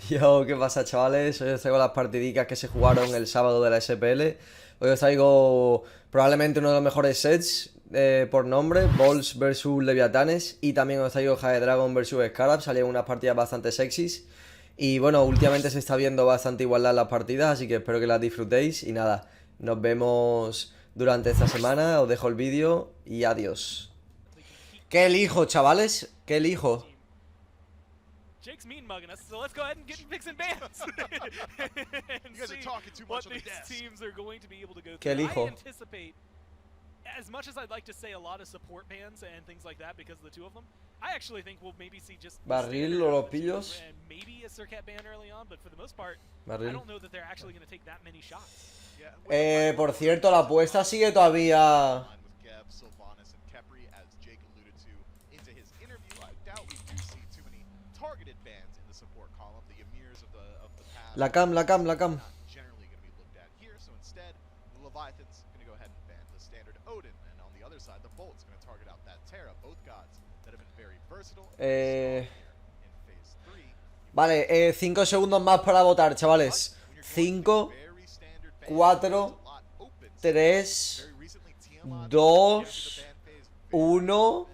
Yo, ¿qué pasa, chavales? Hoy os traigo las partidicas que se jugaron el sábado de la SPL. Hoy os traigo probablemente uno de los mejores sets por nombre, Balls vs Leviathanes. Y también os traigo Jade Dragon vs Scarabs. Salieron unas partidas bastante sexys. Y bueno, últimamente se está viendo bastante igualdad en las partidas, así que espero que las disfrutéis. Y nada, nos vemos durante esta semana. Os dejo el vídeo y adiós. ¿Qué elijo, chavales? ¿Qué elijo? Jake's mean mugging us, so let's go ahead and get picks and bans. And You guys are see talking too what much on the these desk. teams are going to be able to go ¿Qué through. elijo? I anticipate, as much as I'd like to say a lot of support bans and things like that because of the two of them, I actually think we'll maybe see just Barril o los pillos. and maybe a Circat ban early on, but for the most part, I Barril. don't know that they're actually going to take that many shots. Por cierto, la apuesta sigue todavía. La cam. Generally going to be looked at here, so instead, the Leviathans going to go ahead and ban the standard Odin, and on the other side, the Bolt's going to target out that Terra, both gods that have been very versatile in phase 3. Vale, 5 segundos más para votar, chavales. 5, 4, 3, 2, 1,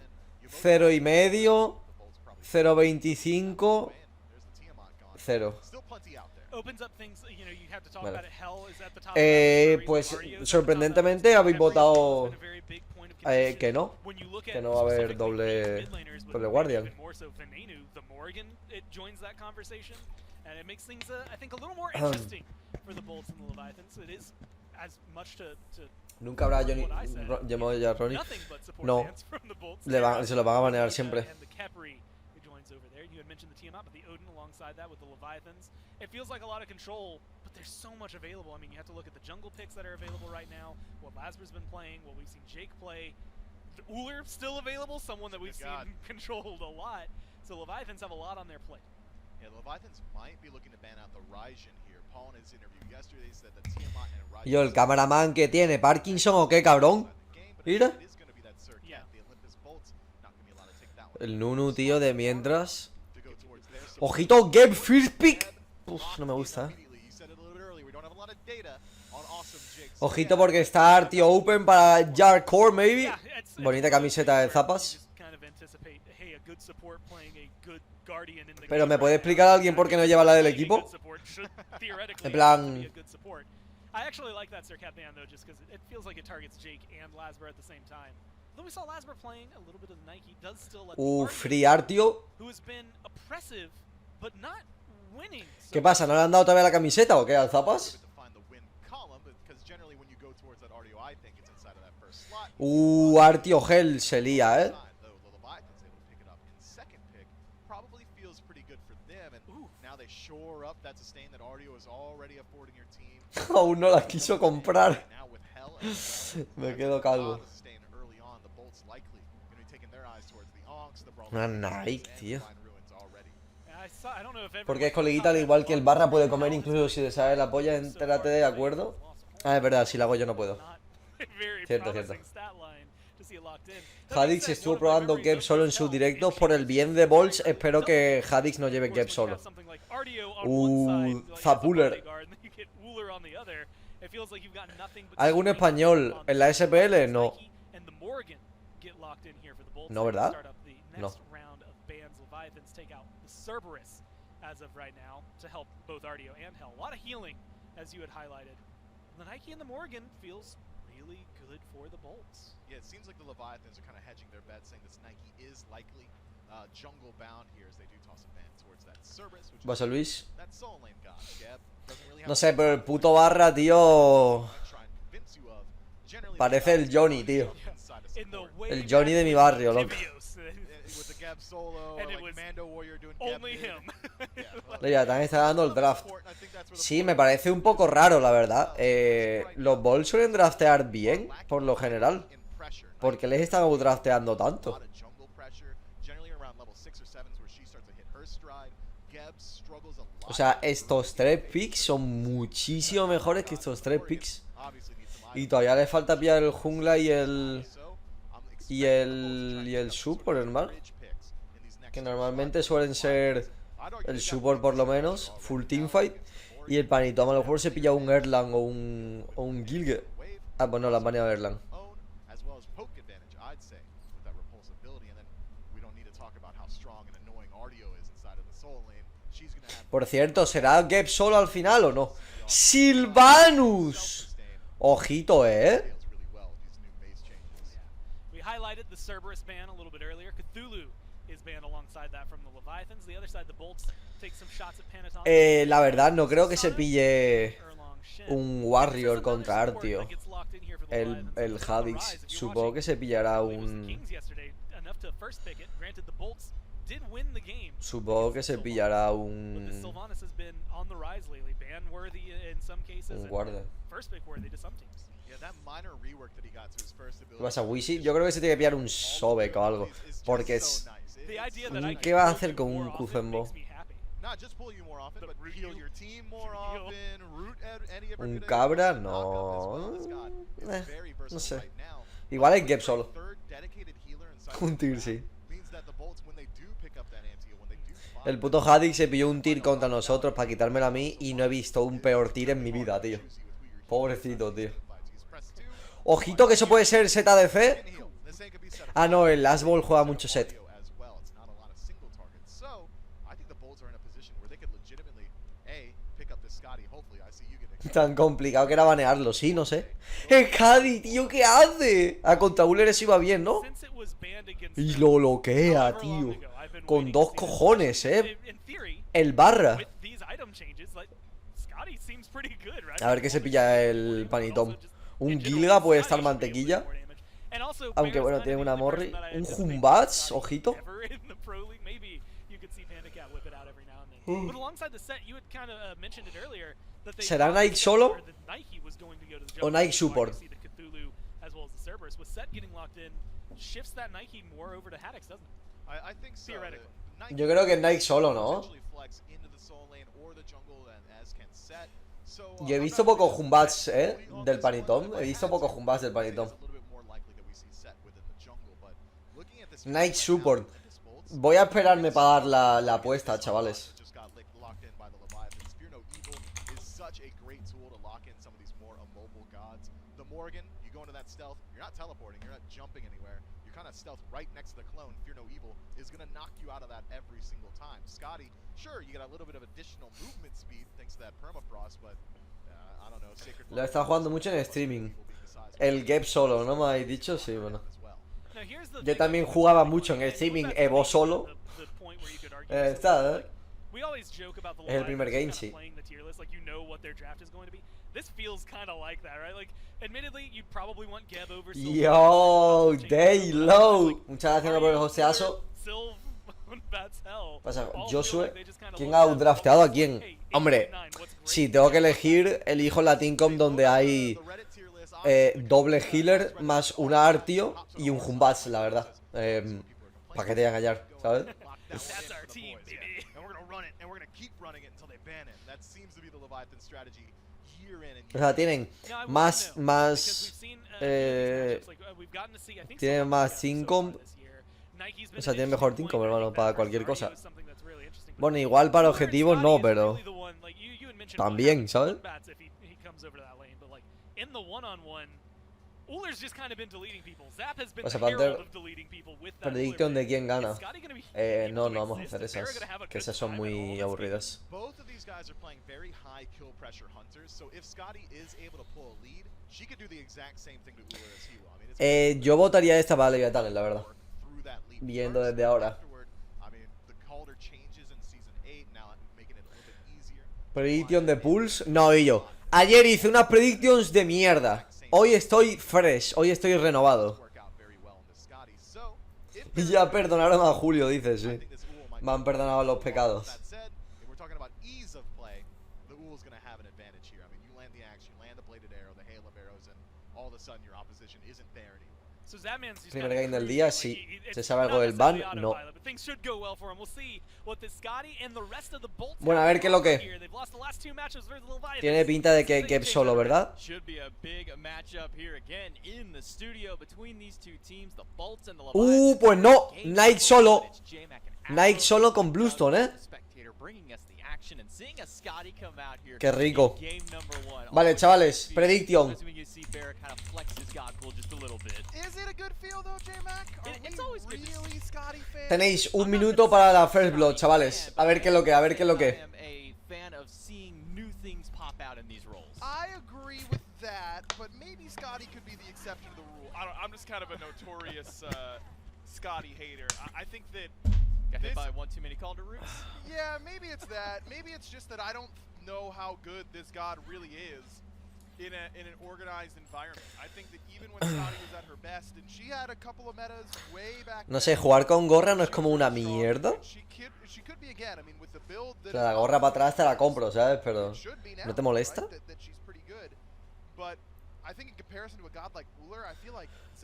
0 y medio, 0.25, 0. Opens up things, you know, you have to talk Vale. about it. Hell is at the top of that. Pues Ario's sorprendentemente at the habéis top. votado It's been a very big point of contention. que no. When you look Que at no va a haber specifically doble mid laners, but doble maybe guardian. even more so Venenu, the Morgan, it joins that conversation, and it makes things, I think, a little more interesting for the Bolts and the Leviathans. It is as much to Nunca habrá Johnny. what I said. Llamado ya Ronnie. Nothing but support No. bans from the Bolts. Se lo van a banear siempre. And the Khepri who joins over there. You had mentioned the Tiamat, but the Odin alongside that with the Leviathans. It feels like a lot of control, but there's so much available. I mean, you have to look at the jungle picks that are available right now, what Lasber's been playing, what we've seen Jake play. Uller still available, someone that we've seen controlled a lot. So Leviathans have a lot on their plate. Yeah, the Leviathans might be looking to ban out the Raijin here. Paul in his interview yesterday said that Tiamat and Raijin. Yo, el cameraman que tiene Parkinson o qué, cabrón. Mira. El Nunu, tío, de mientras. Ojito, Geb First Pick. Uf, no me gusta. Ojito porque está Artio Open para Jarcore, maybe. Bonita camiseta de zapas. Pero ¿me puede explicar a alguien por qué no lleva la del equipo? En plan... I actually like that Circat ban though, just because it feels like it targets Jake and Lasber at the same time. Though we saw Lasber playing a little bit of the Nike, does still let Free Artio. who has been oppressive, but not winning. ¿Qué pasa? ¿No le han dado todavía la camiseta o qué al zapas? Artio Gel se lía, Aún no la quiso comprar. Me quedo calvo. Una Nike, tío. Porque es coleguita, al igual que el barra puede comer incluso si le sale la polla, entérate, ¿de acuerdo? Ah, es verdad, si lo hago yo no puedo. Cierto. Hadix estuvo probando Geb solo en sus directos. Por el bien de Bolts, espero que Hadix no lleve Geb solo. Zapuller. ¿Algún español en la SPL? No. No, ¿verdad? No. As of right now, to help both Artio and Hell. A lot of healing, as you had highlighted. The Nike and the Morgan feels really good for the Bolts. Yeah, it seems like the Leviathans are kind of hedging their bets, saying this Nike is likely jungle bound here as they do toss a ban towards that Cerberus, which ¿Vas a Luis? that soul lane god. Geb doesn't really have No sé, pero el puto barra, tío. Parece el Johnny, tío. El Johnny de mi barrio, loco. Ya también está dando el draft. Sí, me parece un poco raro, la verdad. Los Bulls suelen draftear bien, por lo general. ¿Por qué les están drafteando tanto? O sea, estos 3 picks son muchísimo mejores que estos 3 picks. Y todavía le falta pillar el jungla y el... Y el sub, por normal. Que normalmente suelen ser El support por lo menos, full teamfight. Y el Panitón a lo mejor se pilla un Erlang o un Gilge. Ah, pues no, la han baneado Erlang. Por cierto, ¿será Gep solo al final o no? ¡Sylvanus! Ojito, We highlighted the Cerberus ban a little bit earlier. Cthulhu is banned alongside that from the Leviathans. The other side, the Bolts take some shots at Panaton. La verdad, no creo que se pille un Warrior contra Artio. El Hadix. Supongo que se pillará un... Supongo que se pillará un guarda. ¿Qué pasa, Wishy? Yo creo que se tiene que pillar un Sobek o algo. Porque es... ¿Qué vas a hacer con un Kuzembo? ¿Un cabra? No. No sé. Igual es Gep solo. Un tir, sí. El puto Hadix se pilló un tir contra nosotros para quitármelo a mí y no he visto un peor tir en mi vida, tío. Pobrecito, tío. Ojito que eso puede ser ZDC. Ah, no, el Last Ball juega mucho set. Tan complicado que era banearlo, sí, no sé. ¡El Cádiz, tío! ¿Qué hace? A contra Uller eso iba bien, ¿no? Y lo bloquea, tío. Con dos cojones, el barra. A ver qué se pilla el Panitón. Un Gilga puede estar mantequilla. Aunque bueno, tiene una Morri. Un Jumbats, ojito. ¿Será Nike solo? ¿O Nike support? Yo creo que Nike solo, ¿no? Yo he visto pocos Jumbats, del Panitón. He visto pocos Jumbats del Panitón. Nike support. Voy a esperarme para dar la apuesta, chavales. Stealth right next to the clone, Fear No Evil, is going to knock you out of that every single time. Scotty, sure, you get a little bit of additional movement speed thanks to that permafrost, but I don't know. Lo he estado jugando mucho en streaming. El Gep solo, ¿no me habéis dicho? Sí, bueno. Yo también jugaba mucho en streaming Evo solo. Está, Es el primer game, sí. Yo, day low. Muchas gracias por el hosteazo. Pasa, Josué. ¿Quién ha drafteado a quién? Hombre, si tengo que elegir, elijo la Teamcom donde hay doble healer más una Artio y un Jumbats, la verdad. ¿Para qué te voy a callar? ¿Sabes? O sea, tienen tienen más teamcomp. O sea, tienen mejor teamcomp, hermano, para cualquier cosa. Bueno, igual para objetivos no, pero también, ¿sabes? O sea, prediction de quién gana. No vamos a hacer esas. Que esas son muy aburridas. Yo votaría esta para Leviathans, la verdad. Viendo desde ahora. Prediction de Pulse. No, y yo. Ayer hice unas predictions de mierda. Hoy estoy fresh, hoy estoy renovado. Y ya perdonaron a Julio, dice, sí. Me han perdonado los pecados. Primer game del día, sí. ¿Se sabe algo del ban? No. Bueno, a ver qué es lo que. two matchups versus Leviathans. Tiene pinta de que Geb solo, ¿verdad? Should be a big matchup here again in the studio between these two teams, the Bolts and the Leviathans. Pues no, Nike solo. Nike solo con Bluestone, ¿eh? Qué rico. Vale, chavales, prediction. Is it a good feel though, J-Mac? Really Scotty fans? Tenéis un minuto para la First Blood, chavales. A ver qué es lo que, a ver qué es lo que. I agree with that, but maybe Scotty could be the exception to the rule. I don't, I'm just kind of a notorious Scotty hater. I think that Got hit by one too many Calder roots? yeah, maybe it's that. Maybe it's just that I don't know how good this god really is in an organized environment. I think that even when Scotty was at her best, and she had a couple of metas way back. No sé, jugar con gorra no es como una mierda. She could be again. I mean, with the build O sea, la gorra para atrás te la compro, ¿sabes? Pero ¿no te molesta?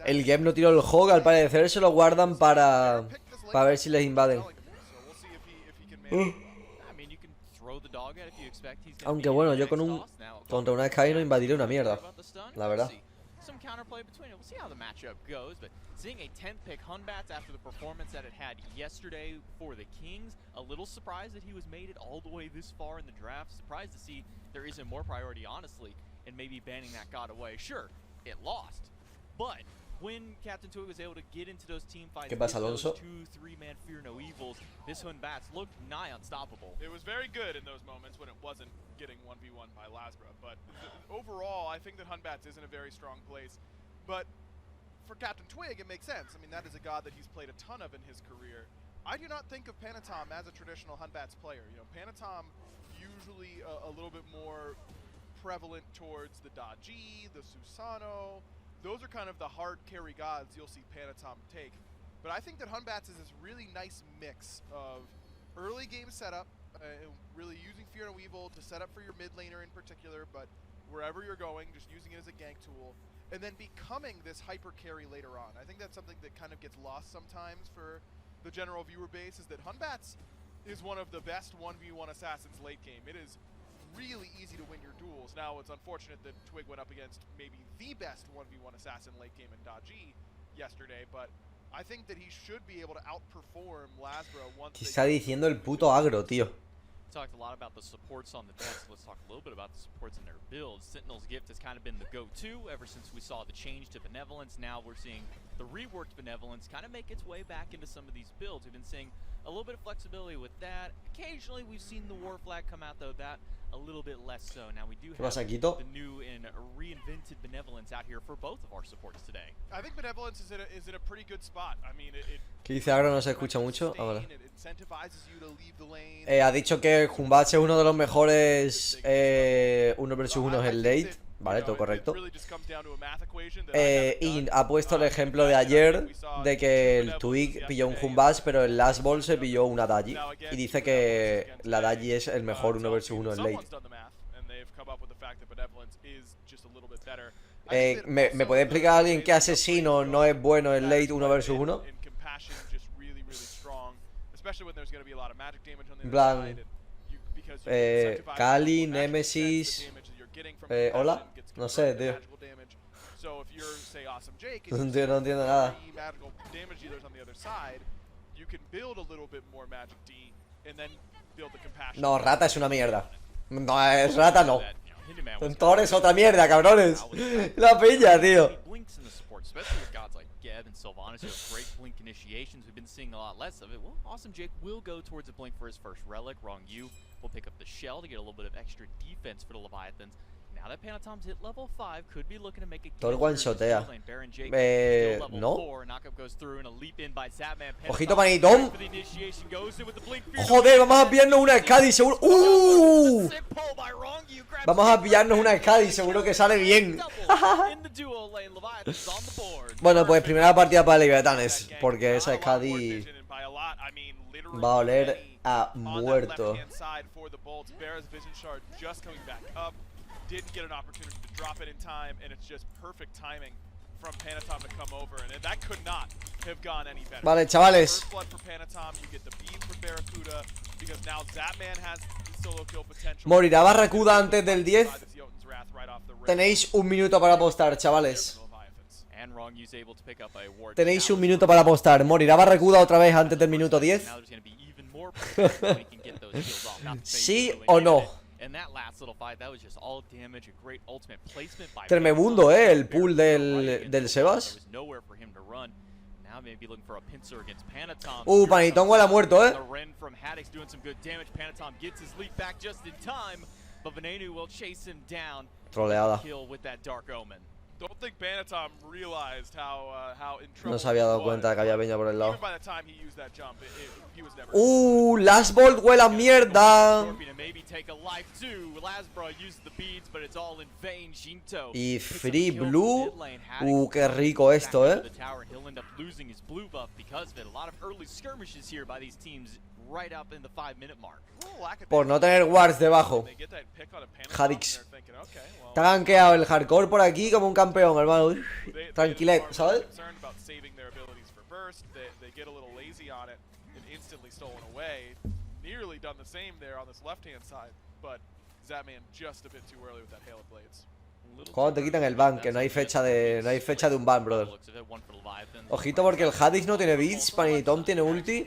El Geb no tiró el hog, al parecer se lo guardan para ver si les invaden. Aunque bueno, yo contra una Sky no invadiré una mierda, la verdad. Some counterplay between it. We'll see how the matchup goes, but seeing a 10th pick Hunbats after the performance that it had yesterday for the Kings, a little surprised that he was made it all the way this far in the draft. Surprised to see there isn't more priority, honestly, in maybe banning that god away. Sure, it lost, but when Captain Twig was able to get into those team fights, ¿Qué pasa, Alonso? 2-3-man fear no evils, this Hunbats looked nigh unstoppable. It was very good in those moments when it wasn't getting 1v1 by Lasbra, but overall, I think that Hunbats is in a very strong place. But for Captain Twig, it makes sense. I mean, that is a god that he's played a ton of in his career. I do not think of Panatom as a traditional Hunbats player. You know, Panatom usually a little bit more prevalent towards the Daji, the Susano. Those are kind of the hard carry gods you'll see Panatom take. But I think that Hunbats is this really nice mix of early game setup, really using Fear No Evil to set up for your mid laner in particular, but wherever you're going, just using it as a gank tool, and then becoming this hyper carry later on. I think that's something that kind of gets lost sometimes for the general viewer base, is that Hunbats is one of the best 1v1 assassins late game. It is really easy to win your duels. Now, it's unfortunate that Twig went up against maybe the best 1v1 assassin late game in Daji yesterday, but I think that he should be able to outperform Lasbra once. ¿Qué está diciendo el puto agro, tío? Talked a lot about the supports on the deck, so let's talk a little bit about the supports in their builds. Sentinel's Gift has kind of been the go-to ever since we saw the change to Benevolence. Now we're seeing the reworked Benevolence kind of make its way back into some of these builds. We've been seeing a little bit of flexibility with that. Occasionally we've seen the War Flag come out, though that a little bit less so. Now we do have the new and reinvented Benevolence out here for both of our supports today. I think Benevolence is in a pretty good spot. I mean, ¿Qué dice agro? No se escucha mucho. Ah, vale. Ha dicho que Hunbats es uno de los mejores 1 vs 1 en late. Vale, todo correcto. Y ha puesto el ejemplo de ayer de que el Twig pilló un Hunbats, pero el Last Ball se pilló una Daji. Y dice que la Daji es el mejor 1 vs 1 en late. ¿Me puede explicar alguien qué asesino no es bueno en late 1 vs 1? En plan, Kali, Nemesis, hola, no sé, tío. No entiendo nada. No, Rata es una mierda. No, es Rata no. Thor es otra mierda, cabrones. La pilla, tío. Especially with gods like Geb and Sylvanas who have great blink initiations. We've been seeing a lot less of it. Well, Awesome Jake will go towards a blink for his first relic. Wrong you will pick up the shell to get a little bit of extra defense for the Leviathans. Now that Panatom's hit level 5, could be looking to make a Thor one-shotea. No. Ojito manitón. Joder, vamos a pillarnos una Skadi seguro. Vamos a pillarnos una Skadi, seguro que sale bien. Bueno, pues primera partida para Leviathans, porque esa Skadi va a oler a muerto. Didn't get an opportunity to drop it in time, and it's just perfect timing from Panatom to come over, and that could not have gone any better. Vale, chavales. First blood for Panatom, you get the beam for Barracuda, because now Zapman has Morirá Barracuda antes del 10. Tenéis un minuto para apostar, chavales. Tenéis un minuto para apostar. ¿Morirá Barracuda otra vez antes del minuto 10? ¿Sí o no? Tremebundo, el pool del Sebas. Panitón huele a muerto, Troleada. No se había dado cuenta de que había peña por el lado. Last Bolt huele a mierda. Y Free Blue. Qué rico esto, Por no tener wards debajo. Hadix. Está gankeado el hardcore por aquí como un campeón, hermano. Tranquilet, ¿sabes? Cuando te quitan el ban, que no hay fecha de un ban, brother. Ojito porque el Hadix no tiene beats, Panitón tiene ulti.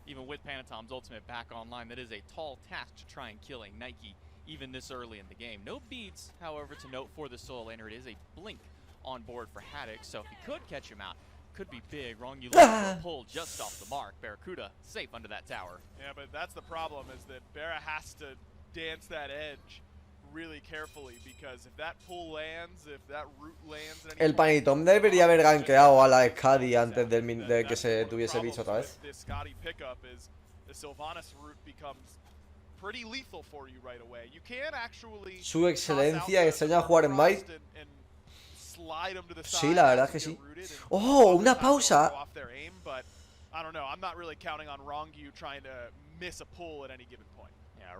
Even with Panatom's ultimate back online, that is a tall task to try and killing Nike even this early in the game. No beats, however, to note for the solo laner. It is a blink on board for Haddock, so if he could catch him out, could be big. Wrong, you look for a pull just off the mark. Barracuda safe under that tower. Yeah, but that's the problem, is that Barra has to dance that edge really carefully, because if that pull lands, if that root lands... El Panitón debería haber gankeado a la Scadi antes de que se tuviese bicho otra vez. Su excelencia enseña a jugar en Smite. Sí, la verdad es que sí. ¡Oh! ¡Una pausa!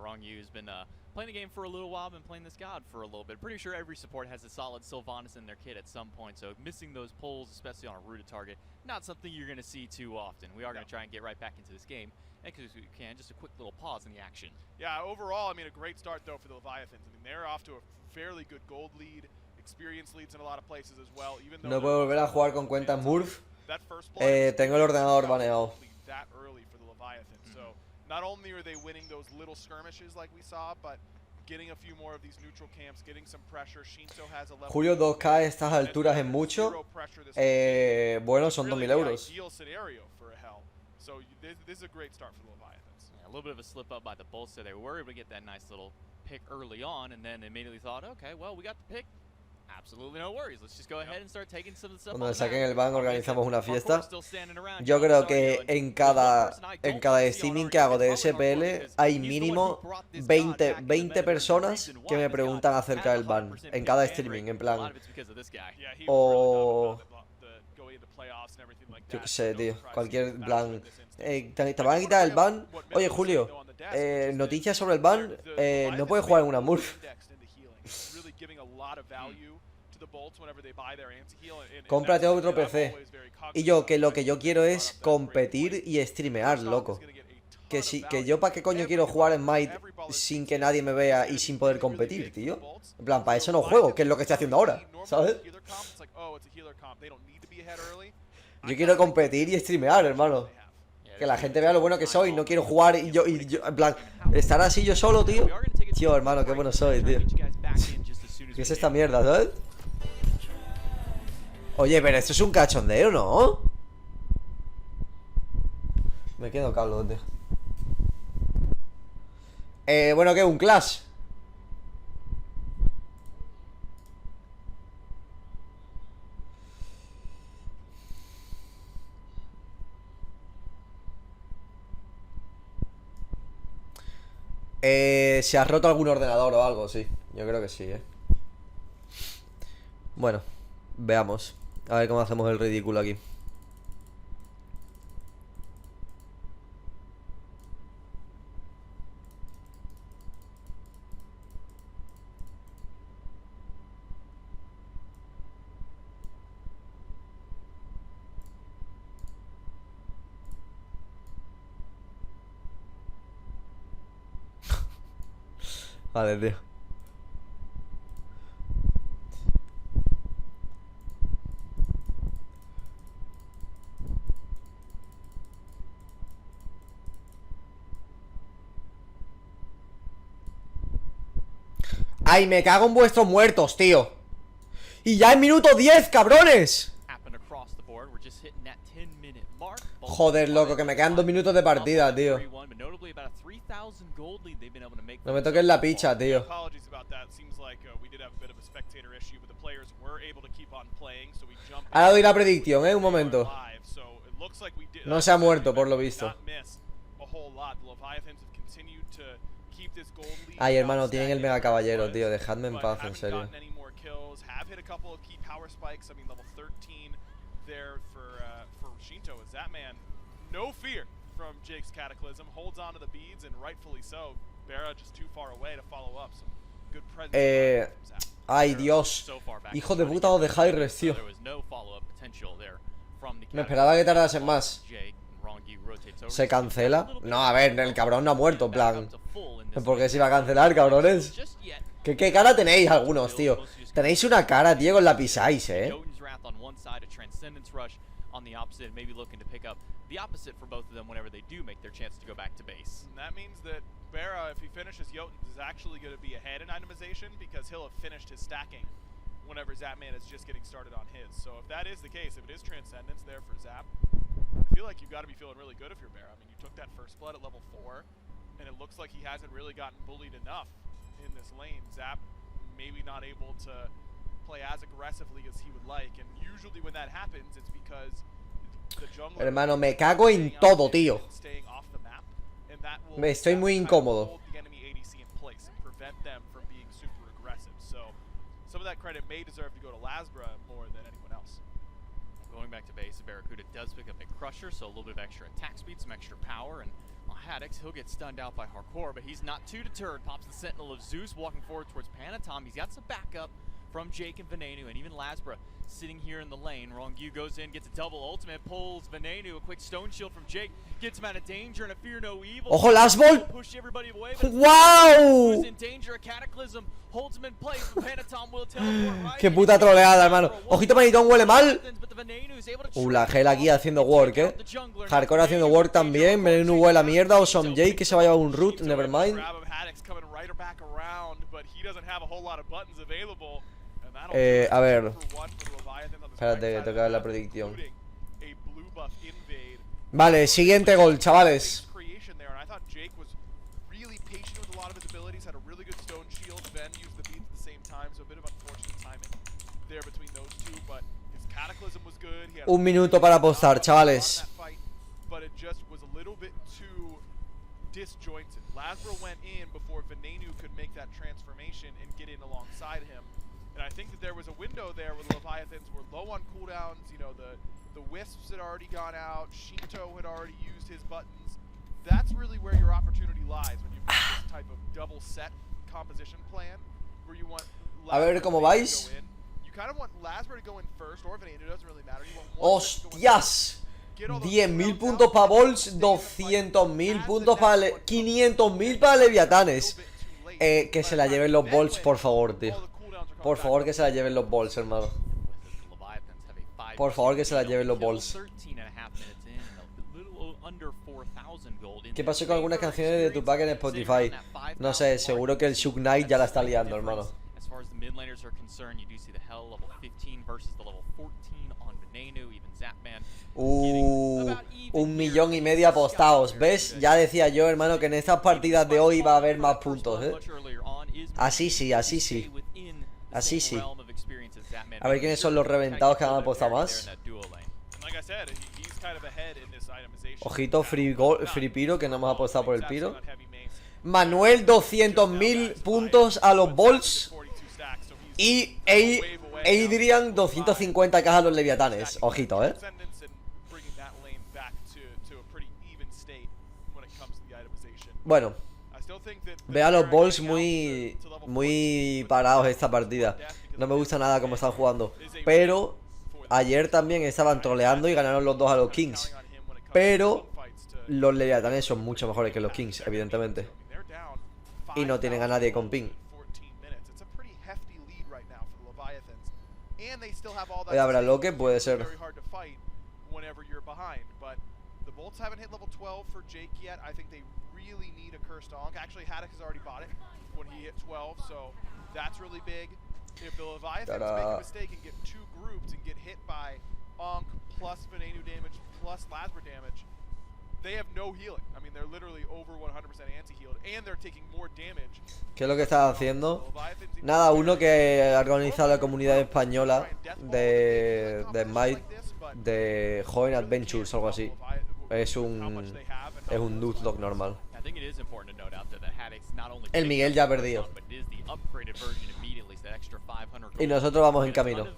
Wrong has been playing the game for a little while, been playing this god for a little bit. Pretty sure every support has a solid Sylvanas in their kit at some point, so missing those pulls, especially on a rooted target, not something you're going to see too often. We are going to try and get right back into this game, and because we can, just a quick little pause in the action. Yeah, overall, I mean, a great start, though, for the Leviathans. I mean, they're off to a fairly good gold lead, experience leads in a lot of places as well. Even though no puedo volver a jugar con cuentas Murph. Tengo el ordenador baneado. Not only are they winning those little skirmishes like we saw, but getting a few more of these neutral camps, getting some pressure. Shinto has a level. Julio, 2K a estas alturas es mucho. Bueno, son 2.000 euros. So this is a great start for the Leviathans. Yeah, a little bit of a slip up by the Bolts there. They were able to get that nice little pick early on, and then immediately thought, okay, well, we got the pick. Absolutely no worries. Let's just go ahead and start taking some of the stuff. Cuando saquen el ban organizamos una fiesta. Yo creo que en cada streaming que hago de SPL hay mínimo 20 personas que me preguntan acerca del ban. En cada streaming, en plan. O yo qué sé, tío. Cualquier plan. ¿Te van a quitar el ban? Oye, Julio, noticias sobre el ban. No puedes jugar en una Murph. Cómprate otro PC. Y yo, que lo que yo quiero es competir y streamear, loco. Que yo para qué coño quiero jugar en Smite sin que nadie me vea y sin poder competir, tío. En plan, para eso no juego, que es lo que estoy haciendo ahora, ¿sabes? Yo quiero competir y streamear, hermano. Que la gente vea lo bueno que soy. No quiero jugar y yo en plan, estar así yo solo, tío. Tío, hermano, qué bueno soy, tío. ¿Qué es esta mierda, sabes? Oye, pero esto es un cachondeo, ¿no? Me quedo calvo, tío. Bueno, ¿qué? ¿Un Clash? Se ha roto algún ordenador o algo, sí. Yo creo que sí, Bueno, veamos. A ver cómo hacemos el ridículo aquí. Vale, tío. ¡Ay, me cago en vuestros muertos, tío! ¡Y ya en minuto 10, cabrones! Joder, loco, que me quedan 2 minutos de partida, tío. No me toques la picha, tío. Ahora doy la predicción, un momento. No se ha muerto, por lo visto. Ay, hermano, tienen el mega caballero, tío. Dejadme en paz, en serio. No fear from Jake's Cataclysm, holds on to the beads and rightfully so. Vera just too far away to follow up. Some good presence. Ay, Dios. Hijo de puta o de hi-rez, tío. Me esperaba que tardasen más. ¿Se cancela? No, a ver, el cabrón no ha muerto, en plan. ¿Por qué se iba a cancelar, cabrones? ¿Qué cara tenéis algunos, tío? Tenéis una cara, tío, con la pisáis, on the opposite, maybe looking to pick up the opposite for both of them whenever they do make their chance to go back to base. And that means that Vera, if he finishes Jotuns, is actually going to be ahead in itemization because he'll have finished his stacking whenever Zapman is just getting started on his. So if that is the case, if it is Transcendence there for Zap, I feel like you've got to be feeling really good if you're Vera. I mean, you took that first blood at level 4, and it looks like he hasn't really gotten bullied enough in this lane. Zap maybe not able to play as aggressively as he would like, and usually when that happens, it's because the jungler... Hermano, me cago en todo, tío. Me estoy muy incómodo. Some of that credit may deserve to go to Lasbra more than anyone else. Going back to base, Barracuda does pick up a Crusher, so a little bit of extra attack speed, some extra power, and Haddix, he'll get stunned out by Hardcore, but he's not too deterred. Pops the Sentinel of Zeus, walking forward towards Panatom. He's got some backup from Jake and Venenu, and even Lasbra sitting here in the lane. Rongyu goes in, gets a double ultimate, pulls Venenu, a quick stone shield from Jake, gets him out of danger, and a fear no evil. ¡Ojo, Lastball! Push everybody away, ¡Wow! who's in danger, a Cataclysm holds him in place, but Panatom will teleport right. ¡Qué puta troleada, hermano! ¡Ojito, Manitón, huele mal! La gel aquí haciendo work, Hardcore haciendo work también. Venenu huele a mierda. O son Jake que se va a llevar un root, nevermind. A ver. Espérate, que toca la predicción. Vale, siguiente gol, chavales. Un minuto para apostar, chavales. Lasbra went in before Venenu could make that transformation and get in alongside him. And I think that there was a window there where the Leviathans were low on cooldowns. You know, the Wisps had already gone out. Shinto had already used his buttons. That's really where your opportunity lies when you've got this type of double set composition plan where you want A ver cómo vais. You kind of want Lasbra to go in first or Venenu, it doesn't really matter. You want one ¡Hostias! 10.000 puntos para Bols, 200.000 puntos para... 500.000 para Leviathanes. Que se la lleven los Bols, por favor, tío. Por favor, que se la lleven los Bols, hermano. Por favor, que se la lleven los Bols. ¿Qué pasó con algunas canciones de Tupac en Spotify? No sé, seguro que el Shook Knight ya la está liando, hermano. Un millón y medio apostados. ¿Ves? Ya decía yo, hermano, que en estas partidas de hoy va a haber más puntos, Así sí, así sí. Así sí. A ver quiénes son los reventados que han apostado más. Ojito, Free Piro, que no hemos apostado por el Piro. Manuel, 200.000 puntos a los Bols. Y Adrian, 250 cajas a los Leviathanes. Ojito, Bueno, veo a los Bols muy parados esta partida. No me gusta nada cómo están jugando. Pero ayer también estaban troleando y ganaron los dos a los Kings. Pero los Leviathanes son mucho mejores que los Kings, evidentemente. Y no tienen a nadie con ping. Voy a ver a lo que puede ser. The Bolts haven't hit level 12 for Jake yet. I think they really need a Cursed Onk. Actually, Haddock has already bought it when he hit 12, so that's really big. If the Leviathans make a mistake and get two groups and get hit by Onk plus Venenu damage plus Lasmer damage, they have no healing. I mean, they're literally over 100% anti-healed, and they're taking more damage. ¿Qué es lo que estás haciendo? Nada, uno que ha organizado la comunidad española de Smite, de Join Adventures o algo así. Es un Dudlock normal. El Miguel ya ha perdido. Y nosotros vamos en camino.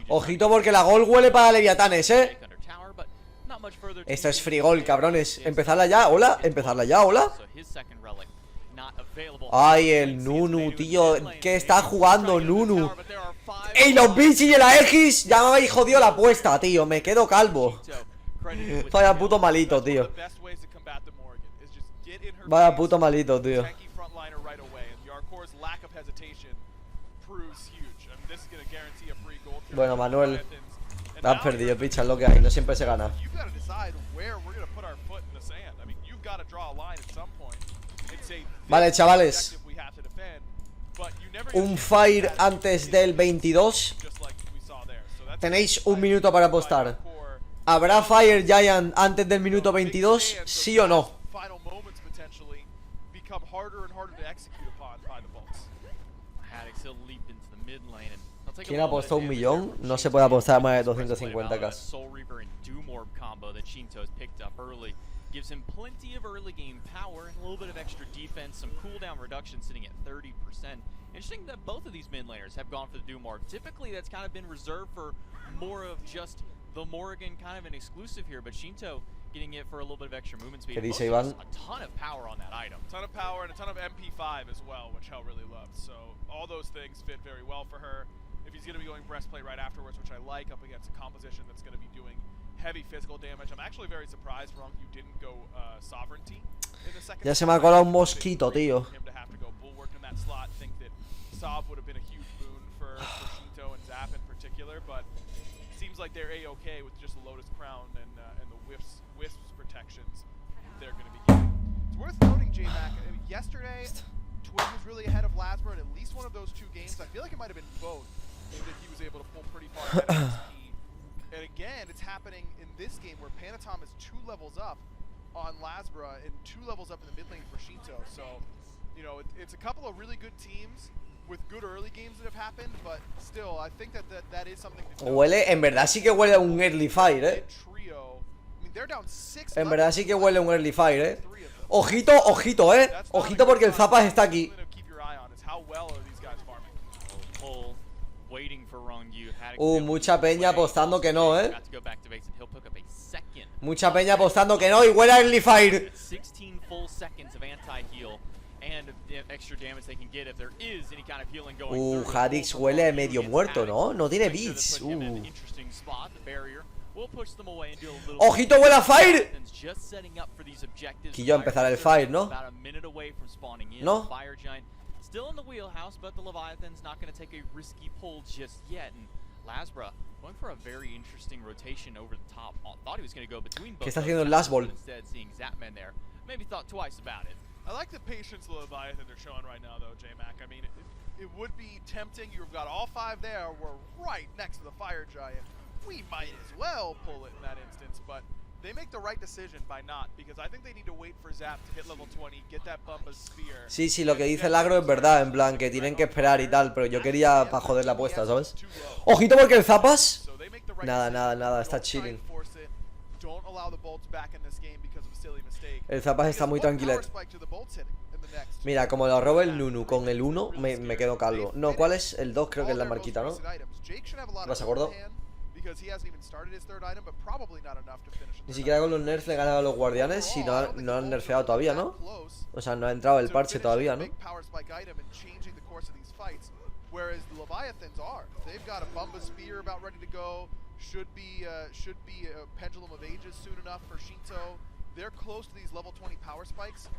Ojito porque la gol huele para Leviathanes, Esto es free goal, cabrones. Empezarla ya, hola. Empezarla ya, hola. Ay, el Nunu, tío. ¿Qué está jugando Nunu? ¡Ey, los bichis y la X! Ya me habéis jodido la apuesta, tío. Me quedo calvo. Vaya puto malito, tío. Vaya puto malito, tío. Bueno, Manuel, has perdido, picha, es lo que hay. No siempre se gana. Vale, chavales. Un fire antes del 22. Tenéis un minuto para apostar. ¿Habrá Fire Giant antes del minuto 22? ¿Sí o no? ¿Quién apostó 1 millón? No se puede apostar más de 250k. Gives him plenty of early game power and a little bit of extra defense, some cooldown reduction sitting at 30%. Interesting that both of these mid laners have gone for the Doom Orb. Typically that's kind of been reserved for more of just the Morrigan kind of an exclusive here, but Shinto getting it for a little bit of extra movement speed. ¿Qué dice Iván? A ton of power on that item. A ton of power and a ton of MP5 as well, which Hell really loves. So all those things fit very well for her. If he's going to be going breastplate right afterwards, which I like, up against a composition that's going to be doing heavy physical damage. I'm actually very surprised, Ron, you didn't go sovereignty in the second. Ya se me ha colado un mosquito, tío. Him to have to go bulwark in that slot. Think that Sov would have been a huge boon for Shinto and Zap in particular, but it seems like they're a-okay with just the Lotus Crown and the Wisps protections they're going to be getting. It's worth noting, J-Mac, yesterday Twin was really ahead of Lasmer in at least one of those two games. I feel like it might have been both that he was able to pull pretty far ahead of his team. And again, it's happening in this game where Panatom is 2 levels up on Lasbra and 2 levels up in the mid lane for Shinto. So, you know, it's a couple of really good teams with good early games that have happened, but still, I think that is something to do. Huele, en verdad sí que huele a un early fire, En verdad sí que huele a un early fire, Ojito, ojito, Ojito porque el Zapas está aquí. Mucha peña apostando que no, Mucha peña apostando que no y huele a early fire. Hadix huele a medio muerto, ¿no? No tiene beats. Ojito, huele a fire. Quillo empezar el fire, ¿no? ¿No? Still in the wheelhouse, but the Leviathans not going to take a risky pull just yet. And Lasbra going for a very interesting rotation over the top. Thought he was going to go between both. ¿Qué está haciendo el last ball? Instead, seeing Zapman there, maybe thought twice about it. I like the patience the Leviathans are showing right now, though, J-Mac. I mean, it would be tempting. You've got all 5 there. We're right next to the Fire Giant. We might as well pull it in that instance, but they make the right decision by not, because I think they need to wait for Zap to hit level 20, get that Bumba Spear. Sí, sí, lo que dice el agro es verdad, en plan, que tienen que esperar y tal, pero yo quería para joder la apuesta, ¿sabes? Ojito porque el Zapas. Nada, nada, nada, está chilling. El Zapas está muy tranquilet. Mira, como lo robe el Nunu con el 1, me quedo calvo. No, ¿cuál es? El 2 creo que es la marquita, ¿no? ¿No se acordó? Ni siquiera con los nerfs le ganan a los guardianes y no han nerfeado todavía, ¿no? O sea, no ha entrado el parche todavía, ¿no? should be a pendulum of ages soon enough for Shinto. They're close to these level 20 power spikes.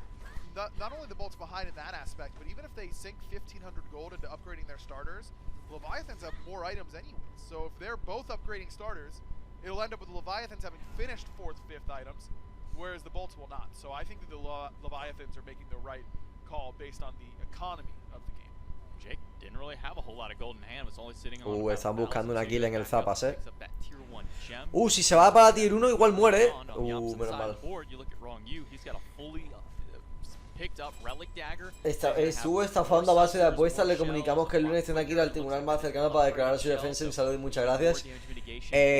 Not only the bolts behind in that aspect, but even if they sink 1,500 gold into upgrading their starters, Leviathans have more items anyways. So if they're both upgrading starters, it'll end up with the Leviathans having finished 4th, 5th items, whereas the bolts will not. So I think that the Leviathans are making the right call based on the economy of the game. Jake didn't really have a whole lot of gold in hand, was only sitting on están buscando una kill en el Zapas, picks up that tier 1 gem. Si se va para tier 1 igual muere, On the opposite menos side mal. of the board, you look at Wrong You, he's got a fully picked up relic dagger. Estuvo estafando a base de apuestas. Le comunicamos que el lunes tendrá que ir al tribunal más cercano para declarar su defensa. Un saludo y muchas gracias.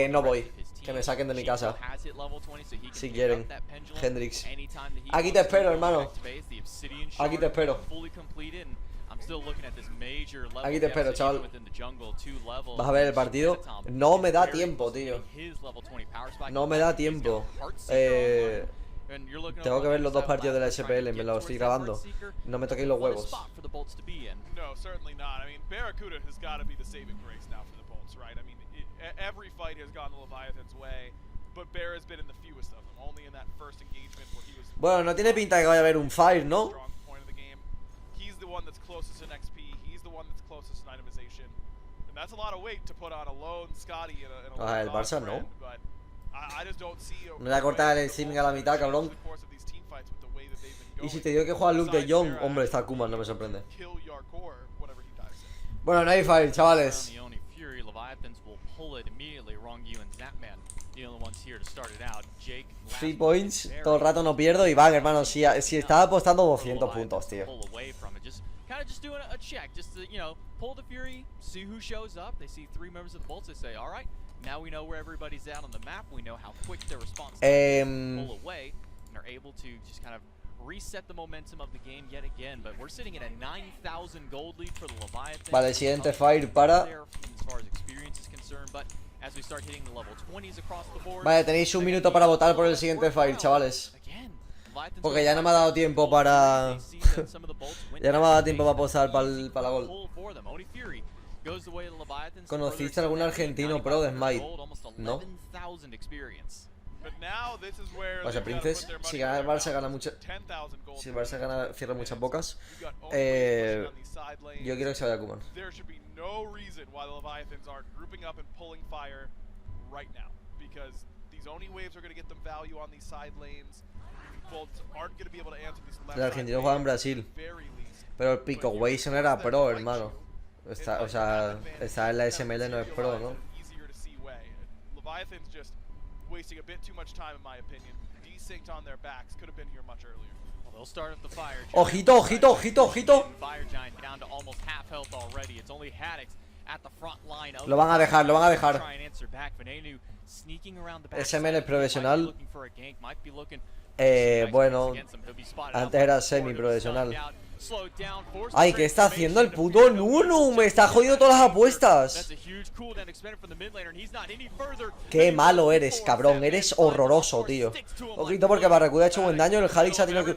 No voy. Que me saquen de mi casa. Si quieren. Hendrix. Aquí te espero, hermano. Aquí te espero. Aquí te espero, chaval. ¿Vas a ver el partido? No me da tiempo, tío. No me da tiempo. Tengo que ver los dos partidos de la SPL, me los estoy grabando. No me toquéis los huevos. No, certainly not. I mean, Barracuda has got to be the saving grace now for the Bolts, right? I mean, every fight has gone the Leviathan's way, but Bear has been in the fewest of them. Only in that first engagement where he was. Bueno, no tiene pinta de que vaya a haber un fire, ¿no? Strong point of the game. He's the one that's closest in XP. He's the one that's closest in itemization, and that's a lot of weight to put on a lone Scotty and a el Barça no. But I just don't see. Me voy a cortar el streaming a la mitad, cabrón. Y si te digo que juega Luke de Jong, hombre, está Kuman, no me sorprende. Bueno, no hay fire, chavales. 3 points, todo el rato no pierdo y van, hermano. Si estaba apostando 200 puntos, tío. Kind of just doing a check, just to, pull the Fury, see who shows up. They see 3 members of the Bolts, they say, all right, now we know where everybody's at on the map, we know how quick their response is, pull away, and are able to just kind of reset the momentum of the game yet again. But we're sitting at a 9,000 gold lead for the Leviathans. Vale, siguiente fire para. As far as experience is concerned, but as we start hitting the level 20s across the board. Vale, tenéis un minuto para votar por el siguiente fire, chavales. Porque ya no me ha dado tiempo para. Ya no me ha dado tiempo para posar para la gol. ¿Conociste algún argentino pro de Smite? No. O sea, Princess, si gana el Barça gana mucho. Si el Barça gana, cierra muchas bocas. Yo quiero que se vaya a Kuman. El argentino juega en Brasil. Pero el Pico Wason era pro, hermano. O sea, está en la SML, no es pro, ¿no? Ojito, ojito, ojito, ojito. Lo van a dejar, lo van a dejar. SML profesional. Bueno, antes era semi-profesional. Ay, ¿qué está haciendo el puto Nunu? Me está jodiendo todas las apuestas. Qué malo eres, cabrón. Eres horroroso, tío. Ojito porque Barracuda ha hecho buen daño. El hi-rez ha tenido que...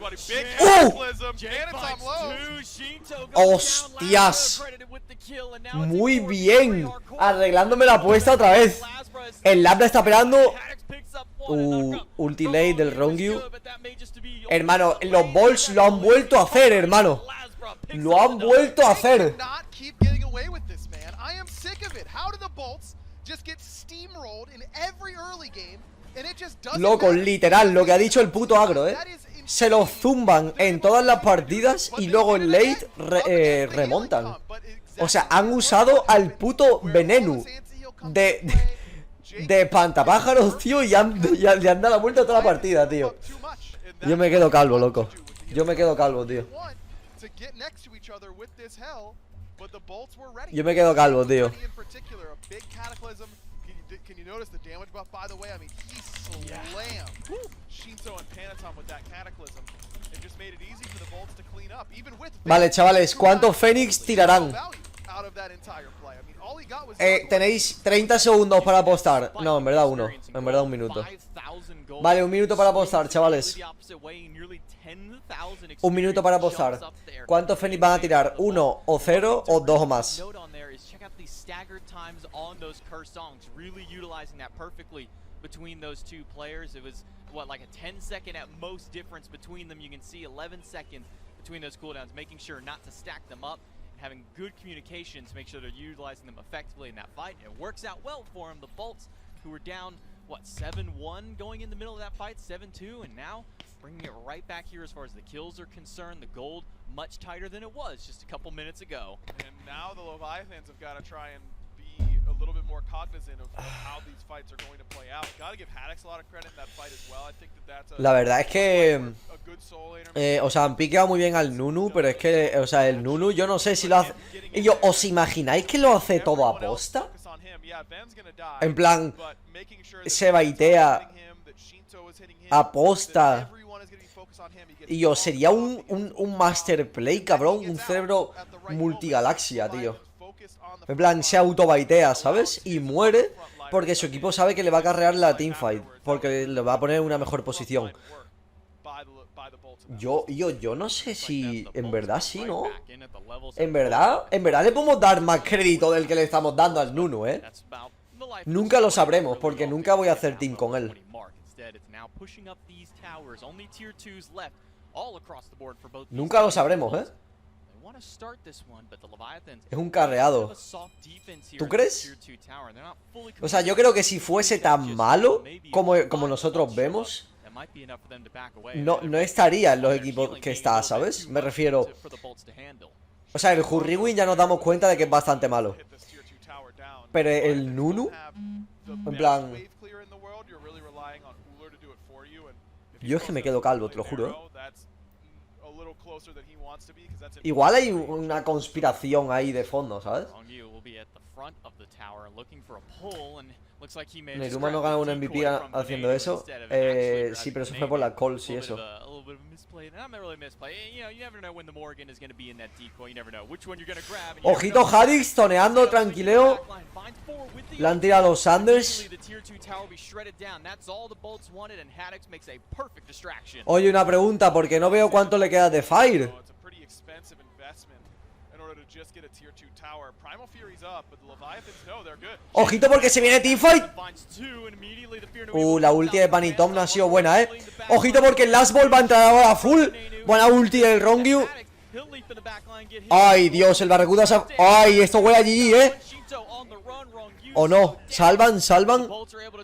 ¡Hostias! Muy bien. Arreglándome la apuesta otra vez. El Lambda está pegando. Ultilate del Rongu. Hermano, los Bolts lo han vuelto a hacer, hermano. Lo han vuelto a hacer. Loco, literal, lo que ha dicho el puto agro, se lo zumban en todas las partidas y luego en late remontan. O sea, han usado al puto veneno de pantapájaros, tío, y le han dado la vuelta a toda la partida, tío. Yo me quedo calvo, loco. Yo me quedo calvo, tío. Yo me quedo calvo, tío. Vale, chavales, ¿cuántos Fénix tirarán? Tenéis 30 segundos para apostar. No, en verdad uno. En verdad un minuto. Vale, un minuto para apostar, chavales. Un minuto para apostar. ¿Cuántos Fénix van a tirar? ¿1 o 0 o 2 o más? staggered times on those curse songs, really utilizing that perfectly between those two players. It was, what, like a 10-second at most difference between them. You can see 11 seconds between those cooldowns, making sure not to stack them up, and having good communication to make sure they're utilizing them effectively in that fight. It works out well for them. The Bolts, who were down, what, 7-1 going in the middle of that fight, 7-2, and now bringing it right back here as far as the kills are concerned. The gold much tighter than it was just a couple minutes ago. And now the Leviathans have got to try and be a little bit more cognizant of how these fights are going to play out. Got to give Haddix a lot of credit in that fight as well. I think that's La verdad es que a good soul laner. o sea, han piqueado muy bien al Nunu, pero es que, o sea, el Nunu yo no sé si lo hace. Y yo, ¿os imagináis que lo hace todo a posta? En plan, se baitea a posta. Y yo, sería un master play, cabrón, un cerebro multigalaxia, tío. En plan, se autobaitea, ¿sabes? Y muere porque su equipo sabe que le va a carrear la teamfight, porque le va a poner en una mejor posición. Yo no sé si en verdad sí, ¿no? En verdad le podemos dar más crédito del que le estamos dando al Nunu, ¿eh? Nunca lo sabremos, porque nunca voy a hacer team con él. Nunca lo sabremos, ¿eh? Es un carreado. ¿Tú crees? O sea, yo creo que si fuese tan malo como nosotros vemos, no estaría en los equipos que está, ¿sabes? Me refiero. O sea, el Hurriwin ya nos damos cuenta de que es bastante malo. Pero el Nunu, en plan. Yo es que me quedo calvo, te lo juro, ¿eh? Igual hay una conspiración ahí de fondo, ¿sabes? Neruma no gana un MVP haciendo eso. Sí, pero eso fue por la calls y eso. Ojito Haddix, toneando, tranquileo. Le han tirado los Sanders. Oye, una pregunta, porque no veo cuánto le queda de Fire. Ojito porque se viene teamfight. La ulti de Bunny Tom no ha sido buena, Ojito porque el Last Ball va a entrar ahora full. Buena ulti del Rongyu. Ay, Dios, el Barracuda se ha... Ay, esto huele a GG, O no, salvan.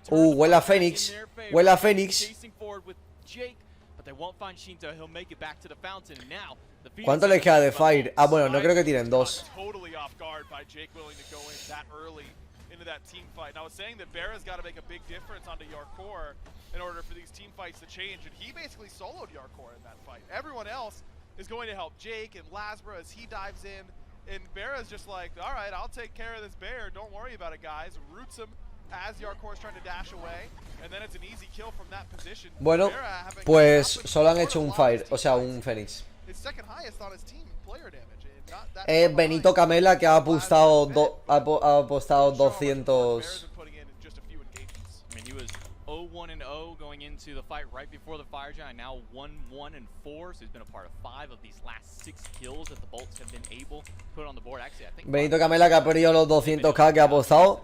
Huele a Fénix. Huele a Fénix. ¿Cuánto les queda de Fire? Ah, bueno, no creo que tiren dos. And Bera's just like, all right, I'll take care of this bear. Don't worry about it, guys. Roots him as Yarkor's trying to dash away, and then it's an easy kill from that position. Bueno, pues solo han hecho un Fire, o sea, un Fénix. Benito Camela, que ha apostado 200. 0-1-0 going into the fight right before the Fire Giant, now 1-1-4, so he's been a part of 5 of these last 6 kills that the Bolts have been able to put on the board. Actually, I think Benito Camela, que ha perdido los 200k que ha apostado.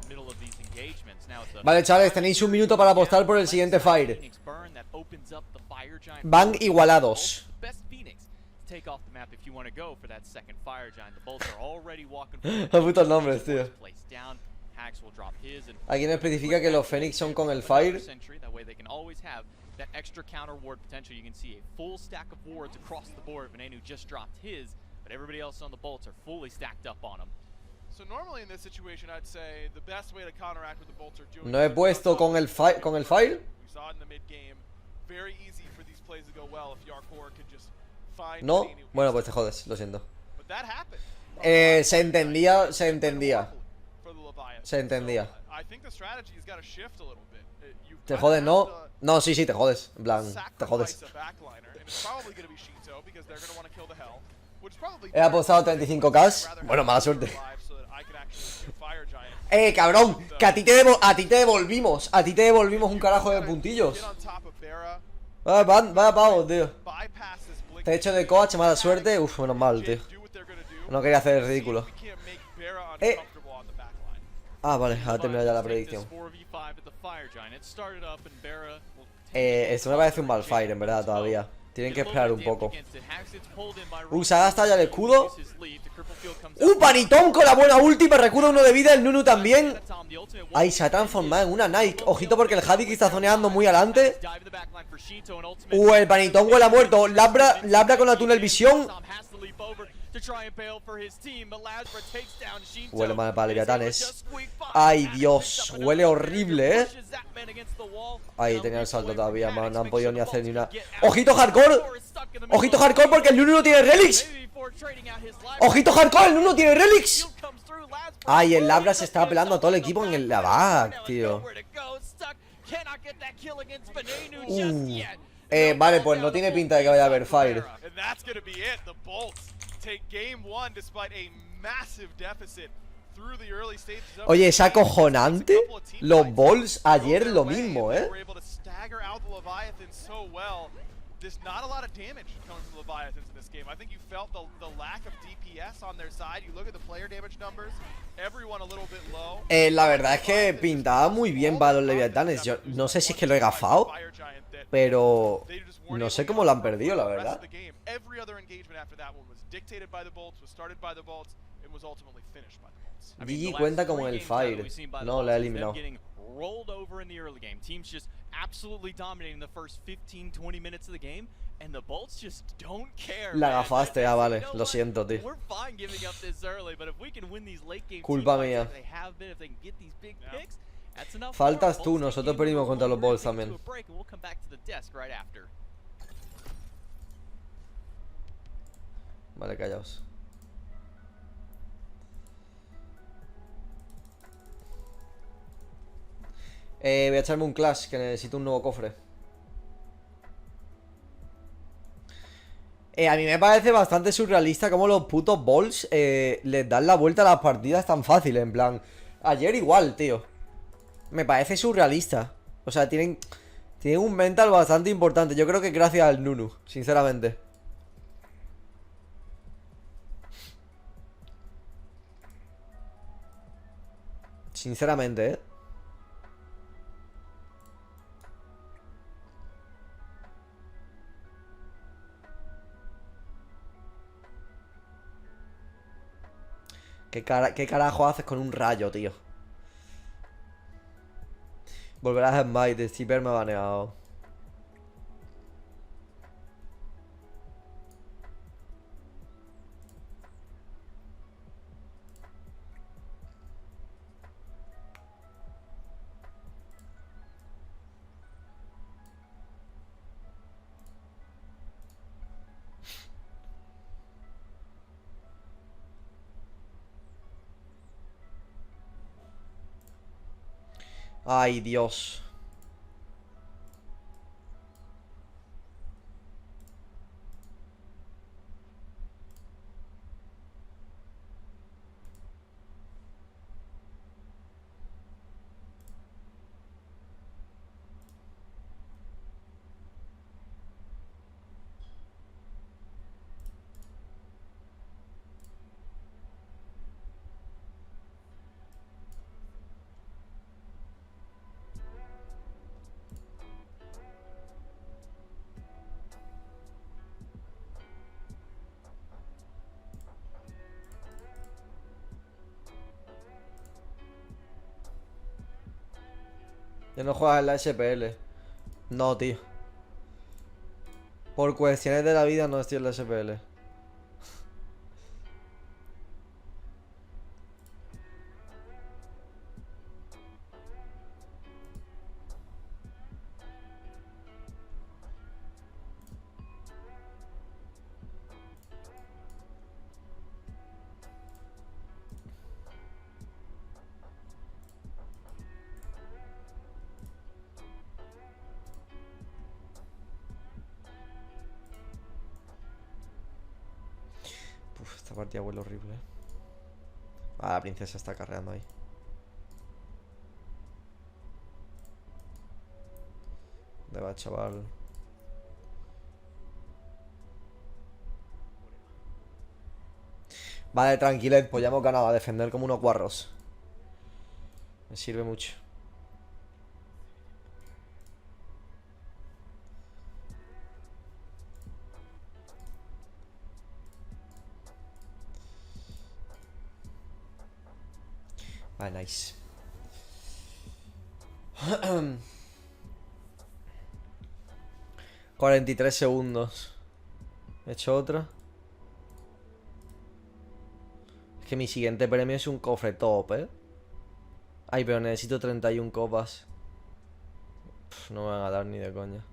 Vale, chavales, tenéis un minuto para apostar por el siguiente Fire. Van igualados. Los putos nombres, tío. Aquí me especifica que los Fénix son con el Fire. That extra counter ward potential. You can see a full stack of wards across the board. Venenu just dropped his, but everybody else on the bolts are fully stacked up on him. So normally in this situation, I'd say the best way to counteract what the bolts are doing. No he puesto con el Fire. We saw in the mid game. Very easy for these plays to go well if Yarkor could just find. No, bueno, pues te jodes, lo siento. But that happened. Se entendía. I think the strategy's got to shift a little bit. Te jodes, ¿no? No, sí, te jodes. En plan, te jodes. He apostado 35k. Bueno, mala suerte. Cabrón, que a ti te devolvimos. A ti te devolvimos un carajo de puntillos. Vaya pavo, tío. Te he hecho de coach, mala suerte. Uf, menos mal, tío. No quería hacer el ridículo. Ah, vale, ha terminado ya la predicción. Esto me parece un Malfire, en verdad, todavía. Tienen que esperar un poco. Se ha gastado ya el escudo. Panitón con la buena ulti. Me recuerda uno de vida. El Nunu también. Ay, se ha transformado en una Nike. Ojito porque el Haddock está zoneando muy adelante. El Panitón huele a muerto. Labra con la túnel visión. Huele mal para Leviathanes. Ay, Dios. Huele horrible, ¿eh? Ahí tenía el salto todavía. No han podido ni hacer ni una. ¡Ojito hardcore! ¡Ojito hardcore porque el Nunu no tiene relics! ¡Ojito hardcore! ¡El Nunu no tiene relics! Ay, el Labra se estaba pelando a todo el equipo en el Lavac, tío. Vale, pues no tiene pinta de que vaya a haber fire. Oye, es acojonante. Los Balls ayer lo mismo, ¿eh? There's not a lot of damage coming from Leviathans in this game. I think you felt the lack of DPS on their side. You look at the player damage numbers, everyone a little bit low. La verdad es que pintaba muy bien para los Leviathanes. Yo no sé si es que lo he gafado, pero no sé cómo lo han perdido, la verdad. Every other engagement after that one was dictated by the bolts, was started by the bolts, and was ultimately finished by the bolts. GG cuenta como en el Fire. No, le ha eliminado. Rolled over in the early game. Teams just absolutely dominating the first 15-20 minutes of the game, and the Bolts just don't care. La gafaste, vale. Lo siento, tío. We're fine giving up this early, but if we can win these late game culpa mía. they have been, if they can get these big picks, that's enough. Faltas tú, nosotros perdimos contra los Bolts también. We'll come back to the desk right after. Vale, callaos. Voy a echarme un Clash, que necesito un nuevo cofre. A mí me parece bastante surrealista cómo los putos Balls les dan la vuelta a las partidas tan fáciles. En plan, ayer igual, tío. Me parece surrealista. O sea, tienen un mental bastante importante. Yo creo que gracias al Nunu, sinceramente. Sinceramente, ¿eh? ¿Qué carajo haces con un rayo, tío? Volverás a Smite, Zipper me ha baneado. Ay, Dios. Ya no juegas en la SPL. No, tío. Por cuestiones de la vida no estoy en la SPL. Esta partida huele horrible. Ah, la princesa está carreando ahí. ¿Dónde va, chaval? Vale, tranquilet, pues ya hemos ganado a defender como unos guarros. Me sirve mucho. Vale, nice. 43 segundos. He hecho otra. Es que mi siguiente premio es un cofre top, Ay, pero necesito 31 copas. No me van a dar ni de coña.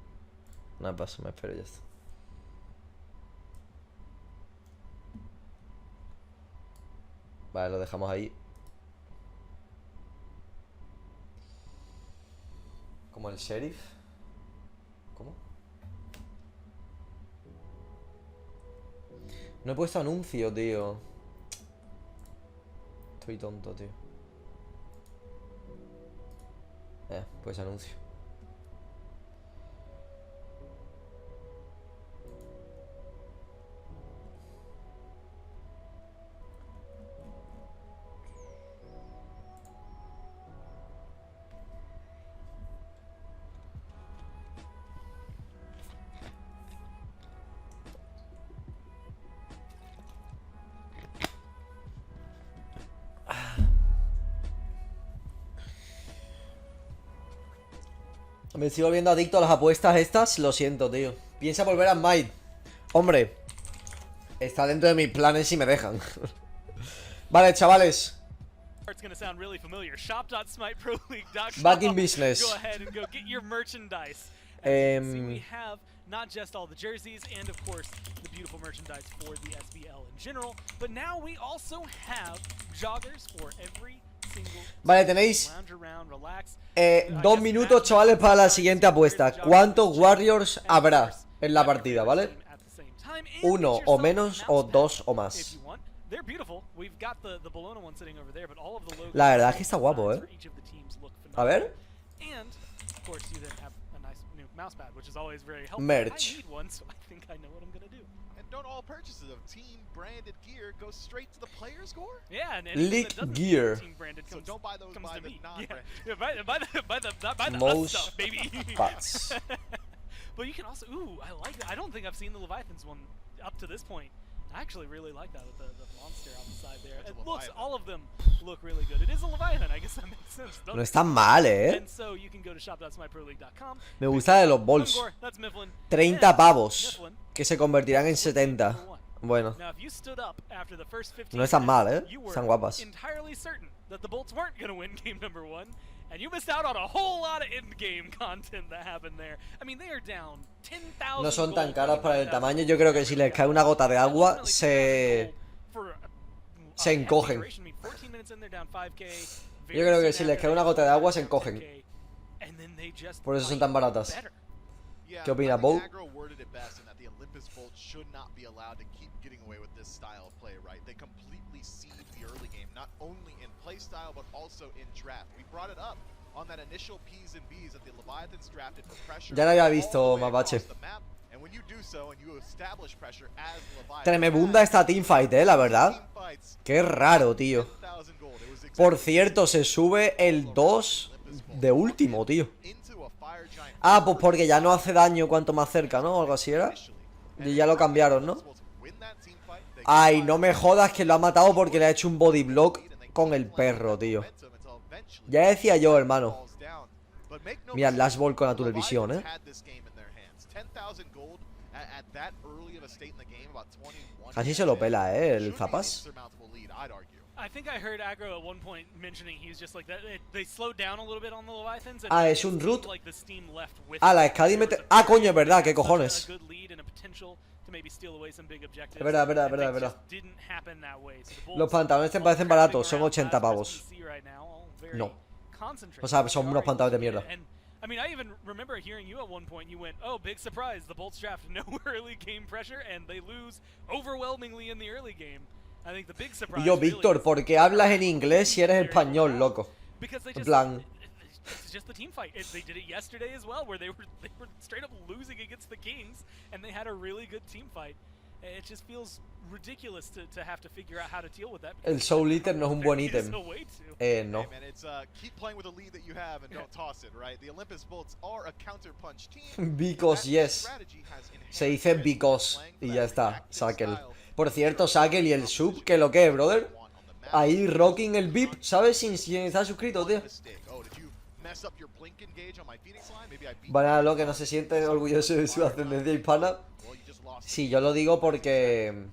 Nada, paso, me espero y ya está. Vale, lo dejamos ahí. Como el sheriff. ¿Cómo? No he puesto anuncio, tío. Estoy tonto, tío. Pues anuncio. Me sigo volviendo adicto a las apuestas estas. Lo siento, tío. Piensa volver a Smite. Hombre, está dentro de mis planes si me dejan. Vale, chavales. Back in business. Not just all the jerseys and of course the beautiful merchandise for the SPL in general, but now we also have joggers for every single. Vale, tenéis lounge around, relax. 2 minutos, chavales, para la siguiente apuesta. ¿Cuántos Warriors habrá en la partida, vale? 1 o menos o 2 o más. La verdad es que está guapo, A ver. Merch. Don't all purchases of team branded gear go straight to the player score? Yeah, and League gear. Team branded So comes, don't buy those comes by to the me. non-branded. Yeah, buy the Most us stuff, baby. Pats. But you can also, I like that. I don't think I've seen the Leviathans one up to this point. I actually really like that with the monster on the side there. It looks, all of them look really good. It is a Leviathan, I guess that makes sense. No está mal, And so you can go to shop.smiteproleague.com. Me gusta de los balls. 30 pavos. Que se convertirán en 70. Bueno. No están mal, Están guapas. And you missed out on a whole lot of in-game content that happened there. I mean, they are down 10,000. No son tan caras para el tamaño. Yo creo que si les cae una gota de agua, se encogen. Yo creo que si les cae una gota de agua, se encogen. Por eso son tan baratas. ¿Qué opina, Bo? Playstyle, but also in draft. We brought it up on that initial P's and B's that the Leviathans drafted for pressure. Ya lo había visto, Mapache. And when you do so and you establish pressure as Leviathans. Tremebunda esta teamfight, la verdad. Qué raro, tío. Por cierto, se sube el 2 de último, tío. Ah, pues porque ya no hace daño cuanto más cerca, ¿no? O algo así era. Y ya lo cambiaron, ¿no? Ay, no me jodas que lo ha matado porque le ha hecho un body block con el perro, tío. Ya decía yo, hermano. Mira, el Last Ball con la televisión, Casi se lo pela, el Zapas. Ah, es un root. Ah, la Scadi mete... Ah, coño, es verdad, qué cojones. Es verdad, es verdad. Los pantalones te parecen baratos, son 80 pavos. No. O sea, son unos pantalones de mierda. I mean, I even remember hearing you at one point. You went, "Oh, big surprise! The Bolts draft no early game pressure, and they lose overwhelmingly in the early game." I think the big surprise. Y yo, Víctor, ¿por qué hablas en inglés si eres español, loco? En plan. It's just the team fight. They did it yesterday as well, where they were straight up losing against the Kings, and they had a really good team fight. It just feels ridiculous to have to figure out how to deal with that. El Soul Eater no es un buen ítem. No. No. Hey man, it's keep playing with the lead that you have and don't toss it, right? The Olympus Bolts are a counter punch team. Because yes. Se dice because y ya está, Sakel. Por cierto, Sakel y el sub, que lo que, brother. Ahí rocking el VIP, ¿sabes? Sin estar suscrito, tío. Bueno, lo que no se siente orgulloso de su ascendencia hispana. Sí, yo lo digo porque...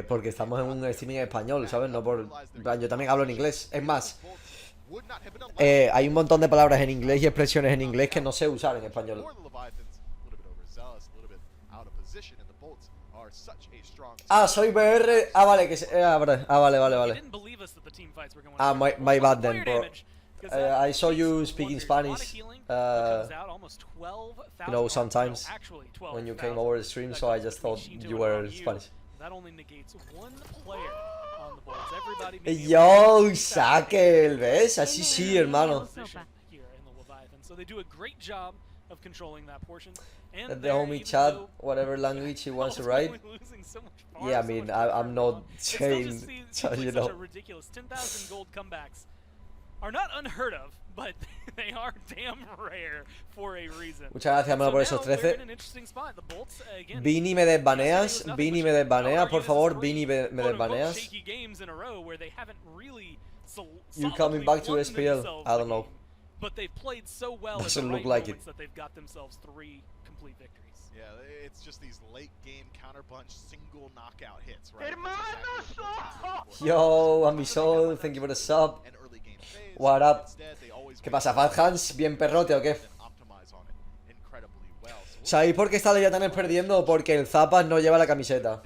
porque estamos en un streaming en español, ¿sabes? No por... Yo también hablo en inglés. Es más, hay un montón de palabras en inglés y expresiones en inglés que no sé usar en español. Ah, soy BR. Ah, vale, que vale. Ah, my bad then, bro. I saw you speaking Spanish, you know, sometimes when you came over the stream, so I just thought you were Spanish. Yo, Sakel, ¿ves? Así sí, hermano. Let the homie chat whatever language he wants to write. Yeah, I mean, I'm not saying, you know. Are not unheard of, but they are damn rare for a reason. Muchas gracias, Melo, por esos 13. Vini, me desbaneas. Vini, me desbaneas, por favor. Vini, me desbaneas. You coming back to SPL? I don't know. But they've played so well. Doesn't look like it. That they've got themselves 3 complete victories. Yeah, it's just these late game counter punch single knockout hits, right? Yo, Ambisol, thank you for the sub. What up? ¿Qué pasa, Fat Hans? ¿Bien perrote o qué? ¿Sabéis por qué está Leviathans perdiendo? Porque el Zapas no lleva la camiseta.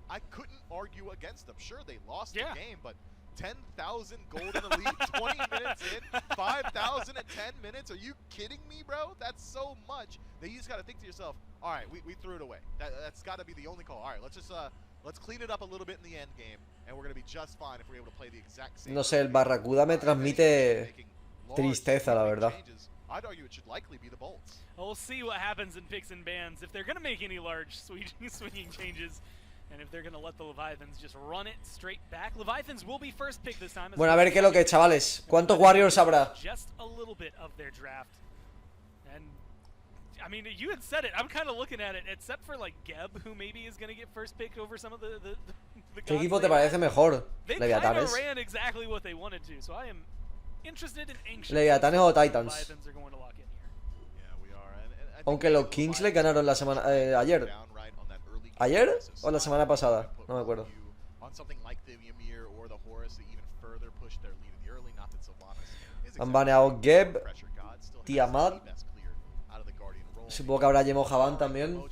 I couldn't argue against them. Sure, they lost the game, but 10,000 gold in the lead, 20 minutes in, 5,000 at 10 minutes. Are you kidding me, bro? That's so much. That you just got to think to yourself, all right, we threw it away. That's got to be the only call. All right, let's clean it up a little bit in the end game, and we're going to be just fine if we're able to play the exact same. No sé, el Barracuda me transmite tristeza, la verdad. I'd argue it should likely be the Bolts. We'll see what happens in picks and bans if they're going to make any large swinging changes. And if they're going to let the Leviathans just run it straight back. Leviathans will be first pick this time. Bueno, a ver qué es lo que es, chavales. ¿Cuántos Warriors habrá? Just a little bit of their draft. And I mean, you had said it. I'm kind of looking at it, except for like Geb, who maybe is going to get first pick over some of the ¿Qué equipo te parece mejor? Leviathanes. They ran exactly what they wanted to. So I am interested and anxious. Leviathanes o Titans. Leviathans are going to lock in here. Yeah, we are. Aunque los Kings le ganaron la semana ayer. ¿Ayer o la semana pasada? No me acuerdo. Han baneado Geb, Tiamat. Supongo que habrá Yemo Javan también.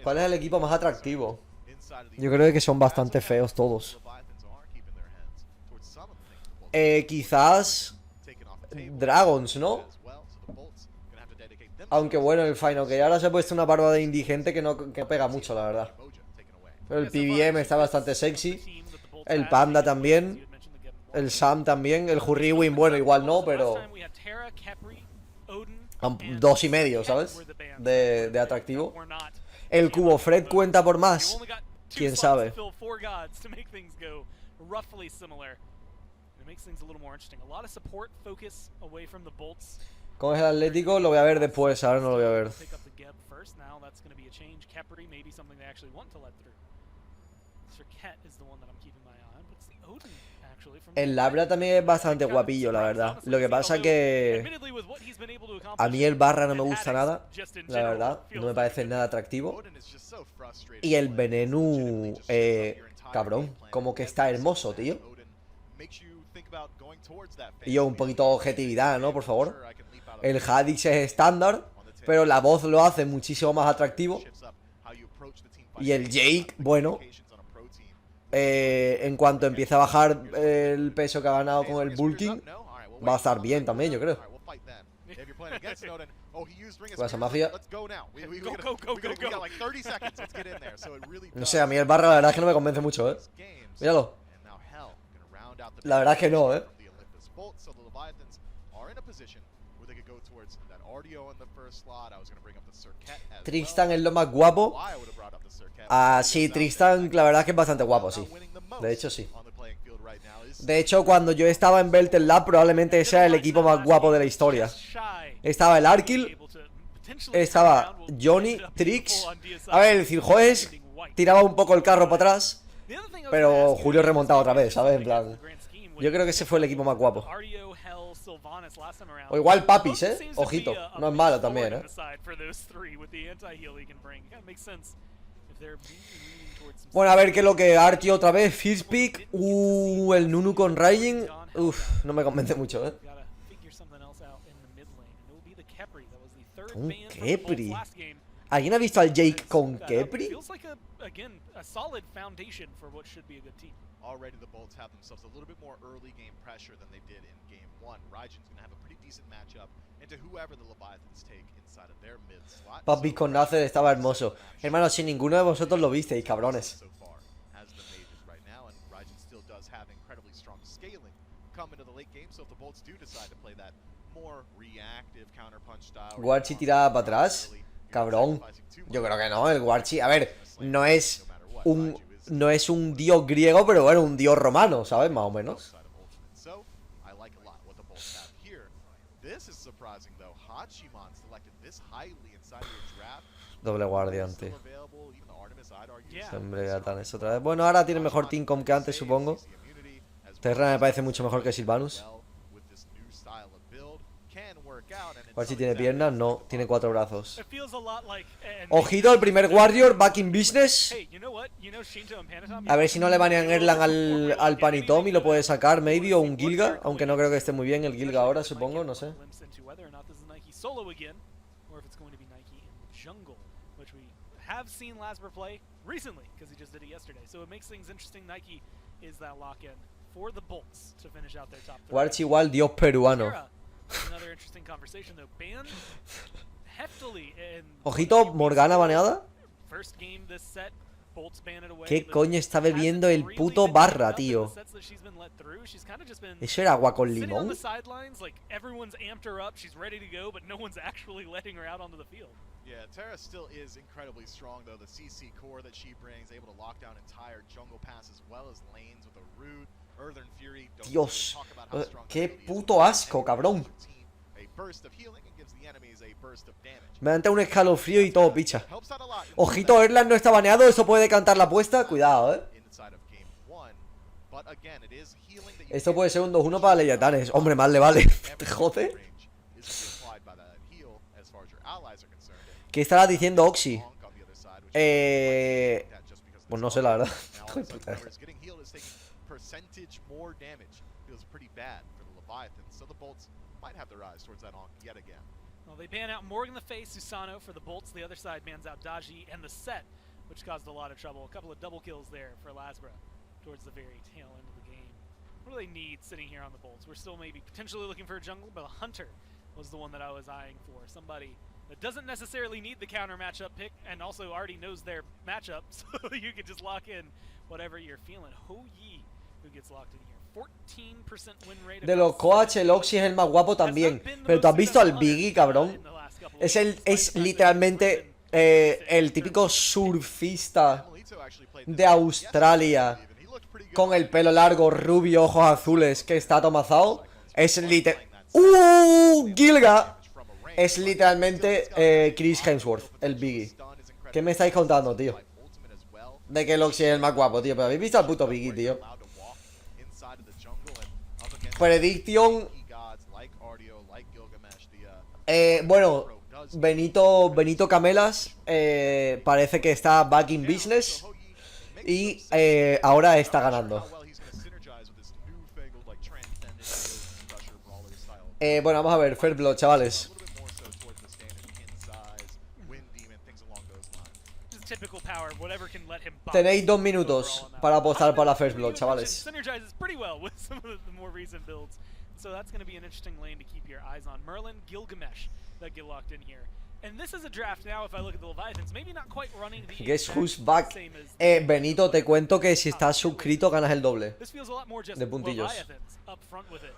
¿Cuál es el equipo más atractivo? Yo creo que son bastante feos todos. Quizás Dragons, ¿no? Aunque bueno, el Final que ahora se ha puesto una barba de indigente que no pega mucho, la verdad. Pero el PBM está bastante sexy. El Panda también. El Sam también. El Hurriwin, bueno, igual no, pero 2,5, ¿sabes? De atractivo. El Cubo Fred cuenta por más. ¿Quién sabe? ¿Cómo es el Atlético? Lo voy a ver después, ahora no lo voy a ver. El Labra también es bastante guapillo, la verdad. Lo que pasa que a mí el Barra no me gusta nada, la verdad. No me parece nada atractivo. Y el Venenu, cabrón, como que está hermoso, tío. Y yo, un poquito de objetividad, ¿no? Por favor. El Hadix es estándar, pero la voz lo hace muchísimo más atractivo. Y el Jake, bueno, en cuanto empiece a bajar el peso que ha ganado con el bulking, va a estar bien también, yo creo. playing against Odin. Oh, he used Ring of Pasa, Spears. mafia. Let's go now. We Go, got like 30 seconds. Let's get in there. So it really No sé, a mí el barra la verdad es que no me convence mucho, Míralo. La verdad es que no, So the Leviathans are in a position where they could go towards that RDO in the first slot. I was going to bring up the Circuit as Tristan well. es lo más guapo. Why I would have brought up the Circuit. Ah, sí, Tristan la verdad es que es bastante guapo, sí. De hecho, sí. De hecho, cuando yo estaba en Belter Lab, probablemente ese era el equipo más guapo de la historia. Estaba el Arkil, estaba Johnny, Trix. A ver, el Cirjoes tiraba un poco el carro para atrás, pero Julio remontaba otra vez, ¿sabes? En plan, yo creo que ese fue el equipo más guapo. O igual Papis, ojito, no es malo también, Bueno, a ver qué es lo que Artio otra vez, First Pick, el Nunu con Raging, no me convence mucho, Un Kepri. ¿Alguien ha visto al Jake con Kepri? Already the Bolts have themselves a little bit more early game pressure than they did in game 1. Raijin's going to have a pretty decent matchup into whoever the Leviathans take inside of their mid slot. Papi con Nacer estaba hermoso. Hermano, si ninguno de vosotros lo visteis, cabrones. So far as the mages right now, and Raijin still does have incredibly strong scaling come into the late game, so if the Bolts do decide to play that more reactive counterpunch style. Guarchi tirada para atrás. Cabrón. Yo creo que no, el Guarchi, a ver, no es un dios griego, pero bueno, un dios romano, ¿sabes? Más o menos. Doble guardiante. Leviathans otra vez. Bueno, ahora tiene mejor teamcom que antes, supongo. Terra me parece mucho mejor que Sylvanus. A ver si tiene piernas, no, tiene 4 brazos. Ojito al primer Warrior, back in business. A ver si no le banean Erlang al Panitom y lo puede sacar, maybe, o un Gilga. Aunque no creo que esté muy bien el Gilga ahora, supongo, no sé. Warchi igual, dios peruano. Ojito, Morgana baneada. ¿Qué coño está bebiendo el puto barra, tío? ¿Eso era agua con limón? Yeah, Terra still is incredibly strong though. The CC core that she brings, able to lock down entire jungle pass as well as lanes with a root. Earthen Fury. Dios, qué puto asco, cabrón. Me da un escalofrío y todo picha. Ojito, Erlang no está baneado, eso puede cantar la apuesta. Cuidado, Esto puede ser un 2-1 para Leviathans. Hombre, más le vale. ¿Te jode? ¿Qué estará diciendo Oxy? Pues no sé, la verdad. Well, they ban out Morgan the Face, Susano for the Bolts. The other side bans out Daji and the Set, which caused a lot of trouble. A couple of double kills there for Lasbra towards the very tail end of the game. What do they need sitting here on the Bolts? We're still maybe potentially looking for a jungle, but a Hunter was the one that I was eyeing for. Somebody that doesn't necessarily need the counter matchup pick and also already knows their matchup, so you could just lock in whatever you're feeling. Ho Yi, who gets locked in here. 14% win rate. De los coach, el Oxy es el más guapo también. Pero tú has visto al Biggie, cabrón. Es literalmente el típico surfista de Australia con el pelo largo, rubio, ojos azules que está atomazado. Es literal. Gilga. Es literalmente Chris Hemsworth, el Biggie. ¿Qué me estáis contando, tío? De que el Oxy es el más guapo, tío. Pero habéis visto al puto Biggie, tío. Prediction. Bueno, Benito Camelas parece que está back in business y ahora está ganando. Bueno, vamos a ver, First Blood, chavales. Tenéis 2 minutos para apostar para la First Blood, chavales. so that's going to be an interesting lane to keep your eyes on. Merlin, Gilgamesh that get locked in here. And this is a draft now, if I look at the Leviathans, maybe not quite running the Guess exact who's back. same as Benito, te cuento que si estás suscrito ganas el doble this feels a lot more just de puntillos. Leviathans up front with it.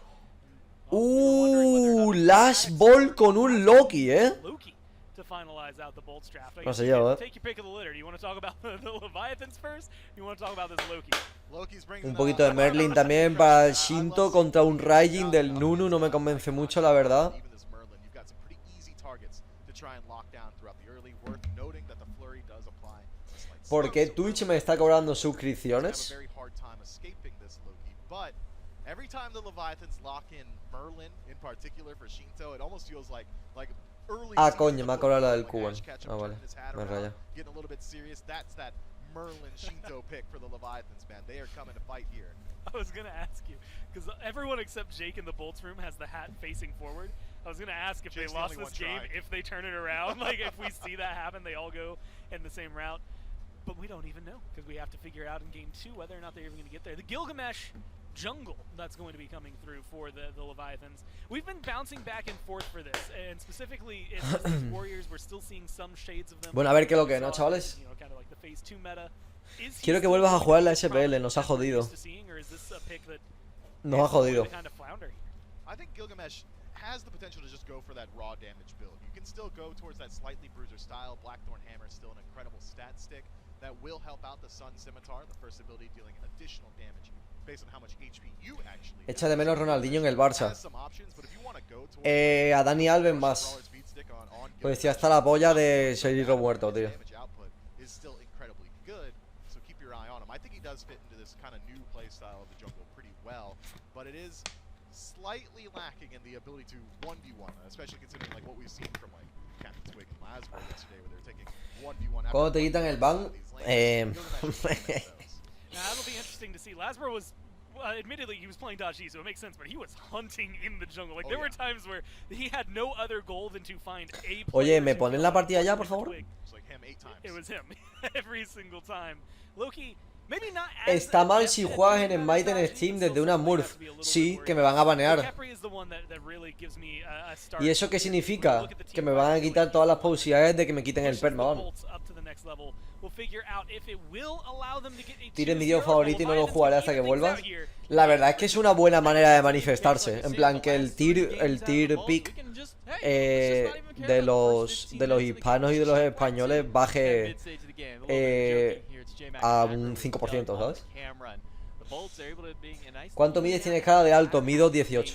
Last ball con un Loki, Loki to finalize out the Bolts draft. No sé yo, Take your pick of the litter. Do you want to talk about the Leviathans first? Do you want to talk about this Loki? Un poquito de Merlin también para Shinto contra un Raijin del Nunu, no me convence mucho, la verdad. ¿Por qué Twitch me está cobrando suscripciones? Every time the Leviathans lock in Merlin in particular for Shinto, it almost feels like early Coño, me ha cobrado la del Cuban. Vale, me raya. Getting a little bit serious. That's that Merlin Shinto pick for the Leviathans, man. They are coming to fight here. I was gonna ask you, because everyone except Jake in the Bolts room has the hat facing forward. I was gonna ask if Jake's they lost this game, if they turn it around, like if we see that happen, they all go in the same route. But we don't even know, because we have to figure out in game 2 whether or not they're even gonna get there. The Gilgamesh jungle that's going to be coming through for the Leviathans. We've been bouncing back and forth for this, and specifically in these Warriors, we're still seeing some shades of them. Bueno, a ver qué es lo que, ¿no, chavales? Kind of like the phase 2 meta. Quiero que vuelvas a jugar la SPL, nos ha jodido. Nos ha jodido. I think Gilgamesh has the potential to just go for that raw damage build. You can still go towards that slightly bruiser style. Blackthorn Hammer is still an incredible stat stick that will help out the Sun Scimitar, the first ability dealing additional damage based on how much HP you actually have. Echa de menos Ronaldinho en el Barça. A Dani Alves más. Pues ya está la polla de Sergio muerto, tío. I think he does fit into this kind of new play style of the jungle pretty well, but it is slightly lacking in the ability to 1v1, especially considering like what we've seen from like Captain Twig and Lasbo yesterday, where they're taking 1v1. ¿Cuándo te quitan el ban? Now that'll be interesting to see. Lasbo was, admittedly, he was playing Dashi, so it makes sense, but he was hunting in the jungle. Like there were times where he had no other goal than to find a player. Oye, ¿me ponen la partida ya, por favor? It was him every single time. Loki. Está mal si juegas en Smite en Steam desde una Murph. Sí, que me van a banear. ¿Y eso qué significa? Que me van a quitar todas las posibilidades de que me quiten el perma. Tire mi vídeo favorito y no lo jugaré hasta que vuelvas. La verdad es que es una buena manera de manifestarse. En plan, que el tier pick de los hispanos y de los españoles baje a un 5%, ¿sabes? ¿Cuánto mides? Tienes cara de alto, mido 18.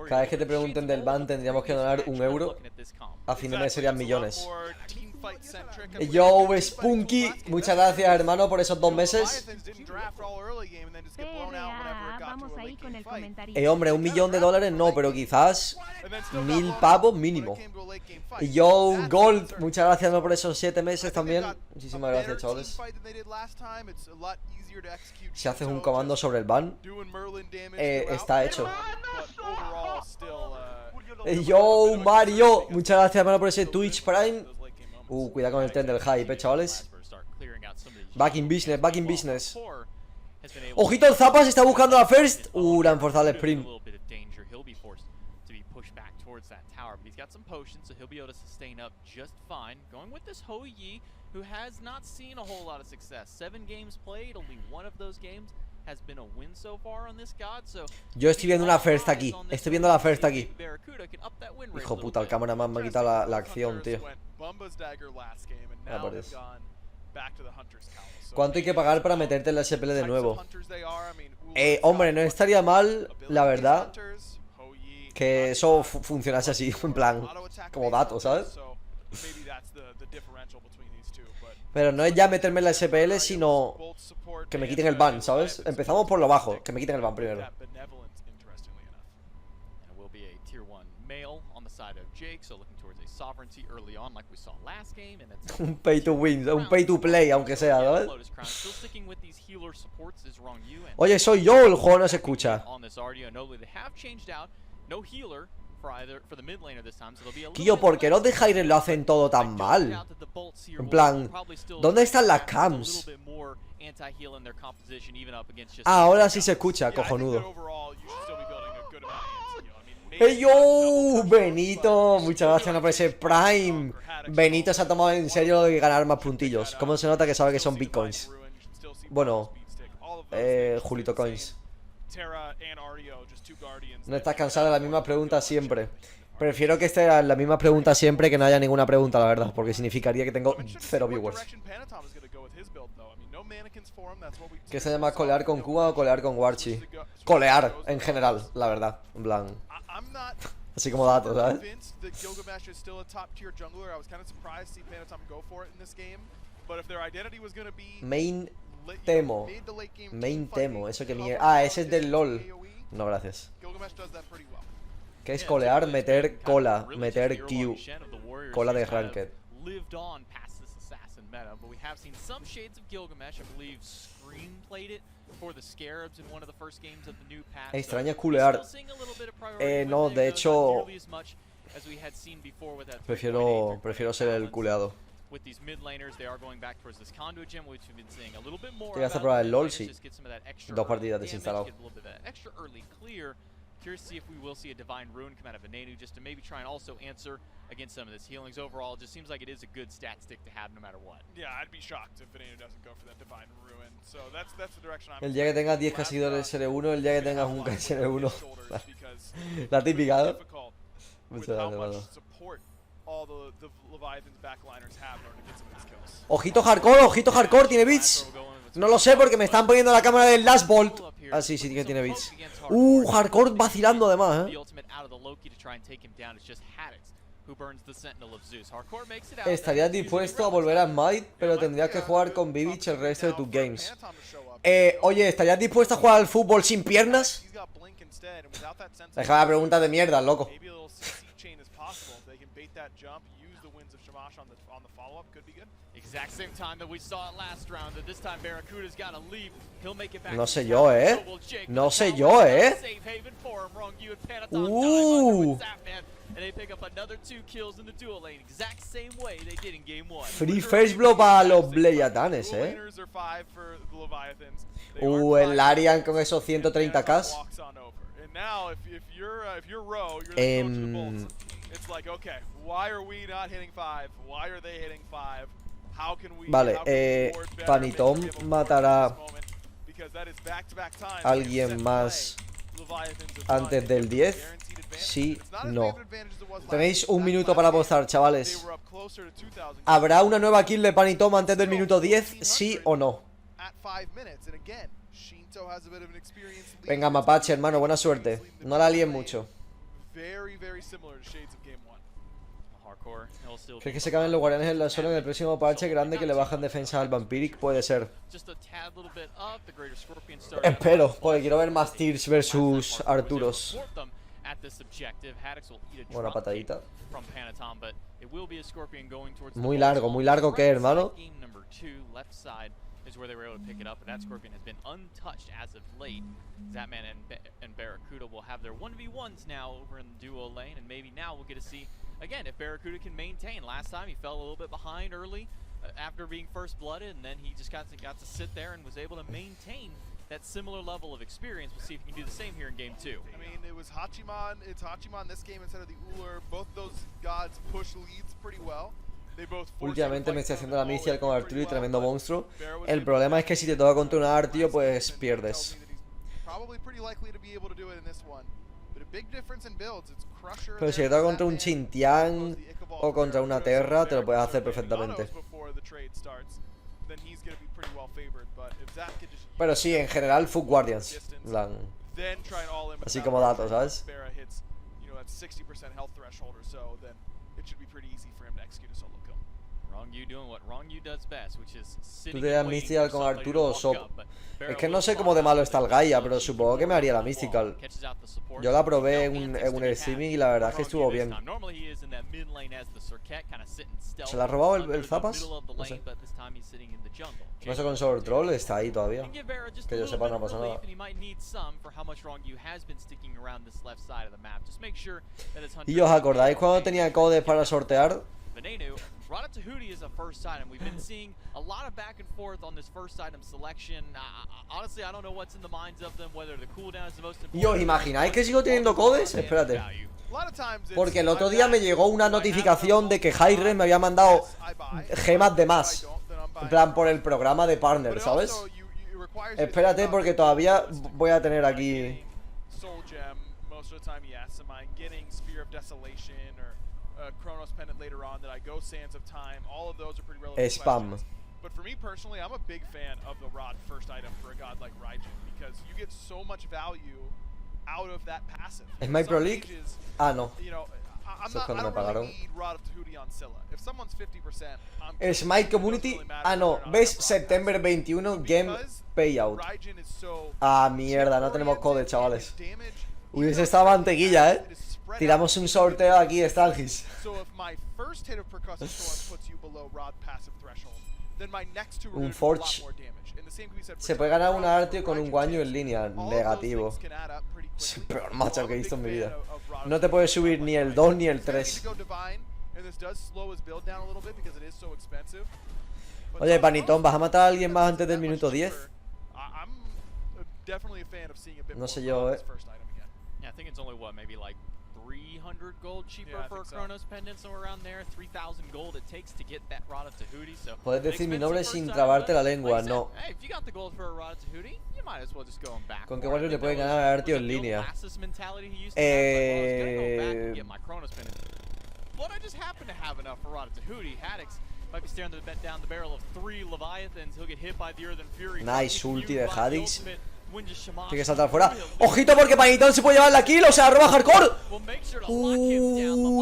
Cada vez que te pregunten del ban tendríamos que donar €1. A fin de mes serían millones. Yo, Spunky, muchas gracias, hermano, por esos 2 meses. Hombre, $1 millón no, pero quizás 1000 pavos mínimo. Y yo, Gold, muchas gracias por esos 7 meses también. Muchísimas gracias, chavales. Si haces un comando sobre el ban, está hecho. Yo, Mario, muchas gracias, hermano, por ese Twitch Prime. Cuidado con el tren del hype, chavales. Back in business, back in business. Ojito, el Zapas está buscando la first. La han forzado el sprint. Who has not seen a whole lot of success. 7 games played, only one of those games has been a win so far on this god. So yo estoy viendo una first aquí. Estoy viendo la first aquí. Hijo puta, el cameraman me ha quitado la acción, tío. ¿Cuánto hay que pagar para meterte en la SPL de nuevo? Hombre, no estaría mal, la verdad, que eso funcionase así, en plan, como dato, ¿sabes? Pero no es ya meterme en la SPL, sino que me quiten el ban, ¿sabes? Empezamos por lo bajo, que me quiten el ban primero. Un pay to win, un pay to play, aunque sea, ¿sabes? Oye, soy yo, el juego no se escucha. Tío, ¿por qué los de hi-rez lo hacen todo tan mal? En plan, ¿dónde están las cams? Ah, ahora sí se escucha, cojonudo. ¡Hey, yo! Benito, muchas gracias por ese Prime. Benito se ha tomado en serio lo de ganar más puntillos. ¿Cómo se nota que sabe que son bitcoins? Bueno, Julito Coins. No estás cansado de la misma pregunta siempre. Prefiero que esté la misma pregunta siempre que no haya ninguna pregunta, la verdad, porque significaría que tengo 0 viewers. ¿Qué se llama colear con Cuba o colear con Warchi? Colear, en general, la verdad. En plan, así como datos, ¿sabes? Main Temo. Main Temo, eso que mierda. Ah, ese es del LOL. No, gracias. ¿Qué es colear? Meter cola, meter Q. Cola de ranked. But we have seen some shades of Gilgamesh. I believe Scream played it for the Scarabs in one of the first games of the new patch. Extraña culear. No, de hecho, prefiero ser el culeado. ¿Te vas a probar el LOL? Sí. 2 partidas desinstalado. Curious to see if we will see a Divine Ruin come out of Venenu just to maybe try and also answer against some of this healings. Overall, it just seems like it is a good stat stick to have no matter what. Yeah, I'd be shocked if Venenu doesn't go for that Divine Ruin. So that's the direction I'm. El día que tengas 10 seguidores en SR1, el día que tengas un SR1. La típica, ¿no? Muchas gracias, mano. Ojito hardcore, tiene bits. No lo sé porque me están poniendo la cámara del Last Bolt. Ah, sí, sí que tiene bits. Hardcore vacilando además, Estarías dispuesto a volver a Smite, pero tendrías que jugar con Vivich el resto de tus games. Oye, ¿estarías dispuesto a jugar al fútbol sin piernas? Deja la pregunta de mierda, loco. No sé yo, No sé yo, Free first blow para los Leviathans, el Larian con esos 130k. Vale, Panitom matará a alguien más antes del 10. Sí, no. Tenéis un minuto para apostar, chavales. ¿Habrá una nueva kill de Panitom antes del minuto 10? ¿Sí o no? Venga, Mapache, hermano, buena suerte. No la líen mucho. ¿Crees que se caben los guardianes en la zona en el próximo parche grande que le bajan defensa al Vampiric? Puede ser. Espero, porque quiero ver más Tears versus Arturos. Buena patadita. Muy largo que, hermano. Is where they were able to pick it up, but that Scorpion has been untouched as of late. Zatman and Barracuda will have their 1v1s now over in the duo lane, and maybe now we'll get to see, again, if Barracuda can maintain. Last time he fell a little bit behind early after being first blooded, and then he just got to sit there and was able to maintain that similar level of experience. We'll see if he can do the same here in game 2. I mean, it's Hachiman this game instead of the Ullr. Both those gods push leads pretty well. Últimamente me estoy haciendo la misial con Arturo y tremendo monstruo. El problema es que si te toca contra un Artio, pues pierdes. Pero si te toca contra un Xintian o contra una Terra, te lo puedes hacer perfectamente. Pero sí, en general, Fuck Guardians. Así como datos, ¿sabes? ¿Tú te das misial con Arturo o Sop? Es que no sé cómo de malo está el Gaia, pero supongo que me haría la Mystical. Yo la probé en un streaming y la verdad es que estuvo bien. ¿Se la ha robado el Zapas? No sé. No sé con Sword Troll, está ahí todavía. Que yo sepa, no pasa nada. ¿Y os acordáis cuando tenía codes para sortear? Ratatouille is a first item. We've been seeing a lot of back and forth on this first item selection. Honestly, I don't know what's in the minds of them, whether the cooldown is the most important. ¿Y os imagináis que sigo teniendo codes? Espérate. Porque el otro día me llegó una notificación de que hi-rez me había mandado gemas de más. En plan, por el programa de partner, ¿sabes? Espérate porque todavía voy a tener aquí... Chronos Pendant later on that I go Sands of Time. All of those are pretty relevant Spam. questions. But for me personally, I'm a big fan of the Rod first item for a god like Raijin because you get so much value out of that passive. Smite Pro League? Ah, no. You know, I don't really need Rod of Tahuti on Scylla. If someone's 50%, I'm Smite Community. Ah, no. ¿Ves? Septiembre 21 Game Payout. Ah, mierda. No tenemos code, chavales. Hubiese estado mantequilla, ¿eh? Tiramos un sorteo aquí de Stalgis. Un Forge. Se puede ganar un Artio con un guaño en línea. Negativo. Es el peor matchup que he visto en mi vida. No te puedes subir ni el 2 ni el 3. Oye, Panitón, ¿vas a matar a alguien más antes del minuto 10? No sé yo, Yeah, I think it's only what, maybe like 300 gold cheaper for a Chronos Pendant, somewhere around there. 3,000 gold it takes to get that Rod of Tahuti. So puedes decir mi nombre sin trabarte la lengua, no. Hey, if you got the gold for a Rod of Tahuti, you might as well just go back. ¿Con qué Warrior le pueden ganar a Artio en línea? But I just happen to have enough for Rod of Tahuti. Haddix might be staring down the barrel of 3 Leviathans. He'll get hit by the Earthen Fury. Nice ulti de Haddix. Tiene que saltar fuera. ¡Ojito porque Panitón se puede llevar la kill! ¡O se la roba Hardcore!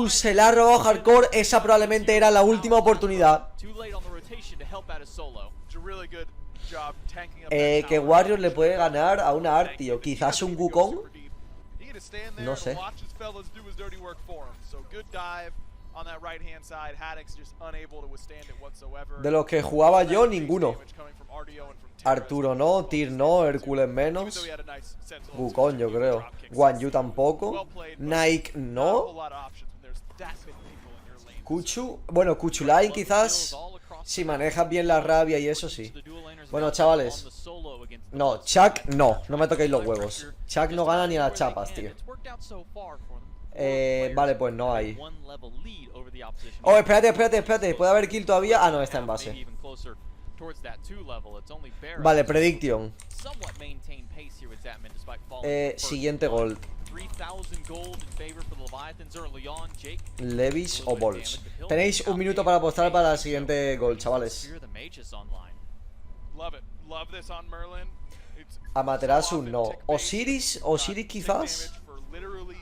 Se la ha robado Hardcore. Esa probablemente era la última oportunidad. Que Warrior le puede ganar a una Artio. Quizás un Wukong. No sé. De los que jugaba yo, ninguno. Arturo no, Tyr no, Hércules menos. Wukong yo creo. Guan Yu tampoco. Nike no. Kuchu. Bueno, Kuchulain quizás. Si manejas bien la rabia y eso sí. Bueno, chavales. No, Chuck no. No me toquéis los huevos. Chuck no gana ni a las chapas, tío. Vale, pues no hay. Oh, espérate. ¿Puede haber kill todavía? Ah, no, está en base. Vale, prediction. Siguiente gol. Levis o Balls. Tenéis un minuto para apostar para el siguiente gol, chavales. Amaterasu no. Osiris quizás.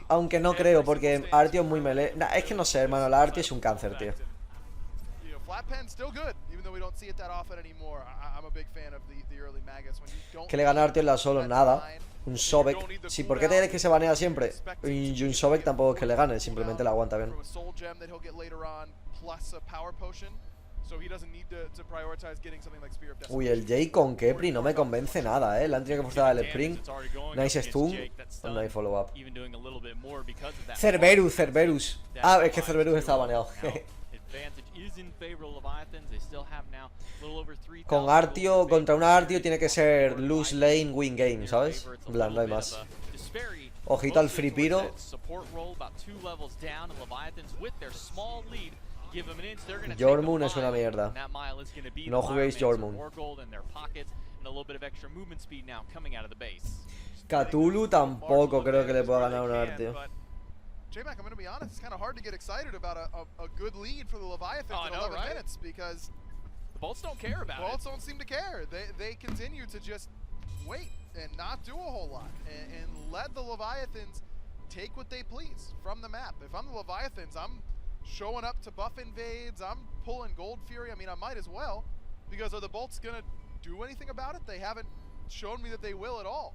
Aunque no creo, porque Artio es muy melee. Nah, es que no sé, hermano, la Artio es un cáncer, tío. Que le gana Artio en la solo, nada. Un Sobek. Sí, ¿por qué te crees que se banea siempre? Y un Sobek tampoco es que le gane, simplemente la aguanta bien. Uy, el Jade con Kepri no me convence nada, Le han tenido que forzar el Spring. Nice stun. No hay follow up. Cerberus. Ah, es que Cerberus estaba baneado. Con Artio, contra una Artio tiene que ser lose lane, win game, ¿sabes? En plan, no hay más. Ojito al Free Piro. Jormoon es una mierda. No juguéis Jormoon. Cthulhu tampoco creo que le pueda ganar una Artio. J-Mac, I'm going to be honest, it's kind of hard to get excited about a good lead for the Leviathans in 11 minutes because the Bolts don't care about it. The Bolts don't seem to care. They continue to just wait and not do a whole lot and let the Leviathans take what they please from the map. If I'm the Leviathans, I'm showing up to buff invades, I'm pulling Gold Fury. I mean, I might as well, because are the Bolts going to do anything about it? They haven't shown me that they will at all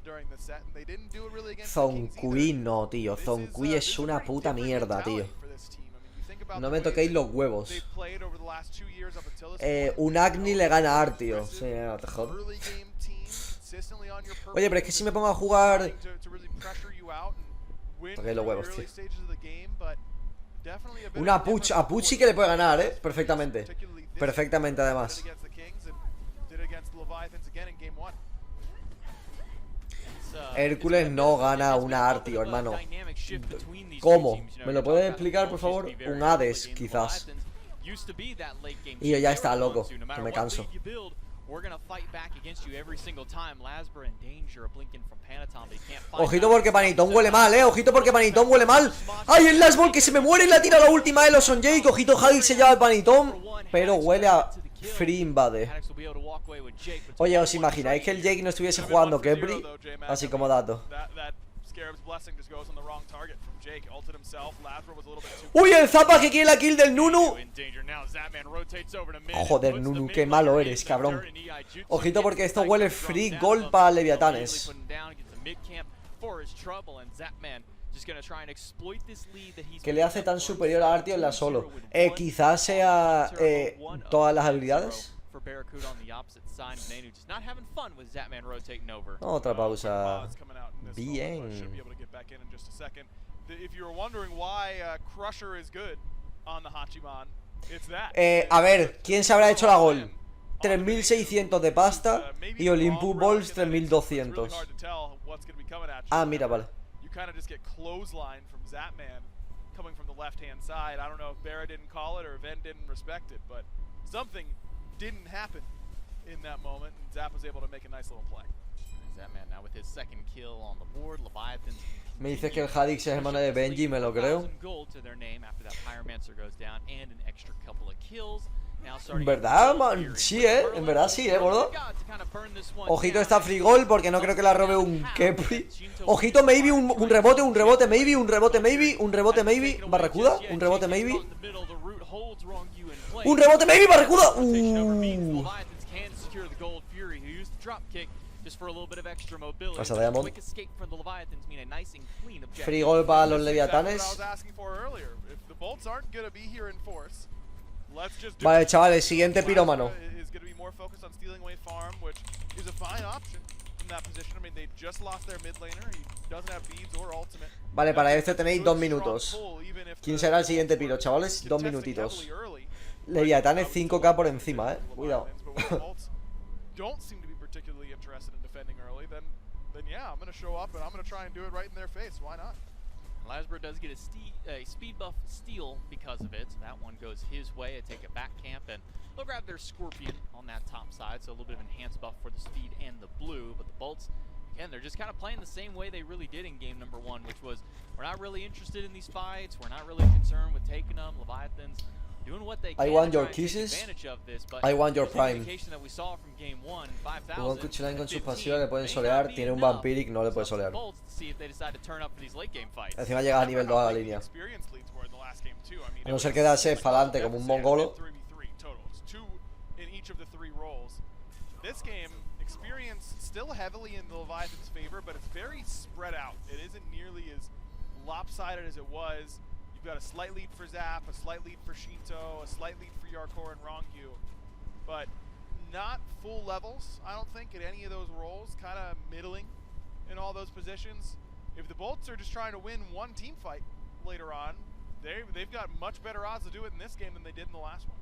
during the set, and they didn't do it really against the Kings Zonkui either. no, tío. Zonkui es una Pretty puta different mierda, tío. mentality for this team. I mean, you think about No the me way toquéis that los huevos. they've played over the last 2 years up until this point. Un Agni le gana a Artio. Sí, no te jodas. Early game team, consistently on your Oye, pero es que si me pongo a jugar... to really pressure you out and win Toquéis los through huevos, the early tío. stages of the game, but definitely a bit Una of a different Puch, a Puch sí que le puede ganar, perfectamente. particularly this Perfectamente, did además. it against the Kings and did it against the Leviathans again in game 1. Hércules no gana una Artio, hermano. ¿Cómo? ¿Me lo puedes explicar, por favor? Un Hades, quizás. Y yo ya está, loco, que me canso. Ojito porque Panitón huele mal, ojito porque Panitón huele mal. ¡Ay, el Last Ball que se me muere y la tira la última de los on Jake! Ojito, Jade se lleva el Panitón, pero huele a Free Invade. Oye, ¿os imagináis que el Jake no estuviese jugando Kepri? Así como dato. ¡Uy, el Zappa que quiere la kill del Nunu! Joder, Nunu, qué malo eres, cabrón. Ojito porque esto huele free gold para Leviathanes. ¿Qué le hace tan superior a Artio en la solo? Quizás sea todas las habilidades. Otra pausa. Bien. A ver, ¿quién se habrá hecho la gol? 3600 de pasta y Olympus Balls 3200. Ah, mira, vale. Kind of just get clothesline from Zapman coming from the left-hand side. I don't know if Barra didn't call it or Ven didn't respect it, but something didn't happen in that moment, and Zap was able to make a nice little play. Zapman now with his second kill on the board. Leviathans. Me dices que el Hadix es hermano de Benji, me lo creo. ¿En verdad, man? Sí, en verdad sí, gordo. Ojito está free goal porque no creo que la robe un Kepri. Ojito, maybe, un rebote, maybe, un rebote, maybe, Barracuda, un rebote, maybe. Un rebote, maybe, Barracuda. Pasa Diamond. Free goal para los Leviathanes. Vale, chavales, siguiente pirómano. Vale, para esto tenéis 2 minutos. ¿Quién será el siguiente piro, chavales? 2 minutitos. Leviathanes 5k por encima, cuidado. Lasbro does get a speed buff steal because of it, so that one goes his way. I take a back camp, and they'll grab their Scorpion on that top side, so a little bit of enhanced buff for the speed and the blue. But the Bolts, again, they're just kind of playing the same way they really did in game number 1, which was we're not really interested in these fights, we're not really concerned with taking them. Leviathans doing what they can. I want your to try and take kisses. advantage of this, but I want your the prime. indication that we saw from game 1, 5,000, Jugó Kuchulain con sus 15, pasivas, le pueden may solear. not be Tiene un enough. Vampiric, no le puede It's up to solear. the Bolts to see if they decide to turn up for these late game fights. Encima llega a nivel 2 a la línea. A no ser que darse para adelante como un mongolo. This game, experience still heavily in the Leviathan's favor, but it's very spread out. It isn't nearly as lopsided as it was. You've got a slight lead for Zap, a slight lead for Shinto, a slight lead for Yarkor and Rongyu, but not full levels, I don't think, at any of those roles. Kind of middling in all those positions. If the Bolts are just trying to win one team fight later on, they've got much better odds to do it in this game than they did in the last one.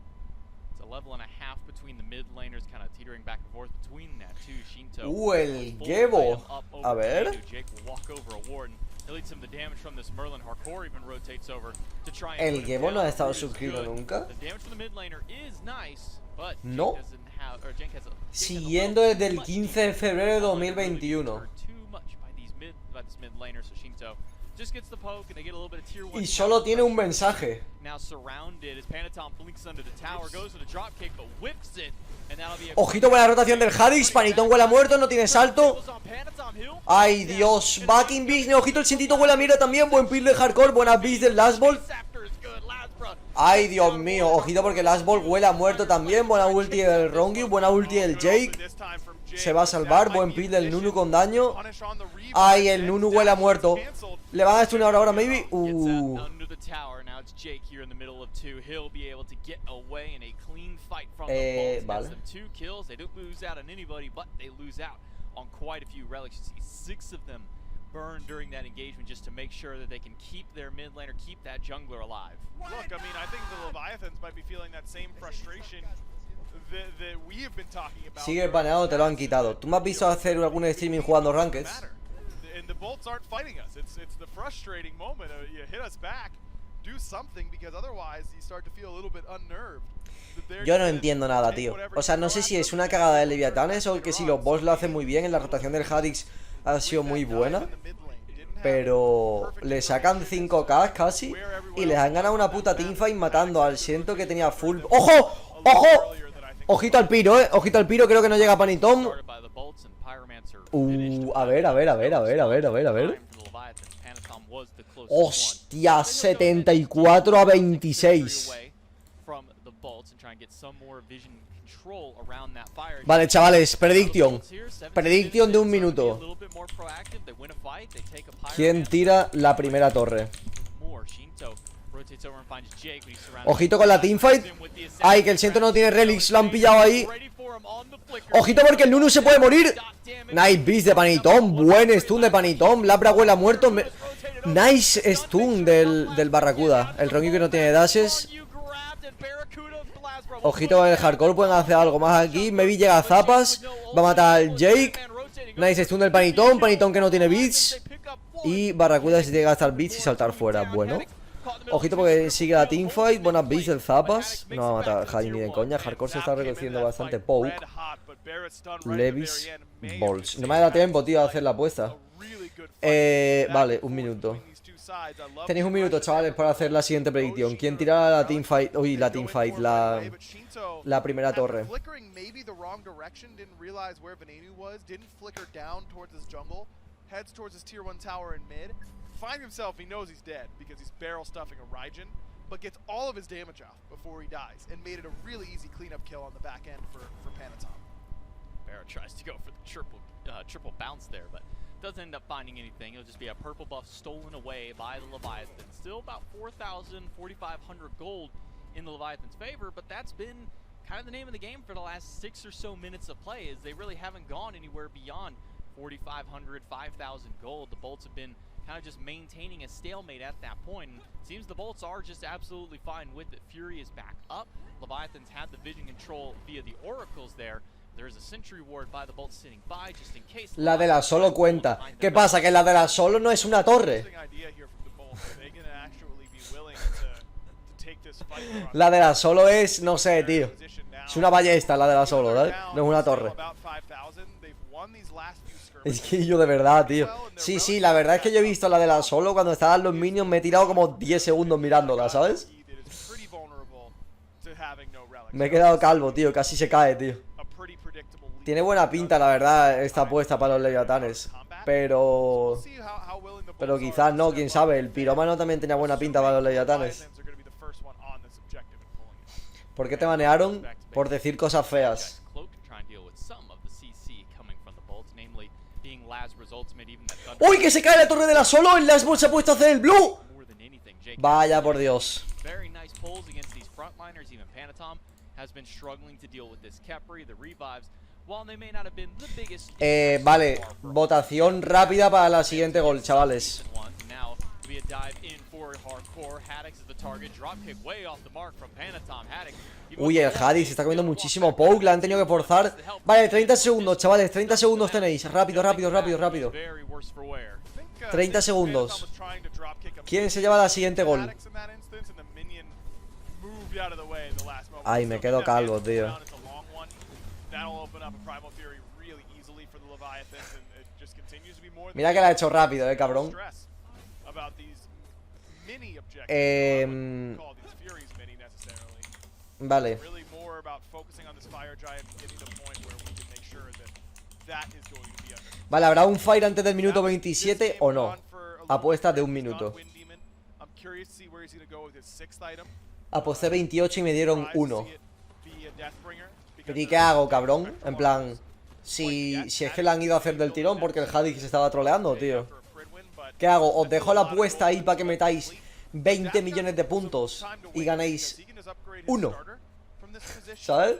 It's a level and a half between the mid laners, kind of teetering back and forth between that too. Shinto. El Gebo. A ver. Jake will walk over a ward and he'll eat some of the damage from this Merlin. Hardcore even rotates over to try and El Gebo no ha estado suscrito nunca. The damage from the mid laner is nice, but no. Jake has Siguiendo desde el 15 de febrero de 2021. Y solo tiene un mensaje. Ojito, buena rotación del Hadix. Panitón huele a muerto, no tiene salto. Ay, Dios. Backing Business. Ojito, el Sintito huele a mierda también. Buen peel de Hardcore. Buena Beast del Last Ball. Ay, Dios mío. Ojito porque Last Ball huele a muerto también. Buena ulti del Rongyu. Buena ulti del Jake. Se va a salvar, buen pick del Nunu con daño. Ay, el Nunu huele a muerto. Le van a stunear ahora, maybe. Vale. Burn during that engagement just to make sure that they can keep their mid laner, keep that jungler alive. Look, I mean, I think the Leviathans might be feeling that same frustration that we have been talking about. Sigue baneado, te lo han quitado. ¿Tú me has visto hacer algún streaming jugando Rankeds? And the bolts aren't fighting us. It's the frustrating moment. You hit us back, do something, because otherwise you start to feel a little bit unnerved. Yo no entiendo nada, tío. O sea, no sé si es una cagada de Leviathanes o que si los boss lo hacen muy bien. En la rotación del hi-rez ha sido muy buena, pero le sacan 5k casi y les han ganado una puta teamfight matando al Siento que tenía full. ¡Ojo! ¡Ojo! Ojito al piro, ojito al piro, creo que no llega Panitom. A ver. Hostia, 74-26. Vale, chavales, prediction de 1 minuto. ¿Quién tira la primera torre? Ojito con la teamfight. Ay, que el Siento no tiene relics, lo han pillado ahí. Ojito porque el Nunu se puede morir. Nice beast de Panitom, buen stun de Panitom. Labra huele a muerto. Nice stun del Barracuda. El Ronky que no tiene dashes. Ojito con el hardcore, pueden hacer algo más aquí. Maybe llega a Zapas, va a matar al Jake. Nice stun del Panitom, Panitom que no tiene beats. Y Barracuda se tiene que gastar beats y saltar fuera. Bueno, ojito porque sigue la teamfight. Buenas beats del Zapas. No va a matar al Jade ni de coña. Hardcore se está reconociendo bastante. Poke, Levis, Bolts. No me ha dado tiempo, tío, a hacer la apuesta. Vale, 1 minuto. Tenéis 1 minuto, chavales, para hacer la siguiente predicción. ¿Quién tirará la teamfight? Uy, la teamfight, la primera torre. Heads towards his tier 1 tower in mid. Find himself, he knows he's dead because he's barrel stuffing a Raijin, but gets all of his damage off before he dies and made it a really easy cleanup kill on the back end for Panatom. Barrow tries to go for the triple bounce there, but doesn't end up finding anything. It'll just be a purple buff stolen away by the Leviathan. Still about 4,000, 4,500 gold in the Leviathan's favor, but that's been kind of the name of the game for the last 6 or so minutes of play, is they really haven't gone anywhere beyond 4,500, 5,000 gold. The Bolts have been kind of just maintaining a stalemate at that point. And it seems the Bolts are just absolutely fine with it. Fury is back up. Leviathans had the vision control via the Oracles there. There's a sentry ward by the Bolts sitting by just in case. La de la solo cuenta. ¿Qué pasa? Que la de la solo no es una torre. La de la solo es, no sé, tío. Es una ballesta la de la solo, ¿vale? No es una torre. Es que yo de verdad, tío. Sí, la verdad es que yo he visto la de la solo cuando estaban los minions. Me he tirado como 10 segundos mirándola, ¿sabes? Me he quedado calvo, tío. Casi se cae, tío. Tiene buena pinta, la verdad, esta apuesta para los Leviathanes. Pero quizás no, quién sabe. El pirómano también tenía buena pinta para los Leviathanes. ¿Por qué te banearon? Por decir cosas feas. ¡Uy, que se cae la torre de la solo! El Last Ball se ha puesto a hacer el blue. Vaya por Dios. Vale, votación rápida para la siguiente gol, chavales. Uy, el Hades se está comiendo muchísimo poke, la han tenido que forzar. Vale, 30 segundos, chavales, 30 segundos tenéis. Rápido. 30 segundos. ¿Quién se lleva la siguiente gol? Ay, me quedo calvo, tío. Mira que la ha hecho rápido, cabrón. Vale. Vale, ¿habrá un fire antes del minuto 27 o no? Apuestas de 1 minuto. Aposté 28 y me dieron 1. ¿Pero y qué hago, cabrón? En plan, Si es que le han ido a hacer del tirón porque el Hadix estaba troleando, tío. ¿Qué hago? Os dejo la apuesta ahí para que metáis 20 millones de puntos y ganéis 1. ¿Sabes?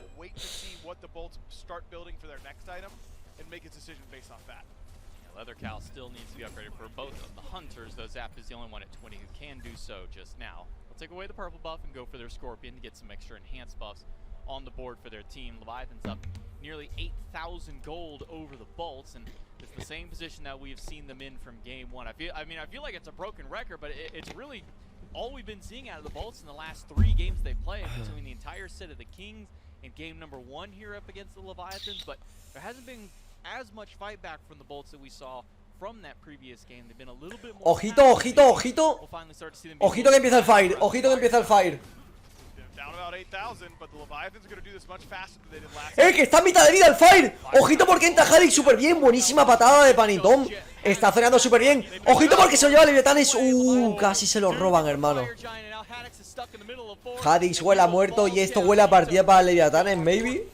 Leather Cal still needs to be upgraded for both of the Hunters, though Zap is the only one at 20 who can do so just now. They'll take away the purple buff and go for their Scorpion to get some extra enhanced buffs on the board for their team. Leviathans up nearly 8,000 gold over the Bolts, and it's the same position that we've seen them in from game one. I feel like it's a broken record, but it's really all we've been seeing out of the Bolts in the last 3 games they played between the entire set of the Kings and game number 1 here up against the Leviathans, but there hasn't been as much fight back from the Bolts that we saw from that previous game. They've been a little bit more. Ojito, ojito, ojito. Ojito que empieza el fire. Ojito que empieza el fire. Que está a mitad de vida el fire. Ojito porque entra Hadix súper bien. Buenísima patada de Panitón. Está zoneando súper bien. Ojito porque se lo lleva Leviathans. Casi se lo roban, hermano. Hadix huele a muerto y esto huele a partida para Leviathans, maybe.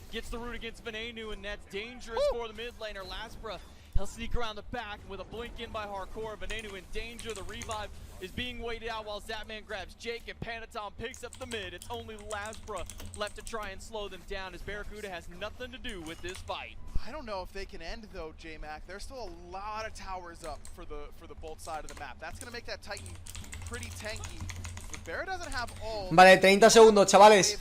He'll sneak around the back with a blink in by Hardcore. Venenu in danger. The revive is being waited out while Zapman grabs Jake and Panatom picks up the mid. It's only Lasbra left to try and slow them down as Barracuda has nothing to do with this fight. I don't know if they can end though, J-Mac. There's still a lot of towers up for the Bolt side of the map. That's gonna make that Titan pretty tanky. Vale, 30 segundos, chavales.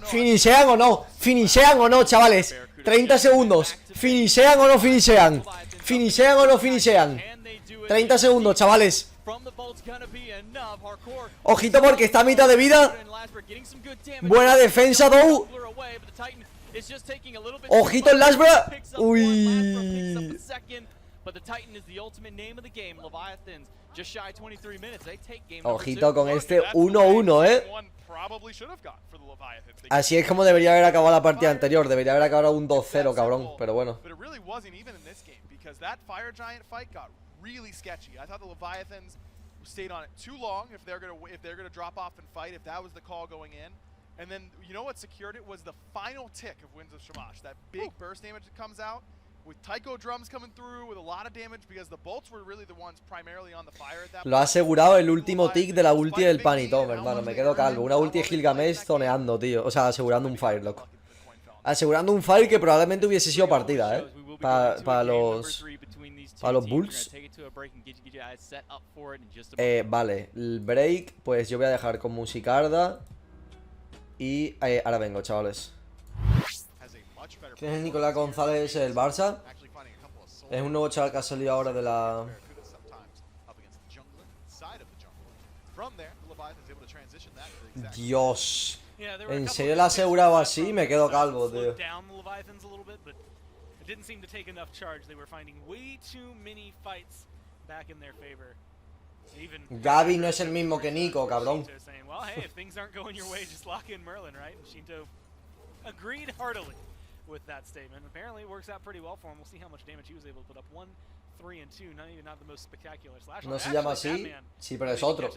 ¿Finishean o no? ¿Finishean o no, chavales? 30 segundos. ¿Finishean o no finishean? ¿Finishean o no finishean? 30 segundos, chavales. Ojito porque está a mitad de vida. Buena defensa, Dou. Ojito el Lasbra. Uy. Ojito con este 1-1, Así es como debería haber acabado la partida anterior. Debería haber acabado un 2-0, cabrón. Pero bueno. Stayed on it too long if they're gonna drop off and fight, if that was the call going in. And then you know what secured it was the final tick of Winds of Shamash. That big burst damage that comes out with Tycho drums coming through with a lot of damage because the bolts were really the ones primarily on the fire at that point. Lo ha asegurado el último tick de la ulti del Panitón, hermano. Me quedo calvo. Una ulti de Gilgamesh zoneando, tío. O sea, asegurando un firelock. Asegurando un fire que probablemente hubiese sido partida, para los Bulls. Vale, el break, pues yo voy a dejar con musicarda. Y ahora vengo, chavales. ¿Quién es Nicolás González, el Barça? Es un nuevo chaval que ha salido ahora de la... Dios. ¿En serio la ha asegurado así? Me quedo calvo, tío. Gaby no es el mismo que Nico, cabrón. With that statement. Apparently it works out pretty well for him. We'll see how much damage he was able to put up. 1, 3, and 2. Not even the most spectacular slash. No se llama así. Sí, pero es otro.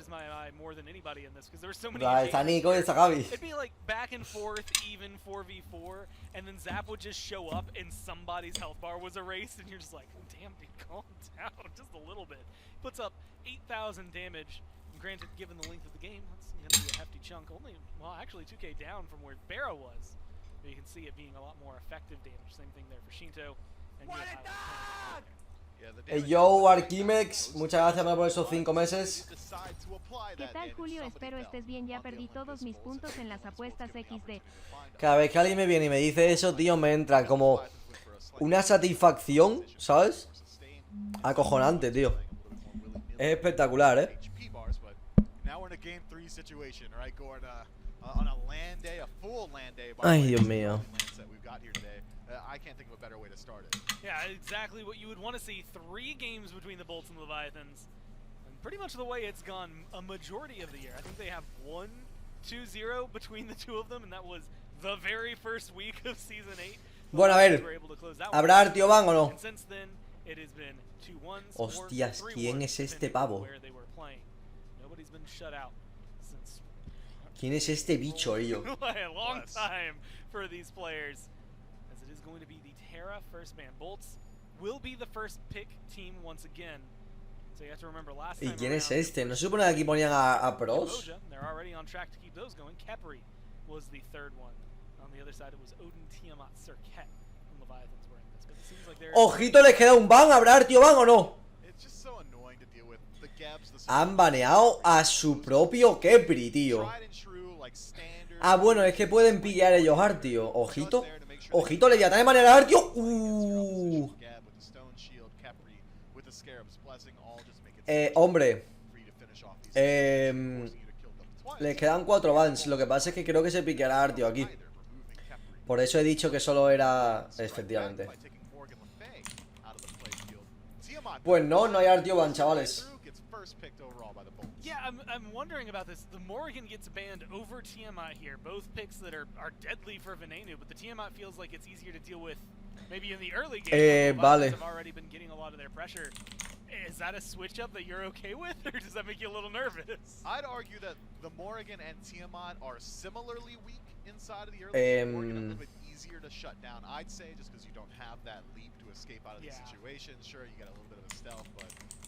Ahí está Nico y está Gaby. It'd be like back and forth, even 4v4, and then Zap would just show up and somebody's health bar was erased, and you're just like, damn, dude, calm down just a little bit. Puts up 8,000 damage. And granted, given the length of the game, that's going to be a hefty chunk. Only, well, actually 2k down from where Barra was. But you can see it being a lot more effective damage. Same thing there for Shinto. And Yo, Arquimex, muchas gracias por esos 5 meses. ¿Qué tal, Julio? Espero estés bien. Ya perdí todos mis puntos en las apuestas XD. Cada vez que alguien me viene y me dice eso, tío, me entra como una satisfacción, ¿sabes? Acojonante, tío. Es espectacular, Ay, Dios mío. Yeah, exactly what you would want to see. 3 games between the Bolts and the Leviathans. And pretty much the way it's gone a majority of the year. I think they have 1-2-0 between the two of them, and that was the very first week of Season 8. Bueno, a ver, ¿habrá Artioban o no? Hostias, ¿quién es este pavo? ¿Quién es este bicho, ello? Terra first ban. Bolts will be the first pick team once again. So you have to remember last ¿Y time quién es around, este? ¿No se supone que aquí ponían a pros? Moja, they're already on track to keep those going. Kepri was the third one. On the other side, it was Odin, Tiamat, Serket, and Leviathans were in this. But it seems like they're... Ojito, les queda un ban. ¿Habrá Artio ban o no? It's just so annoying to deal with. The Gabs, the Han baneado a su propio Kepri, tío. tried and true, like standard. Ah, bueno, es que pueden pillar ellos Artio. Ojito. Ojito, Leviathan de manera Artio. Gab with the stone shield, Kepri with the Scarabs blessing, all just make it Hombre. free to finish off these Eh, forcing you to kill them twice. Les quedan 4 bans. Lo que pasa es que creo que se piqueará Artio aquí. Either removing Kepri Por eso he dicho que solo era... Efectivamente. by taking Morgan Le Fay out of the playfield. Tiamat Pues no, no hay Artio ban, chavales. gets first picked overall by the Bolts. Yeah, I'm wondering about this. The Morrigan gets banned over Tiamat here. Both picks that are deadly for Venenu, but the Tiamat feels like it's easier to deal with maybe in the early game. The vale. Leviathans have already been getting a lot of their pressure. Is that a switch up that you're okay with, or does that make you a little nervous? I'd argue that the Morrigan and Tiamat are similarly weak inside of the early game. Morrigan a little bit easier to shut down, I'd say, just because you don't have that leap to escape out of these Yeah. situations. Sure, you get a little bit of a stealth, but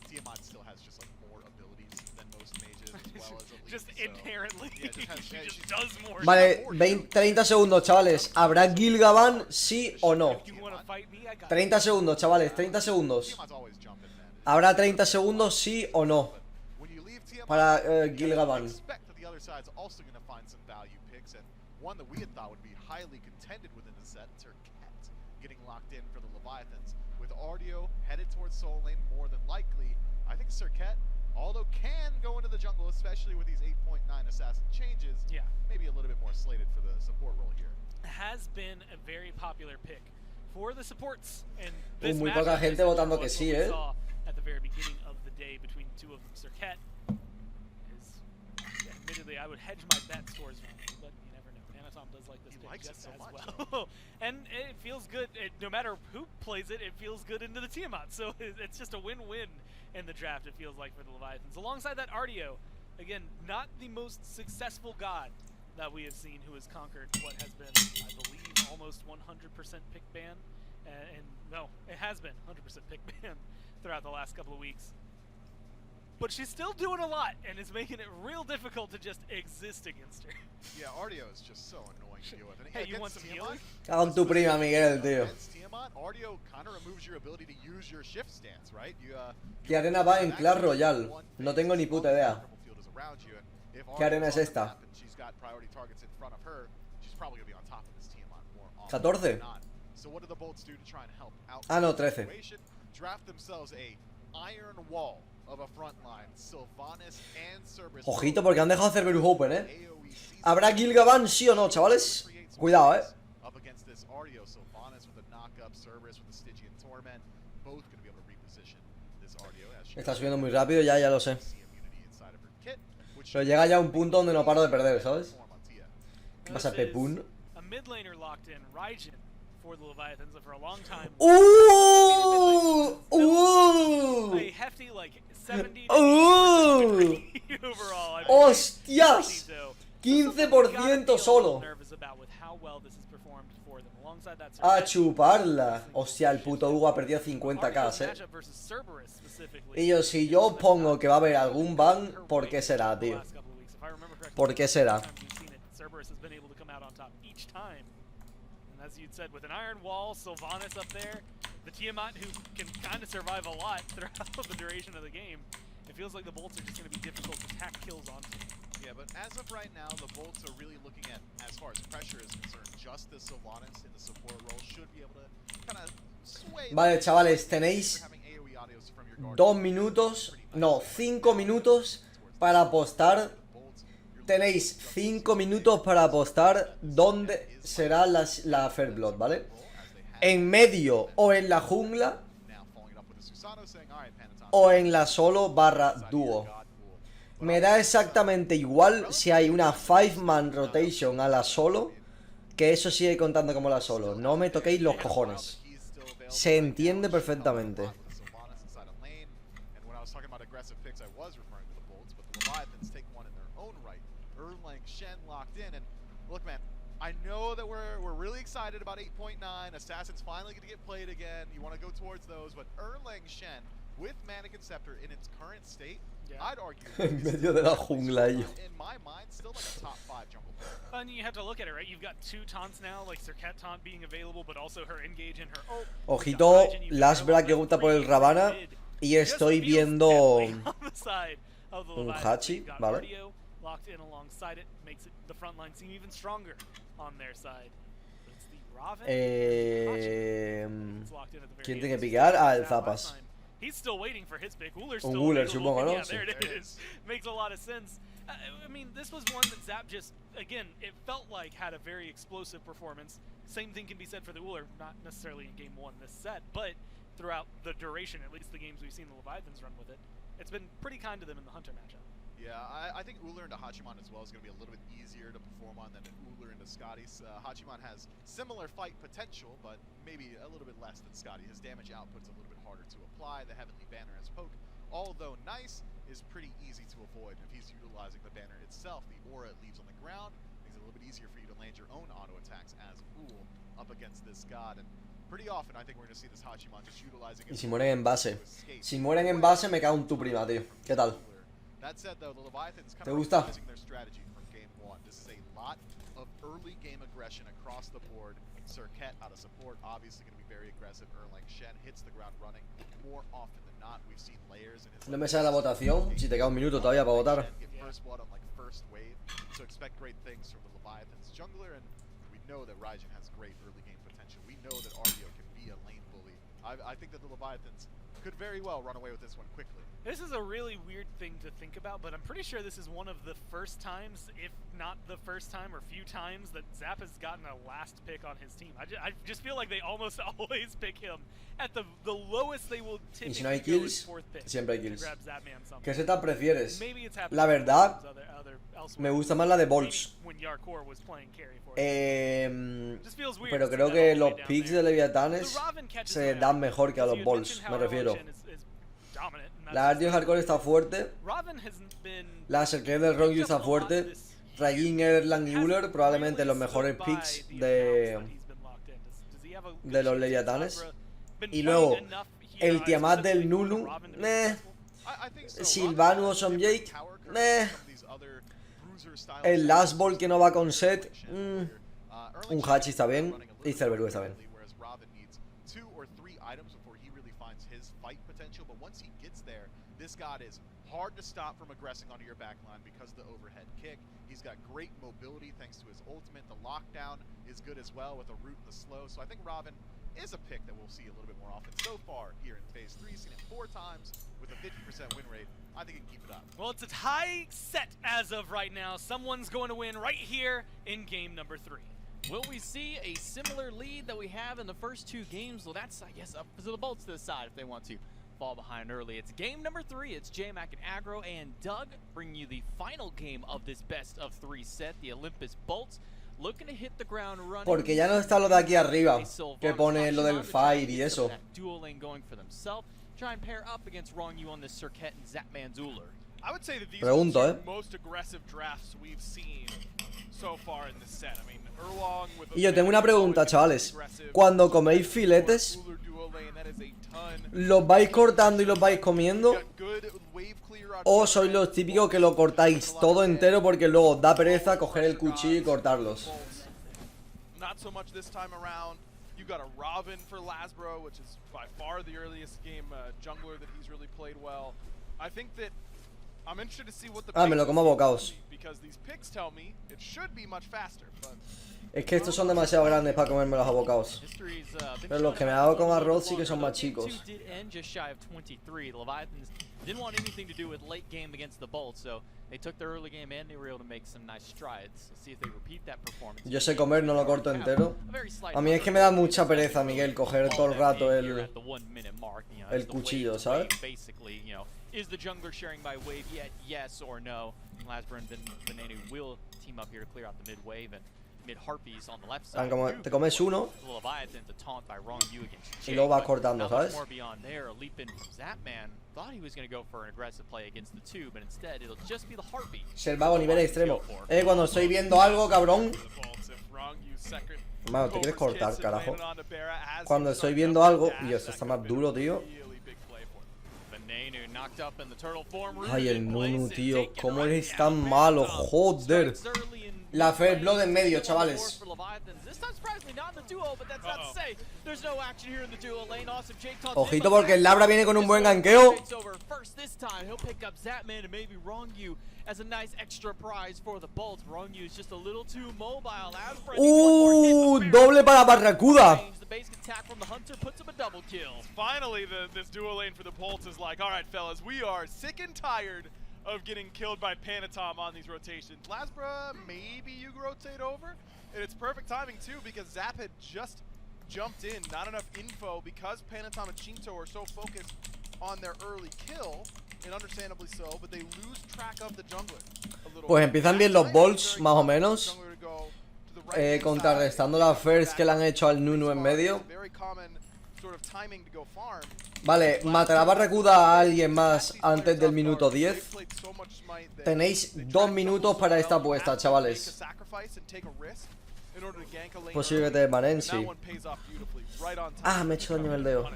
Tiamat still has just like more abilities than most mages, as well as a leap. Just so, inherently, yeah, just has- she yeah, just she's- does more. Vale, 30 segundos, chavales. ¿Habrá Gilgaban, sí o no? If you want to fight me, I got 30 segundos, chavales, 30 segundos. Tiamat's always jumping, man. ¿Habrá 30 segundos, sí o no? When you leave Tiamat, Para you Gilgaban. expect that the other side's also going to find some value picks, and one that we had thought would be highly contended within the set, Serket, getting locked in for the Leviathans. With Artio headed towards Soul Lane more than likely, I think Serket, although can go into the jungle, especially with these 8.9 assassin changes, Yeah. maybe a little bit more slated for the support role here. has been a very popular pick for the supports. And this Muy poca matchup gente is votando what que sí, we ¿eh? saw at the very beginning of the day between the two of them. Serket is, admittedly, I would hedge my bets towards Ronnie, but you never know. Anatom does like this He pick likes it just so as much, well. And it feels good. No matter who plays it, it feels good into the Tiamat. So it's just a win-win in the draft, it feels like, for the Leviathans. Alongside that, Artio, again, not the most successful god that we have seen who has conquered what has been, I believe, almost 100% pick ban. And no, it has been 100% pick ban throughout the last couple of weeks. But she's still doing a lot and is making it real difficult to just exist against her. Yeah, Artio is just so annoying to deal with. And Hey, you want against some Tiamat, healing? Cago en tu prima, Miguel, tío. against Tiamat, Artio kind of removes your ability to use your shift stance, right? ¿Qué arena va en Clash Royale? No tengo ni puta idea. ¿Qué arena es esta? 14. Ah, no, 13. Ojito, porque han dejado Cerberus Open, ¿Habrá Gilgaban, sí o no, chavales? Cuidado, Up against this Artio, Sylvanas with a knock-up, Cerberus with a Stygian Torment, both going to be able to reposition this Artio as she Está subiendo muy rápido, ya lo sé. see immunity inside of her kit, which Pero llega ya a un punto donde no paro de perder, ¿sabes? form on Tia. ¿Qué pasa, Pepun? A mid laner locked in, Raijin, for the Leviathans for a long time. A hefty, like, 70 overall. I mean, ¡Hostias! so 15% solo. nervous about with how well this has performed for them. Alongside that, A chuparla. Hostia, el puto Hugo ha perdido 50k, matchup versus Cerberus specifically. Y yo, si yo pongo que va a haber algún ban, ¿por qué será, tío? Last couple of weeks, if I remember correctly, ¿Por qué será? times you've seen it, Cerberus has been able to come out on top each time. And as you'd said, with an Iron Wall, Sylvanas up there, the Tiamat who can kind of survive a lot throughout the duration of the game, it feels like the Bolts are just going to be difficult to tack kills on. Yeah, but as of right now, the Bolts are really looking at, as far as pressure is concerned, just the Sylvanas in the support role should be able to kind of sway. Vale, chavales, tenéis Having AoE audios from your guard 2 minutos, no, 5 minutos para apostar. Bolts, you're Tenéis 5 minutos para apostar dónde será la Fair Blood, ¿vale? En medio o en la jungla now following it up with a Susano saying, all right, Panaton, o en la solo barra dúo. Me da exactamente igual si hay una 5-man rotation a la solo, que eso sigue contando como la solo. No me toquéis los cojones. Se entiende perfectamente. I know that we're really excited about 8.9. Assassin's finally going to get played again. You want to go towards those, but Erlang Shen with Mannequin Scepter in its current state, I'd argue En medio de la jungla, yo. in my mind, still like a top 5 jungle player. And you have to look at it, right? You've got 2 taunts now, like Serket taunt being available, but also her engage and her ult. Ojito, Lashbra que gusta por el Ravana. Y estoy viendo un Hachi, ¿vale? Locked in alongside it makes it the front line seem even stronger on their side. It's the Raven. ¿Quién tiene que picar? Ah, el Zapas. He's still waiting for his pick. Ullr's Un still Uller, available. supongo, ¿no? Yeah, there Sí. it is. Makes a lot of sense. I mean, this was one that Zap just, again, it felt like had a very explosive performance. Same thing can be said for the Uller, not necessarily in game 1 this set, but throughout the duration, at least the games we've seen the Leviathans run with it, it's been pretty kind to them in the Hunter matchup. Yeah, I think Uller into Hachiman as well is going to be a little bit easier to perform on than Uller into Scotty's. Hachiman has similar fight potential, but maybe a little bit less than Scotty. His damage output's a little bit harder to apply. The Heavenly Banner as poke, although nice, is pretty easy to avoid. If he's utilizing the banner itself, the aura it leaves on the ground makes it a little bit easier for you to land your own auto attacks as Ull up against this god. And pretty often I think we're going to see this Hachiman just utilizing Y si mueren en base. Si mueren en base me cago en tu prima, tío. ¿Qué tal? That said, though, the Leviathans kind ¿Te of gusta? revising their strategy from game 1. This is a lot of early game aggression across the board. Serket out of support, obviously going to be very aggressive. Erlang Shen hits the ground running more often than not. We've seen layers in his. No me sale la votación. Si te queda un minuto todavía para votar. Get first blood on like first wave, so expect great things from the Leviathans jungler, and we know that Raijin has great early game potential. We know that Ardio can be a lane bully. I think that the Leviathans could very well run away with this one quickly. This is a really weird thing to think about, but I'm pretty sure this is one of the first times, if not the first time or few times, that Zap has gotten a last pick on his team. I just feel like they almost always pick him at the lowest they will typically Y si no hay go kills, is 4th pick siempre hay to kills. grab Zapman something. ¿Qué setup prefieres? Maybe it's happened La verdad, elsewhere. me gusta más la de Bolts. When Yarkor was playing carry for it. Just feels weird Pero to see creo that que all the los way down picks there. de Leviathanes The Raven catches se my dan eye. mejor que a So los you Bolts, mentioned me how refiero. Erlang Shen is dominant, and that's La Ardio Hardcore está fuerte. Raven has been La Serket del Rongyu está fuerte. Ragin, Erlang y Uller probablemente los mejores picks de los Leviathanes. Y luego el Tiamat del Nunu, Sylvanus o Jade, el Last Ball que no va con set, un Hachi está bien y Cerberus está bien. This god is hard to stop from aggressing onto your backline because of the overhead kick. He's got great mobility thanks to his ultimate. The lockdown is good as well with the root and the slow. So I think Raven is a pick that we'll see a little bit more often. So far here in Phase 3, seen it 4 times with a 50% win rate. I think he can keep it up. Well, it's a tie set as of right now. Someone's going to win right here in game number 3. Will we see a similar lead that we have in the first 2 games? Well, that's, I guess, up to the Bolts to decide if they want to fall behind early. It's game number 3. It's J-Mac and Aggro and Doug bringing you the final game of this best of 3 set. The Olympus Bolts looking to hit the ground running. Porque ya no está lo de aquí arriba, que pone lo del Fire y eso. Dual lane going for themselves. Try and pair up against Rongyu on this Serket and Zapman's Uller. I would say that these Pregunto, are the most aggressive drafts we've seen so far in this set. I mean, Erlang with Y yo tengo una pregunta, chavales. Cuando coméis filetes, ¿los vais cortando y los vais comiendo? ¿O sois los típicos que lo cortáis todo entero porque luego os da pereza coger el cuchillo y cortarlos? Not so much this time around. You got a Raven for Lasbro, which is by far the earliest game jungler that he's really played well. I think that I'm interested to see what the me lo como a bocados. because these picks tell me it should be much faster, but Es que estos son demasiado grandes para comérmelos a bocados. Pero los que me hago con arroz sí que son más chicos. Didn't want anything to do with late game against the Bolts, so they took their early game and they were able to make some nice strides. Let's see if they repeat that performance. Yo sé comer, no lo corto entero. A mí es que me da mucha pereza, Miguel, coger todo el rato el cuchillo, ¿sabes? Basically, you know, is the jungler sharing by wave yet? Yes or no? Lasbro and Venenu will team up here to clear out the mid wave, and mid harpies on the left Tan side. como te comes uno The Leviathans, a taunt by Wrong You against y Jade, luego vas but cortando, not much ¿sabes? more beyond there. A leap in from Zapman. Thought he was going to go for an aggressive play against the two, but instead it'll just be the Harpy. Ser vago nivel extremo. Cuando estoy viendo algo, cabrón. Hermano, te quieres cortar, carajo. Cuando estoy viendo algo. Y esto está más duro, tío. Ay, el Nunu, tío. Cómo eres tan malo, joder. La Fair Blood en medio, chavales. Ojito porque el Labra viene con un buen ganqueo. Doble para Barracuda. Finally, this duo lane for the Bolts is like, all right, fellas, we are sick and tired of getting killed by Panatom on these rotations. Lasbra, maybe you rotate over? And it's perfect timing, too, because Zap had just jumped in. Not enough info because Panatom and Shinto are so focused on their early kill, and understandably so, but they lose track of the jungler a little Pues bit. empiezan bien los bolts, más o menos. Contrarrestando la first que le han hecho al Nunu en medio. Vale, matará Barracuda a alguien más antes del minuto 10. Tenéis 2 minutos para esta apuesta, chavales. Posible que te desmanen, sí. Ah, me he hecho daño en el dedo.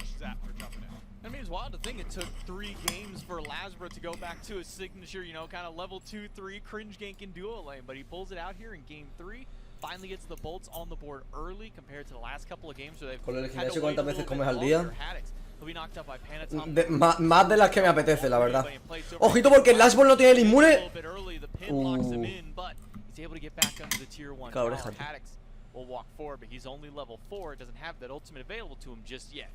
I mean, it's wild to think it took 3 games for Lasbra to go back to his signature, you know, kind of level 2-3 cringe ganking duo lane, but he pulls it out here in game 3. Finally gets the bolts on the board early compared to the last couple of games where they've Con el had to gimnasio, wait a ¿cuántas veces little comes bit al día? longer. Haddix, he'll be knocked out by Panatom. Más de las que me apetece, la verdad. Ojito porque el Lashball no tiene el inmune. Cabrón, Will walk forward, but he's only level 4. Doesn't have that ultimate available to him just yet.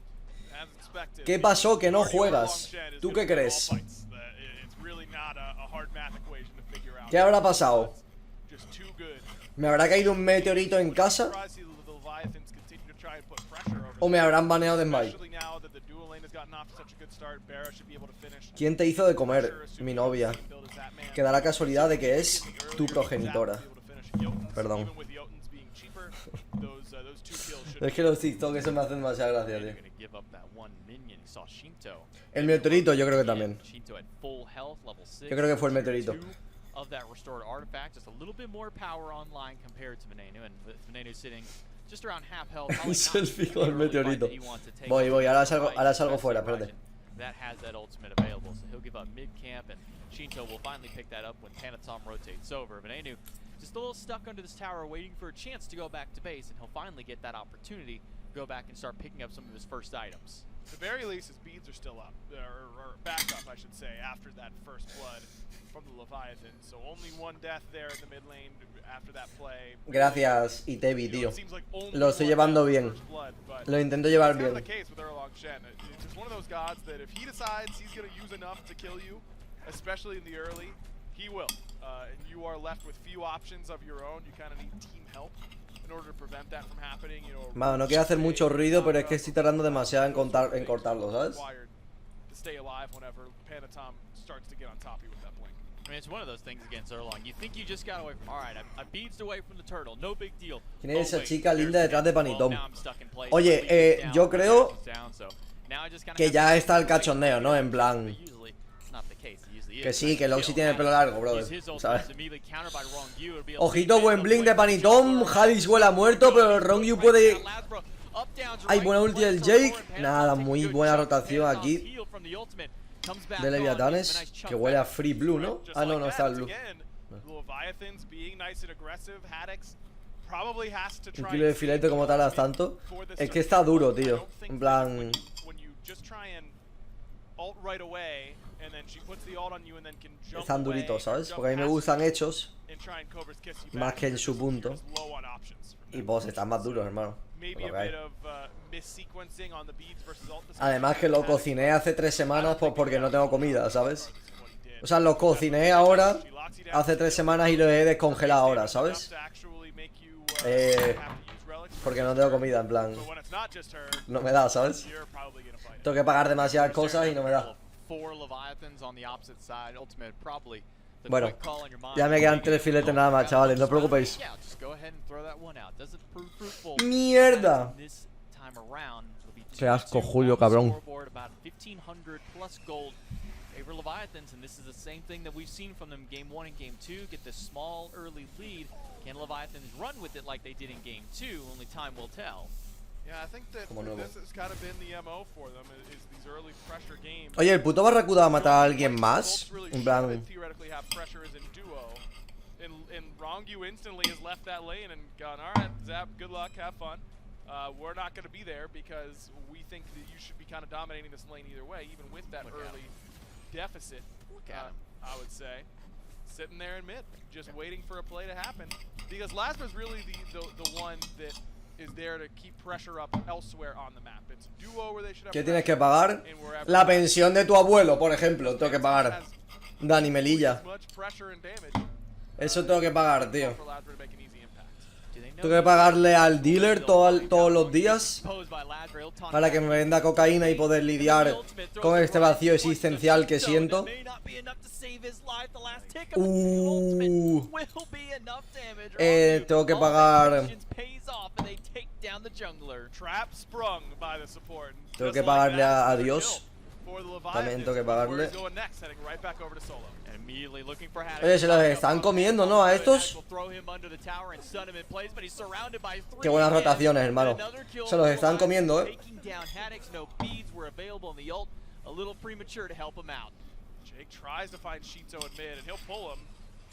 ¿Qué pasó? Que no juegas. ¿Tú qué crees? ¿Qué habrá pasado? ¿Me habrá caído un meteorito en casa? ¿O me habrán baneado de Smite? ¿Quién te hizo de comer? Mi novia. Que da la casualidad de que es tu progenitora. Perdón. Es que los TikToks se me hacen demasiada gracia, tío. El meteorito yo creo que también. Yo creo que fue el meteorito. Selfie con el meteorito. Voy, ahora salgo fuera, espérate. That has that ultimate available, so he'll give up mid camp, and Shinto will finally pick that up when Panatom rotates over. Venenu just a little stuck under this tower, waiting for a chance to go back to base, and he'll finally get that opportunity to go back and start picking up some of his first items. At the very least, his beads are still up, or back up, I should say, after that first blood from the Leviathan. So only one death there in the mid lane after that play. Gracias, Itevi, tío. Lo estoy llevando bien. Lo intento llevar bien. It's one of those gods that if he decides he's going to use enough to kill you, especially in the early, he will. And you are left with few options of your own. You kind of need team help in order to prevent that from happening. You know, Mano, no quiero hacer mucho ruido, pero es que estoy tardando demasiado en cortarlo, ¿sabes? To stay alive whenever Panatom starts to get on top of you with that blink. I mean, it's one of those things against Erlang. You think you just got away from, all right, I beads away from the turtle, no big deal. ¿Quién es esa chica linda detrás de Panitón? Oye, yo creo que ya está el cachondeo, ¿no? En plan, que sí, que Loxy tiene el pelo largo, brother, ¿sabes? Ojito, buen blink de Panitón. Hadix huele a muerto, pero el Wrong You puede... Hay buena ulti del Jake. Nada, muy buena rotación aquí de Leviathanes, que huele a Free Blue, ¿no? Ah, no, no está el Blue. Un kilo de filete como tal tanto. Es que está duro, tío. En plan... Están duritos, ¿sabes? Porque a mí me gustan hechos más que en su punto. Y vos están más duros, hermano. Además que lo cociné hace 3 semanas pues porque no tengo comida, ¿sabes? O sea, lo cociné ahora hace 3 semanas y lo he descongelado ahora, ¿sabes? Porque no tengo comida, en plan... No me da, ¿sabes? Tengo que pagar demasiadas cosas y no me da. Bueno, ya me quedan 3 filetes nada más, chavales, no os preocupéis. ¡Mierda! Qué asco, Julio, cabrón. Favor Leviathans, and this is the same thing that we've seen from them game 1 and game 2. Get this small early lead. Can Leviathans run with it like they did in game 2? Only time will tell. Yeah, I think that this has kind of been the MO for them is these early pressure games. Oye, ¿el puto Barracuda va a matar a alguien más? En plan... Theoretically have pressure as in duo. And Rongu instantly has left that lane and gone, alright, Zap, good luck, have fun. We're not going to be there because we think that you should be kind of dominating this lane either way, even with that early deficit. Look at him. I would say. Sitting there in mid, just waiting for a play to happen. Because Lasma's really the one that is there to keep pressure up elsewhere on the map. It's duo where they should have. ¿Qué tienes que pagar? La pensión de tu abuelo, por ejemplo, tengo que pagar. Dani Melilla. Eso tengo que pagar, tío. Tengo que pagarle al dealer todos los días para que me venda cocaína y poder lidiar con este vacío existencial que siento. Tengo que pagar. Tengo que pagarle a Dios. También tengo que pagarle. Oye, se los están comiendo, ¿no? A estos. Qué buenas rotaciones, hermano. Se los están comiendo, Jake tries to find Shito in mid and he'll pull him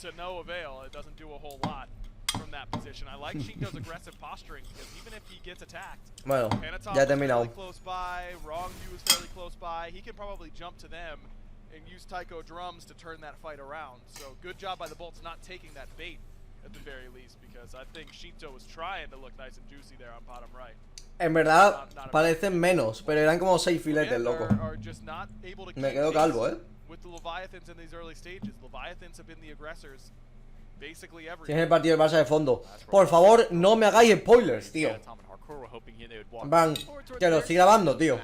to no avail. It doesn't do a whole lot from that position. I like Shito's aggressive posturing because even if he gets attacked, bueno, ya he terminado. Close by, Rongu is fairly close by. He can probably jump to them and use Taiko drums to turn that fight around. So good job by the Bolts not taking that bait at the very least, because I think Shito was trying to look nice and juicy there on bottom right. En verdad parecen menos, pero eran como 6 filetes, loco. Me quedo calvo, With the Leviathans in these early stages, Leviathans have been the aggressors basically every. Tienes el partido del Barça de fondo. Por favor, no me hagáis spoilers, tío. Van, que lo estoy grabando, tío.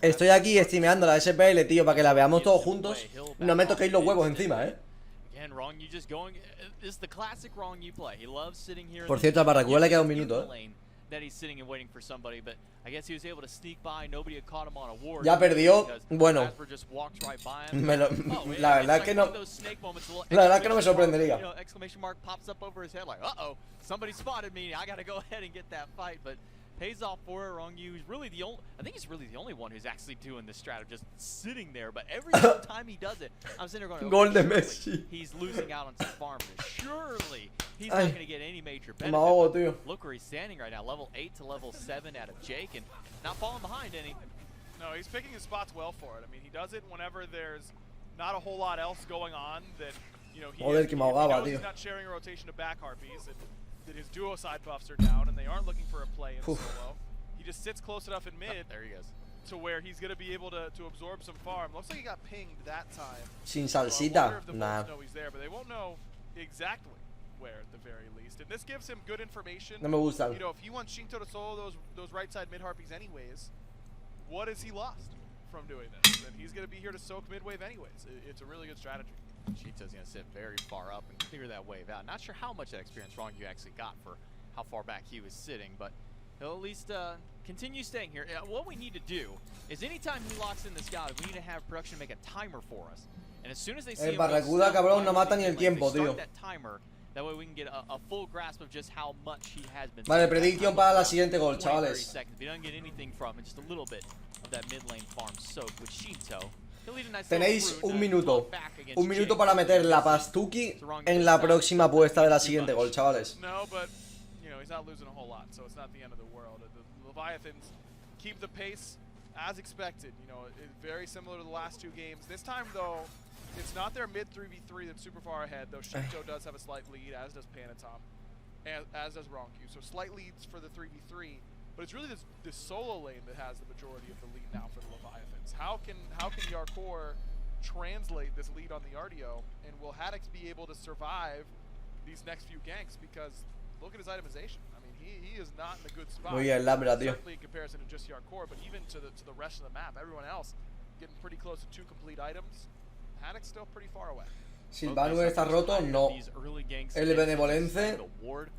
Estoy aquí streameando la SPL, tío, para que la veamos todos juntos. No me toquéis los huevos encima, Por cierto, al Barracuda le queda un minuto, Ya perdió. Bueno, la verdad es que no. La verdad es que no me sorprendería. Pays off for it. Rongu is really the only. I think he's really the only one who's actually doing this strat of just sitting there. But every single time he does it, I'm sitting there going, okay, Gol de Messi. He's losing out on some farm. Surely he's not going to get any major benefit. Tío. Look where he's standing right now, level 8 to level 7 out of Jake, and not falling behind any. No, he's picking his spots well for it. I mean, he does it whenever there's not a whole lot else going on. That he knows he's not sharing a rotation of back harpies. And his duo side buffs are down and they aren't looking for a play in solo. He just sits close enough in mid there he goes. To where he's going to be able to absorb some farm. Looks like he got pinged that time. Sin salsita. So nah. Know he's there, but they won't know exactly where at the very least. And this gives him good information. No me gusta. If he wants Shinto to solo those right side mid harpies anyways, what has he lost from doing this? And he's going to be here to soak mid wave anyways. It's a really good strategy. Shito's going to sit very far up and clear that wave out. Not sure how much that experience Rongu actually got for how far back he was sitting, but he'll at least continue staying here. What we need to do is anytime he locks in this god, we need to have production make a timer for us. And as soon as they see el Barracuda, cabrón, no mata ni el tiempo, tío. That timer, that way we can get a full grasp of just how much he has been. Vale, predicción para la siguiente gol, chavales. If he doesn't get anything from it, just a little bit of that mid lane farm soak with Shinto. Tenéis un minuto para meter la Pastuki en la próxima apuesta de la siguiente gol, chavales. No, but he's not losing a whole lot, so it's not the end of the world. The Leviathans keep the pace as expected. Very similar to the last 2 games. This time though, it's not their mid 3v3 that's super far ahead, though Shinto does have a slight lead, as does Panatom, as does Rongu. So slight leads for the 3v3, but it's really this solo lane that has the majority of the lead now for the Leviathans. How can Yarkor translate this lead on the RDO, and will Haddix be able to survive these next few ganks? Because look at his itemization. I mean, he is not in a good spot. Certainly in comparison to just Yarkor, but even to the rest of the map, everyone else getting pretty close to 2 complete items. Haddix still pretty far away. Silvanus está roto, no. El Benevolence,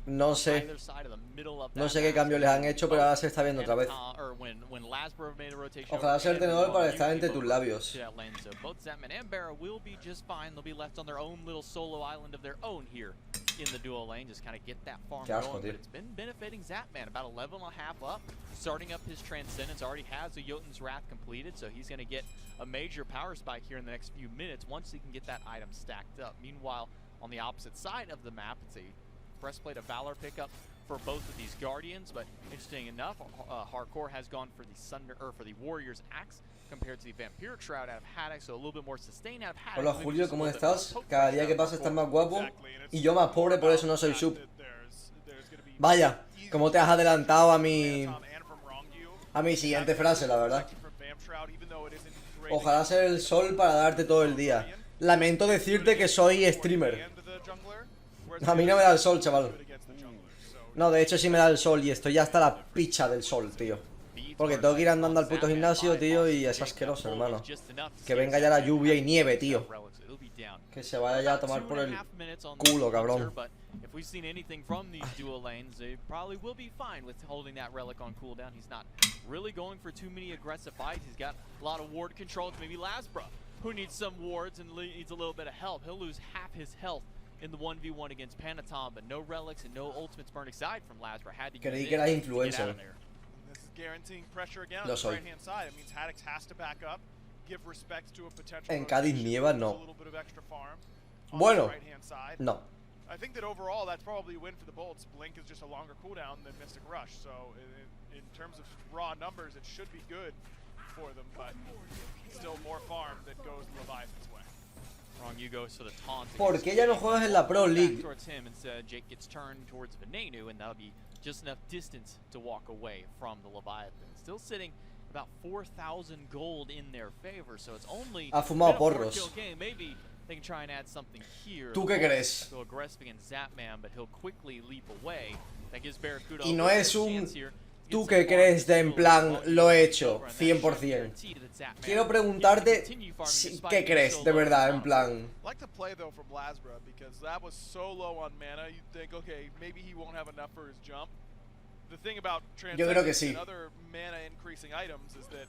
no sé. No sé qué cambios les han hecho, pero ahora se está viendo otra vez. Ojalá sea el tenedor para estar entre tus labios. Qué asco, tío. Starting up his Transcendence, already has a Jotun's Wrath completed, so he's going to get a major power spike here in the next few minutes once he can get that item stacked up. Meanwhile, on the opposite side of the map, it's a Breastplate of Valor pickup for both of these Guardians, but interesting enough, Hardcore has gone for the Warrior's Axe compared to the Vampiric Shroud out of Haddock, so a little bit more sustain out of Haddock. Hola Julio, ¿cómo estás? Cada día que pasa estás más guapo y yo más pobre, por eso no soy sub. Vaya, cómo te has adelantado a mi siguiente frase, la verdad. Ojalá sea el sol para darte todo el día. Lamento decirte que soy streamer. A mí no me da el sol, chaval. No, de hecho sí me da el sol y estoy hasta la picha del sol, tío. Porque tengo que ir andando al puto gimnasio, tío, y es asqueroso, hermano. Que venga ya la lluvia y nieve, tío. Que se vaya ya a tomar por el culo, cabrón. If we've seen anything from these dual lanes, they probably will be fine with holding that relic on cooldown. He's not really going for too many aggressive fights. He's got a lot of ward control. It's maybe Lasbra, who needs some wards and needs a little bit of help. He'll lose half his health in the 1v1 against Panatom, but no relics and no ultimates burning aside from Lasbra. Had to Creí que era influencer. This is guaranteeing pressure again on Lo the soy. right-hand side. It means Haddock has to back up, give respect to a potential. En Cádiz rotation, nieva, lose no. a little bit of extra farm on Bueno, the right-hand side. no. I think that overall that's probably a win for the Bolts. Blink is just a longer cooldown than Mystic Rush, so in terms of raw numbers, it should be good for them, but still more farm that goes Leviathan's way. Wrong, you goes to the taunt. ¿Por qué ya no juegas en la Pro League? Towards him, instead, Jake gets turned towards Venenu, and that'll be just enough distance to walk away from the Leviathan. Still sitting about 4,000 gold in their favor, so it's only Ha fumado been a porros. 4-kill game. Maybe they can try and add something here. ¿Tú qué crees? Go aggressive against Zapman, but he'll quickly leap away. That gives Barracuda Y no a es un chance here. ¿tú qué crees de en plan lo he hecho 100%? Quiero preguntarte ¿qué crees de verdad en plan? I like to play though from Lasbra because that was so low on mana. You'd think, okay, maybe he won't have enough for his jump. The thing about Yo creo que Transcendence sí. and other mana increasing items is that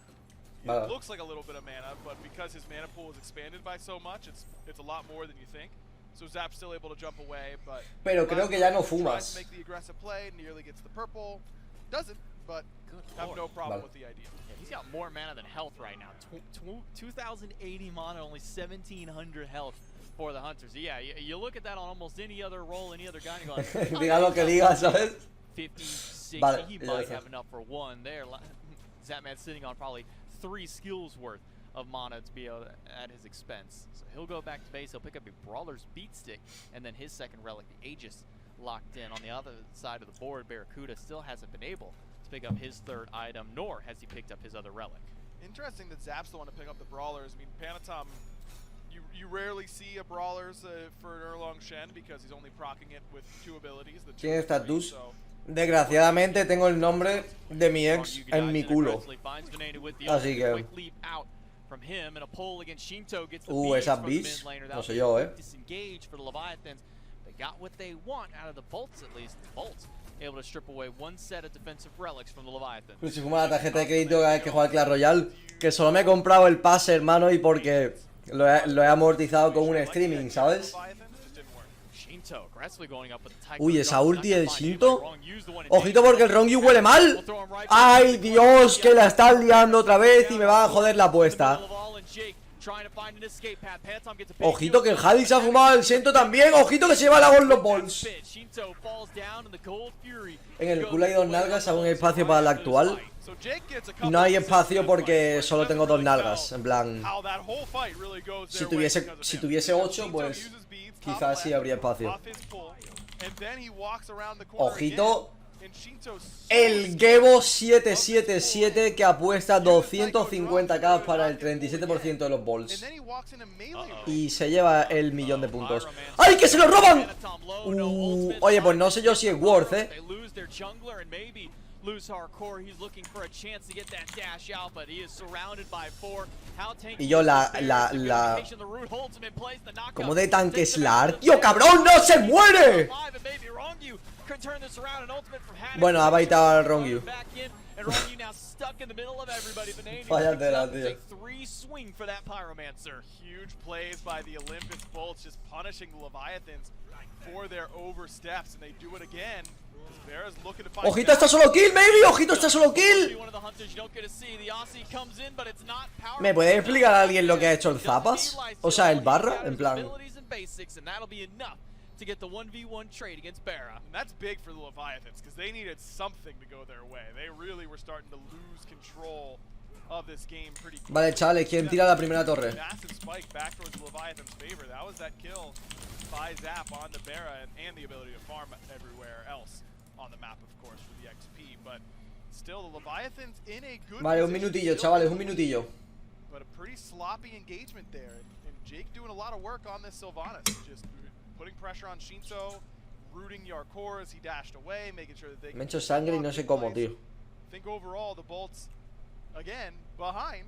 Vale. it looks like a little bit of mana, but because his mana pool is expanded by so much, it's a lot more than you think. So Zap's still able to jump away, but Pero creo que ya no tries to fumas. make the aggressive play, nearly gets the purple. Doesn't, but have no problem Vale. with the idea. Yeah, he's got more mana than health right now. 2,080 mana, only 1,700 health for the Hunters. Yeah, you look at that on almost any other role, any other guy, and you're going, Diga lo que diga, ¿sabes? 50, 60, Vale, he ya might está. have enough for one there. Zapman's sitting on probably 3 skills worth of mana to be able to, at his expense. So he'll go back to base, he'll pick up a Brawler's Beat Stick, and then his second relic, the Aegis, locked in. On the other side of the board, Barracuda still hasn't been able to pick up his third item, nor has he picked up his other relic. Interesting that Zap's the one to pick up the Brawlers. I mean, Panatom, you rarely see a Brawlers for Erlong Shen because he's only proccing it with 2 abilities. The 2 ¿Quién and estás 3, tú? so Desgraciadamente tengo el nombre de mi ex en mi culo. Así que esa Beast, no sé yo, Got what they want out of the bolts, at least. The bolts able to strip away one set of defensive relics from the Leviathan. Pero si fuma la tarjeta de crédito cada vez que juega al Clash Royale, que solo me he comprado el pase, hermano, y porque lo he amortizado con un streaming, ¿sabes? Uy, esa ulti del Shinto. Ojito porque el Rongyu huele mal. Ay, Dios, que la están liando otra vez y me va a joder la apuesta. Ojito que el Haddock se ha fumado el Shinto también. Ojito que se lleva la gol los balls. En el culo hay 2 nalgas, aún hay espacio para el actual. No hay espacio porque solo tengo 2 nalgas. En plan, si tuviese 8, pues quizás sí habría espacio. Ojito, el Gebo 777 que apuesta 250k para el 37% de los balls. Y se lleva el 1.000.000 de puntos. ¡Ay, que se lo roban! Oye, pues no sé yo si es worth, lose hardcore. He's looking for a chance to get that dash out, but he is surrounded by 4. How tanky Y yo is la- this la- Bear? la- The the root holds him in place, the knockout ¿Cómo de tanque takes es him la out ARC? of the ¡Tío, fight. cabrón! ¡No se muere! Alive, and maybe Rongyu could turn this around, and ultimate from Haddock. Bueno, ha baitado al Rongyu. Back in, and Rongyu now stuck in the middle of everybody. The name Váyatela, tío. 3 swing for that Pyromancer. Huge plays by the Olympus Bolts, just punishing the Leviathans for their oversteps, and they do it again. Vera's looking to find ¡Ojito, está solo kill, maybe! ¡Ojito, está solo kill! ¿Me puede explicar a alguien lo que ha hecho el Zapas? O sea, el barra, en plan... to get the 1v1 trade against Barra. And that's big for the Leviathans, because they needed something to go their way. They really were starting to lose control of this game pretty quickly. Vale, chavales, ¿quién tira la primera torre? Massive spike back towards the Leviathans' favor. That was that kill by Zap on the Barra, and the ability to farm everywhere else on the map, of course, for the XP. But still, the Leviathans in a good Vale, un position. minutillo, chavales, un minutillo. But a pretty sloppy engagement there. And Jake doing a lot of work on this Sylvanas. Just putting pressure on Shinso, rooting Yarkor as he dashed away, making sure that they Me he hecho sangre y no sé cómo, tío. I think overall the Bolts, again, behind,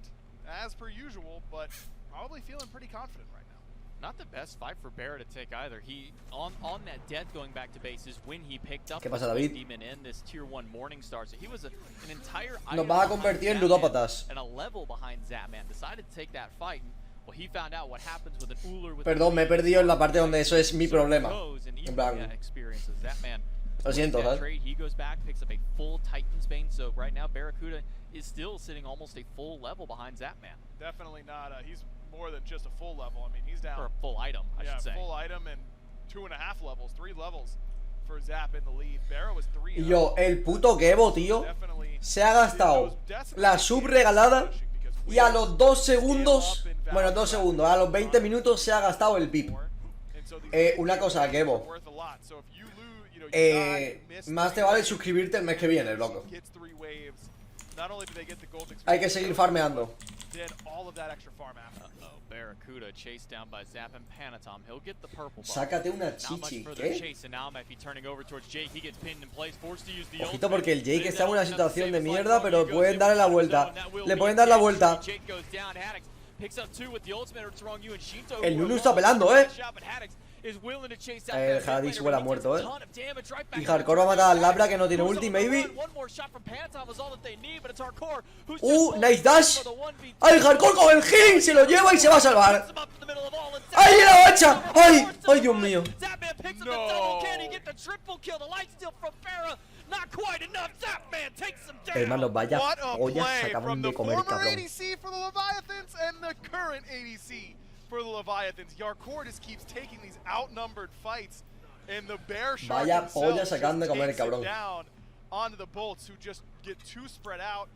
as per usual, but probably feeling pretty confident right now. Not the best fight for Barra to take either. He, on that death going back to base is when he picked up ¿Qué pasa, the David? Demon in this tier 1 Morningstar. So he was an entire Nos va a convertir en ludópatas. and a level behind Zapman. Decided to take that fight. Well, he found out what happens with an Uller with Perdón, me he perdido en la parte donde eso es mi problema. En En plan, lo siento, ¿sabes? trade, he goes back, picks up a full Titan's Bane. So right now, Barracuda is still sitting almost a full level behind Zapman. Definitely not. He's more than just a full level. I mean, he's down. Or a full item, I should say. Full item and 2.5 levels, 3 levels for Zap in the lead. Barra was 3. Y yo, el puto Kevo, tío, se ha gastado la sub regalada y a los 2 segundos, bueno, 2 segundos, a los 20 minutos se ha gastado el pip. Una cosa, Kevo, más te vale suscribirte el mes que viene, loco. Hay que seguir farmeando. Barracuda chased down by Zap and Panatom. He'll get the purple bar. Sácate una Not much chichi, further ¿qué? chase, and now Mephi turning over towards Jake. He gets pinned in place, forced to use the Ojito ultimate. porque el Jake está en una Enough to situación de save his mierda, life. pero He pueden goes darle la in vuelta. zone. That will Le be pueden dar la it. vuelta. Jake goes down. Haddock picks up 2 with the ultimate. It's wrong. You and Shinto. El Nunu está pelando, ¿eh? Is willing to chase out El that Hadis laner, huele a but he muerto, takes ¿eh? a ton of damage right back Y into Hardcore va a the matar al turret. Labra que no tiene Who's ulti, on the maybe. run? One more shot from Panatom is all that they need, but it's Hardcore who's just holding Nice dash. for the 1v2. ¡Ay, Hardcore con el healing! Se lo lleva y se va a salvar. Puts him up in the middle of all, and ¡Ay, Zapman la hacha! picks up ¡Ay! a ¡Ay, Dios mío! Zapman picks up the double. Can he get the triple kill? The light steal from Farah. Not quite enough. Zapman takes him down. Hermano, vaya What a ollas play acaban from de the comer, former cabrón. ADC for the Leviathans and the current ADC for the Leviathans. Yarkor just keeps taking these outnumbered fights, and the Bear Shark Vaya himself ollas acaban de just comer, takes it cabrón. down onto the Bolts, who just get too spread out.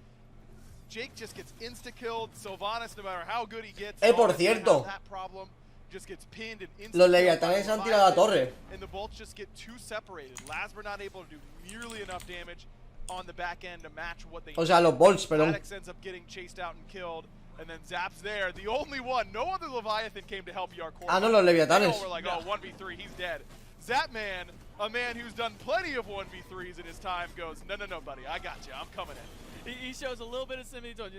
Jake just gets insta-killed. Sylvanas, no matter how good he gets, por always gonna cierto, have that problem. Just gets pinned and los insta-killed Leviathanes by han tirado la torre. Leviathans, and the Bolts just get too separated. Lasber not able to do nearly enough damage on the back end to match what they O sea, los Bolts, perdón. Maddox ends up getting chased out and killed, and then Zap's there, the only one. No other Leviathan came to help Yarkor. Ah, no, los Leviathanes. We're like, oh, 1v3, he's dead. Zapman, a man who's done plenty of 1v3s in his time, goes, no, buddy, I got you. I'm coming in. He shows a little bit of similitude.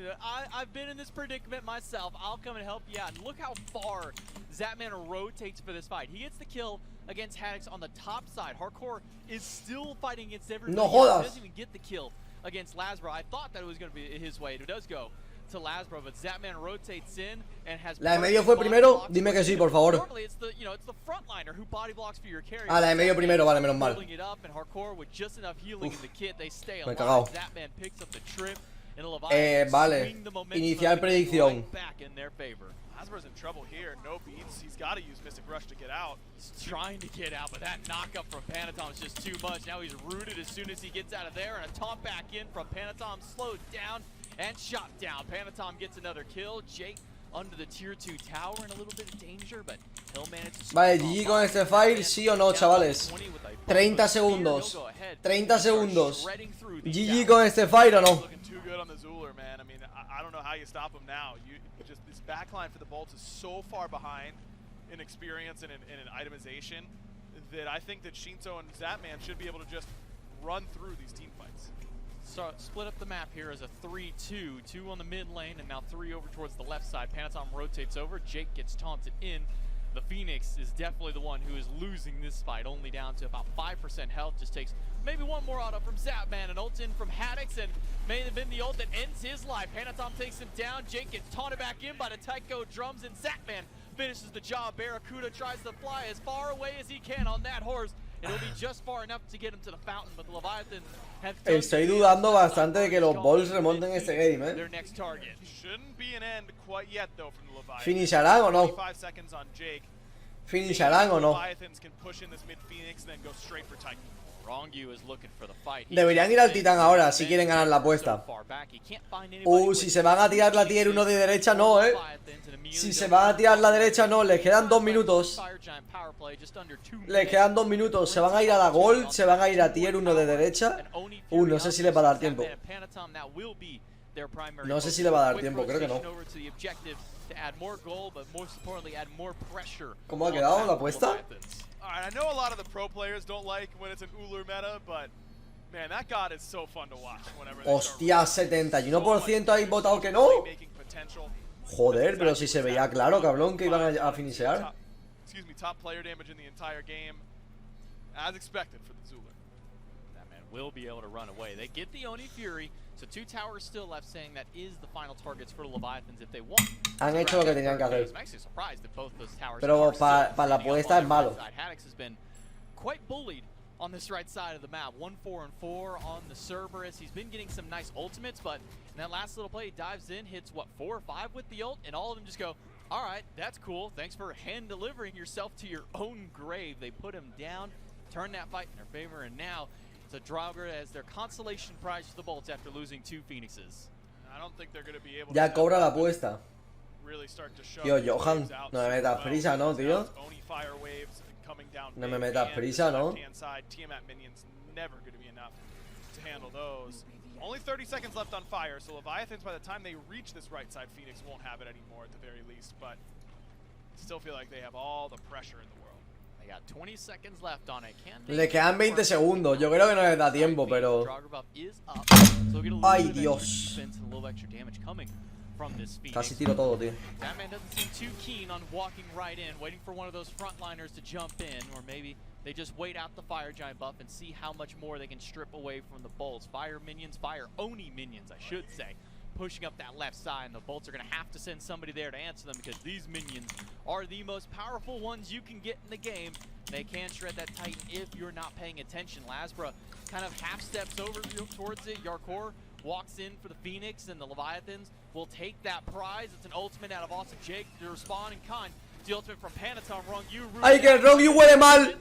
I've been in this predicament myself. I'll come and help you out. And look how far Zapman rotates for this fight. He gets the kill against Haddox on the top side. Hardcore is still fighting against everybody. No else. jodas. He doesn't even get the kill against Lasbro. I thought that it was going to be his way. It does go to Lasbro, but Zapman rotates in and has. La de medio fue primero. Dime que sí, por favor. Normally it's the it's the frontliner who body blocks for your carry. Ah, la de medio primero, vale, menos mal. Building it up, and Hardcore with just enough healing in the kit, they stay Me he alive. cagado. Zapman picks up the trip. And the Leviathans Vale. swing the momentum Inicial of the game predicción. right back in their favor. Lasber's in trouble here. No beats. He's got to use Mystic Rush to get out. He's trying to get out, but that knockup from Panatom is just too much. Now he's rooted as soon as he gets out of there, and a taunt back in from Panatom, slowed down and shot down. Panatom gets another kill. Jake under the tier 2 tower in a little bit of danger, but he'll manage to. Vale, GG con este file, sí o no, chavales. 30 segundos. 30 segundos. GG con este file o no. Looking too good on the Zooler, man. I mean, I don't know how you stop him now. You just this backline for the Bolts is so far behind in experience and in itemization that I think that Shinso and Zapman should be able to just run through these team fights. split up the map here as a 3-2. 2 on the mid lane and now 3 over towards the left side. Panatom rotates over. Jake gets taunted in. The Phoenix is definitely the one who is losing this fight, only down to about 5% health. Just takes maybe one more auto from Zapman, and ult in from Haddix, and may have been the ult that ends his life. Panatom takes him down. Jake gets taunted back in by the Tycho drums, and Zapman finishes the job. Barracuda tries to fly as far away as he can on that horse. It'll be just far enough to get him to the fountain, but the Leviathans have Estoy dudando bastante de que los Balls remonten este game, their next target. Shouldn't be an end quite yet though from the Leviathans. ¿Finisharán o no? 25 seconds on Jake. ¿Finisharán o no? Leviathans can push in this mid Phoenix and then go straight for Titan. Rongyu is looking for the fight. Deberían ir al titán ahora si quieren ganar la apuesta. Si se van a tirar la tier 1 de derecha, no, Si se van a tirar la derecha, no. Les quedan 2 minutos. Les quedan 2 minutos. Se van a ir a la Gold, se van a ir a tier 1 de derecha. No sé si les va a dar tiempo. No sé si le va a dar tiempo, creo que no. ¿Cómo ha quedado la apuesta? I know a lot of the pro players don't like when it's an Ulur meta, but man, that god is so fun to watch whenever they Hostia, 71% habéis votado que no. Joder, pero si se veía claro, cabrón, que iban a finishear. Excuse me, top player damage in the entire game, as expected for the Zulu. That man will be able to run away. They get the Oni Fury, so 2 towers still left, saying that is the final targets for the Leviathans if they want. Han hecho lo que tenían que hacer. I'm actually surprised that both those towers. Pero para la apuesta es malo. Haddix has been quite bullied on this right side of the map. 1-4-4 on the Cerberus. He's been getting some nice ultimates, but in that last little play, he dives in, hits what, 4 or 5 with the ult, and all of them just go, all right, that's cool. Thanks for hand delivering yourself to your own grave. They put him down, turned that fight in their favor, and now it's a Draugr as their consolation prize for the Bolts after losing 2 Phoenixes. I don't think they're going to be able Ya to cobra la apuesta. really start to show. Tío, Johan, no me metas prisa, ¿no, tío? Oni fire waves coming down. No me metas prisa, ¿no? Tiamat minions never going to be enough to handle those. Only 30 seconds left on fire, so Leviathans, by the time they reach this right side, Phoenix won't have it anymore at the very least, but still feel like they have all the pressure in the world. They got 20 seconds left on it. Le quedan 20 segundos. Yo creo que no les da tiempo, pero... Ay, Dios. Casi tiro todo, tío. That man doesn't seem too keen on walking right in, waiting for one of those frontliners to jump in, or maybe they just wait out the Fire Giant buff and see how much more they can strip away from the Bolts. Fire minions, Fire Oni minions, I should say, pushing up that left side, and the Bolts are going to have to send somebody there to answer them because these minions are the most powerful ones you can get in the game. They can shred that Titan if you're not paying attention. Lasbra kind of half steps over towards it. Yarkor walks in for the Phoenix, and the Leviathans will take that prize. It's an ultimate out of Awesome Jake to respond in kind. The ultimate from Panatom. Rongyu. ¡Ay, que el Rongyu huele mal!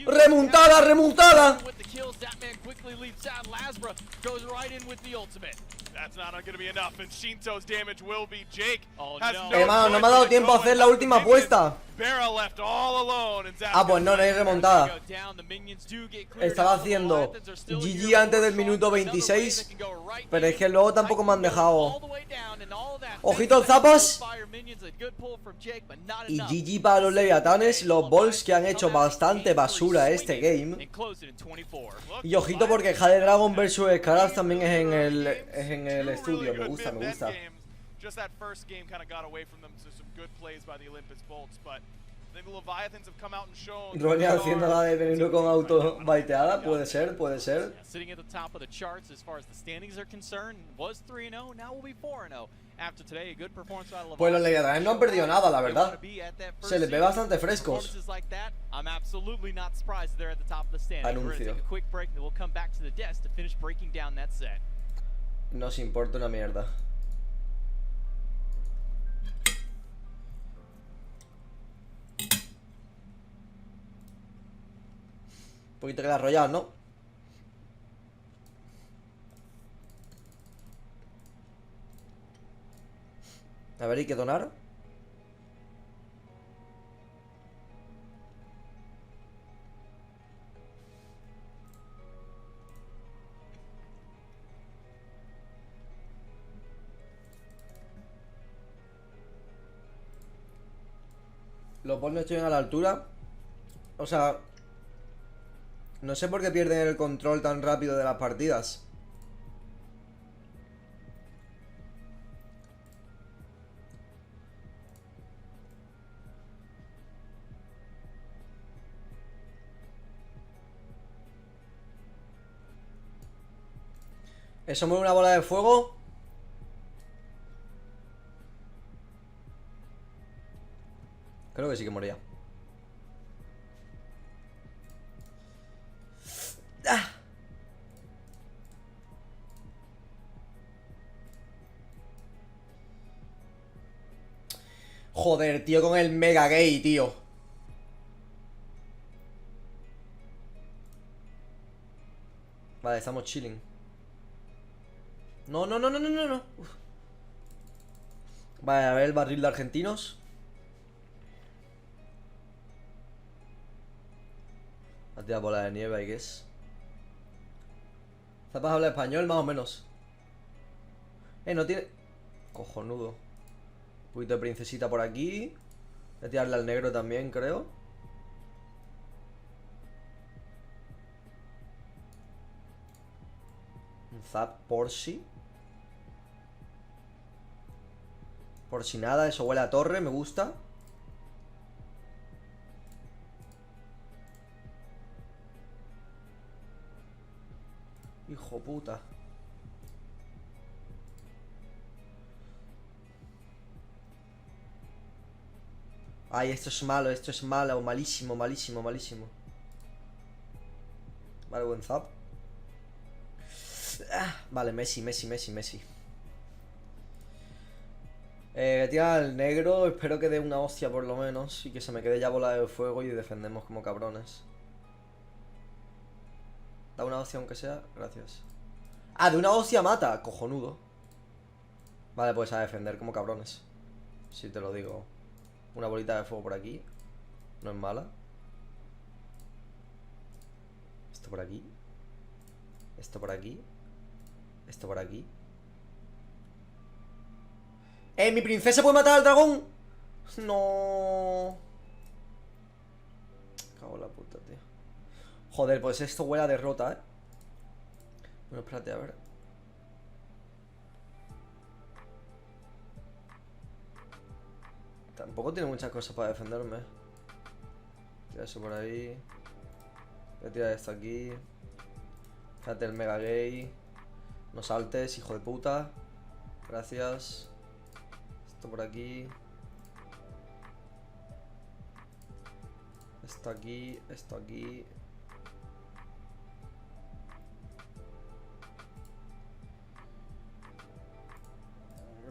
¡Remontada, remontada! With the kills, that man quickly leaps out. Lasbra goes right in with the ultimate. That's not going to be enough, and Shinto's damage will be Jake. Oh, has no. Hermano, no me ha dado tiempo a hacer la última apuesta. Barra left all alone, and Ah, pues no, no hay remontada. Estaba haciendo GG antes del minuto 26, pero es que luego tampoco me han dejado. Ojito al zapas. Y GG para los Leviathanes, los Balls que han hecho bastante basura este game. Y ojito porque Jade Dragon vs Scarabs también es en el estudio, me gusta, me gusta. Just that first game kind of got away from them to some good plays by the Olympus Bolts, but I think the Leviathans have come out and shown. Ronnie haciendo la de venirlo con auto baiteada, puede ser, puede ser. Sitting at the top of the charts as far as the standings are concerned, was 3-0, now will be 4-0. After today, a good performance by the Leviathans. Pues los Leviathanes no han perdido nada, la verdad. Se les ve bastante frescos. I'm absolutely not surprised they're at the top of the standings. We're going to take a quick break and we'll come back to the desk to finish breaking down that set. Nos importa una mierda. Un poquito que la arrollar, ¿no? A ver, hay que donar. Los bots no estuvieron a la altura. O sea, no sé por qué pierden el control tan rápido de las partidas. ¿Eso mueve una bola de fuego? Creo que sí que moría. ¡Ah! Joder, tío, con el mega gay, tío. Vale, estamos chilling. No, no, no, no, no, no, no. Uf. Vale, a ver el barril de argentinos. La tía bola de nieve, I guess. ¿Zapas habla español? Más o menos. No tiene... Cojonudo. Un poquito de princesita por aquí. Voy a tirarle al negro también, creo. Un zap por si. Por si nada, eso huele a torre, me gusta. Hijo puta. Ay, esto es malo, malísimo, malísimo, malísimo. Vale, buen zap. Vale, Messi, Messi, Messi, Messi. Tira al negro, espero que dé una hostia por lo menos. Y que se me quede ya bola de fuego y defendemos como cabrones. Da una hostia aunque sea, gracias. Ah, de una hostia mata, cojonudo. Vale, pues a defender como cabrones. Si te lo digo. Una bolita de fuego por aquí. No es mala. Esto por aquí. Esto por aquí. Esto por aquí. ¿Mi princesa puede matar al dragón? No. Cago en la puta, tío. Joder, pues esto huele a derrota, ¿eh? Bueno, espérate, a ver. Tampoco tiene muchas cosas para defenderme. Tira eso por ahí. Voy a tirar esto aquí. Fíjate el mega gay. No saltes, hijo de puta. Gracias. Esto por aquí. Esto aquí, esto aquí.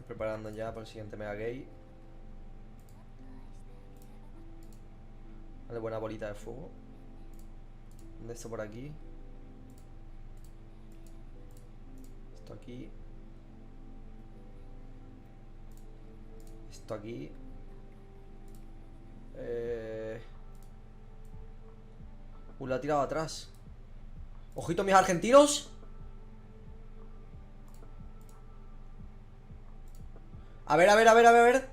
Preparando ya para el siguiente mega gay. Vale, buena bolita de fuego. De esto por aquí. Esto aquí. Esto aquí. La ha tirado atrás. Ojito, mis argentinos. A ver, a ver, a ver, a ver, a ver.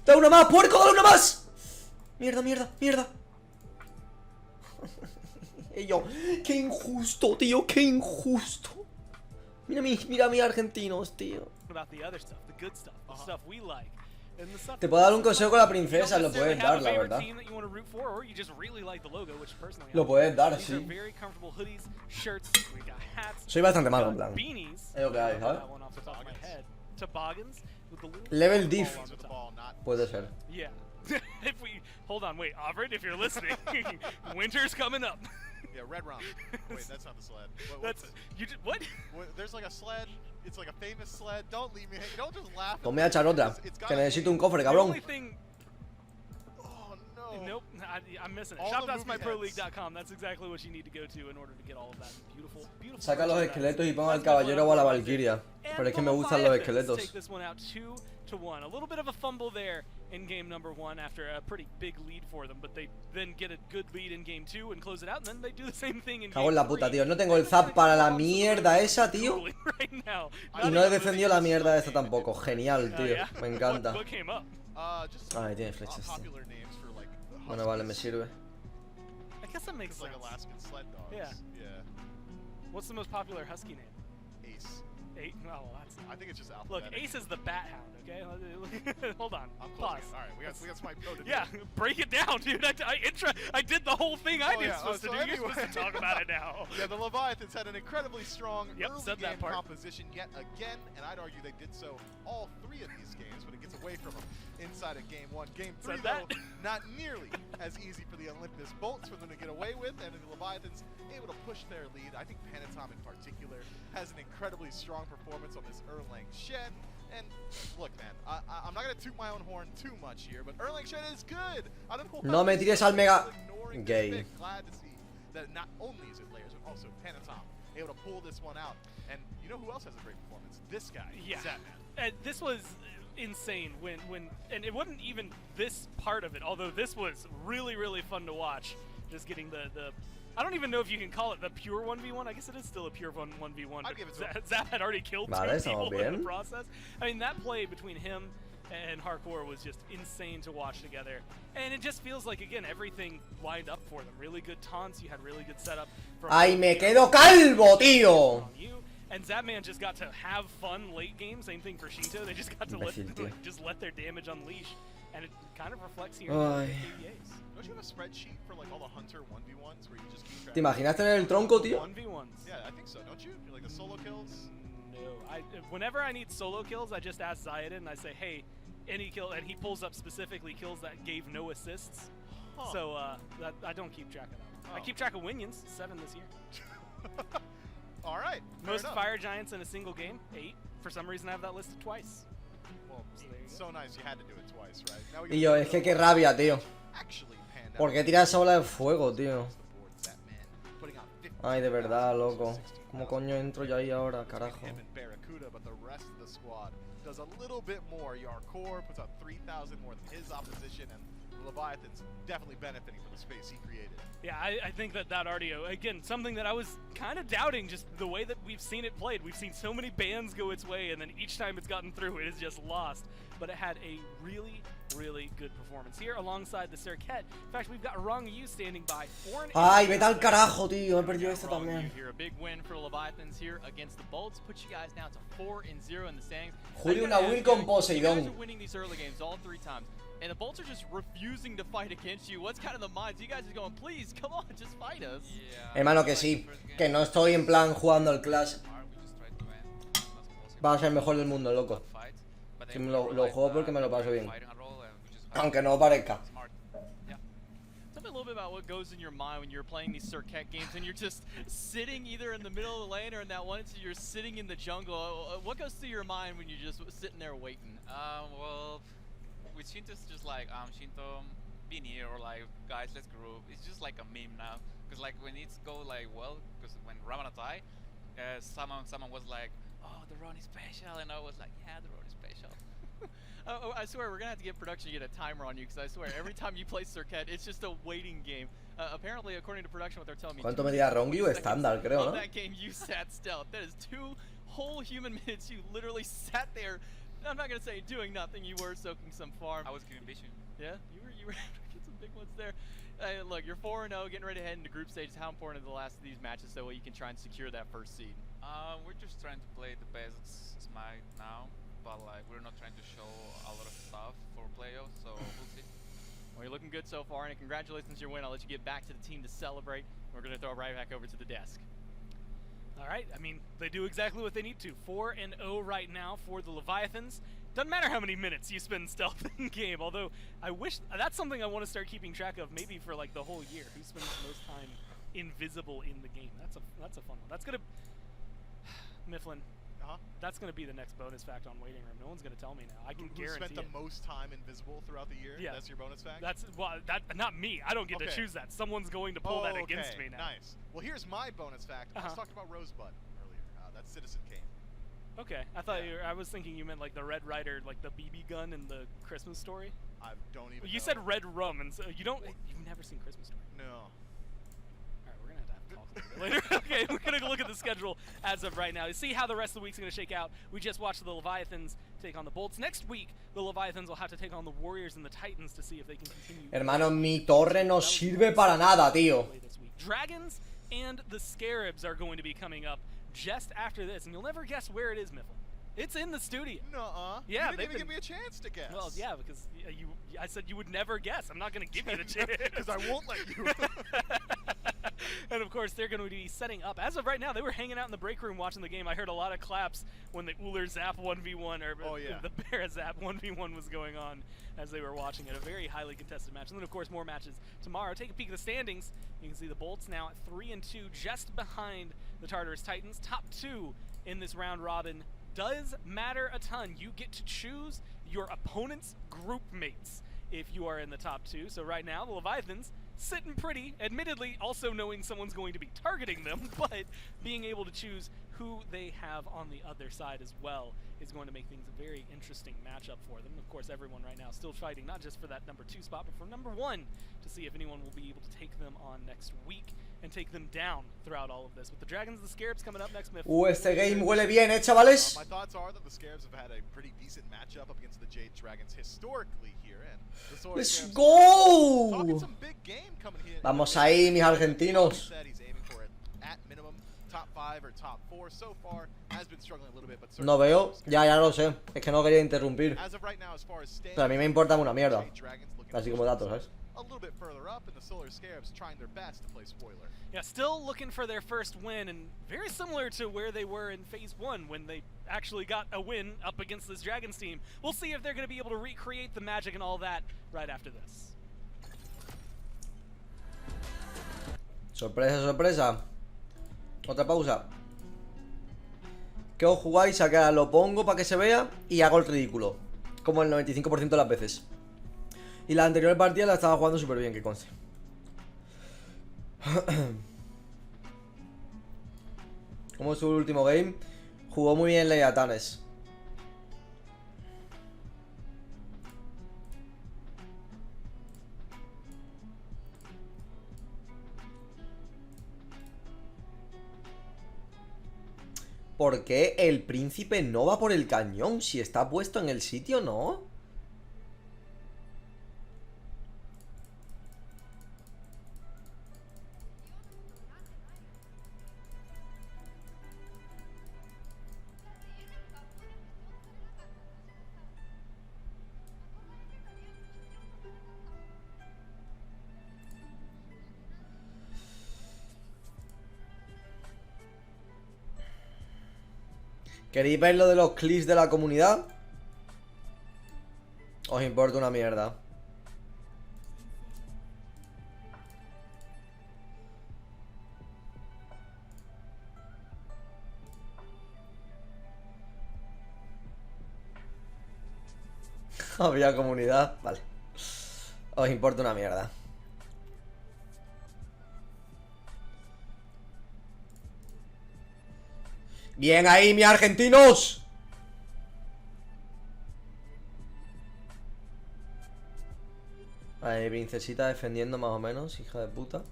¡Da una más, puerco! ¡Da una más! Mierda, mierda, mierda. Y yo, qué injusto, tío, qué injusto. Mira a mis argentinos, tío. Te puedo dar un consejo con la princesa, lo puedes dar, la verdad. Lo puedes dar, sí. Soy bastante malo, en plan. Es lo que hay, ¿sabes? Level diff. Puede ser. Hold on, wait, Alfred, if you're listening, winter's coming up. Yeah, red rum. Wait, that's not the sled. That's you did what? There's like a sled. It's like a famous sled. Don't leave me. Don't just laugh. Ponme a echar otra. Que necesito un cofre, cabrón. Oh no. Nope, I'm missing it. Shop.smiteproleague.com. That's exactly what you need to go to in order to get all of that beautiful, beautiful. Saca los esqueletos y ponga al caballero o a la valquiria. Pero es que me gustan los esqueletos. Take this one out 2-1. A little bit of a fumble there in game number 1 after a pretty big lead for them, but they then get a good lead in game 2 and close it out, and then they do the same thing in game 3. Cago en la puta, tío. No tengo el zap para la mierda esa, tío. Y no he defendido la mierda esa tampoco. Genial, tío. Me encanta. Ay, tiene flechas, tío. Bueno, vale, me sirve. I guess that makes sense. Like Alaskan sled dogs. Yeah. Yeah. What's the most popular husky name? Ace. well, that's I think it's just look, alphabetic. Ace is the bat hound, okay? Hold on. I'm Pause. closing it. Alright, we got Smite Pro to do. Yeah, break it down, dude. I did the whole thing I Oh, did yeah. supposed to So do. anyway. You're supposed to talk about it now. Yeah, the Leviathans had an incredibly strong Yep, early said that game part. composition yet again, and I'd argue they did so all three of these games, but it gets away from them inside of game one. Game three, Said that. though, not nearly as easy for the Olympus Bolts for them to get away with, and the Leviathans able to push their lead. I think Panatom in particular has an incredibly strong performance on this Erlang Shen. And look, man, I'm not going to toot my own horn too much here, but Erlang Shen is good. I don't know why No me I'm tires al mega ignoring this gay. pick. Glad to see that not only is it Layers, but also Panatom able to pull this one out. And you know who else has a great performance? This guy, Yeah. Zatman. And this was insane when and it wasn't even this part of it, although this was really, really fun to watch. Just getting the I don't even know if you can call it the pure 1v1. I guess it is still a pure 1v1. I'd give it to him. Zap had already killed Vale, two estamos people in the bien. process. I mean, that play between him and Hardcore was just insane to watch together. And it just feels like, again, everything lined up for them. Really good taunts. You had really good setup. From Ay, me quedo calvo, tío. on you. And Zapman just got to have fun late game. Same thing for Shinto. They just got to Imbécil, tío. just let their damage unleash. And it kind of reflects here Ay. in the KDAs. Don't you have a spreadsheet for like all the Hunter 1v1s where you just keep track? ¿Te imaginas tener el tronco, tío? 1v1s. Yeah, I think so. Don't you? Like the solo kills? No. Whenever I need solo kills, I just ask Zayden and I say, hey, any kill, and he pulls up specifically kills that gave no assists. Huh. So that I don't keep track of that. I Oh. keep track of winions, 7 this year. All right. fair Most enough. fire giants in a single game, 8. For some reason, I have that listed twice. Well, So there you go. so nice you had to do it twice, right? Now we Y yo, es que qué rabia, tío. actually panned out. ¿Por qué tiras esa bola de fuego, tío? Zatman putting out 50 Ay, de verdad, versus loco. 16,000. ¿Cómo coño entro yo ahí ahora, carajo? Him and Barracuda, but the rest of the squad does a little bit more. Yarkor puts out 3,000 more than his opposition, and the Leviathans definitely benefiting from the space he created. Yeah, I think that already, again, something that I was kind of doubting, just the way that we've seen it played. We've seen so many bans go its way, and then each time it's gotten through, it is just lost. But it had a really, really good performance here alongside the Circuit. In fact, we've got Rong Yu standing by 4-8. Ay, vete al carajo, tío. Me he perdido esta Wrong también. view here. A big win for Leviathans here against the Bolts. Puts you guys now to 4-0 in the standings. Julio, I una gotta win ask con you, Poseidón. You guys are winning these early games all 3 times. And the Bolts are just refusing to fight against you. What's kind of the minds? You guys are going, please, come on, just fight us. Hermano, que sí. Que no estoy en plan jugando al Clash. Va a ser el mejor del mundo, loco. Sí, lo juego porque me lo paso bien. Aunque no parezca. Tell me a little bit about what goes in your mind when you're playing these Circuit games and you're just sitting either in the middle of the lane or in that one instance you're sitting in the jungle. What goes through your mind when you're just sitting there waiting? Well, with Shinto's just like, Shinto, be near, or like, guys, let's group. It's just like a meme now. Because like when it's go like, well, because when Ramana died, someone was like, oh, the run is special. And I was like, yeah, the run is special. I swear we're gonna have to get production to get a timer on you because I swear every time you play Circuit, it's just a waiting game. Apparently, according to production, what they're telling me. ¿Cuánto medía Rong Yu? Estándar, creo, Of ¿no? that game, you sat stealth. That is 2 whole human minutes. You literally sat there. I'm not gonna say doing nothing. You were soaking some farm. I was getting vision. Yeah, you were get some big ones there. Look, you're 4-0, getting ready to head into group stages. How important are the last of these matches so you can try and secure that first seed? We're just trying to play the best Smite now, but like we're not trying to show a lot of stuff for playoffs, so we'll see. Well, you're looking good so far, and congratulations on your win. I'll let you get back to the team to celebrate. We're gonna throw it right back over to the desk. All right, I mean, they do exactly what they need to. 4-0 right now for the Leviathans. Doesn't matter how many minutes you spend stealth in game, although I wish that's something I want to start keeping track of maybe for like the whole year. Who spends the most time invisible in the game? That's a fun one. That's gonna Mifflin. That's gonna be the next bonus fact on waiting room. No one's gonna tell me now. I can Who guarantee spent the it. most time invisible throughout the year? Yeah. That's your bonus fact? That's not me. I don't get to Okay. choose that. Someone's going to pull that against okay, me now. Nice. Well, here's my bonus fact. I was talking about Rosebud earlier. That's Citizen Kane. Okay, I thought Yeah. I was thinking you meant like the Red Rider, like the BB gun in the Christmas Story. I don't even You know. said Red Rum, and so you've never seen Christmas Story. No. All right, we're gonna have to talk a little bit later. Okay, we're gonna look at the schedule as of right now to see how the rest of the week's gonna shake out. We just watched the Leviathans take on the Bolts. Next week, the Leviathans will have to take on the Warriors and the Titans to see if they can continue. Hermano, mi torre no sirve para nada, tío. This week. Dragons and the Scarabs are going to be coming up just after this, and you'll never guess where it is, Mifflin. It's in the studio. Nuh-uh. Yeah, you didn't even give me a chance to guess. Well, yeah, because I said you would never guess. I'm not going to give you the chance. Because I won't let you. And of course, they're going to be setting up. As of right now, they were hanging out in the break room watching the game. I heard a lot of claps when the Uller Zap 1v1 or the Bear Zap 1v1 was going on as they were watching it. A very highly contested match. And then, of course, more matches tomorrow. Take a peek at the standings. You can see the Bolts now at 3-2, just behind the Tartarus Titans. Top 2 in this round robin does matter a ton. You get to choose your opponent's group mates if you are in the top 2. So right now, the Leviathans sitting pretty, admittedly also knowing someone's going to be targeting them, but being able to choose who they have on the other side as well is going to make things a very interesting matchup for them. Of course, everyone right now still fighting not just for that number 2 spot, but for number 1 to see if anyone will be able to take them on next week and take them down throughout all of this. With the Dragons and the Scarabs coming up next, Miff. Este game huele bien, chavales. My thoughts are that the Scarabs have had a pretty decent matchup up against the Jade Dragons historically here, and the Sword Let's Scarabs go. talking some big game coming here. Vamos ahí, mis argentinos. He's aiming for it at minimum top 5 or top 4 so far. Has been struggling a little bit, but No veo, ya lo sé. Es que no quería interrumpir. as of right now, as far as Pero a mí me importa una mierda. Jade Dragons looking Así to como push datos, ¿sabes? a little bit further up, and the Solar Scarabs trying their best to play spoiler. Yeah, still looking for their first win, and very similar to where they were in Phase 1 when they actually got a win up against this Dragons team. We'll see if they're going to be able to recreate the magic and all that right after this. Sorpresa, sorpresa. Otra pausa. ¿Qué os jugáis? Acá lo pongo para que se vea y hago el ridículo. Como el 95% de las veces. Y la anterior partida la estaba jugando súper bien, que conste. Como estuvo el último game, jugó muy bien Leviathans. ¿Por qué el príncipe no va por el cañón? Si está puesto en el sitio, ¿no? ¿Queréis ver lo de los clips de la comunidad? Os importa una mierda. Había comunidad, vale. Os importa una mierda. Bien ahí, mis argentinos. Ahí, princesita defendiendo más o menos, hija de puta.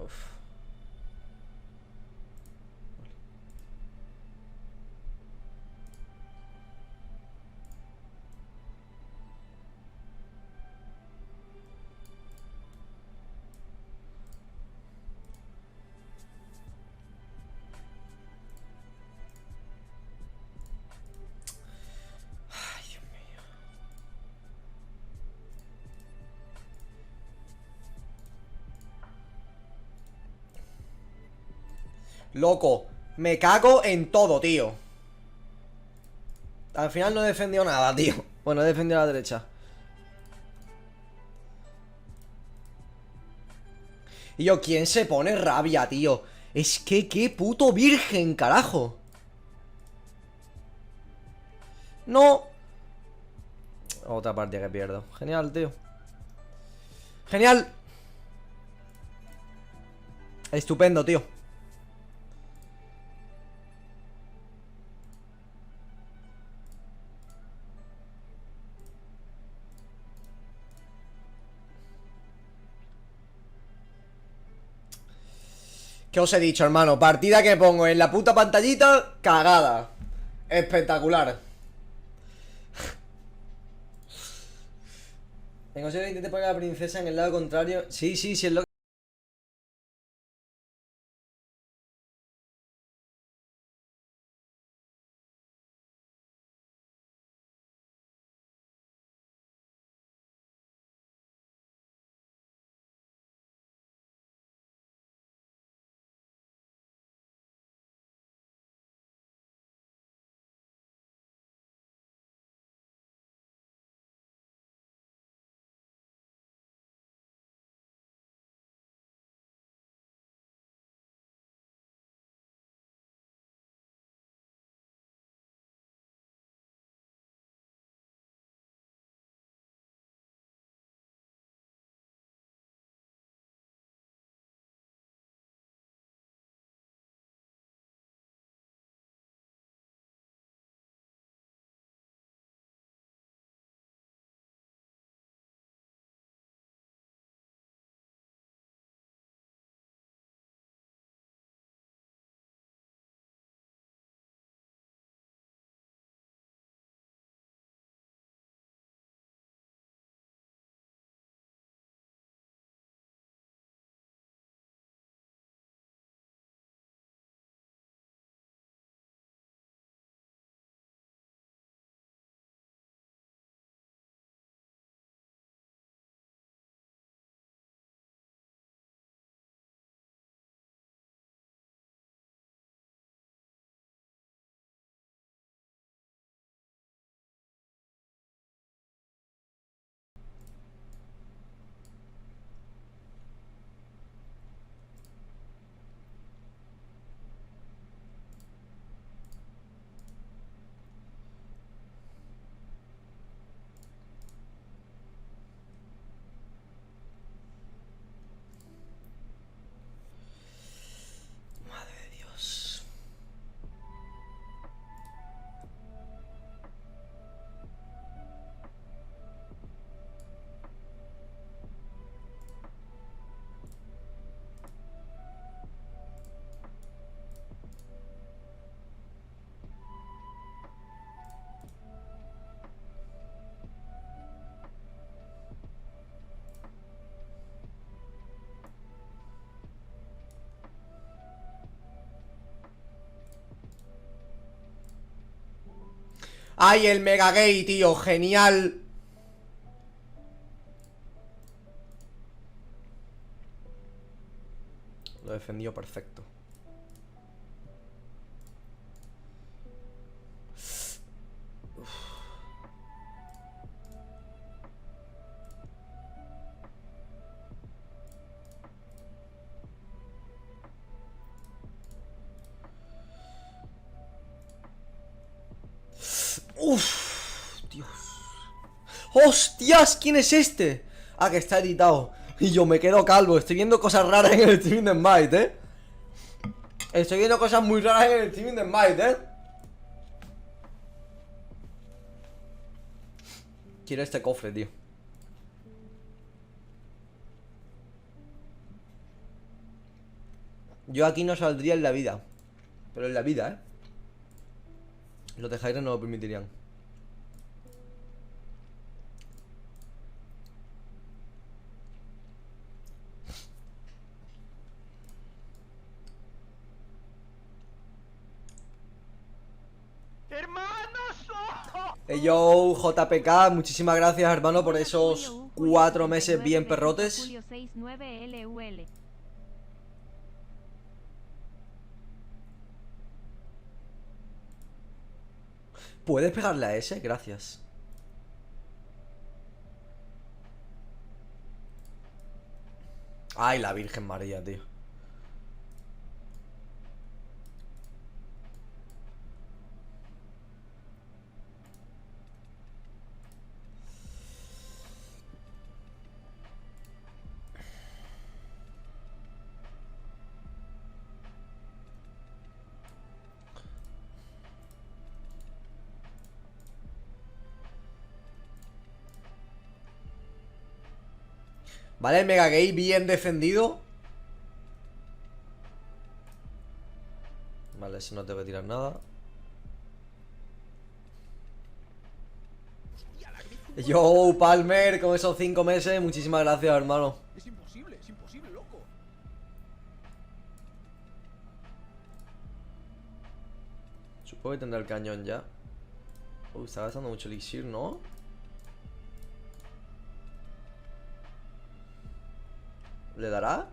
Uf. Loco, me cago en todo, tío. Al final no he defendido nada, tío. Bueno, he defendido a la derecha. Y yo, ¿quién se pone rabia, tío? Es que qué puto virgen, carajo. No. Otra partida que pierdo. Genial, tío. Genial. Estupendo, tío. ¿Qué os he dicho, hermano? Partida que pongo en la puta pantallita, cagada. Espectacular. Me consigo que intente poner a la princesa en el lado contrario. Sí, sí, sí, es lo que... Madre de Dios. ¡Ay, el mega gay, tío! ¡Genial! Lo defendió perfecto. Uf, Dios. ¡Hostias! ¿Quién es este? Ah, que está editado. Y yo me quedo calvo. Estoy viendo cosas raras en el streaming de Smite, Estoy viendo cosas muy raras en el streaming de Smite, Quiero este cofre, tío. Yo aquí no saldría en la vida. Pero en la vida, Los de hi-rez no lo permitirían. Yo, JPK, muchísimas gracias, hermano, por esos 4 meses bien perrotes. Julio 69 LUL. ¿Puedes pegarle a ese? Gracias. Ay, la Virgen María, tío. Vale, el Mega Gay bien defendido. Vale, ese no te va a tirar nada. Yo, Palmer, con esos 5 meses, muchísimas gracias, hermano. Es imposible, loco. Supongo que tendrá el cañón ya. Está gastando mucho elixir, ¿no? ¿Le dará?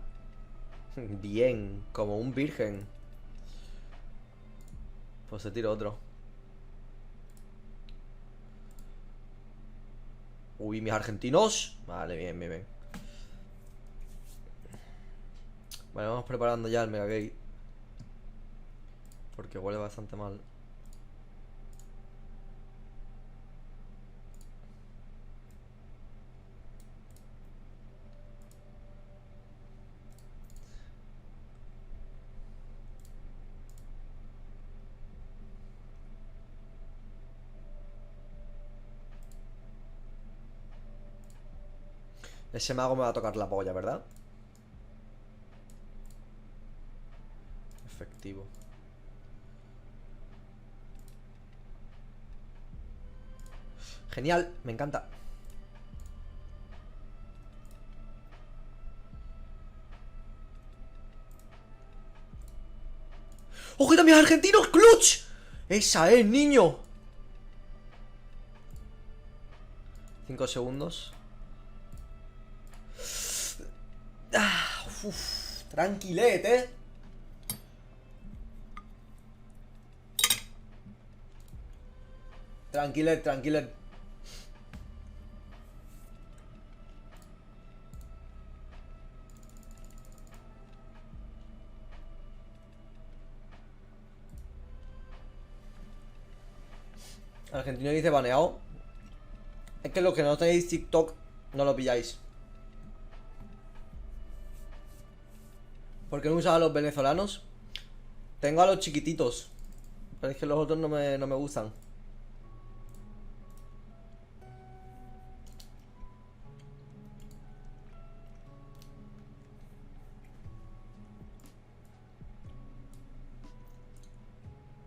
Bien, como un virgen. Pues se tira otro. Uy, mis argentinos. Vale, bien, bien, bien. Vale, vamos preparando ya el Mega Gate. Porque huele bastante mal. Ese mago me va a tocar la polla, ¿verdad? Efectivo. Genial, me encanta. ¡Ojito a mis argentinos! ¡Clutch! Esa es, niño. 5 segundos. Tranquilet, Tranquilet, tranquilet. Argentino dice baneado. Es que los que no tenéis TikTok no lo pilláis. ¿Por qué no usas a los venezolanos? Tengo a los chiquititos. Pero es que los otros no me gustan.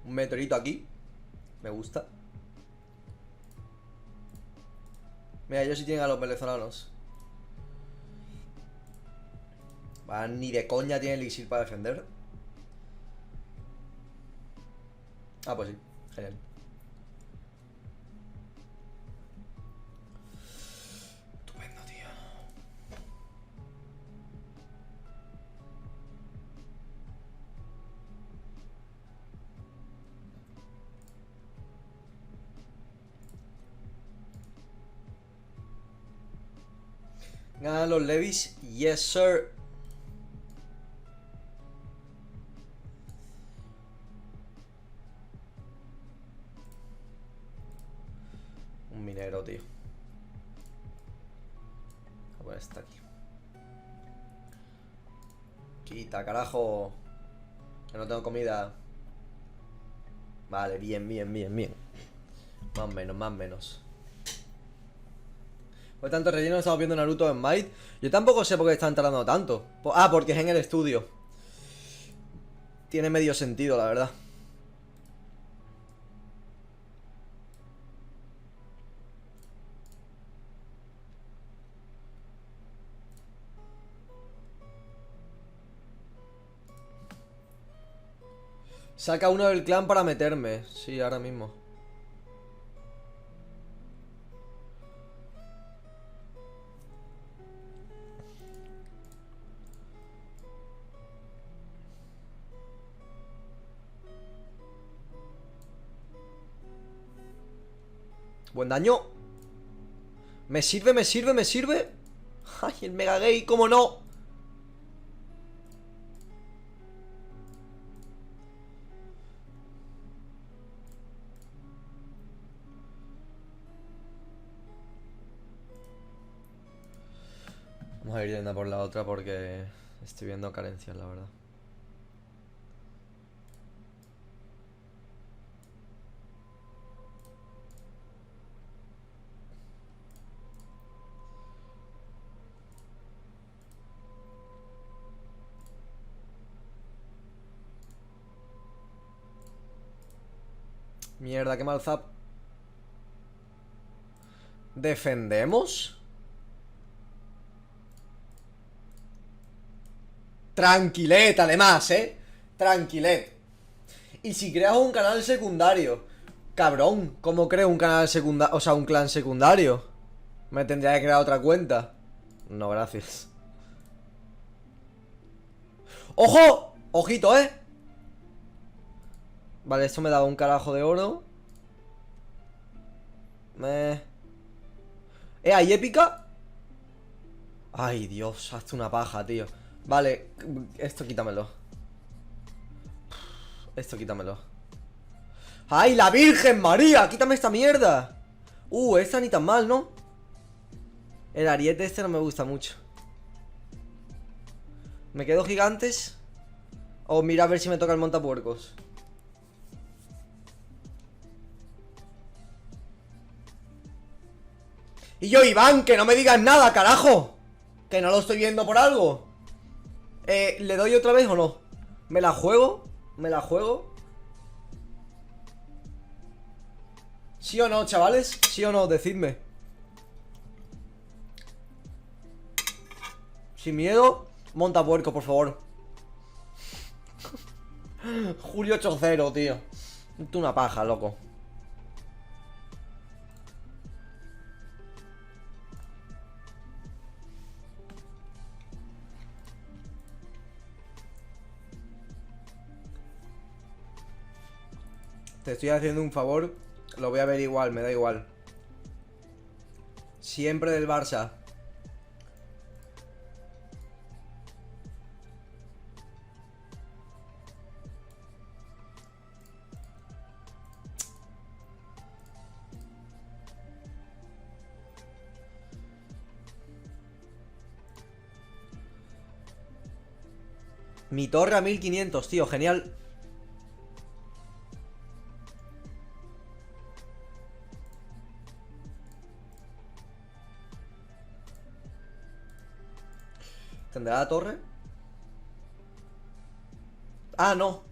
Un meteorito aquí. Me gusta. Mira, ellos sí tienen a los venezolanos. Ni de coña tiene elixir para defender. Ah, pues sí, genial. Estupendo, tío. Ganan los Levis, yes sir. Un minero, tío. A poner esta aquí. Quita, carajo. Que no tengo comida. Vale, bien, bien, bien, bien. Más o menos, más o menos. Por tanto, relleno estamos viendo Naruto en Smite. Yo tampoco sé por qué están tardando tanto. Ah, porque es en el estudio. Tiene medio sentido, la verdad. Saca uno del clan para meterme. Sí, ahora mismo. Buen daño. Me sirve, me sirve, me sirve. Ay, el Mega Gay, ¿cómo no? Vamos a ir yendo por la otra porque estoy viendo carencias, la verdad. Mierda, qué mal zap. ¿Defendemos? Tranquilet, además, Tranquilet. Y si creas un canal secundario, cabrón, ¿cómo creo un canal secundario? O sea, un clan secundario. Me tendría que crear otra cuenta. No, gracias. ¡Ojo! Ojito, Vale, esto me daba un carajo de oro. ¿Hay épica? Ay, Dios, hazte una paja, tío. Vale, esto quítamelo. Esto quítamelo. ¡Ay, la Virgen María! ¡Quítame esta mierda! Esta ni tan mal, ¿no? El ariete este no me gusta mucho. ¿Me quedo gigantes? O mira a ver si me toca el montapuercos. Y yo, Iván, que no me digas nada, carajo. Que no lo estoy viendo por algo. ¿Le doy otra vez o no? ¿Me la juego? ¿Me la juego? ¿Sí o no, chavales? ¿Sí o no? Decidme. Sin miedo. Montapuerco, por favor. Julio 8-0, tío. Tú una paja, loco. Te estoy haciendo un favor. Lo voy a ver igual, me da igual. Siempre del Barça. Mi torre a 1500, tío, genial. ¿Tendrá la torre? Ah, no.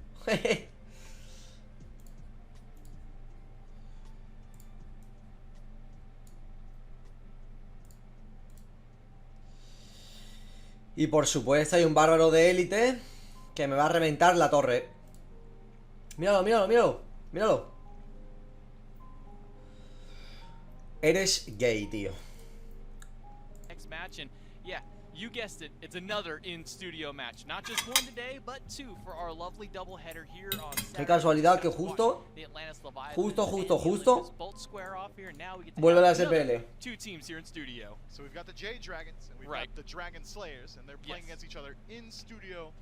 Y por supuesto hay un bárbaro de élite que me va a reventar la torre. Míralo, míralo, míralo. Míralo. Eres gay, tío. Next match, and yeah, you guessed it, it's another in-studio match. Not just one today, but two for our lovely doubleheader here on Saturday. Qué casualidad que justo vuelve la SPL. Two teams here in studio. So we've got the Jade Dragons and we've got the Dragon Slayers, and they're playing against each other in studio,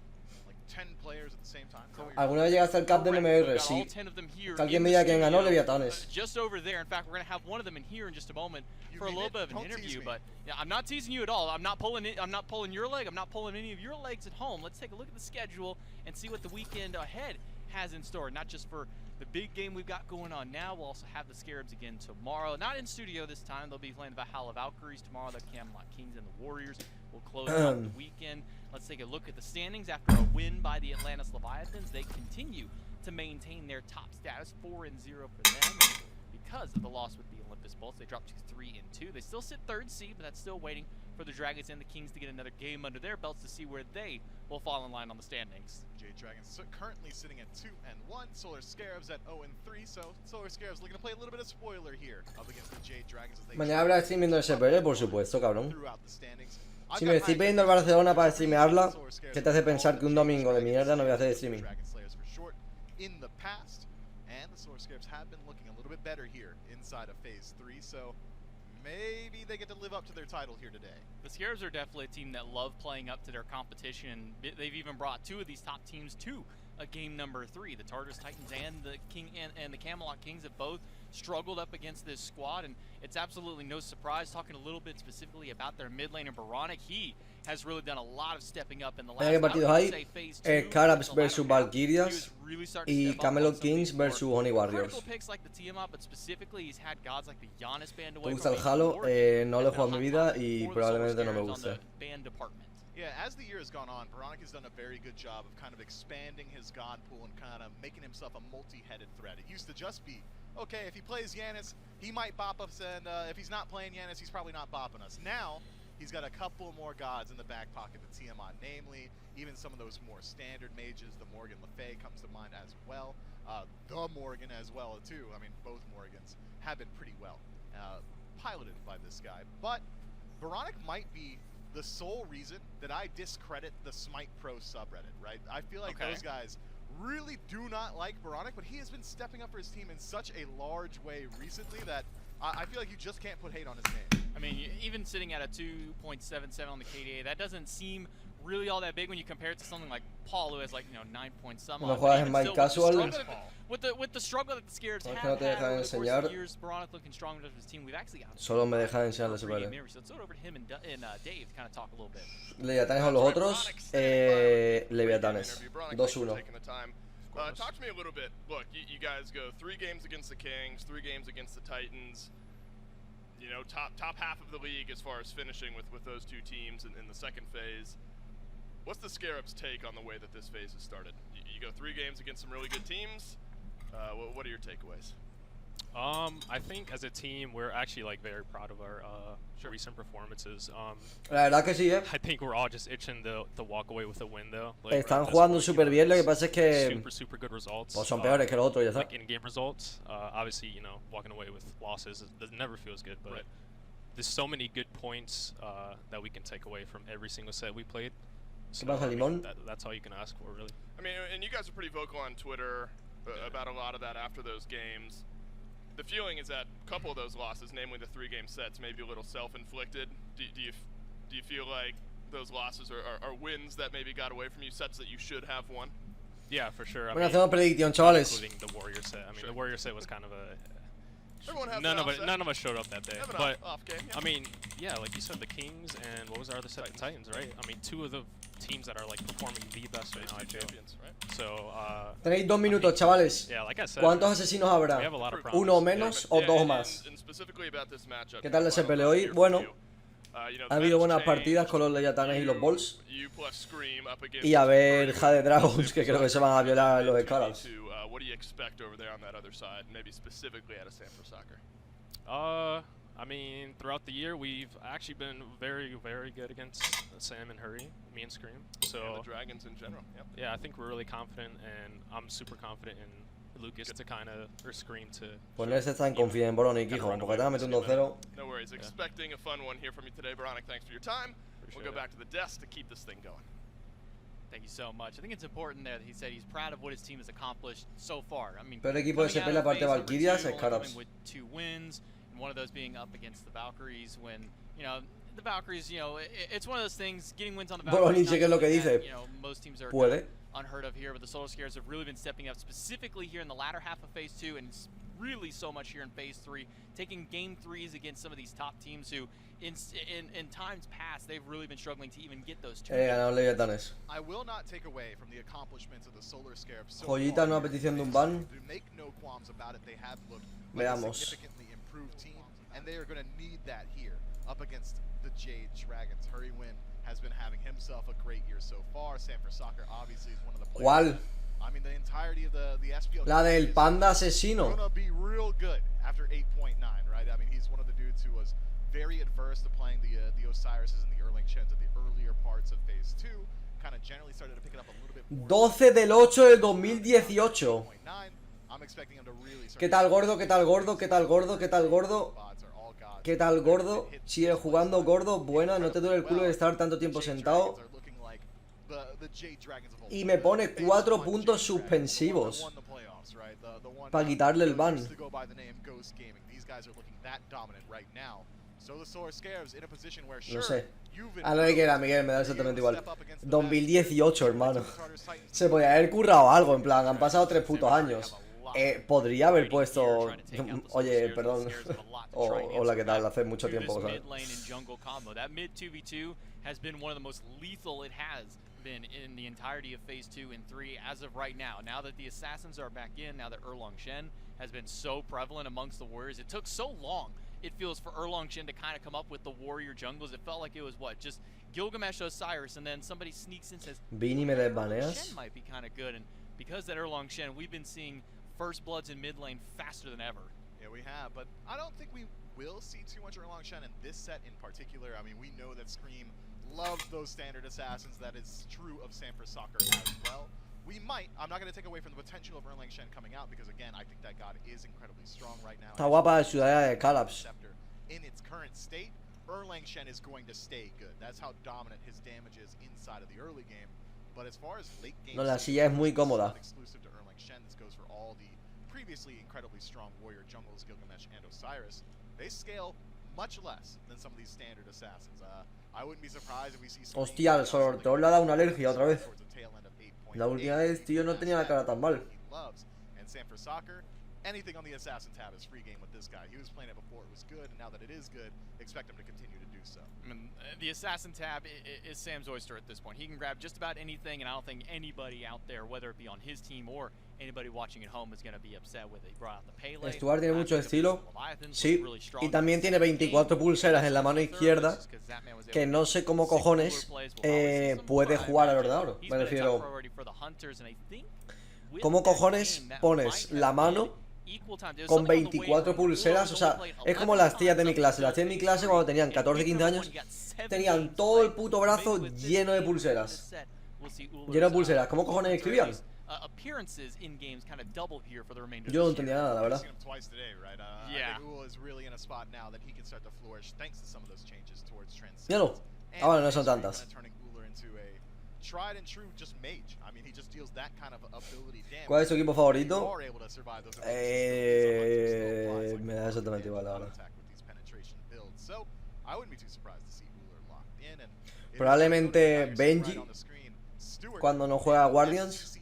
like 10 players at the same time. ¿Alguna vez llegaste al cap de MMR? Sí. Que alguien me diga quién ganó, Leviathanes. Just over there. In fact, we're going to have one of them in here in just a moment for a little bit of an interview. But yeah, I'm not teasing you at all. I'm not pulling it. I'm not pulling your leg. I'm not pulling any of your legs at home. Let's take a look at the schedule and see what the weekend ahead has in store. Not just for the big game we've got going on now. We'll also have the Scarabs again tomorrow. Not in studio this time. They'll be playing the Valhalla Valkyries tomorrow. The Camelot Kings and the Warriors will close out the weekend. Let's take a look at the standings. After a win by the Atlantis Leviathans, they continue to maintain their top status, 4-0 for them. And because of the loss with the Olympus Bolts, they dropped to 3-2. They still sit third seed, but that's still waiting for the Dragons and the Kings to get another game under their belts to see where they will fall in line on the standings. Jade Dragons currently sitting at 2-1. Solar Scarabs at 0-3. So Solar Scarabs looking to play a little bit of spoiler here up against the Jade Dragons as they mañana habrá stream viendo el SPL, por supuesto, cabrón. throughout the standings. Si me estoy pidiendo el Barcelona para streamearla, ¿qué te hace pensar que un domingo de mierda no voy a hacer streaming? In the past, and the Solar Scarabs have been looking a little bit better here inside of Phase 3, so maybe they get to live up to their title here today. The Scarabs are definitely a team that love playing up to their competition. They've even brought two of these top teams to a game number 3. The Tartarus Titans and the and the Camelot Kings have both struggled up against this squad, and it's absolutely no surprise. Talking a little bit specifically about their mid laner Baronic, he has really done a lot of stepping up in the last. ¿Qué partidos hay? Scarabs versus Valkyrias y Camelot Kings versus Honey Warriors. ¿Te gusta el Halo? No lo he jugado en mi vida y probablemente no me guste. Yeah, as the year has gone on, Baronic has done a very good job of kind of expanding his god pool and kind of making himself a multi-headed threat. It used to just be okay, if he plays Yanis, he might bop us, and if he's not playing Yanis, he's probably not bopping us. Now, he's got a couple more gods in the back pocket to tee him on, namely, even some of those more standard mages. The Morgan Le Fay comes to mind as well. The Morgan as well, too. I mean, both Morgans have been pretty well piloted by this guy. But Veronic might be the sole reason that I discredit the Smite Pro subreddit, right? I feel like those guys really do not like Veronic, but he has been stepping up for his team in such a large way recently that I feel like you just can't put hate on his name. I mean, even sitting at a 2.77 on the KDA, that doesn't seem really all that big when you compare it to something like Paul, who has like 9 points some. No juegas en Smite Casual. With the struggle that the Scarabs No, have que no te had dejan over the course enseñar. of years, Veronic looking strong with his team. We've actually got Solo me deja enseñar la so SPL. let's throw it over to him and Dave to kind of talk a little bit. Leviathanes o los otros. Leviathanes. 2-1. Talk to me a little bit. Look, you guys go 3 games against the Kings, 3 games against the Titans. You know, top half of the league as far as finishing with those 2 teams in the second phase. What's the Scarabs' take on the way that this phase has started? You go 3 games against some really good teams. What are your takeaways? I think as a team, we're actually like very proud of our recent performances. La verdad que sí, I think we're all just itching to walk away with a win, though. Like, Están jugando súper bien, lo que pasa es que super good results. pues son peores que los otros, ya está. Like in-game results. Obviously, you know, walking away with losses never feels good, but there's so many good points that we can take away from every single set we played. So, ¿Qué pasa, Limón? That's all you can ask for, really. I mean, and you guys are pretty vocal on Twitter about a lot of that after those games. The feeling is that a couple of those losses, namely the 3-game sets, may be a little self-inflicted. Do you feel like those losses are wins that maybe got away from you, sets that you should have won? Yeah, for sure. Bueno, hacemos predicción, chavales. Including the Warrior set. I mean, the Warrior set was kind of a... None of us showed up that day. But, off game, yeah. I mean, yeah, like you said, the Kings and what was our other set? The Titans, right? I mean, 2 of the teams that are like performing the best right now, I feel. Right? So, Tenéis 2 minutos, chavales. yeah, like I said, ¿Cuántos asesinos habrá? we have a lot of promise. ¿Uno menos o 2 más? And specifically about this matchup, ¿Qué tal la SPL hoy? Bueno, ha habido buenas partidas con los Leviathanes y los Balls. Y a ver Jade Dragons, que creo que se van a violar los Scarabs. What do you expect over there on that other side, maybe specifically out of Sanford Soccer? I mean, throughout the year, we've actually been very, very good against Sam and Hurry, me and Scream. So and the Dragons in general. Yep. Yeah, I think we're really confident, and I'm super confident in Lucas to kind of, or Scream to... Pues no está tan confiado en Veronic, hijo, porque te van a meter 1-0. No worries. Expecting a fun one here from you today, Veronic. Thanks for your time. We'll go back to the desk to keep this thing going. Thank you so much. I think it's important that he said he's proud of what his team has accomplished so far. I mean, Pero el equipo de SPL, aparte de Valkyrias, Scarabs. With 2 wins, and one of those being up against the Valkyries when, you know, the Valkyries, you know, it's one of those things, getting wins on the Valkyries. ¿Qué es lo que dice? You know, most teams are Puede. unheard of here, but the Solar Scarabs have really been stepping up, specifically here in the latter half of Phase 2, and really so much here in Phase 3, taking Game 3s against some of these top teams who, in times past, they've really been struggling to even get those 2 Ganaron Leviathanes. I will not take away from the accomplishments of the Solar Scarabs so Joyita, nueva petición de un ban. Make no qualms about it. They have looked like Veamos. a significantly improved team, and they are going to need that here up against the Jade Dragons. Hurrywin has been having himself a great year so far. Sanford Soccer obviously is one of the players. ¿Cuál? I mean, the entirety of the SPL. La del panda asesino. Gonna be real good after 8.9, right? I mean, he's one of the dudes who was very adverse to playing the Osiris's and the Erling Chens at the earlier parts of Phase 2. Kind of generally started to pick it up a little bit more. 12 del 8 del 2018. I'm expecting him to really start. ¿Qué tal gordo? ¿Qué tal gordo? ¿Qué tal gordo? ¿Qué tal gordo? ¿Qué tal gordo? Sigue jugando gordo. Buena, no te duele el culo de estar tanto tiempo sentado. Y me pone 4 puntos suspensivos para quitarle el ban. No sé. A lo que era, Miguel, me da exactamente igual. 2018, hermano. Se podía haber currado algo, en plan, han pasado 3 putos años. Podría haber puesto... Oye, perdón. Hola, ¿qué tal? Hace mucho tiempo, ¿sabes? Been in the entirety of Phase 2 and 3 as of right now. Now that the Assassins are back in, now that Erlang Shen has been so prevalent amongst the Warriors, it took so long, it feels, for Erlang Shen to kind of come up with the Warrior jungles. It felt like it was, what, just Gilgamesh Osiris, and then somebody sneaks in and says, Vini, me desbaneas. Shen might be kind of good, and because that Erlang Shen, we've been seeing first bloods in mid lane faster than ever. Yeah, we have, but I don't think we will see too much Erlang Shen in this set in particular. I mean, we know that Scream loves those standard assassins. That is true of Sanford Soccer as well. We might, I'm not going to take away from the potential of Erlang Shen coming out because, again, I think that god is incredibly strong right now. Está guapa la ciudad de Scarabs. In its current state, Erlang Shen is going to stay good. That's how dominant his damage is inside of the early game. But as far as late game, no, la silla es muy cómoda. Exclusive to Erlang Shen. This goes for all the previously incredibly strong warrior jungles, Gilgamesh and Osiris. They scale much less than some of these standard assassins. I wouldn't be surprised if we see. Hostia, el sorteo le ha dado una alergia otra vez. La última vez, tío, no tenía la cara tan mal. And Sanford Soccer, anything on the assassin tab is free game with this guy. He was playing it before it was good, and now that it is good, expect him to continue to do so. I mean, the assassin tab is Sam's oyster at this point. He can grab just about anything, and I don't think anybody out there, whether it be on his team or anybody watching at home, is going to be upset with it. He brought out the Pele. Stuart tiene mucho estilo, sí, y también tiene 24 pulseras en la mano izquierda, que no sé cómo cojones puede jugar al ordenador. Me refiero, ¿cómo cojones pones la mano con 24 pulseras? O sea, es como las tías de mi clase. Las tías de mi clase cuando tenían 14, 15 años tenían todo el puto brazo lleno de pulseras. Lleno de pulseras. ¿Cómo cojones escribían? Yo no entendía nada, la verdad. Míralo. Ah, bueno, no son tantas. ¿Cuál es tu equipo favorito? Me da exactamente igual, la verdad. Probablemente Benji, cuando no juega Guardians.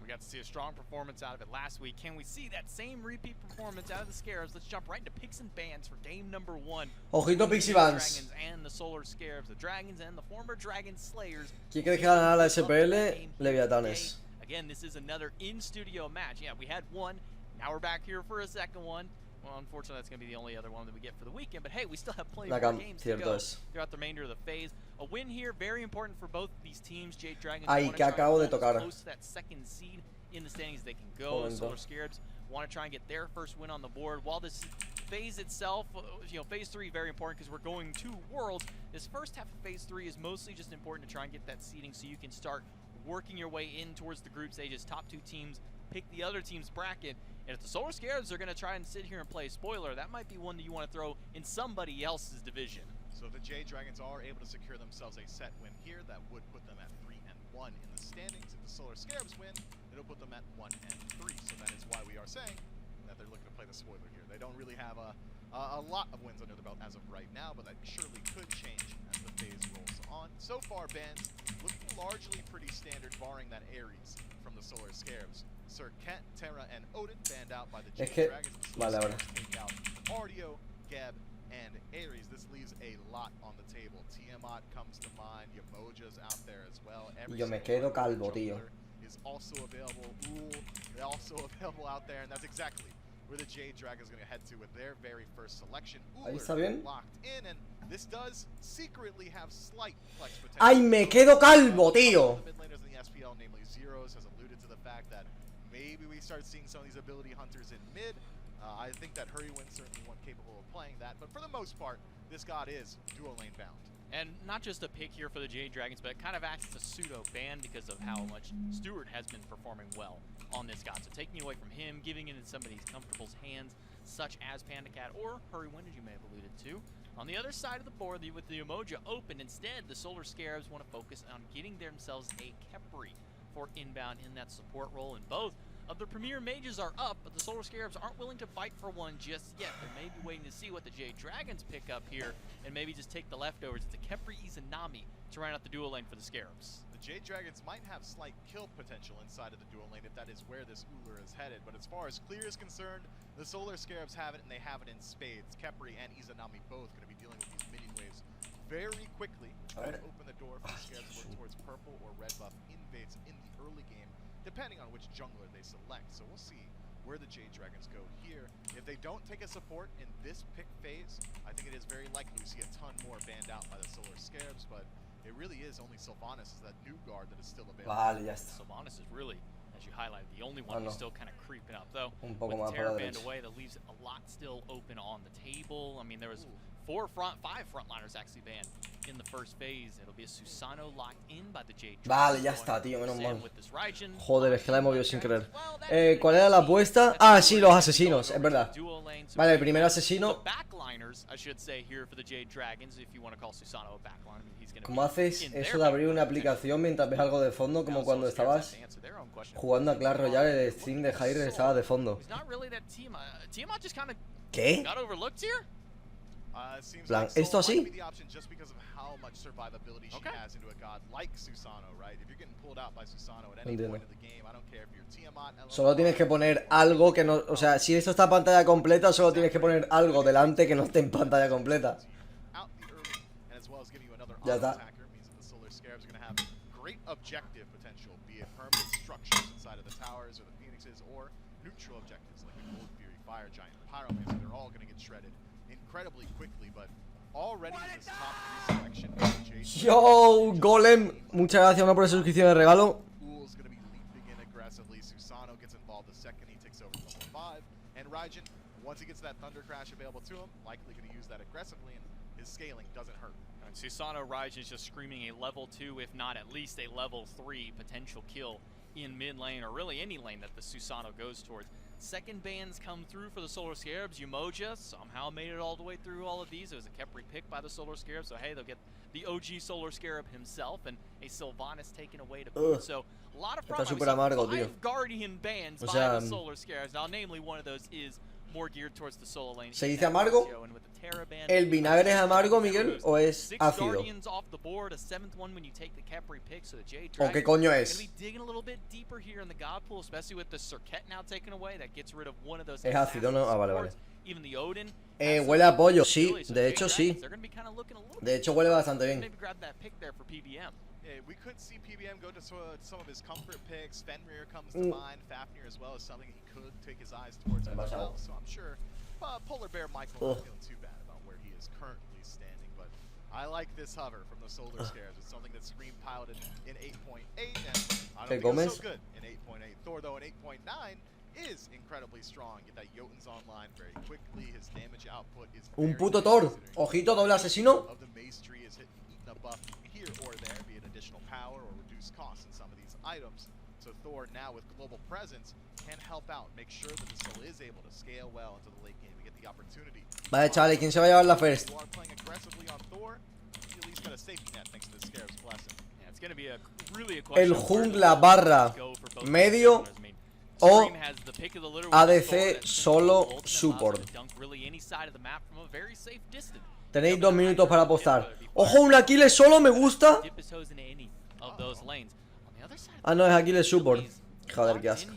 We got to see a strong performance out of it last week. Can we see that same repeat performance out of the Scarabs? Let's jump right into picks and bans for game number 1. Ojito Pixie Bans. Dragons and the Solar Scarabs, the Dragons and the former Dragon Slayers. ¿Quién crees que ganará la SPL? Leviathanes. Again, this is another in-studio match. Yeah, we had one. Now we're back here for a second one. Well, unfortunately, that's going to be the only other one that we get for the weekend. But hey, we still have plenty more games to go throughout the remainder of the phase. A win here, very important for both these teams. Jade Dragons want to try to close to that second seed in the standings they can go. Solar Scarabs want to try and get their first win on the board. While this phase itself, phase 3 very important because we're going to Worlds. This first half of phase 3 is mostly just important to try and get that seeding so you can start working your way in towards the group stages. Top 2 teams pick the other team's bracket. And if the Solar Scarabs are going to try and sit here and play spoiler, that might be one that you want to throw in somebody else's division. So the Jade Dragons are able to secure themselves a set win here that would put them at 3-1 in the standings. If the Solar Scarabs win, it'll put them at 1-3. So that is why we are saying that they're looking to play the spoiler here. They don't really have a lot of wins under the belt as of right now, but that surely could change as the phase rolls on. So far, bans looking largely pretty standard, barring that Ares from the Solar Scarabs. Sir Kent, Terra, and Odin banned out by the Jade Dragons. Take out Ardio, Geb, and Ares. This leaves a lot on the table. Tiamat comes to mind. Yamoja's out there as well. Yo me quedo calvo, tío. Is also available. They're also available out there, and that's exactly where the Jade Dragons are going to head to with their very first selection. Locked in, and this does secretly have slight flex potential. ¡Ay, me quedo calvo, tío! The mid laners in the SPL, namely Zeros, has alluded to the fact that maybe we start seeing some of these ability hunters in mid. I think that Hurrywin's certainly one capable of playing that, but for the most part, this god is dual lane bound. And not just a pick here for the Jade Dragons, but it kind of acts as a pseudo-ban because of how much Stuart has been performing well on this god. So taking away from him, giving it in somebody's comfortable hands, such as Panda Cat or Hurrywin, as you may have alluded to. On the other side of the board, with the Umoja open, instead, the Solar Scarabs want to focus on getting themselves a Khepri for inbound in that support role, and both of the premier mages are up, but the Solar Scarabs aren't willing to fight for one just yet. They may be waiting to see what the Jade Dragons pick up here and maybe just take the leftovers. It's a Khepri Izanami to round out the dual lane for the Scarabs. The Jade Dragons might have slight kill potential inside of the dual lane if that is where this Uller is headed, but as far as clear is concerned, the Solar Scarabs have it, and they have it in spades. Khepri and Izanami both going to be dealing with these minion waves very quickly. Trying to open the door for the Scarabs to work towards purple or red buff invades in the early game, depending on which jungler they select. So we'll see where the Jade Dragons go here. If they don't take a support in this pick phase, I think it is very likely we see a ton more banned out by the Solar Scarabs, but it really is only Sylvanas is that new guard that is still available. Vale, ya está. Sylvanas is really, as you highlighted, the only one who's still kind of creeping up, though. Un poco With más the para la Terror Band derecha. away, that leaves a lot still open on the table. I mean, there was 5 frontliners actually banned in the first phase. It'll be a Susano locked in by the Jade. Vale, ya está, tío, menos mal. With this Raijin. Joder, es que la he movido sin querer. ¿Cuál era la apuesta? Ah, sí, los asesinos, es verdad. Vale, el primer asesino. ¿Cómo haces eso de abrir una aplicación mientras ves algo de fondo? Como cuando estabas jugando a Clash Royale, el stream de hi-rez estaba de fondo. ¿Qué? Plan, ¿esto así? No entiendo. Solo tienes que poner algo que no... O sea, si esto está en pantalla completa, solo tienes que poner algo delante que no esté en pantalla completa. Ya está. Yo, Golem, muchas gracias por esa suscripción de regalo. Susano Raijin is just screaming a level 2, if not at least a level 3 potential kill in mid lane, or really any lane that the Susano goes towards. Second bans come through for the Solar Scarabs. Umoja somehow made it all the way through all of these. It was a Kepri pick by the Solar Scarab, so hey, they'll get the OG Solar Scarab himself and a Sylvanas taken away to boot. So a lot of five Guardian bans by the Solar Scarabs. Now, namely, one of those is more geared towards the solo lane. ¿Se dice amargo? ¿El vinagre es amargo, Miguel, o es ácido? ¿O qué coño es? Es ácido, ¿no? Ah, vale, vale. Huele a pollo, sí, de hecho sí. De hecho huele bastante bien. We could see PBM go to some of his comfort picks. Fenrir comes to mind. Fafnir as well as something he could take his eyes towards as well. So I'm sure Polar Bear Michael not feeling too bad about where he is currently standing. But I like this hover from the Solar Scarabs. It's something that Scream piloted in 8.8, and I don't think it's so good in 8.8. Thor, though, in 8.9 is incredibly strong. Get that Jotun's online very quickly. His damage output is un puto Thor. Ojito, doble asesino. Of the maze tree is eating a buff here or there, be it additional power or reduced costs in some of these items. So Thor now with global presence can help out, make sure that the soul is able to scale well into the late game. We get the opportunity. Vale, chavales, ¿quién se va a llevar la first? El jungla barra medio o ADC solo support. Tenéis 2 minutos para apostar. ¡Ojo, un Aquiles solo! ¡Me gusta! Ah, no, es Aquiles support. Joder, qué asco.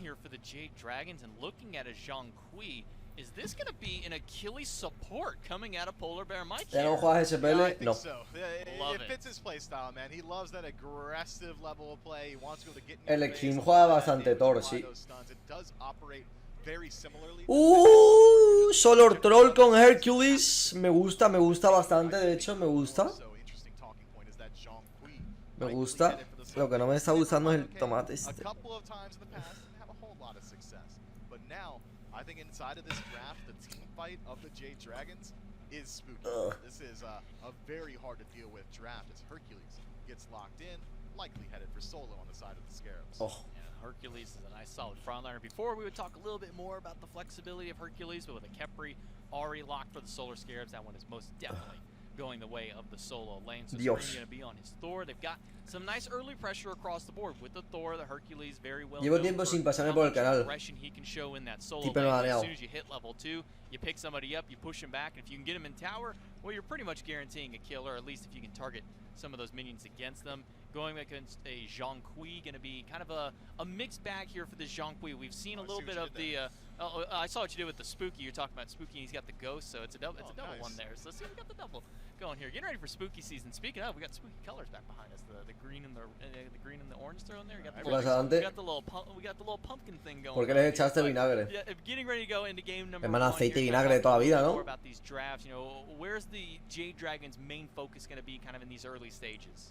¿Ya no juegas SPL? No. El Extreme juega bastante Thor, sí. Solar Troll con Hercules. Me gusta bastante, de hecho, me gusta. Me gusta. Lo que no me está gustando es el tomate este. I think inside of this draft, the team fight of the Jade Dragons is spooky. This is a very hard to deal with draft as Hercules gets locked in, likely headed for solo on the side of the Scarabs. Yeah, Hercules is a nice solid frontliner. Before we would talk a little bit more about the flexibility of Hercules, but with a Kepri already locked for the Solar Scarabs, that one is most definitely going the way of the solo lane. So Scream's going to be on his Thor. They've got some nice early pressure across the board with the Thor, the Hercules, very well. Llevo tiempo sin pasarme por el canal. He can show in that solo lane. As soon as you hit level 2, you pick somebody up, you push him back, and if you can get him in tower, well, you're pretty much guaranteeing a kill, or at least if you can target some of those minions against them. Going against a Zhang Kui, going to be kind of a mixed bag here for the Zhang Kui. We've seen a little bit of the. I saw what you did with the Spooky. You're talking about Spooky, and he's got the Ghost, so it's a double. It's a double one there. So let's see if we got the double going here. Getting ready for Spooky season. Speaking of, we got Spooky colors back behind us. The green and the orange thrown there. We got the little pumpkin thing going. ¿Por qué le echaste vinagre? Yeah, getting ready to go into game number 1. Hermano, aceite y vinagre de toda la vida, ¿no? About these drafts, you know, where's the Jade Dragons' main focus going to be kind of in these early stages?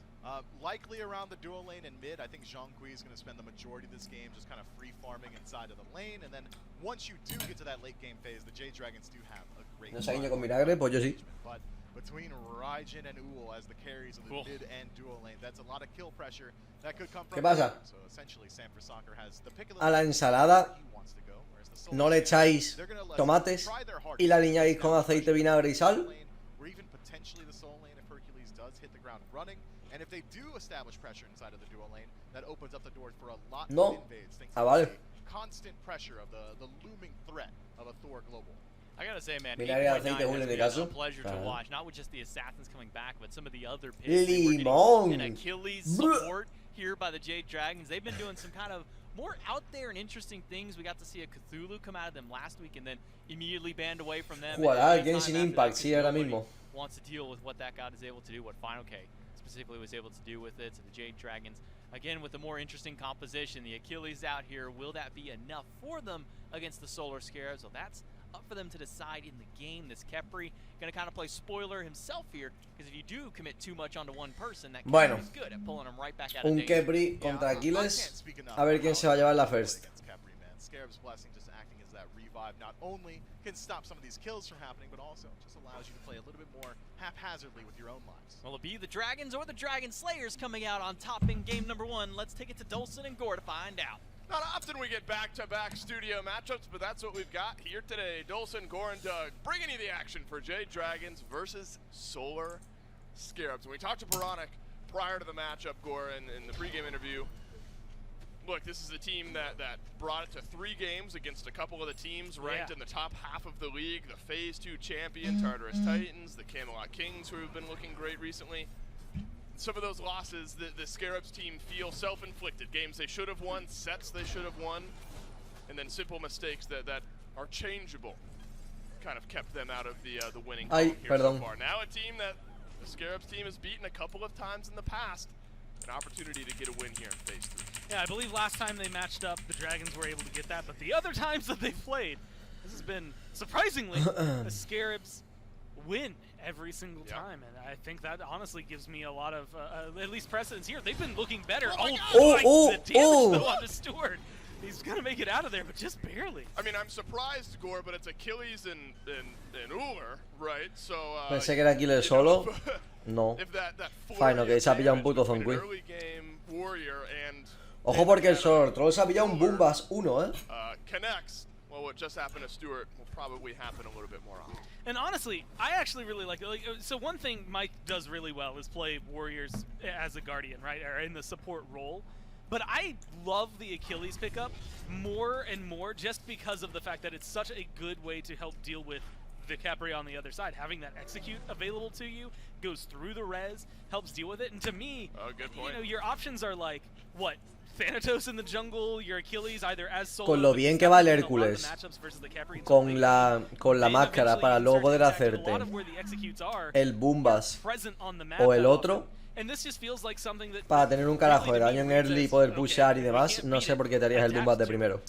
Likely around the dual lane and mid. I think Zhonghui is going to spend the majority of this game just kind of free farming inside of the lane, and then once you do get to that late game phase, the Jade Dragons do have a great. No sé, con vinagre, pues yo sí. But between Raijin and Uul as the carries of the mid and dual lane, that's a lot of kill pressure that could come from. ¿Qué pasa? So essentially, Sanford Soccer has the pick of the A la ensalada no le echáis tomates y la aliñáis con aceite, vinagre y sal. Or even potentially the soul lane if Hercules does hit the ground running. And if they do establish pressure inside of the dual lane, that opens up the door for a lot of invades. Vale. Constant pressure of the looming threat of a Thor global. I gotta say, man, Vinagre, aceite, Julio, en mi caso. a pleasure to watch. Not with just the assassins coming back, but some of the other picks. Limón. And Achilles support here by the Jade Dragons. They've been doing some kind of more out there and interesting things. We got to see a Cthulhu come out of them last week and then immediately banned away from them. Jugará el Genshin Impact, sí, ahora mismo. Wants to deal with what that god is able to do, what Final K specifically was able to do with it. So the Jade Dragons, again, with a more interesting composition. The Achilles out here, will that be enough for them against the Solar Scarabs? Well, that's up for them to decide in the game. This Khepri going to kind of play spoiler himself here, because if you do commit too much onto one person, that Khepri is good at pulling them right back out of danger. Un Khepri contra Aquiles, a ver quién se va a llevar la first. Scarabs Blessing just acting as that revive not only can stop some of these kills from happening, but also just allows you to play a little bit more haphazardly with your own lives. Will it be the Dragons or the Dragon Slayers coming out on top in game number 1? Let's take it to Dolson and Gore to find out. Not often we get back-to-back studio matchups, but that's what we've got here today. Dolson, Gore, and Doug bringing you the action for Jade Dragons versus Solar Scarabs. When we talked to Baronic prior to the matchup, Gore, in the pregame interview, look, this is a team that brought it to 3 games against a couple of the teams ranked in the top half of the league. The Phase 2 champion, Tartarus Titans, the Camelot Kings, who have been looking great recently. Some of those losses, the Scarabs team feel self-inflicted. Games they should have won, sets they should have won, and then simple mistakes that are changeable kind of kept them out of the winning column here so far. Now a team that the Scarabs team has beaten a couple of times in the past. An opportunity to get a win here in Phase 3. Yeah, I believe last time they matched up, the Dragons were able to get that, but the other times that they've played, this has been, surprisingly, the Scarabs win every single time, and I think that honestly gives me a lot of, at least precedence here. They've been looking better. The damage though on the Steward. He's gonna make it out of there, but just barely. I mean, I'm surprised, Gore, but it's Achilles and Uller, right? So pensé que era Aquiles solo. No. Fine, ok, se ha pillado un puto Zonqui. Ojo porque el Solar Troll se ha pillado un Boombas 1, eh. Connects. Well, what just happened to Stewart will probably happen a little bit more often. And honestly, I actually really like it. So one thing Mike does really well is play Warriors as a Guardian, right? Or in the support role. But I love the Achilles pickup more and more just because of the fact that it's such a good way to help deal with the Khepri on the other side. Having that execute available to you goes through the res, helps deal with it. And to me, you know, your options are like, what? Thanatos in the jungle, your Achilles either as solo. Con lo bien que va el Hércules, con la máscara para luego poder hacerte el Boombas o el otro, para tener un carajo de daño en early y poder pushear y demás, no sé por qué te harías el Boombas de primero.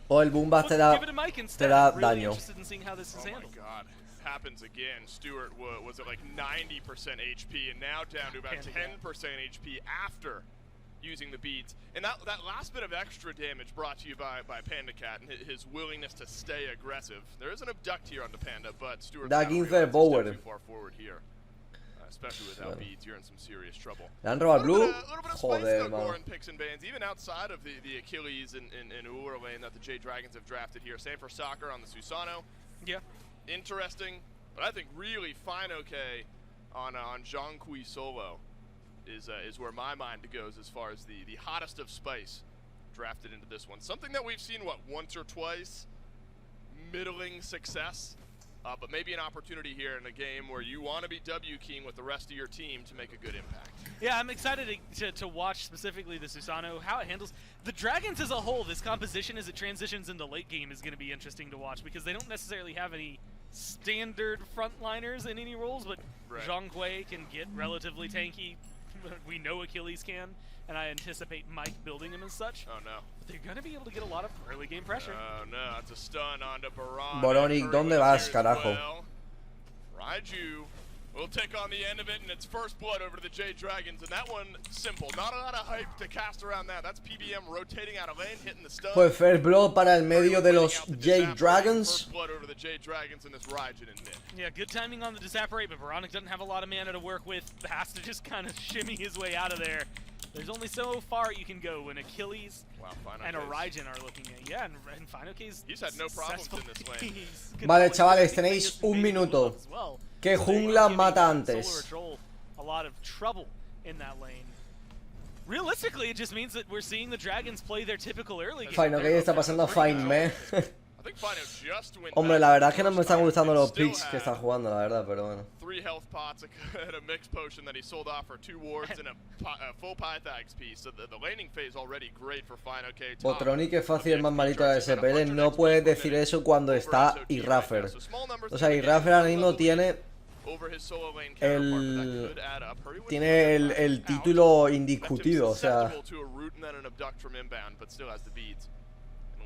O el Boombas te da daño. Happens again. Stewart was at like 90% HP and now down to about 10% HP after using the beads. And that last bit of extra damage brought to you by Panda Cat and his willingness to stay aggressive. There is an abduct here on the Panda, but Stewart da 15 power. Too far forward here. Especially without beads, you're in some serious trouble. Le han robado blue. A little bit of spice though, in picks and bans, even outside of the Achilles and Uller lane that the Jade Dragons have drafted here. Same for Soccer on the Susano. Yeah. Interesting, but I think really fine okay on Zhonghui solo is where my mind goes as far as the hottest of spice drafted into this one. Something that we've seen, what, once or twice, middling success, but maybe an opportunity here in a game where you want to be W-keying with the rest of your team to make a good impact. Yeah, I'm excited to watch specifically the Susano, how it handles the Dragons as a whole. This composition as it transitions into late game is going to be interesting to watch because they don't necessarily have any standard frontliners in any roles, but Zhonghui can get relatively tanky. We know Achilles can. and I anticipate Mike building him as such. Oh no. But they're going to be able to get a lot of early game pressure. Oh no, it's a stun onto Baronic. Baronic, ¿dónde vas, carajo? Raiju will take on the end of it, and it's first blood over to the Jade Dragons, and that one, simple. Not a lot of hype to cast around that. That's PBM rotating out of lane, hitting the stun. Pues first blood para el medio de los Jade Dragons. First blood over the Jade Dragons and this Raijin in mid. Yeah, good timing on the disapparate, but Baronic doesn't have a lot of mana to work with. Has to just kind of shimmy his way out of there. There's only so far you can go when Achilles and a Raijin are looking at. Yeah, and Finoke's he's had no problems in this lane. Vale, chavales, tenéis un minuto. Que jungla mata antes. A lot of trouble in that lane. Realistically, it just means that we're seeing the Dragons play their typical early game. Finoke está pasando a Fine Me. Hombre, la verdad es que no me están gustando los picks que están jugando, la verdad, pero bueno. 3 health pots, a mixed potion that he sold off for 2 wards and a full Pythags piece. So the laning phase already great for Finoke. Botronic es fácil el más malito de la SPL. No puedes decir eso cuando está hi-rez. O sea, hi-rez ahora mismo tiene el título indiscutido, o sea.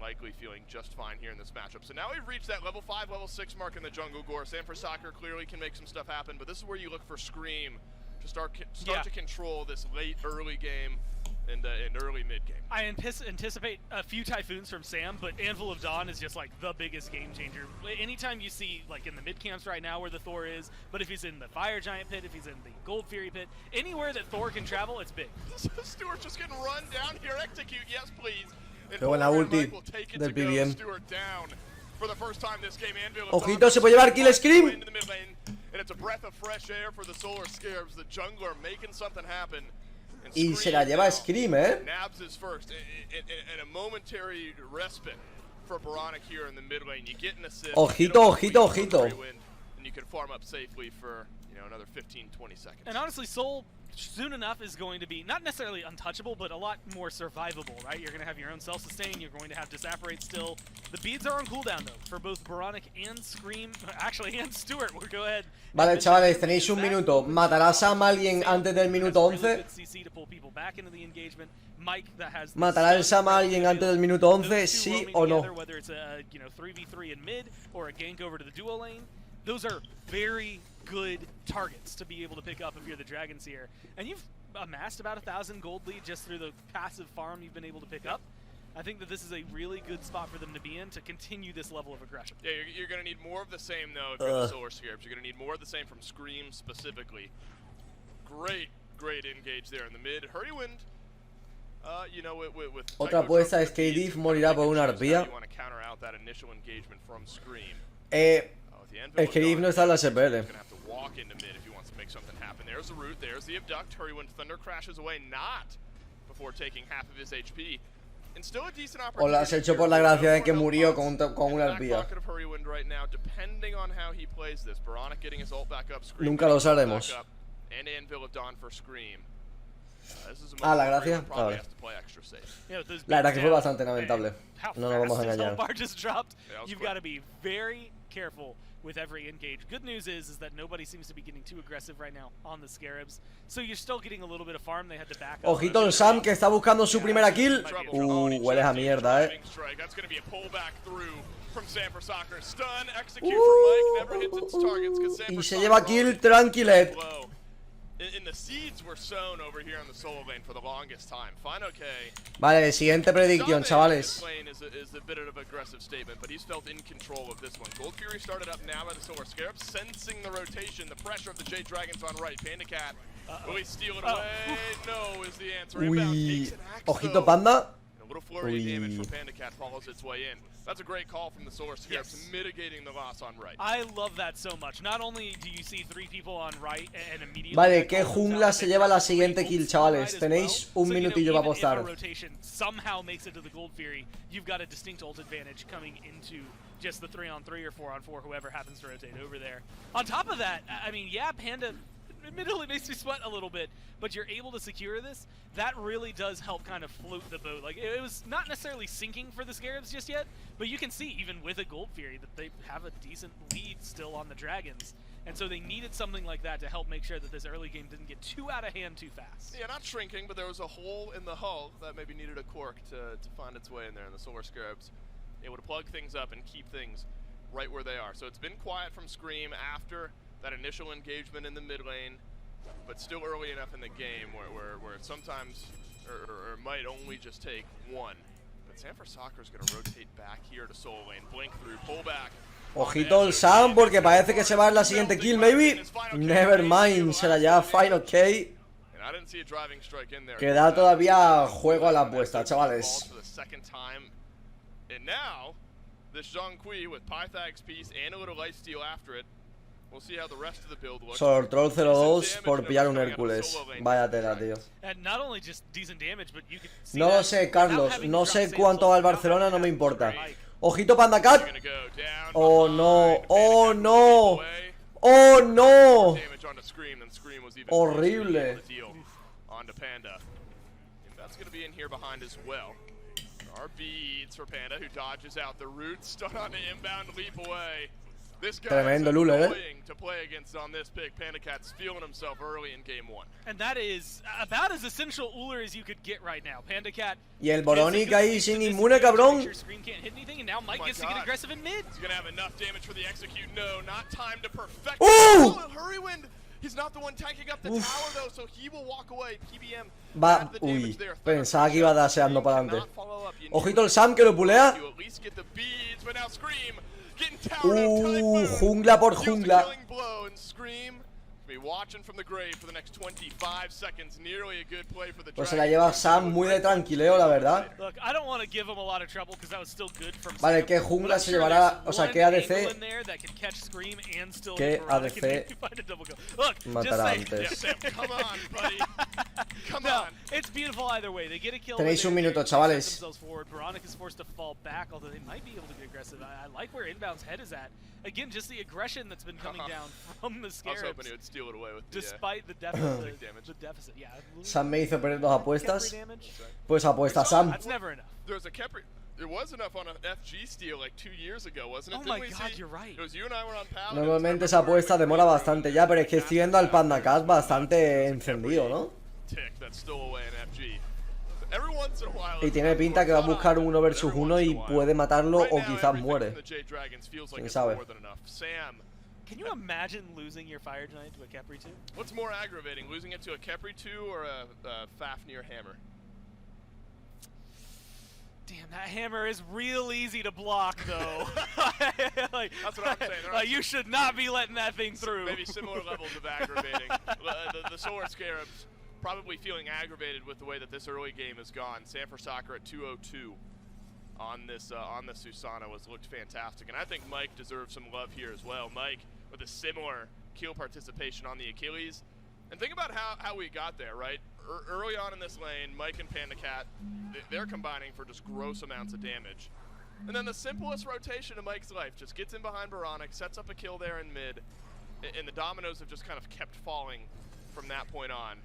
Likely feeling just fine here in this matchup. So now we've reached that level 5, level 6 mark in the jungle gore. Sanford Soccer clearly can make some stuff happen, but this is where you look for Scream to start to control this late early game and early mid game. I anticipate a few Typhoons from Sam, but Anvil of Dawn is just like the biggest game changer. Anytime you see, like in the mid camps right now where the Thor is, but if he's in the Fire Giant pit, if he's in the Gold Fury pit, anywhere that Thor can travel, it's big. Stuart's just getting run down here. Execute, yes please. Qué buena ulti del PBM. For the first time this game, Ojito, se puede llevar Kill Scream. And it's a breath of fresh air for the Solar Scarabs. The jungler making something happen. Y se la lleva Scream, Nabs is first, and a momentary respite for Baronic here in the mid lane. You get an assist. Ojito, ojito, ojito. And you can farm up safely for another 15-20 seconds. And honestly, Soul soon enough is going to be not necessarily untouchable, but a lot more survivable, right? You're going to have your own self-sustain, you're going to have Disapparate still. The beads are on cooldown though, for both Baronic and Scream, actually, and Stuart. We'll go ahead. Vale, chavales, tenéis un minuto. ¿Matará Sam a alguien antes del minuto 11? ¿Matará el Sam a alguien antes del minuto 11? ¿Sí o no? Whether it's a 3v3 in mid or a gank over to the duo lane, those are very good targets to be able to pick up if you're the Dragons here. And you've amassed about 1,000 gold lead just through the passive farm you've been able to pick up. I think that this is a really good spot for them to be in to continue this level of aggression. Yeah, you're going to need more of the same, though, if you're the Solar Scarabs. You're going to need more of the same from Scream specifically. Great engage there in the mid. Hurrywind, you know, with otra apuesta es que Div morirá por una arpía. You want to counter out that initial engagement from Scream. Es que Div no está en la SPL. Walk into mid if he wants to make something happen. There's the root, there's the abduct. Hurrywind Thunder crashes away, not before taking half of his HP. And still a decent opportunity. O lo has hecho por la gracia de que murió con una arpía. Right now, depending on how he plays this. Baronic getting his ult back up, nunca lo sabremos. And Anvil of Dawn for Scream. La gracia. Vale. La verdad que fue bastante lamentable. No nos vamos a engañar. You've got to be very careful with every engage. Good news is that nobody seems to be getting too aggressive right now on the Scarabs. So you're still getting a little bit of farm. They had to back up. Ojito el Sam que está buscando su primera kill. Huele a mierda, That's going to be a pullback through from Sanford Soccer. Stun, execute from Mike, never hits its targets because Sanford y se lleva kill tranquilet. And the seeds were sown over here on the solo lane for the longest time. Fine, okay. Vale, siguiente predicción, chavales. Is a bit of an aggressive statement, but he's felt in control of this one. Gold Fury started up now by the Solar Scarabs, sensing the rotation, the pressure of the Jade Dragons on right. Panda Cat, will he steal it away? No is the answer. Inbound takes an axe, Ojito Panda. A little flurry of damage from Panda Cat follows its way in. That's a great call from the Solar Scarabs, mitigating the loss on right. I love that so much. Not only do you see 3 people on right and immediately... Vale, ¿qué jungla se lleva la siguiente kill, chavales? Tenéis un minutillo para apostar. Rotation somehow makes it to the Gold Fury. You've got a distinct ult advantage coming into just the 3-on-3 or 4-on-4, whoever happens to rotate over there. On top of that, I mean, yeah, Panda admittedly makes me sweat a little bit, but you're able to secure this. That really does help kind of float the boat. Like, it was not necessarily sinking for the Scarabs just yet, but you can see, even with a Gold Fury, that they have a decent lead still on the Dragons. And so they needed something like that to help make sure that this early game didn't get too out of hand too fast. Yeah, not shrinking, but there was a hole in the hull that maybe needed a cork to find its way in there, and the Solar Scarabs able to plug things up and keep things right where they are. So it's been quiet from Scream after that initial engagement in the mid lane, but still early enough in the game where it sometimes, or might only just take one. But Sanford Soccer is going to rotate back here to solo lane, blink through, pull back. Ojito el Sam porque parece que se va en la siguiente kill, maybe. Never mind, será ya Final K. Queda todavía juego a la apuesta, chavales. And now, this Zhongqi with Pythag's piece and a little lifesteal after it. We'll see how the rest of the build looks. Solo Troll 02 por pillar un Hércules. Vaya tela, tío. No lo sé, Carlos. No sé cuánto va el Barcelona, no me importa. Ojito Panda Cat. Oh no, oh no. Oh no. Horrible. That's going to be in here behind as well. Our beads for Panda, who dodges out the root, stun on the inbound leap away. This guy's annoying to play against on this pick. Panda Cat's feeling himself early in game one. And that is about as essential Uller as you could get right now. Panda Cat. Y el Boronic ahí sin inmune, cabrón. Scream can't hit anything, and now Mike gets to get aggressive in mid. He's going to have enough damage for the execute. No, not time to perfect. Oh, Hurrywind. He's not the one tanking up the tower though, so he will walk away. PBM. Va, uy, pensaba que iba daseando para adelante. Ojito el Sam que lo pulea. Jungla por jungla. Pues se la lleva Sam muy de tranquileo, la verdad. Vale, ¿qué jungla se llevará? O sea, ¿qué ADC? ¿Qué ADC matará antes? Tenéis un minuto, chavales. Again, just the aggression that's been coming down from the Scarabs. I was hoping he would steal it away with despite the deficit. Yeah. Sam me hizo perder dos apuestas. Pues apuesta Sam. That's never enough. There was a Kepri. It was enough on an FG steal like 2 years ago, wasn't it? Oh my God, you're right. It was you and I were on Paladin. Normalmente esa apuesta demora bastante ya, pero es que estoy viendo al Panda Cat bastante encendido, ¿no? Y tiene pinta que va a buscar un 1 versus 1 y puede matarlo o quizás muere. ¿Quién sabe? Can you imagine losing your Fire Giant to a Kepri 2? What's more aggravating, losing it to a Kepri 2 or a Fafnir Hammer? Damn, that hammer is real easy to block, though. Like, that's what I'm saying. You should not be letting that thing through. Maybe similar levels of aggravating. The Solar Scarabs probably feeling aggravated with the way that this early game has gone. Sanford Soccer at 202 on this Susana was looked fantastic, and I think Mike deserves some love here as well. Mike with a similar kill participation on the Achilles, and think about how we got there, right? Early on in this lane, Mike and Panda Cat, they're combining for just gross amounts of damage, and then the simplest rotation of Mike's life just gets in behind Boronic, sets up a kill there in mid, and the dominoes have just kind of kept falling from that point on.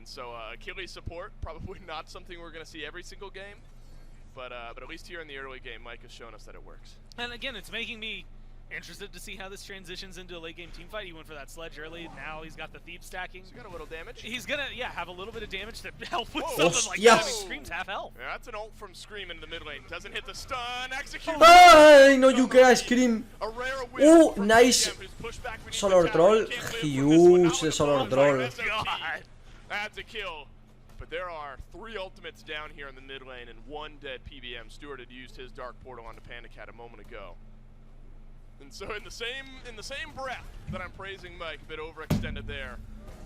So Achilles support, probably not something we're going to see every single game, but at least here in the early game, Mike has shown us that it works. And again, it's making me interested to see how this transitions into a late game team fight. He went for that sledge early, now he's got the Thief stacking. So he got a little damage. He's going to, have a little bit of damage to help with something like that. I mean, Scream's half health. Yeah, that's an ult from Scream into the mid lane. Doesn't hit the stun, execute. Ay, no you can Scream. Nice. Solar Troll. Huge Solar Troll. That's a kill. But there are 3 ultimates down here in the mid lane and 1 dead PBM. Stewart had used his Dark Portal onto Panda Cat a moment ago. And so in the same breath that I'm praising Mike, a bit overextended there,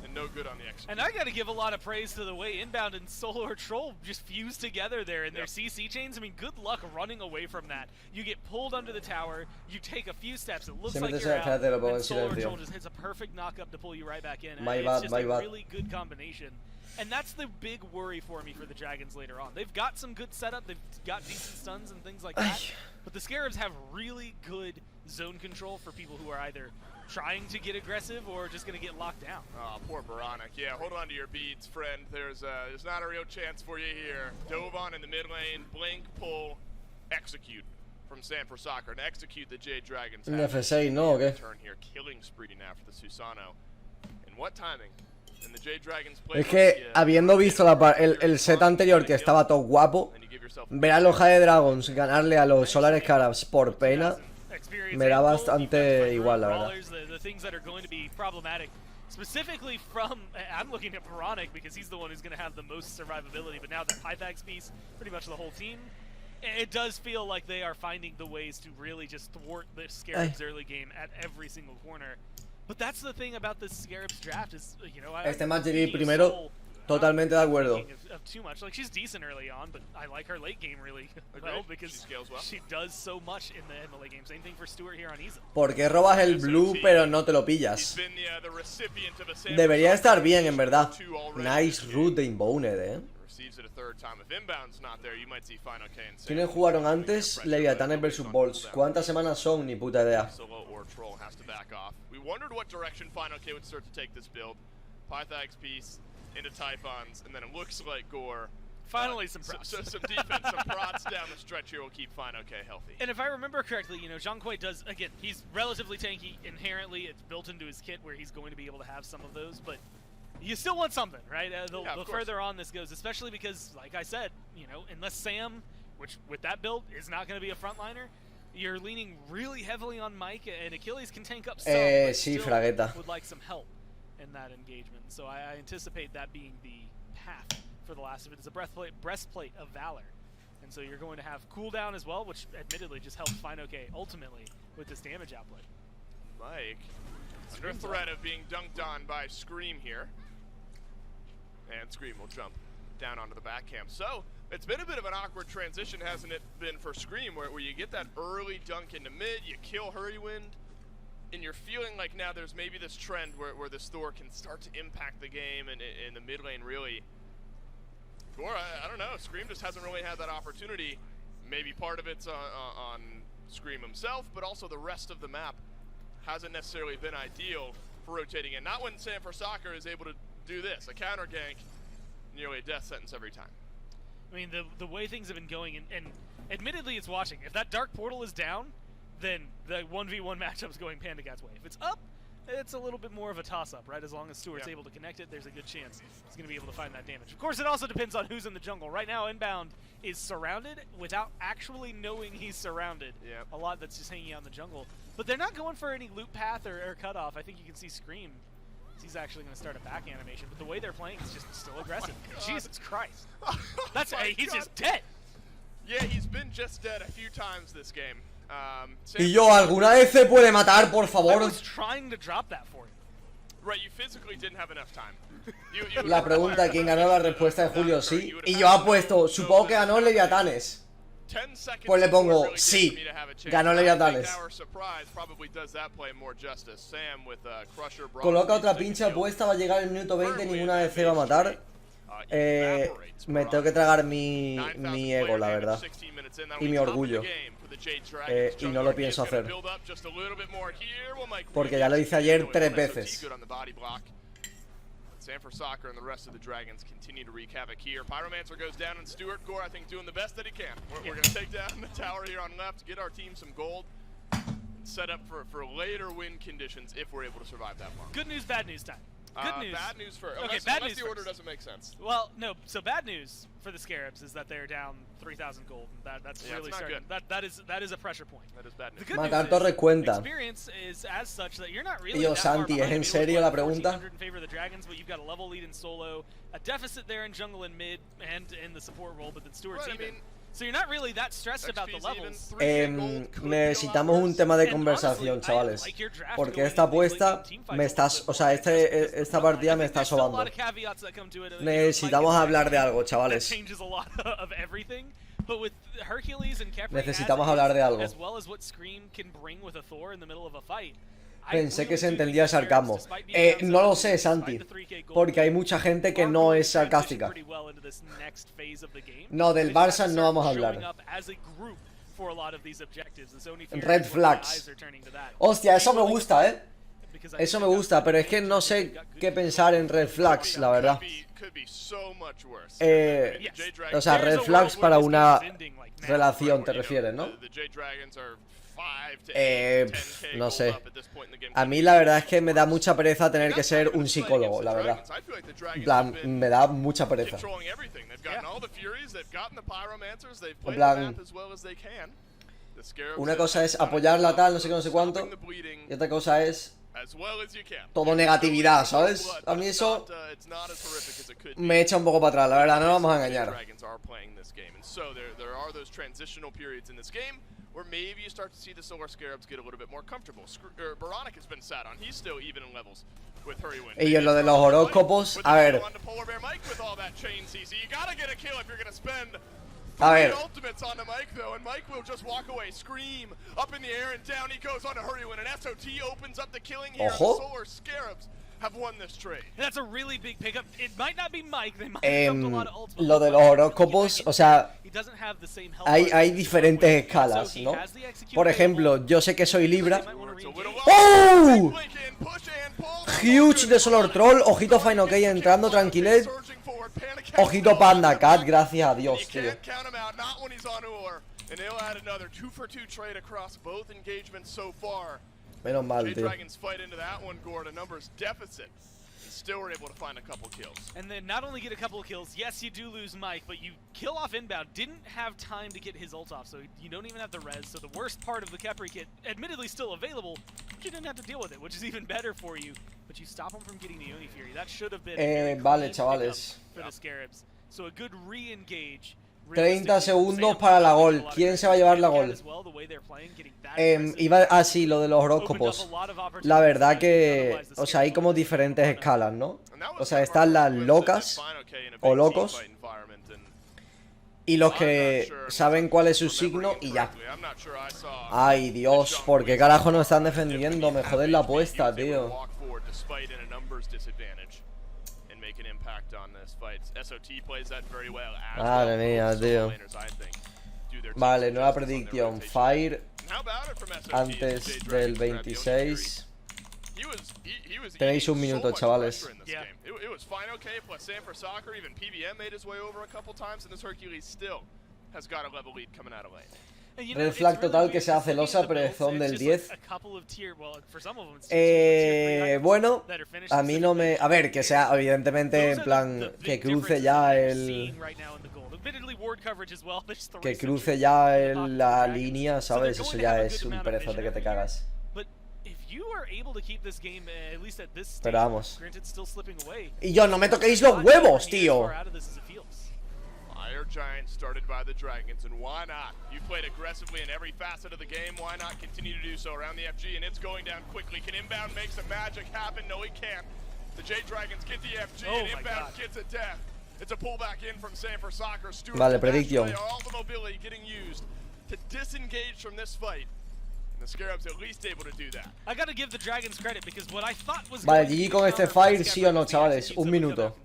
and no good on the execute. And I got to give a lot of praise to the way Inbound and Solar Troll just fused together there in their CC chains. I mean, good luck running away from that. You get pulled under the tower, you take a few steps, it looks like you're out, and Solar Troll just hits a perfect knock-up to pull you right back in. It's just a really good combination. And that's the big worry for me for the Dragons later on. They've got some good setup, they've got decent stuns and things like that, but the Scarabs have really good zone control for people who are either trying to get aggressive or just going to get locked down. Oh, poor Boronic. Yeah, hold on to your beads, friend. There's not a real chance for you here. Dove on in the mid lane, blink, pull, execute. from Sanford Soccer to execute the Jade Dragons. Un F6, ¿no? ¿O qué? Turn here, killing spree now for the Susano. And what timing? And the Jade Dragons Es que, habiendo visto el set anterior que estaba todo guapo, ver a los Jade Dragons ganarle a los Solar Scarabs por pena me da bastante igual, la verdad. Specifically from, I'm looking at Pironic because he's the one who's going to have the most survivability, but now the Pythax piece, pretty much the whole team, it does feel like they are finding the ways to really just thwart the Scarabs early game at every single corner. But that's the thing about this Scarabs draft is, you know, Este match primero, totalmente de acuerdo. Of too much. Like, she's decent early on, but I like her late game really well because she does so much in the late game. Same thing for Stuart here on Easy. Porque robas el blue pero no te lo pillas. Debería estar bien, en verdad. Nice root de Inbounded, ¿Quiénes jugaron antes? Leviathanes vs Bolts. ¿Cuántas semanas son? Ni puta idea. Into Typhons, and then it looks like Gore. Finally, some props. So some defense, some prots down the stretch here will keep Fine-OK healthy. And if I remember correctly, you know, Zhanghui does, again, he's relatively tanky inherently. It's built into his kit where he's going to be able to have some of those, but you still want something, right? The further on this goes, especially because, like I said, you know, unless Sam, which with that build is not going to be a frontliner, you're leaning really heavily on Mike, and Achilles can tank up some, but still would like some help in that engagement. So I anticipate that being the path for the last of it. It's a breastplate of valor, and so you're going to have cooldown as well, which admittedly just helps Fine-OK ultimately with this damage output. Mike under threat of being dunked on by Scream here, and Scream will jump down onto the back cam. So it's been a bit of an awkward transition, hasn't it been, for Scream, where you get that early dunk into mid, you kill Hurrywind, and you're feeling like now there's maybe this trend where this Thor can start to impact the game and in the mid lane really. Or I don't know, Scream just hasn't really had that opportunity. Maybe part of it's on Scream himself, but also the rest of the map hasn't necessarily been ideal for rotating in. Not when Sanford Soccer is able to do this, a counter gank, nearly a death sentence every time. I mean, the way things have been going, and admittedly it's watching. If that Dark Portal is down, then the 1v1 matchup's going Pandagat's way. If it's up, it's a little bit more of a toss-up, right? As long as Stuart's able to connect it, there's a good chance he's going to be able to find that damage. Of course, it also depends on who's in the jungle. Right now, Inbound is surrounded without actually knowing he's surrounded. A lot that's just hanging out in the jungle. But they're not going for any loop path or cutoff. I think you can see Scream. He's actually going to start a back animation. But the way they're playing is just still aggressive. Jesus Christ. That's he's just dead. Yeah, he's been just dead a few times this game. Y yo, ¿alguna vez se puede matar, por favor? La pregunta, ¿quién ganó? La respuesta de Julio, sí. Y yo apuesto, supongo que ganó Leviathanes. Pues le pongo, sí, ganó Leviathanes. Coloca otra pinche apuesta, va a llegar el minuto 20, ninguna de C va a matar. Me tengo que tragar mi ego, la verdad. Y mi orgullo. Y no lo pienso hacer. Porque ya lo hice ayer 3 veces. Sanford Soccer and the rest of the Dragons continue to wreak havoc here. Pyromancer goes down, and Stuart Gore, I think, doing the best that he can. We're going to take down the tower here on left, get our team some gold, and set up for later win conditions if we're able to survive that long. Good news, bad news time. Good news. Bad news first. Okay, unless the order doesn't make sense. Well, no. So bad news for the Scarabs is that they're down 3,000 gold. That's really starting. That is a pressure point. That is bad news. The good Matar torre cuenta. Experience is as such that you're not really Tío Santi, ¿es en serio la pregunta? In favor of the Dragons, but you've got a level lead in solo, a deficit there in jungle and mid, and in the support role, but then Stuart's even. So you're not really that stressed about the levels. Necesitamos un tema de conversación, chavales. Porque esta apuesta me estás, o sea, esta partida me está sobando. Necesitamos hablar de algo, chavales. Necesitamos hablar de algo. Pensé que se entendía el sarcasmo. No lo sé, Santi. Porque hay mucha gente que no es sarcástica. No, del Barça no vamos a hablar. Red flags. Hostia, eso me gusta, because I Eso think me they gusta, got pero es que good no teams, sé they've got good qué players. pensar en red flags, la verdad. Could be so much worse. O sea, red flags para una relación te refieres, ¿no? The Jade Dragons are 5 to 8 to 10K No gold sé. up at this point in the game. A mí la verdad es que me da mucha pereza tener que ser un psicólogo, la verdad. En plan, me da mucha pereza. Controlling everything. They've gotten all the Furies, they've gotten the Pyromancers, they've En played the plan, map as well as they can. The Scarabs una have cosa es done a apoyarla job tal, no sé qué, no sé stopping cuánto. the bleeding Y otra cosa es as well as you can. todo negatividad, ¿sabes? A mí eso It's not as horrific as it could be. me echa un poco para atrás, la verdad, no nos vamos a engañar. Dragons are playing this game, and so there are those transitional periods in this game where maybe you start to see the Solar Scarabs get a little bit more comfortable. Baronic has been sat on; he's still even in levels with Hurrywin. Y en lo de los horóscopos, a ver, a ver. Ultimates onto Mike though, and Mike will just walk away, scream up in the air, and down he goes onto Hurrywin, and SOT opens up the killing here. Ojo. And the Solar Scarabs have won this trade. And that's a really big pickup. It might not be Mike. They might have jumped a lot of ultimates. Lo de los horóscopos, o sea, He doesn't have the same health hay bar. diferentes So escalas, he ¿no? has the execute Por available. ejemplo, yo sé que soy Libra. Might wanna re-engage. ¡Oh! Blink in, push and pull. Huge de Solar Troll, ojito Fine OK entrando, tranquilet. Surging forward, panic attack. Ojito Panda Cat, gracias a Dios, You tío. can't count him out, not when he's on Ur. And they'll add another 2-for-2 trade across both engagements so far. Menos mal, Jade tío. Dragons fight into that one, Gord, a numbers deficit. And still were able to find a couple kills. And then not only get a couple of kills, yes, you do lose Mike, but you kill off inbound. Didn't have time to get his ult off, so you don't even have the res. So the worst part of the Kepri kit, admittedly still available, but you didn't have to deal with it, which is even better for you. But you stop him from getting the Oni Fury. That should have been a very vale, clean chavales. pickup for the Scarabs. So a good re-engage. 30 segundos para la gol. ¿Quién se va a llevar la gol? Sí, lo de los horóscopos. La verdad que, o sea, hay como diferentes escalas, ¿no? O sea, están las locas o locos y los que saben cuál es su signo y ya. Ay, Dios, ¿por qué carajo no están defendiendo? Me joden la apuesta, tío. Madre mía, tío. Vale, nueva predicción. Fire antes del 26. Tenéis un minuto, chavales. Red flag total que sea celosa, pero de zone del 10. Bueno, a mí no me... A ver, que sea, evidentemente, en plan, que cruce ya el... Que cruce ya la línea, ¿sabes? Eso ya es un perezote que te cagas. Pero vamos. Y yo, no me toquéis los huevos, tío. Fire Giant started by the Dragons, and why not? You played aggressively in every facet of the game, why not continue to do so around the FG, and it's going down quickly. Can inbound make some magic happen? No, he can't. The Jade Dragons get the FG, and inbound gets a death. It's a pullback in from Sanford Soccer. Vale, predicción. All the mobility getting used to disengage from this fight. And the Scarabs at least able to do that. I gotta give the Dragons credit because what I thought was Vale, GG con este Fire, sí o no, chavales. Un minuto.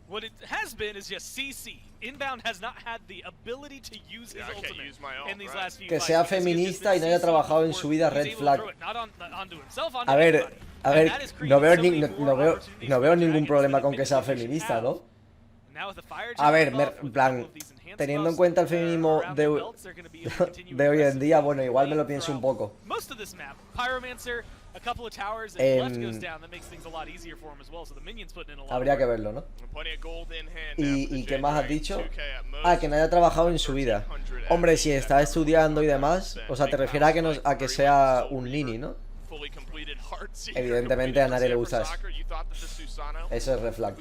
What it has been is just CC. Inbound has not had the ability to use his ultimate in these last few que sea feminista y no haya trabajado en su vida red flag. A ver, no veo ningún problema con que sea feminista, ¿no? A ver, en plan, teniendo en cuenta el feminismo de hoy en día, bueno, igual me lo pienso un poco. Habría que verlo, ¿no? ¿Y qué más has dicho? Ah, que no haya trabajado en su vida. Hombre, si está estudiando y demás, o sea, te refieres a que sea un nini, ¿no? Evidentemente a nadie le gusta eso. Eso es red flag.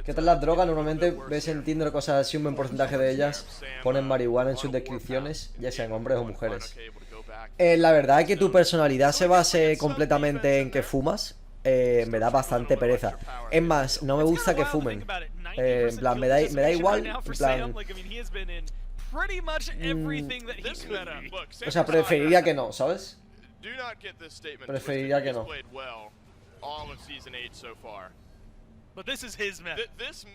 ¿Qué tal las drogas? Normalmente ves en Tinder cosas así, un buen porcentaje de ellas ponen marihuana en sus descripciones, ya sean hombres o mujeres. La verdad es que tu personalidad se base completamente en que fumas. Me da bastante pereza. Es más, no me gusta que fumen. En plan, me da igual. En plan, o sea, preferiría que no, ¿sabes? Preferiría que no. But this is his meta. This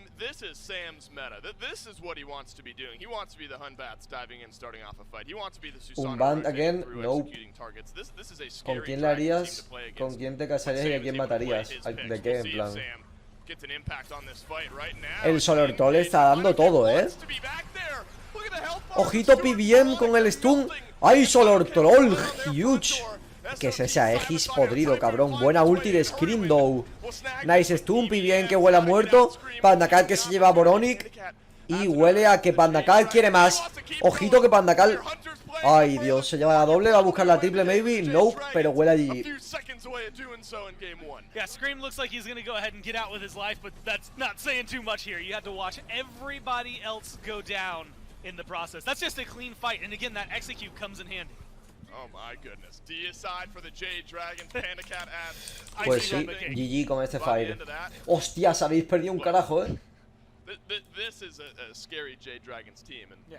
is Sam's meta. This is what he wants to be doing. He wants to be the Hunbats diving in, starting off a fight. He wants to be the Susano Unbanned again, through nope. executing targets. This is a ¿Con scary quién le Dragon team harías? to play against. ¿Con quién te But casarías y a Sam quién is able to play matarías? his ¿De picks. qué, We'll en see if plan? Sam gets an impact on this fight right now. El Solertol está dando todo, Wants to be back there. Look at the health bar. Ojito PBM con el stun. ¡Ay, Solertol! Huge. ¿Qué es ese Aegis podrido, cabrón? Buena ulti de Screamdow. Nice stun, PBM que huele a muerto. Pandacal que se lleva a Boronic. Y huele a que Pandacal quiere más. Ojito que Pandacal... Ay, Dios, se lleva la doble, va a buscar la triple maybe. Nope, pero huele allí. Yeah, Scream looks like he's gonna go ahead and get out with his life, but that's not saying too much here. You have to watch everybody else go down in the process. That's just a clean fight, and again, that execute comes in handy. Oh my goodness. Deicide for the Jade Dragons, Panda Cat adds. Pues sí, GG con este fight. Hostias, habéis perdido un carajo, This is a scary Jade Dragons team, and yeah,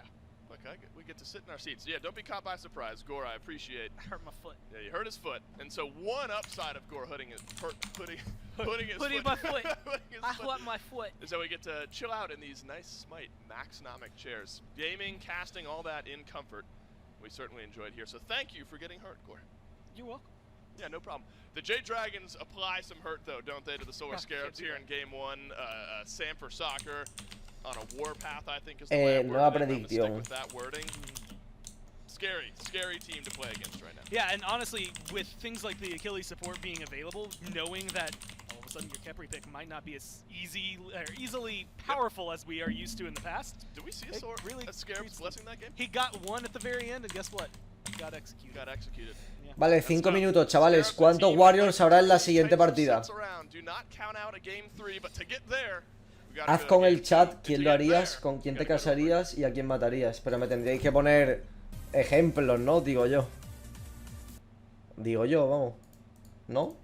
look, we get to sit in our seats. Yeah, don't be caught by surprise, Gore. I appreciate. I hurt my foot. Yeah, you hurt his foot, and so one upside of Gore putting his Putting putting my foot. his I foot hurt my foot. is that we get to chill out in these nice Smite Maxnomic chairs, gaming, casting, all that in comfort. We certainly enjoyed here. So thank you for getting hurt, Gore. You're welcome. Yeah, no problem. The Jade Dragons apply some hurt, though, don't they, to the Solar Scarabs here in Game 1. Sam for Soccer on a warpath, I think, is the way I'm nueva gonna stick predicción. with that wording. Scary team to play against right now. Yeah, and honestly, with things like the Achilles support being available, knowing that all of a sudden your Kepri pick might not be as easily powerful as we are used to in the past. Did we see a sword really at Scarabs blessing that game? He got one at the very end, and guess what? Got executed. Got executed. Yeah. Vale, 5 minutos, chavales. ¿Cuántos Warriors habrá en la siguiente partida? Haz con el chat quién lo harías, con quién te casarías y a quién matarías. Pero me tendríais que poner ejemplos, ¿no? Digo yo. Digo yo, vamos. ¿No?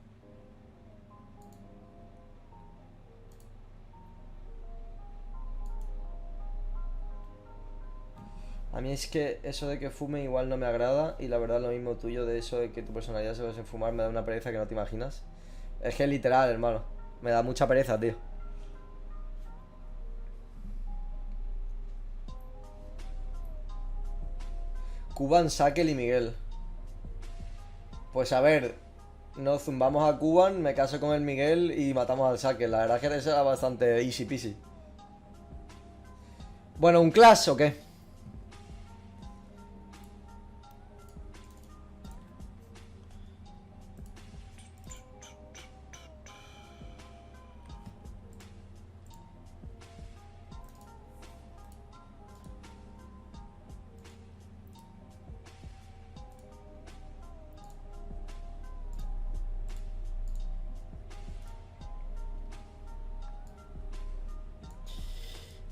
A mí es que eso de que fume igual no me agrada. Y la verdad lo mismo tuyo de eso de que tu personalidad se basa en fumar me da una pereza que no te imaginas. Es que literal, hermano. Me da mucha pereza, tío. Cuban, Sakel y Miguel. Pues a ver, nos zumbamos a Cuban, me caso con el Miguel y matamos al Sakel. La verdad es que eso era bastante easy peasy. Bueno, ¿un clash o qué?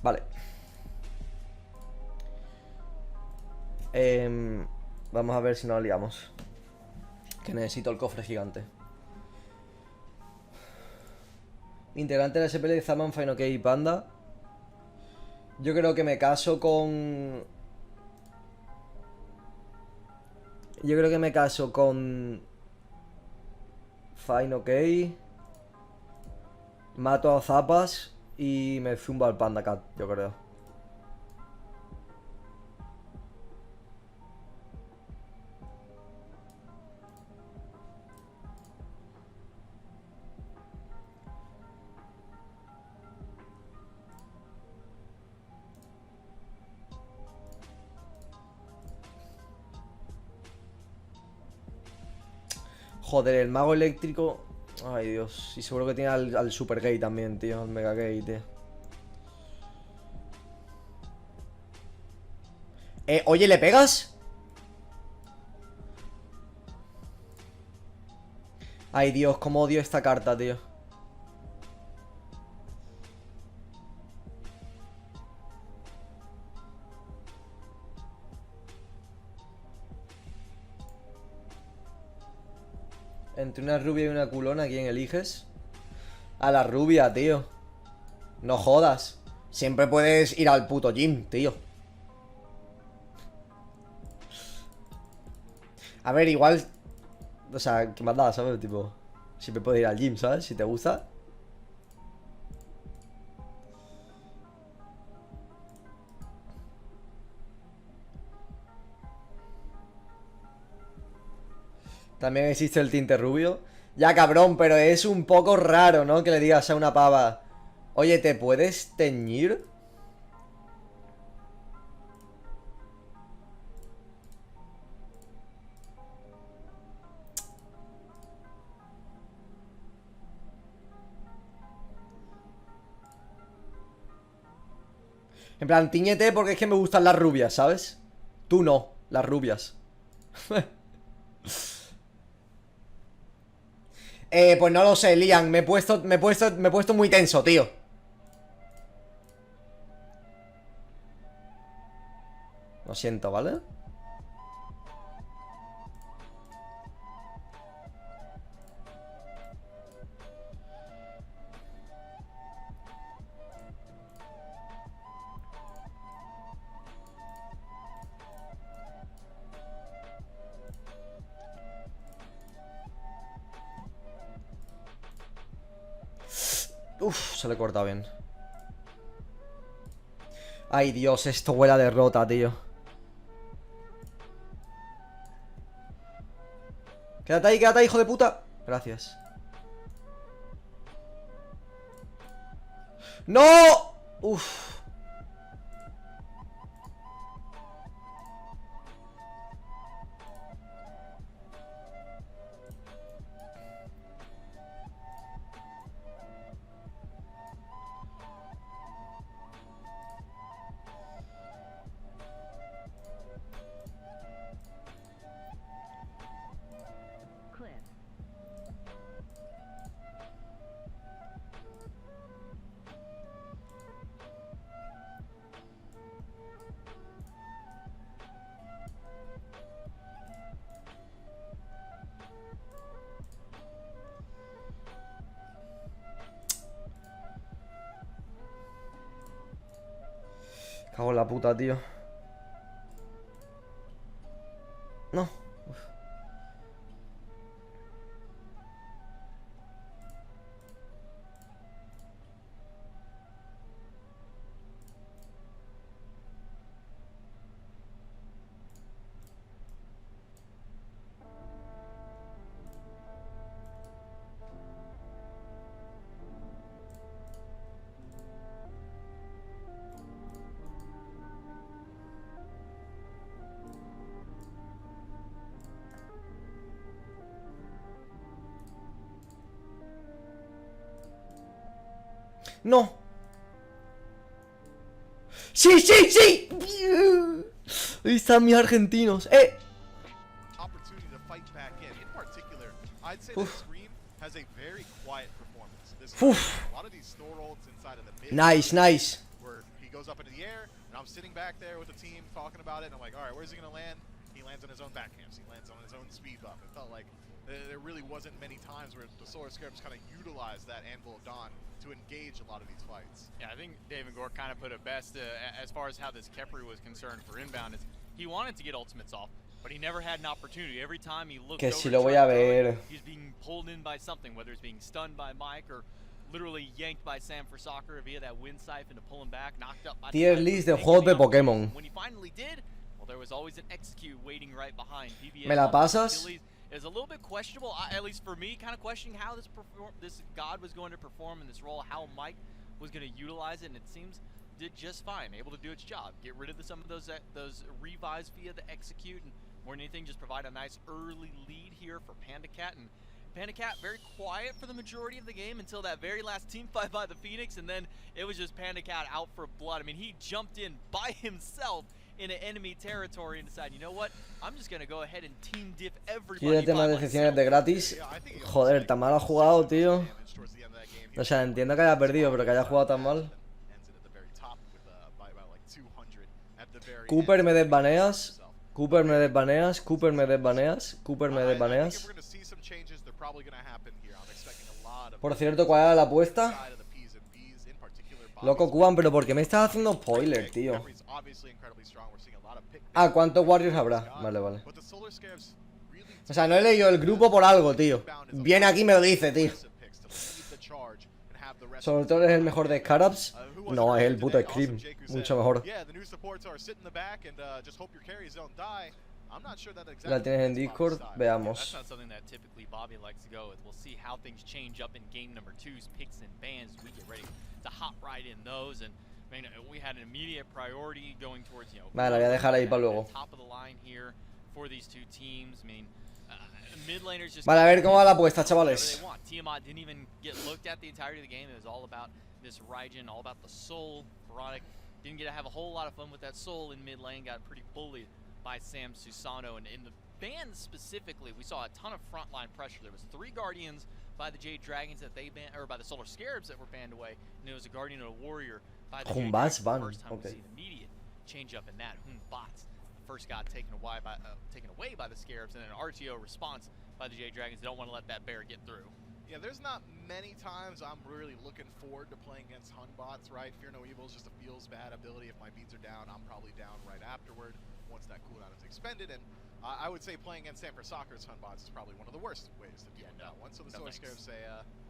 Vale. Vamos a ver si nos liamos. Que necesito el cofre gigante. Integrante de la SPL de Zaman, Fine OK y Panda. Yo creo que me caso con... Yo creo que me caso con... Fine OK. Mato a Zapas. Y me zumba al Panda Cat, yo creo. Joder, el mago eléctrico... Ay, Dios. Y seguro que tiene al Super Gay también, tío. Al Mega Gay, tío. Oye, ¿le pegas? Ay, Dios, cómo odio esta carta, tío. Entre una rubia y una culona, ¿a quién eliges? A la rubia, tío. No jodas. Siempre puedes ir al puto gym, tío. A ver, igual... O sea, ¿qué más da, sabes? Tipo... Siempre puedes ir al gym, ¿sabes? Si te gusta. También existe el tinte rubio. Ya, cabrón, pero es un poco raro, ¿no? Que le digas a una pava: oye, ¿te puedes teñir? En plan, tíñete porque es que me gustan las rubias, ¿sabes? Tú no, las rubias. Pues no lo sé, Liam. Me he puesto muy tenso, tío. Lo siento, ¿vale? Uf, se le he cortado bien. Ay, Dios, esto huele a derrota, tío. Quédate ahí, hijo de puta. Gracias. ¡No! Uf. Cago en la puta, tío. No. Uf. No. ¡Sí, sí, sí! Ahí están mis argentinos. Uf. Nice, nice. I'm sitting back there with the team talking about it, and I'm like, all right, where's he gonna land? He lands on his own backhands. He lands on his own speed buff. It felt like there really wasn't many times where the Solar Scarabs kind of utilized that Anvil of Dawn to engage a lot of these fights. Yeah, I think Dave and Gore kind of put it best as far as how this Kepri was concerned for inbound. Is he wanted to get ultimates off, but he never had an opportunity. Every time he looked Que over, si lo voy a ver. he's being pulled in by something, whether it's being stunned by Mike or literally yanked by Sam for soccer via that wind siphon to pull him back, knocked up by Tier list de juegos de Pokémon. When he finally did, well, there was always an execute waiting right behind. PBS ¿Me la pasas? Is a little bit questionable, at least for me, kind of questioning how this god was going to perform in this role, how Mike was going to utilize it, and it seems did just fine, able to do its job, get rid of some of those revives via the execute, and more than anything, just provide a nice early lead here for Panda Cat. And Panda Cat very quiet for the majority of the game until that very last team fight by the Phoenix, and then it was just Panda Cat out for blood. I mean, he jumped in by himself in enemy territory and decided, you know what, I'm just gonna go ahead and team diff everybody. Y el tema de decepciones de gratis. Joder, tan mal ha jugado, tío. O sea, entiendo que haya perdido, pero que haya jugado tan mal. Cooper, me desbaneas. Cooper, me desbaneas. Cooper, me desbaneas. Cooper, me desbaneas. Por cierto, ¿cuál era la apuesta? Loco Cuban, pero ¿por qué me estás haciendo spoiler, tío? Ah, ¿cuántos Warriors habrá? Vale, vale. O sea, no he leído el grupo por algo, tío. Viene aquí y me lo dice, tío. Sobre todo es el mejor de Scarabs. No, es el puto Scream. Mucho mejor. La tienes en Discord, veamos. That's not something that typically Bobby likes to go with. We'll see how things change up in game number 2's picks and bans as we get ready to hop right in those. And I mean, we had an immediate priority going towards, Vale, la voy a dejar ahí para luego. top of the line here for these two teams. I mean, mid laners just vale, a ver cómo va la apuesta, chavales. Tiamat didn't even get looked at the entirety of the game. It was all about this Raijin, all about the soul. Veronic didn't get to have a whole lot of fun with that soul in mid lane. Got pretty bullied by Sam Susano. And in the bans specifically, we saw a ton of frontline pressure. There was 3 Guardians by the Jade Dragons that they banned, or by the Solar Scarabs that were banned away, and there was a Guardian and a Warrior by the Jade Dragons. First time we see an immediate change up in that. Bots first got taken away by the Scarabs, and an RTO response by the Jade Dragons. They don't want to let that bear get through. Yeah, there's not many times I'm really looking forward to playing against Hun bots, right? Fear No Evil is just a feels bad ability. If my beats are down, I'm probably down right afterward once that cooldown is expended. And I would say playing against Stanford Soccer's Hun bots is probably one of the worst ways to deal with that one. So the Solar Scarabs say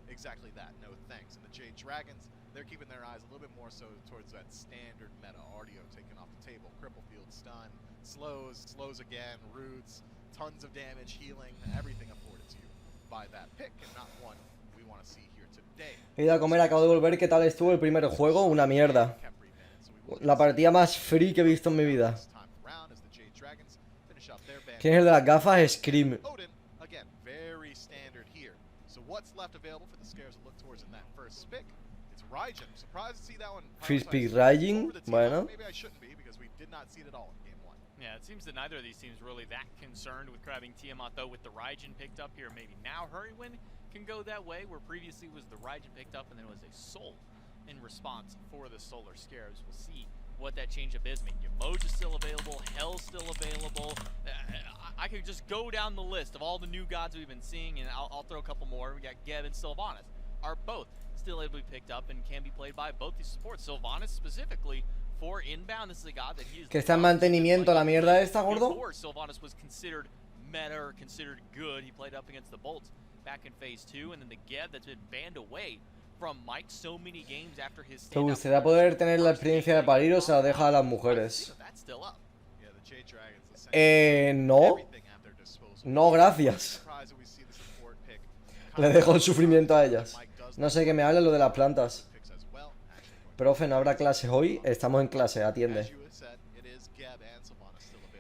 exactly that, no thanks. And the Jade Dragons, they're keeping their eyes a little bit more so towards that standard meta. Artio taken off the table, Cripple Field, stun, slows again, roots, tons of damage, healing, everything afforded to you by that pick, and not one we want to see here today. He ido a comer, acabo de volver. ¿Qué tal estuvo el primer juego? Una mierda. La partida más free que he visto en mi vida. ¿Quién es el de las gafas? Scream. First pick Raijin. Bueno. Yeah, it seems that neither of these teams really that concerned with grabbing Tiamat, though, with the Raijin picked up here. Maybe now Hurrywin can go that way, where previously was the Raijin picked up and then it was a Soul in response for the Solar Scarabs. We'll see what that change-up is. I mean, Yamoja's still available, Hell's still available. I could just go down the list of all the new gods we've been seeing, and I'll throw a couple more. We got Geb and Sylvanas are both still able to be picked up and can be played by both these supports. Sylvanas specifically for inbound. This is a god that he is que está en mantenimiento la mierda esta, gordo. Sylvanas was considered meta or considered good. He played up against the Bolts back in phase 2, and then the Geb that's been banned away from Mike so many games after his ¿Te gustaría poder tener la experiencia de parir o se la deja a las mujeres? No. No, gracias. Le dejo el sufrimiento a ellas. No sé qué me habla lo de las plantas. Profe, ¿no habrá clases hoy? Estamos en clase, atiende.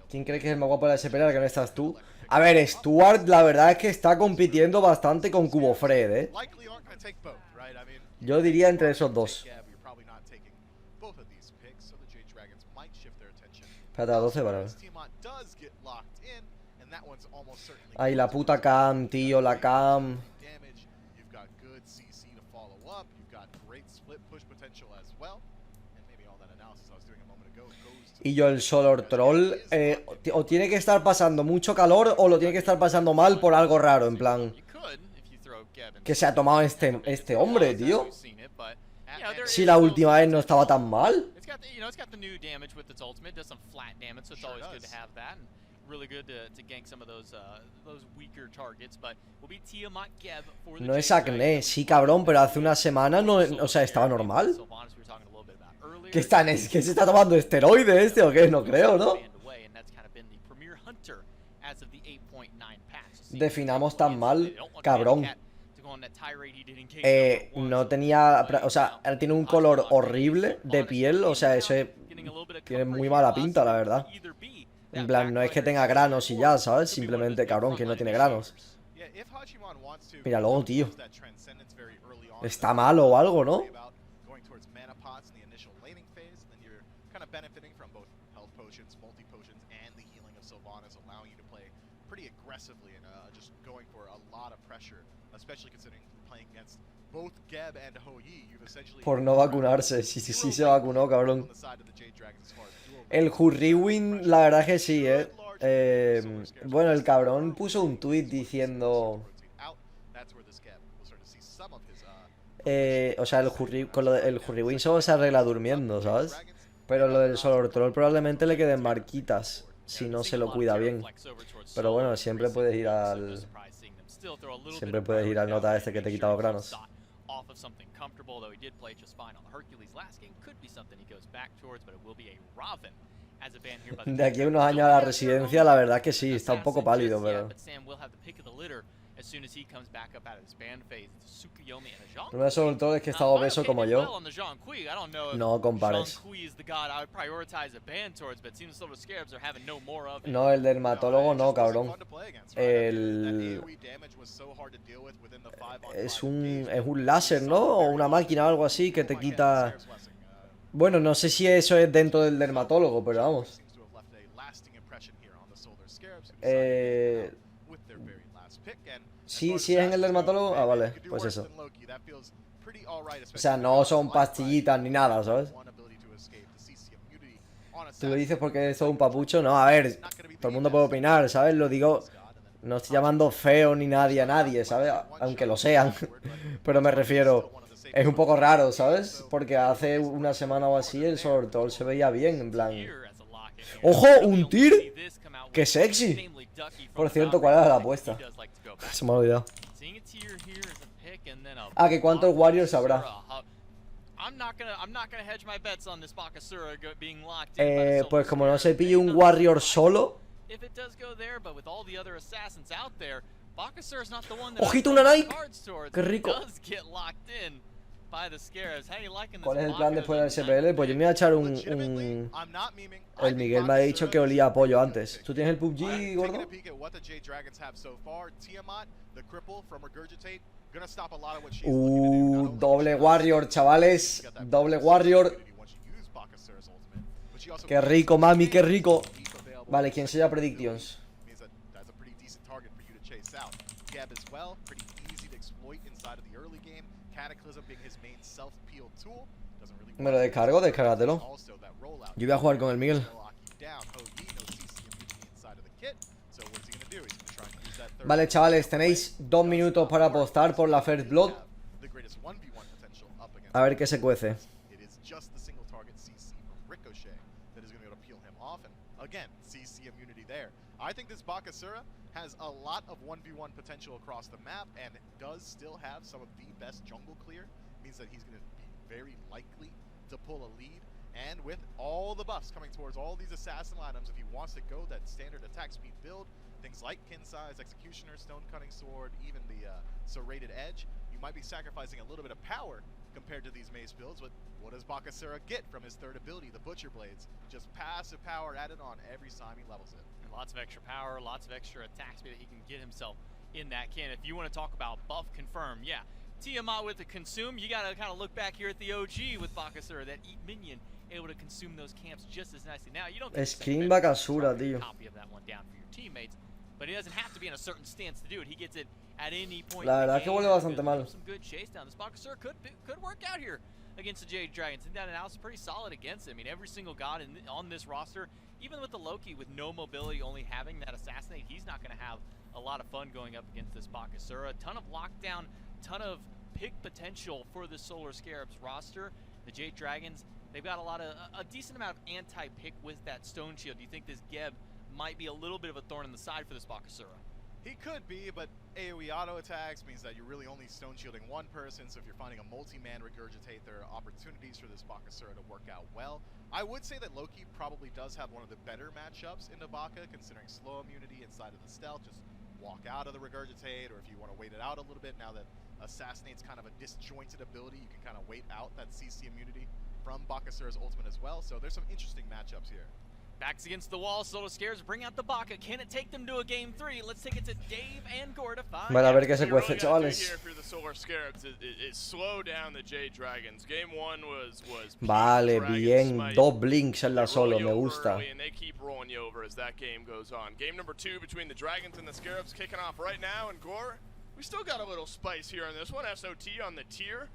¿Quién cree que es el más guapo de la SPL, que no estás tú? A ver, Stuart, la verdad es que está compitiendo bastante con Cubo Fred, ¿eh? Yo diría entre esos dos. Espérate, a 12 para ver. Ay, la puta cam, tío, la cam. Y yo el Solar Troll, o tiene que estar pasando mucho calor o lo tiene que estar pasando mal por algo raro, en plan. ¿Qué se ha tomado este hombre, tío? Si la última vez no estaba tan mal. No es acné, sí, cabrón, pero hace una semana no, o sea, estaba normal. ¿Qué se está tomando esteroide este o qué? No creo, ¿no? Definamos tan mal, cabrón. No tenía, o sea, tiene un color horrible de piel, o sea, eso tiene muy mala pinta, la verdad. En plan, no es que tenga granos y ya, ¿sabes? Simplemente, cabrón, que no tiene granos. Míralo, tío. Está malo o algo, ¿no? Por no vacunarse, sí se vacunó, cabrón. El Hurriwin, la verdad es que sí, bueno, el cabrón puso un tweet diciendo... o sea, el Hurriwin solo se arregla durmiendo, ¿sabes? Pero lo del Solar Troll probablemente le queden marquitas si no se lo cuida bien. Pero bueno, siempre puedes ir al... Siempre puedes ir al nota este que te he quitado granos. as a ban here by the De aquí a unos años a la residencia, la verdad que sí, está un poco pálido, pero... But Sam will have the pick of the litter as soon as he comes back up out of his ban phase. Tsukuyomi and a Jean. Lo más sobre todo es que está obeso como yo. No compares. No, el dermatólogo no, cabrón. Es un láser, ¿no? O una máquina o algo así que te quita... Bueno, no sé si eso es dentro del dermatólogo, pero vamos. Sí, sí es en el dermatólogo. Ah, vale, pues eso. O sea, no son pastillitas ni nada, ¿sabes? ¿Tú lo dices porque es un papucho? No, a ver, todo el mundo puede opinar, ¿sabes? Lo digo, no estoy llamando feo ni nadie a nadie, ¿sabes? Aunque lo sean. Pero me refiero, es un poco raro, ¿sabes? Porque hace una semana o así el Sortol se veía bien, en plan... ¡Ojo! ¡Un tir! ¡Qué sexy! Por cierto, ¿cuál era la apuesta? Se me ha olvidado. Ah, que cuántos Warriors habrá. Pues como no se pille un Warrior solo. ¡Ojito, una Nike! ¡Qué rico! ¿Cuál es el plan después del SPL? Pues yo me voy a echar un... El Miguel me ha dicho que olía a pollo antes. ¿Tú tienes el PUBG, gordo? Doble Warrior, chavales. Doble Warrior. Qué rico, mami, qué rico. Vale, ¿quién sella Predictions? Me lo descargo, descárgatelo. Yo voy a jugar con el Miguel. Vale, chavales, tenéis 2 minutos para apostar por la First Blood. A ver qué se cuece. Has a lot of 1v1 potential across the map and does still have some of the best jungle clear. Means that he's going to be very likely to pull a lead. And with all the buffs coming towards all these assassin items, if he wants to go that standard attack speed build, things like Kin Size, Executioner, Stone Cutting Sword, even the Serrated Edge, you might be sacrificing a little bit of power compared to these mace builds. But what does Bakasura get from his third ability, the Butcher Blades? Just passive power added on every time he levels it. Lots of extra power, lots of extra attack speed that he can get himself in that can. If you want to talk about buff confirm, yeah. Tiamat with the consume, you got to kind of look back here at the OG with Bakasura, that eat minion able to consume those camps just as nicely. Now, you don't get Skin Bakasura, tío. Copy of that one down for your teammates, but he doesn't have to be in a certain stance to do it. He gets it at any point. La verdad que huele bastante mal. Some good chase down. This Bakasura could work out here against the Jade Dragons. And that analysis is pretty solid against it. I mean, every single god on this roster, even with the Loki with no mobility, only having that assassinate, he's not going to have a lot of fun going up against this Bakasura. A ton of lockdown, ton of pick potential for the Solar Scarabs roster. The Jade Dragons, they've got a decent amount of anti-pick with that Stone Shield. Do you think this Geb might be a little bit of a thorn in the side for this Bakasura? He could be, but AoE auto attacks means that you're really only stone shielding one person, so if you're finding a multi-man regurgitate, there are opportunities for this Bakasura to work out well. I would say that Loki probably does have one of the better matchups into Baka, considering slow immunity inside of the stealth. Just walk out of the regurgitate, or if you want to wait it out a little bit, now that Assassinate's kind of a disjointed ability, you can kind of wait out that CC immunity from Bakasura's ultimate as well, so there's some interesting matchups here. Backs against the wall, Solar Scares bring out the Baka. Can it take them to a game 3? Let's take it to Dave and Gore to find. Vale, a ver qué se cuece, chavales. Vale, bien. 2 blinks en la solo, me gusta. Game number 2 between the Dragons and the Scarabs kicking off right now, and Gore, we still got a little spice here on this one. SOT on the tier.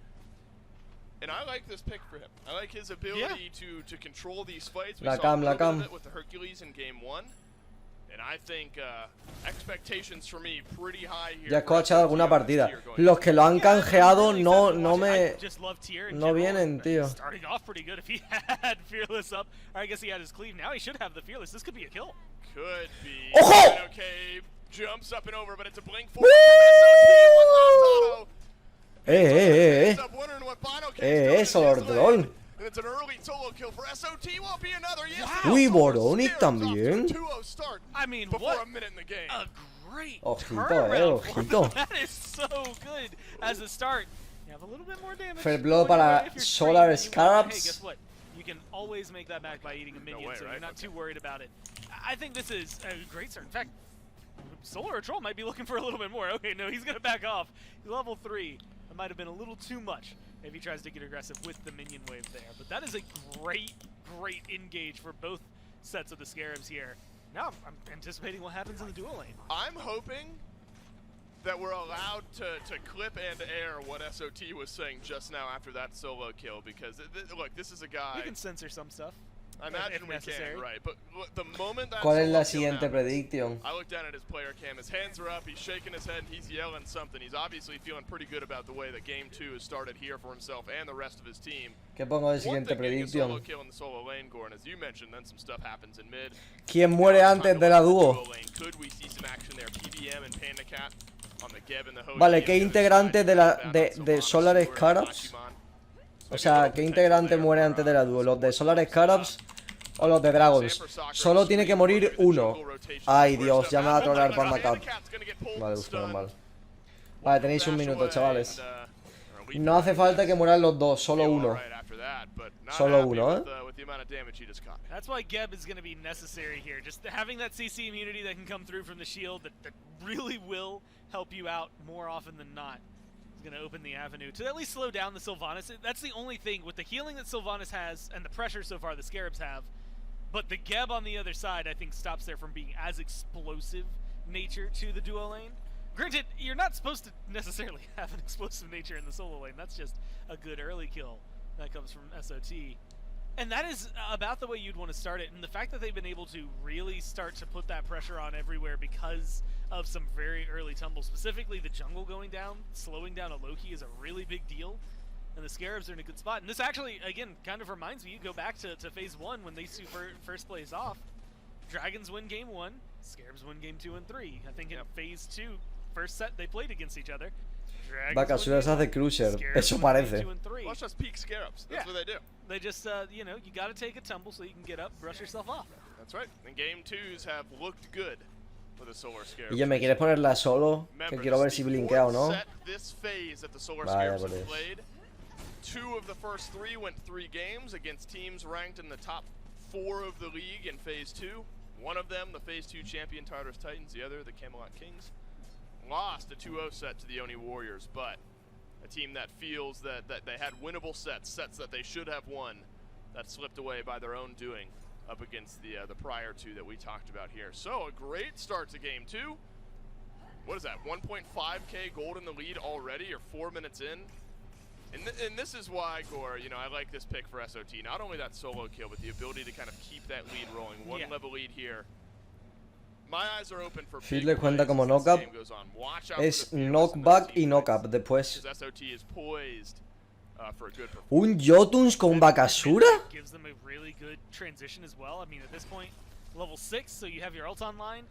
And I like this pick for him. I like his ability to control these fights. We saw a little bit of it with the Hercules in game 1. And I think expectations for me pretty high here. Ya he escuchado alguna partida. Los que lo han canjeado no vienen, tío. Starting off pretty good if he had Fearless up. I guess he had his cleave. Now he should have the Fearless. This could be a kill. Could be. ¡Ojo! Okay, jumps up and over, but it's a blink forward from SOT. One last auto. Eso, Lordol. And it's an early solo kill for SOT. Won't be another. Yes, Uy, Boronic también. I mean, before what a minute in the game. a great Ojito, turnaround for ojito. them. That is so good as a start. You have a little bit more damage. Fair blow going your way para if you're Solar screened, and you want- Scarabs. Hey, guess what? You can always make that back by eating a minion, way, so right? you're not Okay. too worried about it. I think this is a great start. In fact, Solar or Troll might be looking for a little bit more. Okay, no, he's going to back off. He's level 3. That might have been a little too much if he tries to get aggressive with the minion wave there. But that is a great, great engage for both sets of the Scarabs here. Now I'm anticipating what happens in the duo lane. I'm hoping that we're allowed to clip and air what SOT was saying just now after that solo kill, because look, this is a guy. We can censor some stuff. I imagine we necessary. can, right? But look, the moment that ¿Cuál es la solo kill siguiente happens, prediction? I look down at his player cam. His hands are up. He's shaking his head. And he's yelling something. He's obviously feeling pretty good about the way that game 2 has started here for himself and the rest of his team. ¿Qué pongo de One siguiente thing getting a solo predicción? kill in the solo lane, Goran, as you mentioned, then some stuff happens in mid. ¿Quién muere Now it's antes time de to la look at the duo? lane. Could we see some action there? PBM and Panda Cat on the Geb and the Holy. Vale, ¿qué integrante de Solar Scarabs? O sea, ¿qué integrante muere antes de la duo? ¿Los de Solar Scarabs o los de Dragons? Solo tiene que morir uno. Ay, Dios, ya me va a trolear Panda Cat. Vale, uf, normal. Vale, tenéis un minuto, chavales. No hace falta que mueran los dos, solo uno. Solo uno, ¿eh? That's why Geb is going to be necessary here. Just having that CC immunity that can come through from the shield that really will help you out more often than not is going to open the avenue to at least slow down the Sylvanas. That's the only thing with the healing that Sylvanas has and the pressure so far the Scarabs have. But the Geb on the other side, I think, stops there from being as explosive nature to the duo lane. Granted, you're not supposed to necessarily have an explosive nature in the solo lane. That's just a good early kill that comes from SOT. And that is about the way you'd want to start it. And the fact that they've been able to really start to put that pressure on everywhere because of some very early tumbles, specifically the jungle going down, slowing down a Loki is a really big deal. And the Scarabs are in a good spot. And this actually, again, kind of reminds me, you go back to phase 1 when these two first plays off. Dragons win game 1, Scarabs win game 2 and 3. I think in phase 2, first set they played against each other. Vacaciones hace Cruiser, eso parece. Watch us peak Scarabs. That's what they do. They just, you know, you got to take a tumble so you can get up, brush yourself off. That's right. And game 2s have looked good for the Solar Scarabs. Y yo, ¿me quieres ponerla solo? Que quiero ver si blinkea o no. This phase that the Solar Vaya Scarabs por have Dios. played, 2 of the first 3 went 3 games against teams ranked in the top 4 of the league in phase 2. One of them, the phase 2 champion Tartarus Titans, the other, the Camelot Kings, lost a 2-0 set to the Oni Warriors, but a team that feels that they had winnable sets that they should have won, that slipped away by their own doing up against the prior 2 that we talked about here. So a great start to game 2. What is that, 1.5k gold in the lead already, or 4 minutes in? And this is why, Gore, you know, I like this pick for SOT. Not only that solo kill, but the ability to kind of keep that lead rolling. One level lead here. My eyes are open for Feed le cuenta como knock-up. Es knockback y knock-up después. SOT is poised for a good performance. ¿Un Jotuns con Bakasura? Gives them a really good transition as well. I mean, at this point, level 6, so you have your ult online.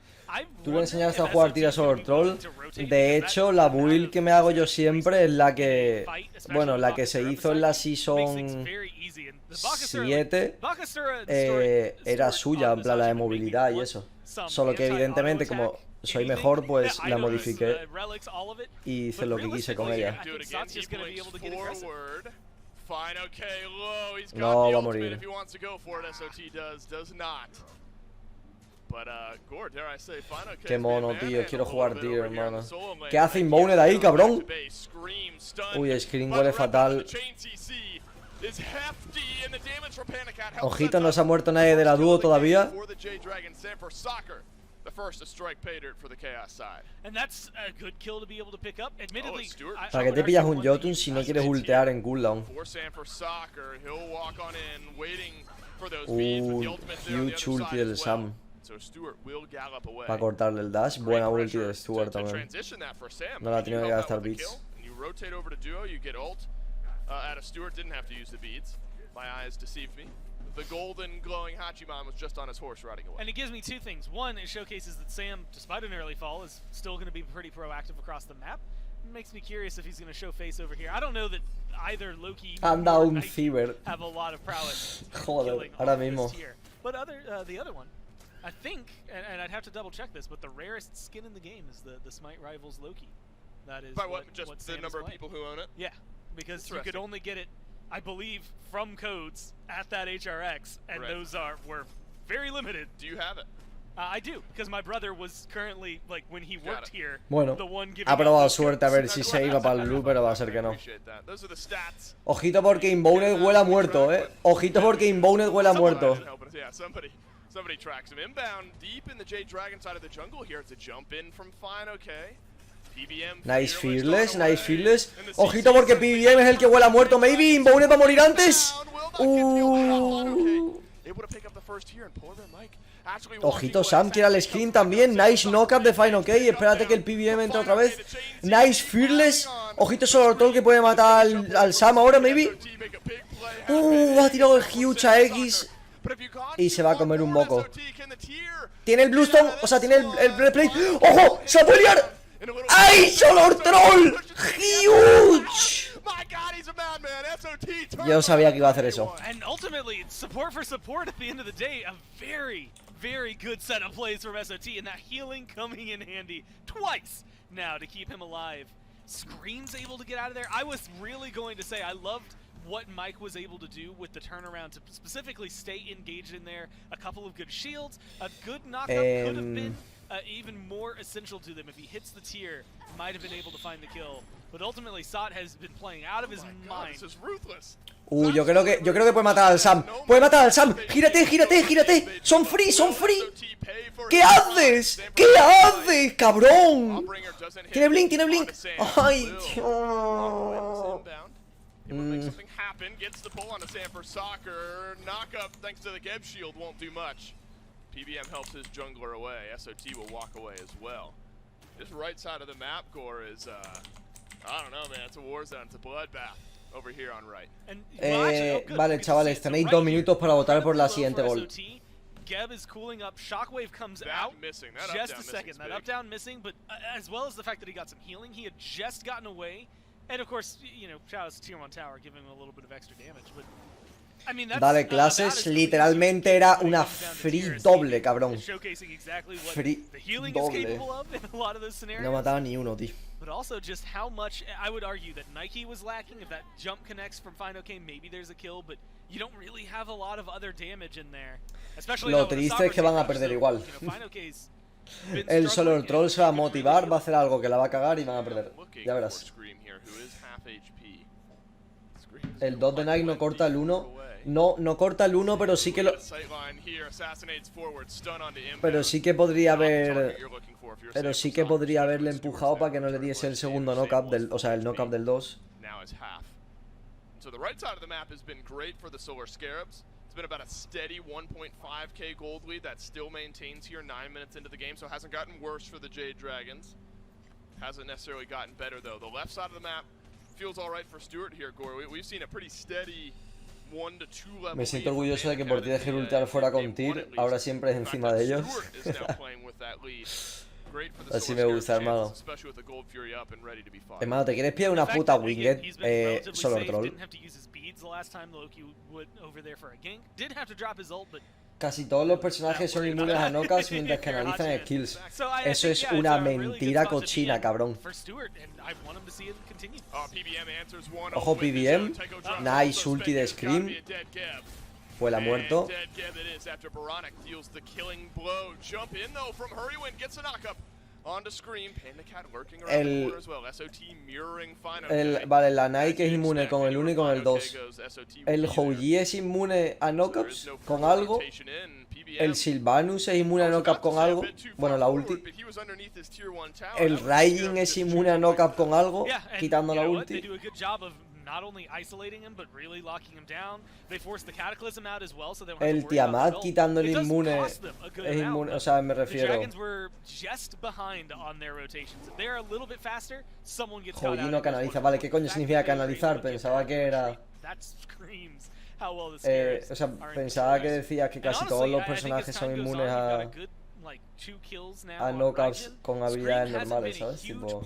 Tú le enseñaste a jugar tiras sobre troll. De hecho, la build que me hago yo siempre es la que, bueno, la que se hizo en la season 7 era suya, en plan la de movilidad y eso. Solo que evidentemente como soy mejor, pues la modifiqué y hice lo que quise con ella. No va a morir. Qué mono, tío. Quiero jugar, tío, hermano. ¿Qué hace Inboned ahí, cabrón? Uy, Screen huele fatal. Ojito, no se ha muerto nadie de la dúo todavía. ¿Para qué te pillas un Jotun si no quieres ultear en cooldown? Huge ulti del Sam. Para cortarle el dash. Buena ulti de Stuart también. No la tiene que gastar beats. Stuart didn't have to use the beads. My eyes deceived me. The golden glowing Hachiman was just on his horse riding away. And it gives me 2 things. One, it showcases that Sam, despite an early fall, is still going to be pretty proactive across the map. makes me curious if he's going to show face over here. I don't know that either Loki Anda or un Nike ciber. have a lot of prowess. Joder, ahora mismo. But the other one, I think, and I'd have to double check this, but the rarest skin in the game is the Smite Rivals Loki. That is By what? Just what the Sam number is of people who own it? Yeah, because you could only get it, I believe, from codes at that HRX, and those were very limited. Do you have it? I do, because my brother was currently, like, when he worked here, bueno, the one giving ha probado suerte a ver si se iba para el blue, pero va a ser que no. Ojito porque Inbound huele a muerto, Ojito porque Inbound huele a muerto. Somebody tracks him inbound deep in the Jade Dragon side of the jungle here. It's a jump in from Fine, okay. PBM Nice fearless, nice fearless. Ojito porque PBM es el que huele a muerto, maybe. Inbound va a morir antes. Ojito Sam, tira el screen también. Nice knockup de Fine, ok. Espérate que el PBM entre otra vez. Nice fearless. Ojito solo troll que puede matar al Sam ahora, maybe. Ha tirado el huge a X. Y se va a comer un moco. Tiene el Bluestone, o sea, tiene el replay. ¡Ojo! ¡Se va a pelear! ¡Ay, solo troll! ¡Huge! Yo sabía que iba a hacer eso. And ultimately, support for support at the end of the day, a very, very good set of plays from SOT, and that healing coming in handy twice now to keep him alive. Scream's able to get out of there. I was really going to say I loved what Mike was able to do with the turnaround to specifically stay engaged in there. A couple of good shields, a good knockup could have been even more essential to them if he hits the tier. Might have been able to find the kill, but ultimately Sot has been playing out of his mind. This is ruthless. Yo creo que puede matar al Sam. Puede matar al Sam. Gírate, gírate, gírate. Son free, son free. ¿Qué haces? ¿Qué haces, cabrón? Tiene blink, tiene blink. Ay, Dios. It would make something happen, gets the pull on a Sanford Soccer. Knockup thanks to the Geb shield won't do much. PBM helps his jungler away. SOT will walk away as well. This right side of the map, Gore, is I don't know, man, it's a war zone, it's a bloodbath over here on right. Vale, chavales, tenéis 2 minutos para votar por la siguiente gol. Geb is cooling up, Shockwave comes out, just a second, that up down missing, but as well as the fact that he got some healing, he had just gotten away. And of course, you know, shout out to Tier 1 Tower, giving him a little bit of extra damage, but I mean, that's, dale clases, literalmente era una free doble, cabrón. Free doble. No mataba ni uno, tío. But also just how much, I would argue that Nike was lacking. If that jump connects from Fine OK, maybe there's a kill, but you don't really have a lot of other damage in there. Especially lo triste es que van a perder igual. El solo troll se va a motivar, va a hacer algo que la va a cagar y van a perder. Ya verás. El 2 de Nike no corta el 1. No corta el 1, pero sí que lo... Pero sí que podría haber... Pero sí que podría haberle empujado para que no le diese el segundo knockup del... O sea, el knockup del 2. So the right side of the map has been great for the Solar Scarabs. It's been about a steady 1.5k gold lead that still maintains here 9 minutes into the game, so it hasn't gotten worse for the Jade Dragons. Hasn't necessarily gotten better though. The left side of the map feels alright for Stuart here, Gore. We've seen a pretty steady 1 to 2 level. Me siento orgulloso de que por ti dejé ultear fuera con Tyr, ahora siempre es encima de ellos. Así me gusta, hermano. Hermano, ¿te quieres pillar una puta Winged? Solo troll. Casi todos los personajes son inmunes a knockouts mientras que analizan skills. Eso es una mentira cochina, cabrón. Ojo PBM. Nice ulti de Scream. Vuela muerto. Vale, la Nike es inmune con el 1 y con el 2. El Houyi es inmune a knockups con algo. El Sylvanus es inmune a knockup con algo. Bueno, la ulti. El Raijin es inmune a knockup con algo, quitando la ulti. El Tiamat quitando el inmune es inmune, o sea, me refiero. Houyi no canaliza, vale, ¿qué coño significa canalizar? Pensaba que era... o sea, pensaba que decías que casi todos los personajes son inmunes a knockouts con habilidades normales, ¿sabes? Tipo...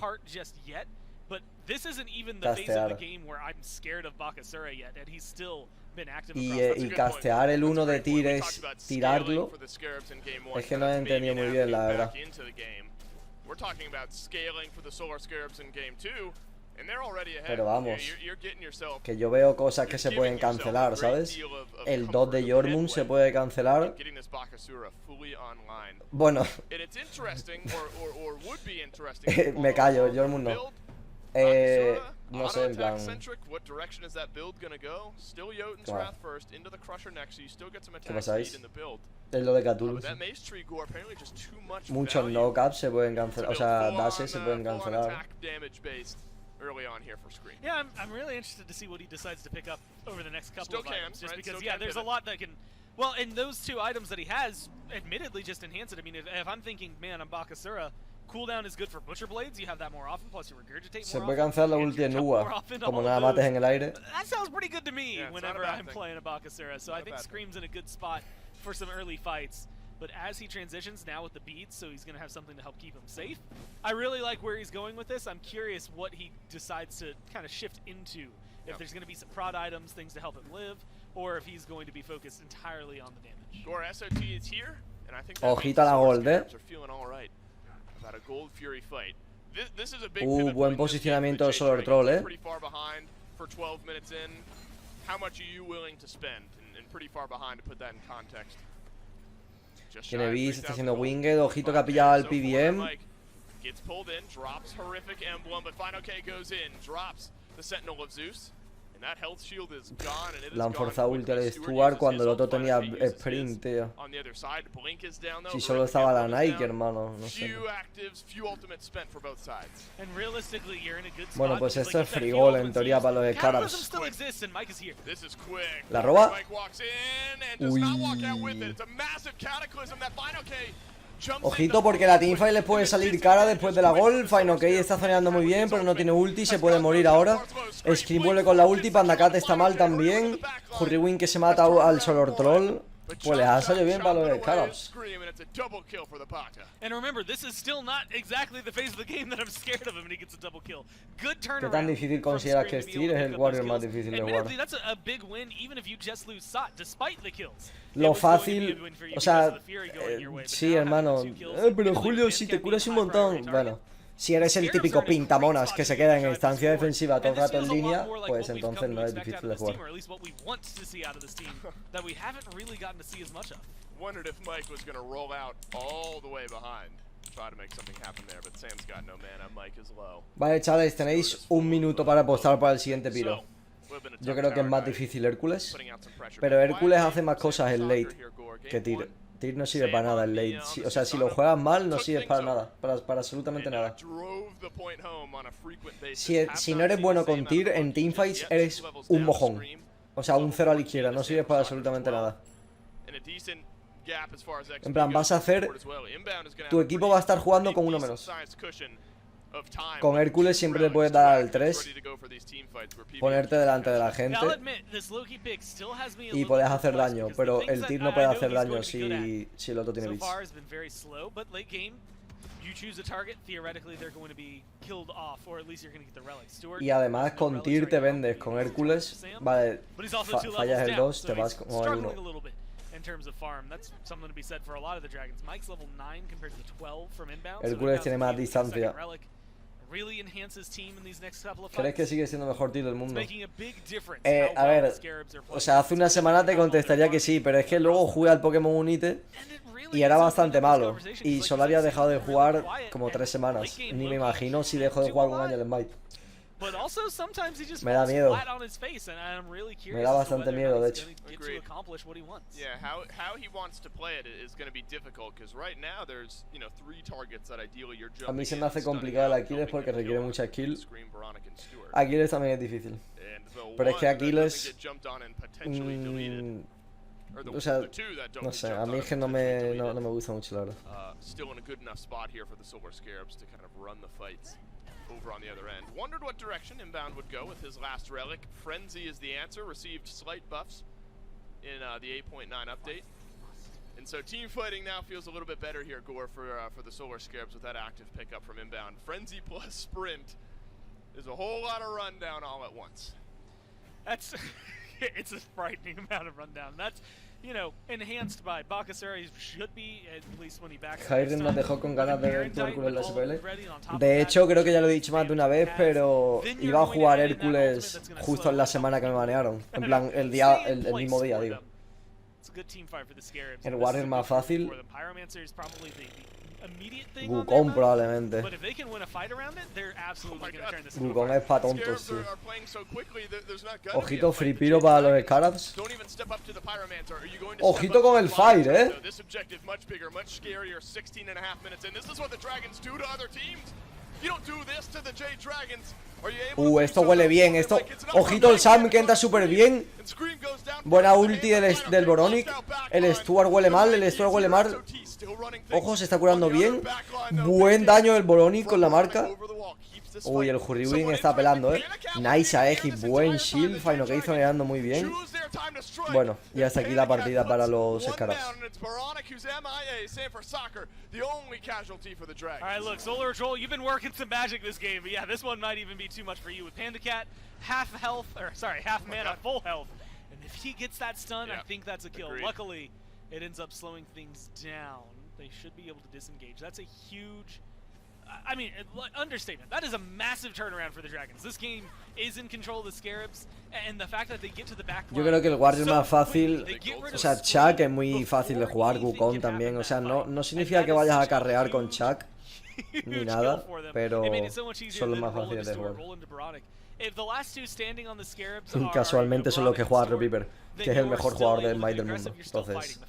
This isn't even the phase of the game where I'm scared of Bakasura yet, and he's still been active across. Y castear el 1 de Tyr es tirarlo. Es que no he entendido muy bien, la verdad. We're talking about scaling for the Solar Scarabs in game 2, and they're already ahead. Pero vamos, you're getting yourself, que yo veo cosas que se pueden cancelar, ¿sabes? El 2 de Jormund se puede cancelar. Bueno, me callo, Jormund no. No sé, en plan. ¿Qué pasáis? Es lo de Cthulhu. Muchos no-caps se pueden cancelar, o sea, dashes se pueden cancelar. Yeah, I'm really interested to see what he decides to pick up over the next couple of items, just because, yeah, there's a lot that can... Well, and those 2 items that he has, admittedly, just enhance it. I mean, if I'm thinking, man, I'm Bakasura, cooldown is good for Butcher Blades, you have that more often, plus you regurgitate se more puede cancelar la ulti en Uwa, como nada mates en el aire. That sounds pretty good to me whenever I'm playing a Bakasura, so I think Scream's in a good spot for some early fights. But as he transitions now with the beads, so he's going to have something to help keep him safe. I really like where he's going with this. I'm curious what he decides to kind of shift into. If there's going to be some prod items, things to help him live, or if he's going to be focused entirely on the damage. Gore SOT is here, and I think ojito a la gold, buen posicionamiento del Solar Troll, For 12 minutes in, how much are you willing to spend? And pretty far behind to put that in context. Tiene Beast, está haciendo Winged, ojito que ha pillado al PBM. Gets pulled in, drops horrific emblem, but Final K goes in, drops the Sentinel of Zeus, and that health shield is gone, and it is La han forzado ulti al Stuart cuando el otro tenía sprint, tío. On the other side, Blink is down though. Si solo estaba la Nike, hermano, no sé. Few actives, few ultimates spent for both sides. And realistically, you're in a good spot. Bueno, pues esto es free goal en teoría para los Scarabs. Still exists and Mike is here. This is quick. La roba. Mike walks in and does not walk out with it. It's a massive cataclysm that Final K. Ojito porque la teamfight les puede salir cara después de la gol. Final K está zoneando muy bien, pero no tiene ulti, se puede morir ahora. Scream vuelve con la ulti, Pandacat está mal también. Hurriwin que se mata al Solar Troll. Pues les ha salido bien para los Scarabs. And remember, this is still not exactly the phase of the game that I'm scared of him and he gets a double kill. Good turnaround. ¿Qué tan difícil consideras que es Tyr? Es el warrior más difícil de jugar. That's a big win even if you just lose SOT despite the kills. Lo fácil, o sea, sí, hermano. Pero Julio, si te curas un montón. Bueno, si eres el típico pintamonas que se queda en instancia defensiva todo el rato en línea, pues entonces no es difícil de jugar. Wondered if Mike was going to roll out all the way behind. Try to make something happen there, but Sam's got no mana. Mike is low. Vale, chavales, tenéis un minuto para apostar para el siguiente piro. Yo creo que es más difícil Hércules, pero Hércules hace más cosas en late que Tyr. Tyr no sirve para nada en late. O sea, si lo juegas mal, no sirve para nada, para absolutamente nada. Si no eres bueno con Tyr, en teamfights eres un mojón. O sea, un 0 a la izquierda, no sirves para absolutamente nada. En plan, vas a hacer... Tu equipo va a estar jugando con uno menos. Con Hércules siempre le puedes dar al 3, ponerte delante de la gente y puedes hacer daño, pero el Tyr no puede hacer daño si el otro tiene bits. Y además con Tyr te vendes, con Hércules, vale, fallas el 2, te vas con el 1. Hércules tiene más distancia. ¿Crees que sigue siendo el mejor Tyr del mundo? A ver, o sea, hace una semana te contestaría que sí, pero es que luego jugué al Pokémon Unite y era bastante malo. Y solo había dejado de jugar como 3 semanas. Ni me imagino si dejo de jugar un año en Smite. Me da miedo. Me da bastante miedo, de hecho. A mí se me hace complicado el Aquiles porque requiere mucha skill. Aquiles también es difícil. Pero es que Aquiles... o sea, no sé, a mí es que no me gusta mucho, la verdad. Over on the other end. Wondered what direction Inbound would go with his last relic. Frenzy is the answer. Received slight buffs in the 8.9 update. And so team fighting now feels a little bit better here, Gore, for the Solar Scarabs with that active pickup from Inbound. Frenzy plus Sprint is a whole lot of rundown all at once. That's it's a frightening amount of rundown. That's, you know, enhanced by Bakasura. Should be, at least when he backs. hi-rez nos dejó con ganas de ver tu Hércules en la SPL. De hecho, creo que ya lo he dicho más de una vez, pero iba a jugar Hércules justo en la semana que me banearon. En plan, el mismo día, digo. El Warrior más fácil. Wukong probablemente. Wukong es pa' tontos, sí. Ojito free piro para los Scarabs. Ojito con el fire, esto huele bien, esto. Ojito el Sam que entra súper bien. Buena ulti del Boronic. El Stuart huele mal, Ojo, se está curando bien. Buen daño del Boronic con la marca. Uy, el Julio está pelando, Nice a Egi, buen shield. Final que hizo ganando muy bien. Bueno, y hasta aquí la partida para los Scarabs. Alright, look, Solar Troll, you've been working some magic this game, but yeah, this one might even be too much for you. With Panda Cat, half mana, full health. And if he gets that stun, I think that's a kill. Agreed. Luckily, it ends up slowing things down. They should be able to disengage. That's a huge... I mean, understatement. That is a massive turnaround for the Dragons. This game is in control of the Scarabs, and the fact that they get to the back line. Yo creo que el Warrior más fácil, o sea, Chuck es muy fácil de jugar, Wukong también, o sea, no significa que vayas a carrear con Chuck ni nada, pero son los más fáciles de jugar. Casualmente son los que juega Reaper, que es el mejor jugador del Smite del mundo. Entonces,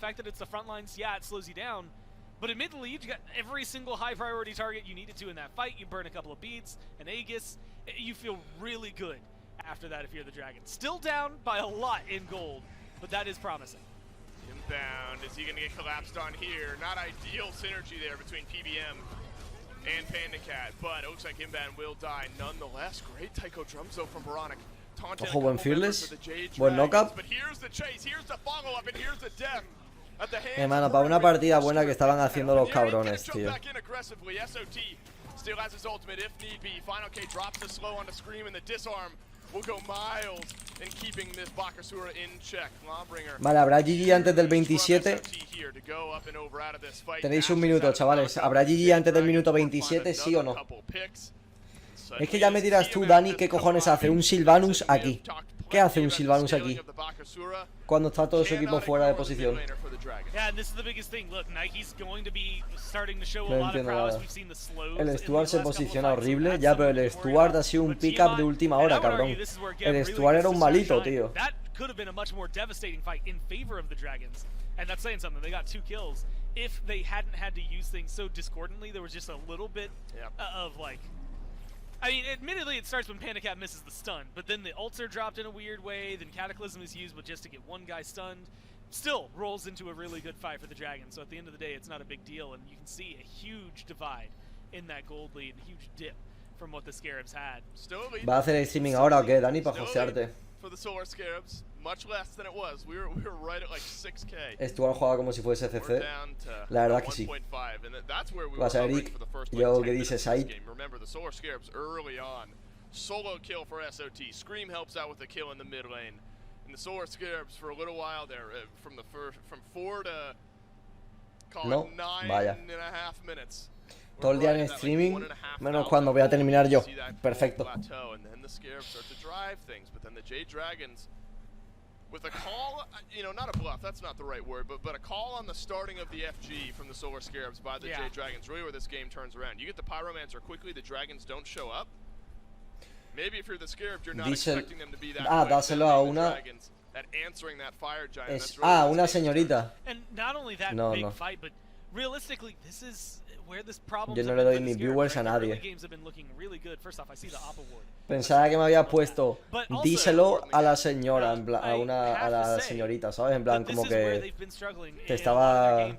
but admittedly, you got every single high priority target you needed to in that fight. You burn a couple of beads, an Aegis. You feel really good after that if you're the Dragon. Still down by a lot in gold, but that is promising. Inbound, is he going to get collapsed on here? Not ideal synergy there between PBM and Panda Cat, but it looks like Inbound will die nonetheless. Great Taiko drums though from Boronic. ojo, buen Fearless, buen knockup. But here's the chase, here's the follow-up, and here's the death. Hermano, para una partida buena que estaban haciendo los cabrones, tío. Vale, habrá GG antes del 27. Tenéis un minuto, chavales. ¿Habrá GG antes del minuto 27, sí o no? Es que ya me dirás tú, Dani, ¿qué cojones hace un Sylvanus aquí? ¿Qué hace un Sylvanus aquí? Cuando está todo su equipo fuera de posición. No entiendo nada. El Stuart se posiciona horrible, ya, pero el Stuart ha sido un pick-up de última hora, cabrón. El Stuart era un malito, tío. If they hadn't had to use things so discordantly, there was just a little bit of like... I mean, admittedly, it starts when Panda Cat misses the stun, but then the ults are dropped in a weird way, then Cataclysm is used but just to get one guy stunned. Still rolls into a really good fight for the Dragon, so at the end of the day, it's not a big deal, and you can see a huge divide in that gold lead, a huge dip from what the Scarabs had. ¿Va a hacer el streaming ahora o qué, Dani, para josearte? For the Solar Scarabs, much less than it was. We were right at like 6K. Stuart juega como si fuese CC. La verdad que sí. Vas a ver, Eric, yo que dices Side. Remember the Solar Scarabs early on. Solo kill for SOT. Scream helps out with the kill in the mid lane. And the Solar Scarabs for a little while there, from 4 to call it 9.5 minutes. Todo el día en streaming, menos cuando voy a terminar yo. Perfecto. With a call, you know, not a bluff, that's not the right word, but a call on the starting of the FG from the Solar Scarabs by the Jade Dragons, really where this game turns around. You get the Pyromancer quickly, the Dragons don't show up. Maybe if you're the Scarabs, you're not expecting them to be that dáselo a una... una señorita. No. Yo no le doy ni viewers a nadie. Pensaba que me había puesto díselo a la señora, en plan, a la señorita, ¿sabes? En plan, como que te estaba...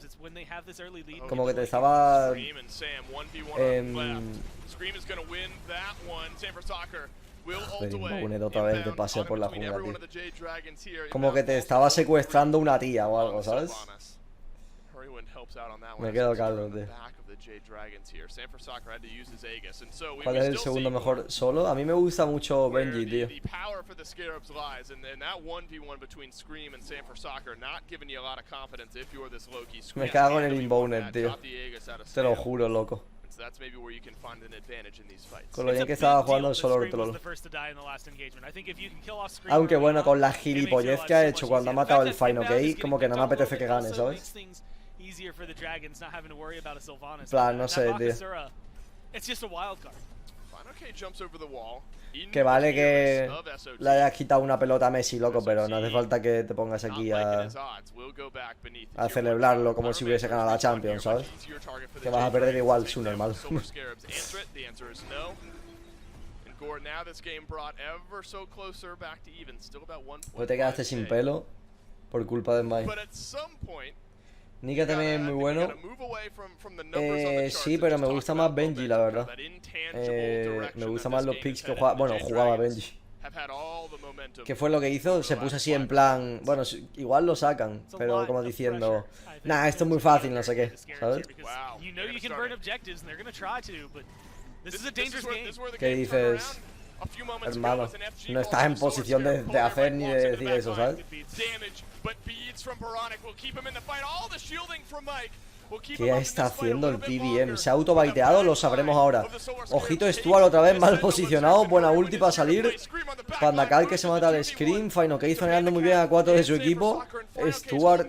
Como que te estaba... Un otra vez de paseo por la jungla, tío. Como que te estaba secuestrando una tía o algo, ¿sabes? Hurrywind helps out on that Me one. quedo It's calvo, on the tío. back of the Jade Dragons here. Sanford Soccer had to use his Aegis, and so we ¿Cuál es el still segundo see mejor solo? A mí me gusta mucho where Benji, the, tío. the power for the Scarabs lies, and that 1v1 between Scream and Sanford Soccer not giving you a lot of confidence if you're this low-key Scream. Me cago en el Handily inbound, won that, tío. got the Aegis out of Te lo Sam. juro, loco. And so that's maybe where you can find an advantage in these fights. Con lo It's bien a que big estaba deal jugando el that solo Scream was troll. the first to die in the last engagement. I think if you can kill off Scream Aunque early bueno, on, con la it makes your gilipollez life que ha so hecho much cuando ha easier. matado The el fact that Fine, Inbound is ¿ok? getting Como que no me picked up a apetece little que bit gane, also ¿sabes? makes things easier for the Dragons not having to worry about a Sylvanas. Plan, no That sé, tío. Bakasura, it's just a wild card. Final K jumps over the wall. Que vale que le hayas quitado una pelota a Messi, loco, pero no hace falta que te pongas aquí a celebrarlo como si hubiese ganado la Champions, ¿sabes? Que vas a perder igual, su normal. Pues te quedaste sin pelo por culpa de Smite. Nika también es muy bueno. Sí, pero me gusta más Benji, la verdad. Me gusta más los picks que juega. Bueno, jugaba Benji. ¿Qué fue lo que hizo? Se puso así en plan. Bueno, igual lo sacan, pero como diciendo. Nah, esto es muy fácil, no sé qué, ¿sabes? ¿Qué dices? Hermano, no estás en posición de hacer ni de decir eso, ¿sabes? ¿Qué está haciendo el PBM? ¿Se ha autobaiteado? Lo sabremos ahora. Ojito Stuart otra vez mal posicionado. Buena ulti para salir. Pandacal que se mata al Scream. Fine OK zonando muy bien a 4 de su equipo. Stuart.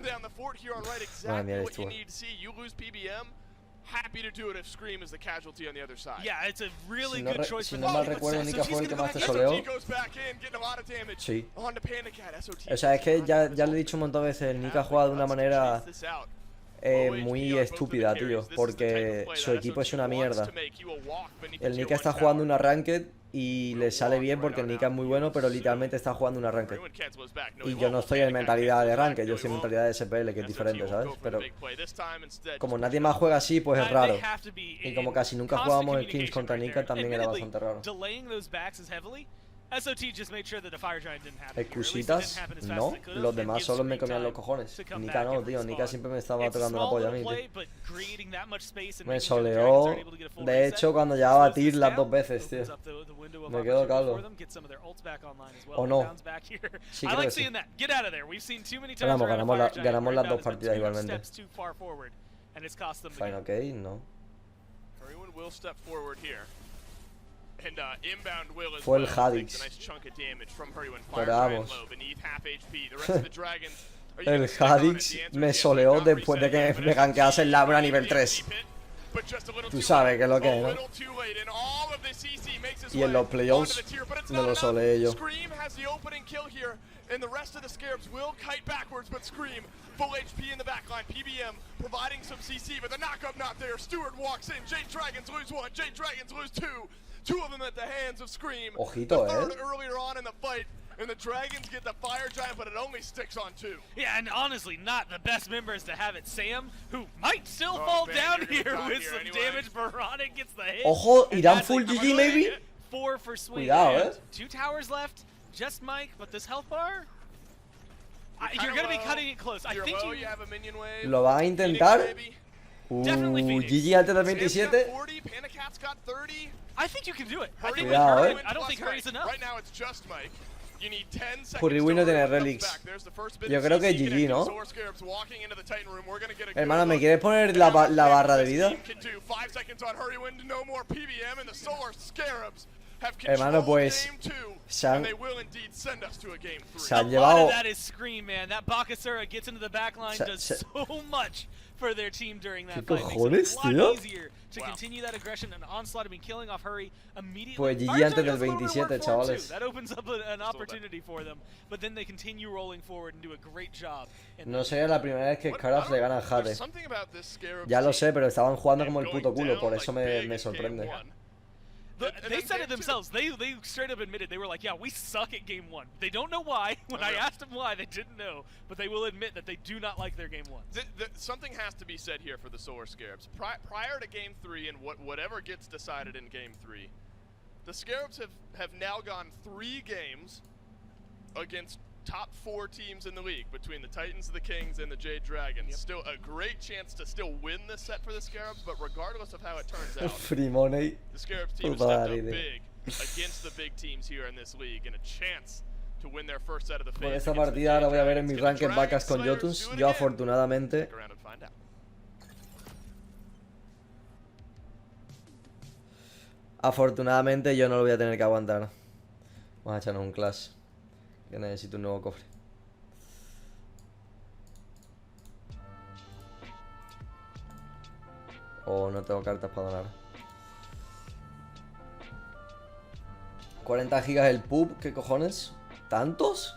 Madre mía, Stuart. Si no mal recuerdo, Nika fue el que más te soleó. Sí. O sea, es que ya le he dicho un montón de veces, Nika juega de una manera muy estúpida, tío, porque su equipo es una mierda. El Nika está jugando una ranked y le sale bien porque el Nika es muy bueno, pero literalmente está jugando una ranked. Y yo no estoy en mentalidad de ranked, yo estoy en mentalidad de SPL, que es diferente, ¿sabes? Pero como nadie más juega así, pues es raro. Y como casi nunca jugábamos en Kings contra Nika, también era bastante raro. Excusitas, no, los demás solo me comían los cojones. Nika no, tío, Nika siempre me estaba tocando la polla a mí, tío. Me soleó, de hecho, cuando llevaba a Tyr las 2 veces, tío. Me quedo calvo. ¿O no? Sí, creo que sí. Pero vamos, ganamos las 2 partidas igualmente. Fine OK, no. Fue el Hadix. Pero vamos. El Hadix me soleó después de que me gankease el Labra a nivel 3. Tú sabes que es lo que es, ¿no? Y en los playoffs me lo soleé yo. And the rest of the Scarabs will kite backwards, but Scream, full HP in the backline. PBM providing some CC, but the knockup not there. Stewart walks in. Jade Dragons lose 1. Jade Dragons lose 2. 2 of them at the hands of Scream. Ojito, the third earlier on in the fight. And the Dragons get the Fire Giant, but it only sticks on 2. Yeah, and honestly, not the best members to have it. Sam, who might still fall down here with some damage. Veronic gets the hit. Ojo, irán full GG maybe? 4 for Swing. Cuidado, 2 towers left. Just Mike, but this health bar? You're gonna be cutting it close. I think you have a minion wave. ¿Lo va a intentar? GG antes del 27. I think you can do it. I think cuidado, I don't think hurry's enough. Right now it's just Mike. You need 10 seconds. Hurry no tiene relics. Yo creo que GG, ¿no? Hermano, ¿me quieres poner la barra de vida? Hermano, pues se han llevado. ¿Qué cojones, tío? Pues GG antes del 27, chavales. No sería la primera vez que Scarabs le gana a Jade. Ya lo sé, pero estaban jugando como el puto culo, por eso me sorprende. They said it themselves. They straight up admitted. They were like, yeah, we suck at game 1. They don't know why. When I asked them why, they didn't know. But they will admit that they do not like their game 1s. Something has to be said here for the Solar Scarabs. Prior to game 3 and whatever gets decided in game 3, the Scarabs have now gone 3 games against top 4 teams in the league between the Titans, the Kings, and the Jade Dragons. Still a great chance to still win this set for the Scarabs, but regardless of how it turns out, Free money. the Scarabs team has stepped up big against the big teams here in this league, and a chance to win their first set of the Por phase. esta partida ahora voy a ver en mi ranked vacas con Jotuns. Yo afortunadamente yo no lo voy a tener que aguantar. Vamos a echarnos un clash, que necesito un nuevo cofre. Oh, no tengo cartas para donar. 40 gigas el pub, ¿qué cojones? ¿Tantos?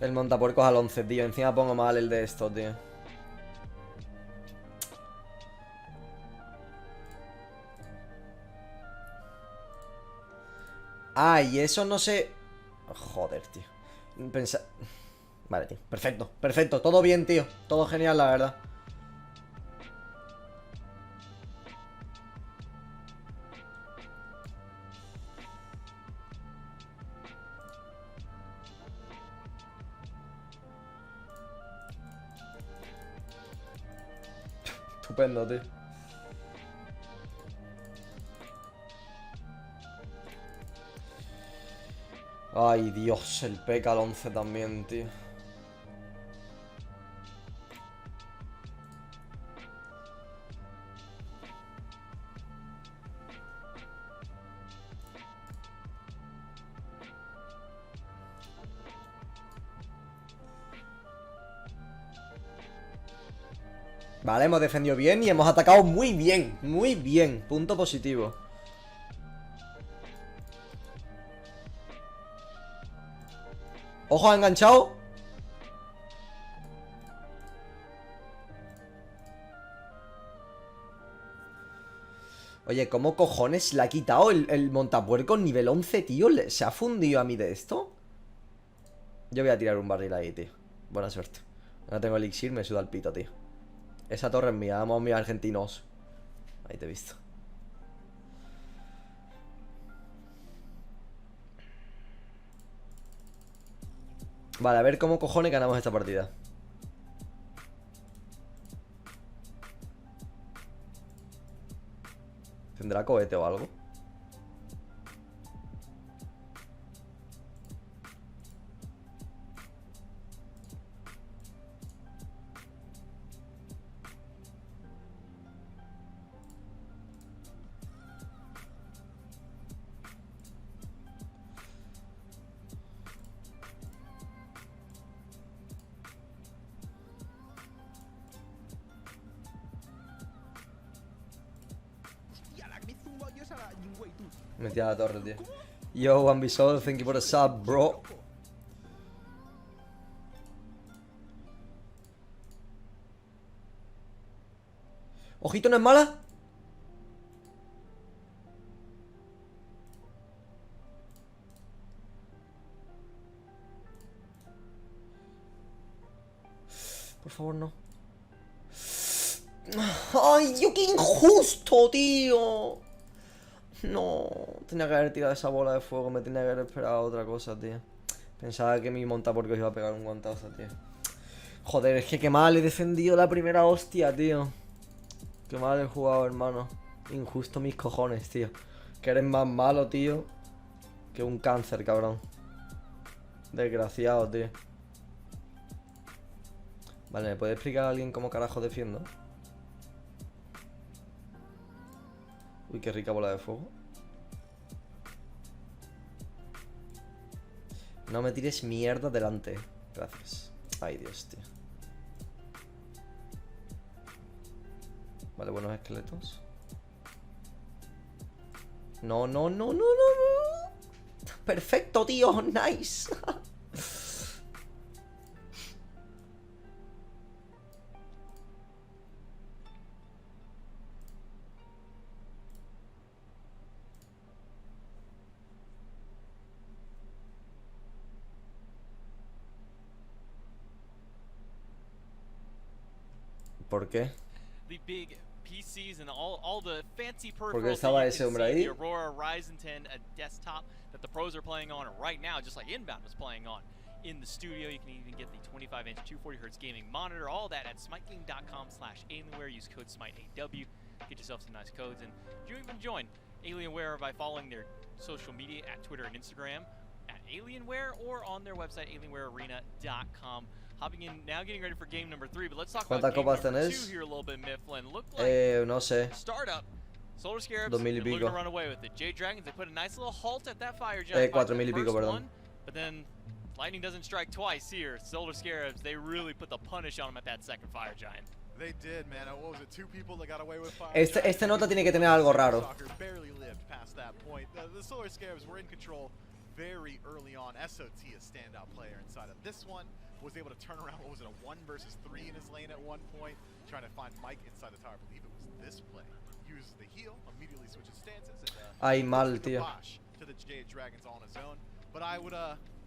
El montapuercos al 11, tío. Encima pongo mal el de esto, tío. Ah, y eso no sé... Joder, tío. Vale, tío. Perfecto, perfecto. Todo bien, tío. Todo genial, la verdad. Estupendo, tío. Ay, Dios, el P.K. al 11 también, tío. Vale, hemos defendido bien y hemos atacado muy bien. Muy bien, punto positivo. Ojo, ha enganchado. Oye, ¿cómo cojones le ha quitado el montapuerco nivel 11, tío? ¿Se ha fundido a mí de esto? Yo voy a tirar un barril ahí, tío. Buena suerte. No tengo elixir, me suda el pito, tío. Esa torre es mía, vamos mis argentinos. Ahí te he visto. Vale, a ver cómo cojones ganamos esta partida. ¿Tendrá cohete o algo? Metí a la torre, tío. Yo, Ambisol, thank you for the sub, bro. Ojito, ¿no es mala? Por favor, no. ¡Ay, Dios, qué injusto, tío! No, tenía que haber tirado esa bola de fuego. Me tenía que haber esperado otra cosa, tío. Pensaba que mi montapuerco iba a pegar un guantazo, tío. Joder, es que qué mal he defendido la primera hostia, tío. Qué mal he jugado, hermano. Injusto mis cojones, tío. Que eres más malo, tío, que un cáncer, cabrón. Desgraciado, tío. Vale, ¿me puede explicar a alguien cómo carajo defiendo? Uy, qué rica bola de fuego. No me tires mierda delante. Gracias. Ay, Dios, tío. Vale, buenos esqueletos. No, no, no, no, no, no. Perfecto, tío. Nice. ¿Por qué? The big PCs and all the fancy Porque peripherals estaba that you ese can hombre see, ahí. the Aurora Ryzen 10, a desktop that the pros are playing on right now, just like Inbound was playing on in the studio. You can even get the 25-inch 240Hz gaming monitor, all that at smitegame.com/Alienware. Use code SMITEAW, get yourself some nice codes, and you even join Alienware by following their social media at Twitter and Instagram at Alienware, or on their website alienwarearena.com. Hopping in now, getting ready for game number 3, but let's talk about game number 2 here a little bit, Mifflin. Looked like no sé. startup. Solar Scarabs 2000 y looking pico. to run away with it. Jade Dragons, they put a nice little halt at that fire giant. 4000 y pico, perdón. But then lightning doesn't strike twice here. Solar Scarabs, they really put the punish on him at that second fire giant. They did, man. What was it? 2 people that got away with fire. Este nota tiene que tener algo raro. Barely lived past that point. The Solar Scarabs were in control very early on. SOT, a standout player inside of this one, was able to turn around. What was it? A 1 versus 3 in his lane at one point, trying to find Mike inside the tower. I believe it was this play. Uses the heal, immediately switches stances, and Ay, mal, tío. to the Jade Dragons on his own. But I would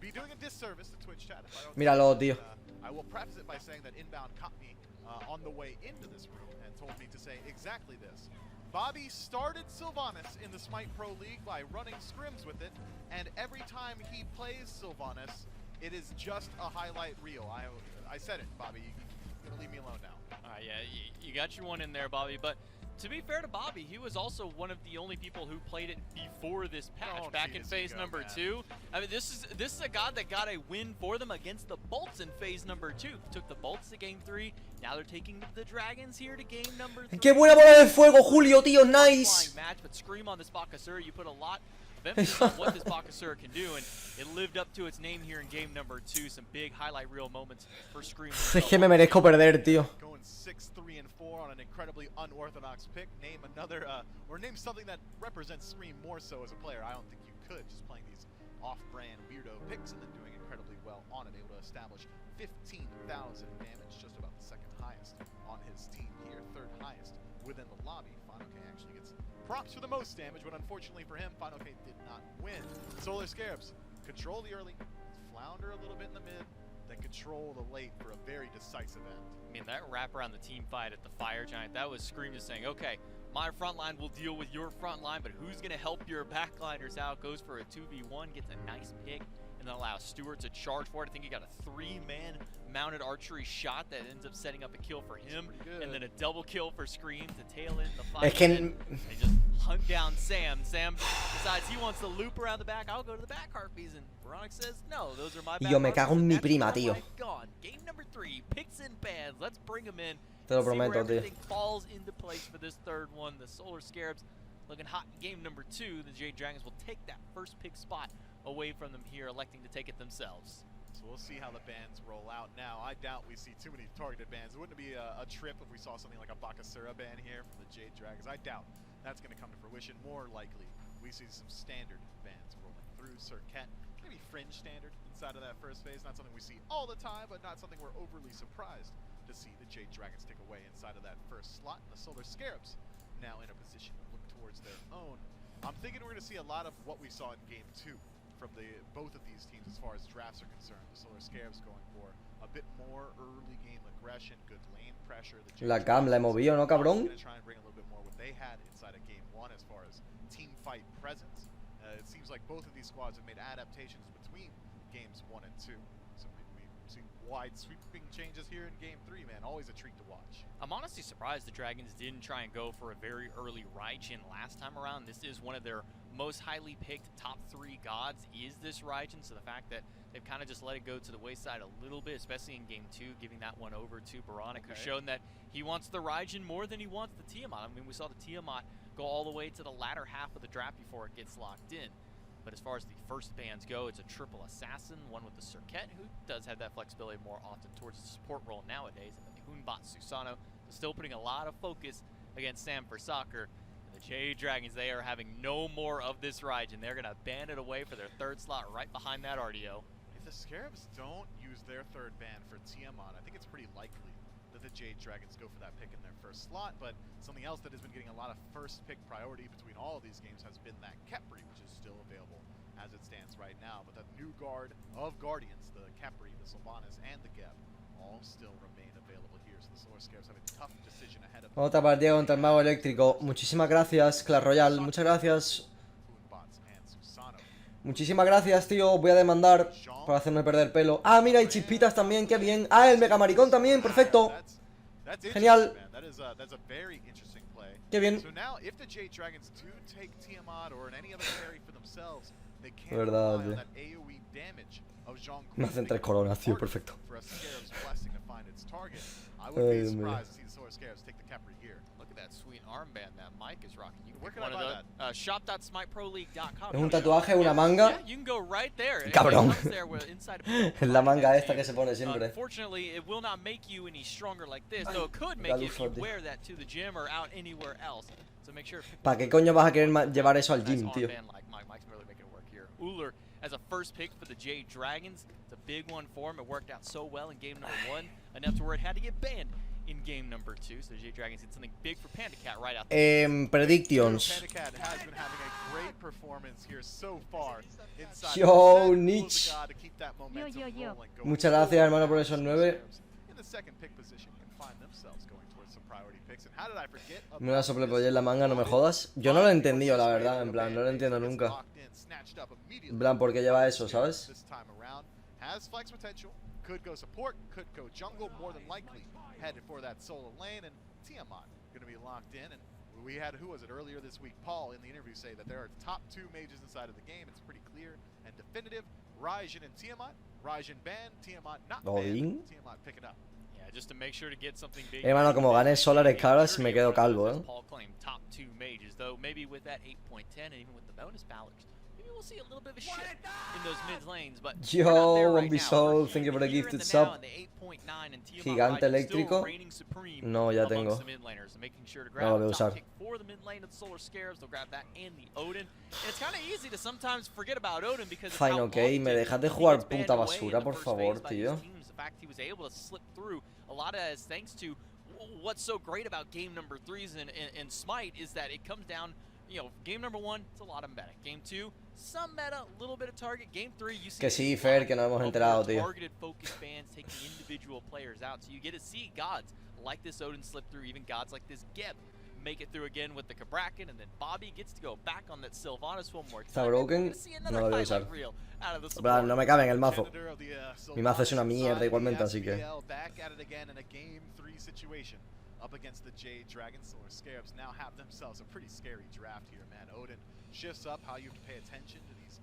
be doing a disservice to Twitch chat if I don't. Míralo, tío. I will preface it by saying that Inbound caught me on the way into this room and told me to say exactly this. Bobby started Sylvanas in the Smite Pro League by running scrims with it, and every time he plays Sylvanas, it is just a highlight reel. I said it, Bobby. You're gonna leave me alone now. All right, yeah, you got your one in there, Bobby. But to be fair to Bobby, he was also one of the only people who played it before this patch, back in phase number 2. I mean, this is a god that got a win for them against the Bolts in phase number 2. Took the Bolts to game 3. Now they're taking the Dragons here to game number 3. ¡Qué buena bola de fuego, Julio, tío! ¡Nice! Match, but Scream on this Bakasura, you put a lot of emphasis on what this Bakasura can do, and it lived up to its name here in game number 2. Some big highlight reel moments for Scream. Es que me merezco perder, tío. Going 6, 3, and 4 on an incredibly unorthodox pick. Name another, or name something that represents Scream more so as a player. I don't think you could, just playing these off-brand weirdo picks and then doing incredibly well on it, able to establish 15,000 damage, just about the second highest on his team here, third highest within the lobby. Final K actually gets props for the most damage, but unfortunately for him, Final K did not win. Solar Scarabs control the early, flounder a little bit in the mid, then control the late for a very decisive end. I mean, that wrap around the team fight at the Fire Giant, that was Scream just saying, okay, my front line will deal with your front line, but who's going to help your backliners out? Goes for a 2v1, gets a nice pick, and then allows Stewart to charge for it. I think he got a 3-man mounted archery shot that ends up setting up a kill for him, and then a double kill for Scream to tail in the fight. They just hunt down Sam. Sam decides he wants to loop around the back. I'll go to the back harpies, and Veronica says, no, those are my back Y yo me cago en mi harpies, prima, tío. gone. Game number 3, picks and bans. Let's bring them in. Te lo See where prometo, tío. everything falls into place for this third one. The Solar Scarabs looking hot in game number 2. The Jade Dragons will take that first pick spot away from them here, electing to take it themselves. So we'll see how the bans roll out now. I doubt we see too many targeted bans. It wouldn't be a trip if we saw something like a Bakasura ban here from the Jade Dragons. I doubt that's going to come to fruition. More likely, we see some standard bans rolling through. Circuit, maybe fringe standard inside of that first phase. Not something we see all the time, but not something we're overly surprised to see the Jade Dragons take away inside of that first slot. And the Solar Scarabs now in a position to look towards their own. I'm thinking we're going to see a lot of what we saw in game 2 from both of these teams as far as drafts are concerned. The Solar Scarabs going for a bit more early game aggression, good lane pressure. La cam la he movido, ¿no, cabrón? Going to try and bring a little bit more what they had inside of game 1 as far as team fight presence. It seems like both of these squads have made adaptations between games 1 and 2. So we've seen wide sweeping changes here in game 3, man. Always a treat to watch. I'm honestly surprised the Dragons didn't try and go for a very early Raijin last time around. This is one of their most highly picked top 3 gods is this Raijin, so the fact that they've kind of just let it go to the wayside a little bit, especially in game 2, giving that one over to Baronic, who's shown that he wants the Raijin more than he wants the Tiamat. I mean, we saw the Tiamat go all the way to the latter half of the draft before it gets locked in. But as far as the first bans go, it's a triple assassin, one with the Circuit, who does have that flexibility more often towards the support role nowadays, and then the Hunbot Susano, still putting a lot of focus against Sam for soccer. The Jade Dragons, they are having no more of this Raijin. They're going to ban it away for their third slot right behind that RDO. If the Scarabs don't use their third ban for Tiamat, I think it's pretty likely that the Jade Dragons go for that pick in their first slot, but something else that has been getting a lot of first pick priority between all of these games has been that Khepri, which is still available as it stands right now. But the new guard of Guardians, the Khepri, the Sylvanas, and the Geb, all still remain available here. So the Solar Scarabs have a tough decision ahead of them. Otra partida contra el mago eléctrico. Muchísimas gracias, Clash Royale. Muchas gracias. Muchísimas gracias, tío. Voy a demandar por hacerme perder pelo. Ah, mira, hay chispitas también, qué bien. Ah, el mega maricón también, perfecto. Genial. Qué bien. De verdad, tío. Me hacen 3 coronas, tío, perfecto. Ay, Dios mío. Es un tatuaje, una manga. Cabrón. Es la manga esta que se pone siempre. ¿Para qué coño vas a querer llevar eso al gym, tío? As a first pick for the Jade Dragons, it's a big one for him. It worked out so well in game number 1, enough to where it had to get banned in game number 2. So the Jade Dragons did something big for Panda Cat right out there. Predictions. Panda Cat has been having a great performance here so far. Yo, Nietzsche. Yo. Muchas gracias, hermano, por esos 9. Me la soplepollé en la manga, no me jodas. Yo no lo he entendido, la verdad, en plan, no lo entiendo nunca. En plan, ¿por qué lleva eso, sabes? We had, who was it earlier this week, Paul in the interview say that there are top 2 mages inside of the game. It's pretty clear and definitive. Raijin and Tiamat. Raijin banned, Tiamat not banned. Tiamat picking up. Yeah, just to make sure to get something big. Hermano, como gane Solar Scarabs me quedo calvo, Paul claimed top 2 mages, though maybe with that 8.10 and even with the bonus powers, maybe we'll see a little bit of a shift in those mid lanes, but yo, One Be Soul, thank you for the gifted sub. Gigante eléctrico. No, ya tengo. No lo voy a usar. Fine, ok. ¿Me dejas de jugar puta basura, por favor, tío? What's so great about game number 3s in Smite is that it comes down, you know, game number 1, it's a lot of meta. Game 2, some meta, a little bit of target. Game 3, you see que sí, Fer, que no hemos enterado, tío. Targeted focus bans taking individual players out. So you get to see gods like this Odin slip through, even gods like this Geb make it through again with the Cabrakan, and then Bobby gets to go back on that Sylvanas one more time. Está broken, no lo voy a usar. No me cabe en el mazo. Mi mazo es una mierda igualmente, así que... Up against the Jade Dragons, Solar Scarabs now have themselves a pretty scary draft here, man. Odin shifts up how you have to pay attention to these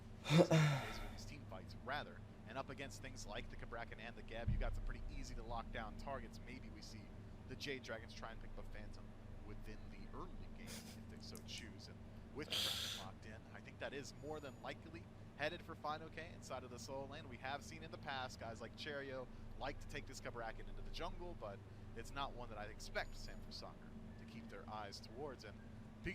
team fights, rather. And up against things like the Cabrakan and the Geb, you got some pretty easy to lock down targets. Maybe we see the Jade Dragons try and pick the Phantom within the early game if they so choose. And with Cabrakan locked in, I think that is more than likely headed for Fine OK inside of the solo lane. We have seen in the past guys like Cherio like to take this Cabrakan into the jungle, but it's not one that I'd expect Sanford Soccer to keep their eyes towards. And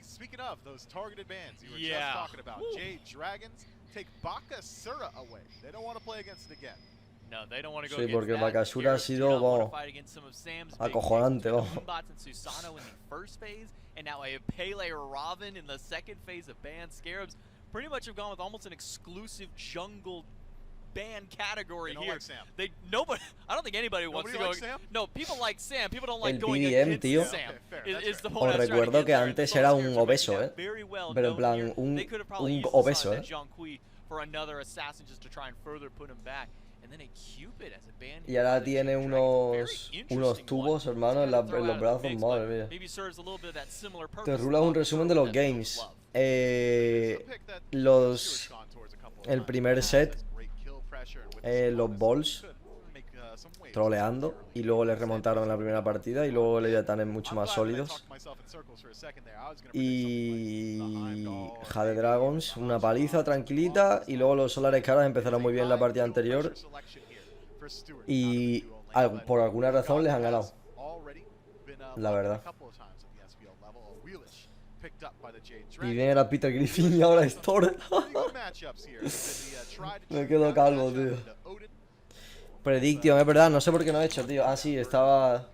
speaking of those targeted bans you were just talking about, Jade Dragons take Bakasura away. They don't want to play against it again. No, they don't want to go sí, porque Bakasura ha sido, vamos, acojonante, vamos. And now a Pele Raven in the second phase of ban. Scarabs pretty much have gone with almost an exclusive jungle ban category here. Like Sam. Nobody, I don't think anybody wants to go. Like Sam? No, people like Sam. People don't like el going BDM, against tío. Sam. Is the Os recuerdo que antes era un obeso, pero en plan, un obeso, For another assassin just to try and further put him back. And then a Cupid as a ban. Y ahora tiene unos tubos, hermano, en los brazos, madre mía. Te rulas un resumen de los games. El primer set, los balls troleando, y luego les remontaron en la primera partida, y luego Leviathans mucho más sólidos, y Jade Dragons una paliza tranquilita, y luego los Solar Scarabs empezaron muy bien la partida anterior y por alguna razón les han ganado, la verdad. Y viene la Peter Griffin y ahora Store. Me quedo calvo, tío. Prediction, es verdad, no sé por qué no he hecho, tío. Ah, sí, estaba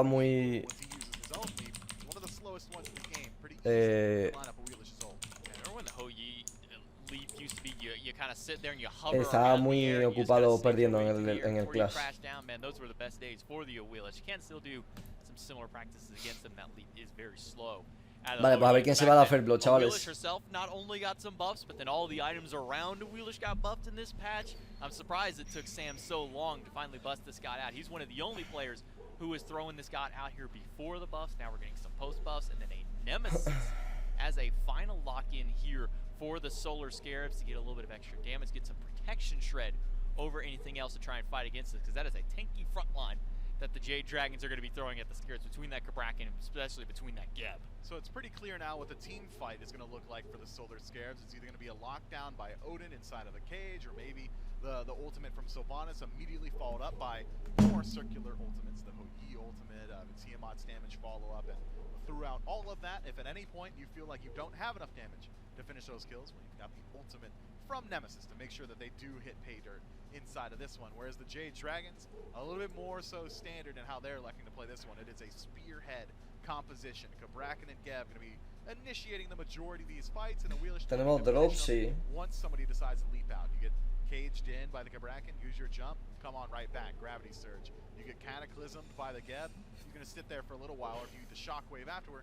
muy... used to be you kind of sit there and you hover Estaba around the muy air, and you just ocupado kinda stay perdiendo floating en through the air el before you Clash. crash down. Man, those were the best days for the Wheelish. You can still do some similar practices against them. That leap is very slow. Vale, pues a ver quién se va a la Fair Blow, chavales. Wheelish herself not only got some buffs, but then all the items around Wheelish got buffed in this patch. I'm surprised it took Sam so long to finally bust this guy out. He's one of the only players who was throwing this guy out here before the buffs. Now we're getting some post buffs and then a Nemesis as a final lock-in here for the Solar Scarabs to get a little bit of extra damage, get some protection shred over anything else to try and fight against this, because that is a tanky front line that the Jade Dragons are going to be throwing at the Scarabs between that Cabrakan and especially between that Geb. So it's pretty clear now what the team fight is going to look like for the Solar Scarabs. It's either going to be a lockdown by Odin inside of the cage, or maybe the ultimate from Sylvanas immediately followed up by more circular ultimates, the Ho-Yi ultimate, the Tiamat's damage follow-up, and throughout all of that, if at any point you feel like you don't have enough damage to finish those kills, well, you've got the ultimate from Nemesis to make sure that they do hit pay dirt inside of this one, whereas the Jade Dragons, a little bit more so standard in how they're electing to play this one. It is a spearhead composition. Cabrakan and Geb going to be initiating the majority of these fights, and the Wheelish Tenemos drops, sí. once somebody decides to leap out. You get caged in by the Cabrakan, use your jump, come on right back, gravity surge. You get cataclysmed by the Geb, you're going to sit there for a little while, or if you get the shockwave afterward,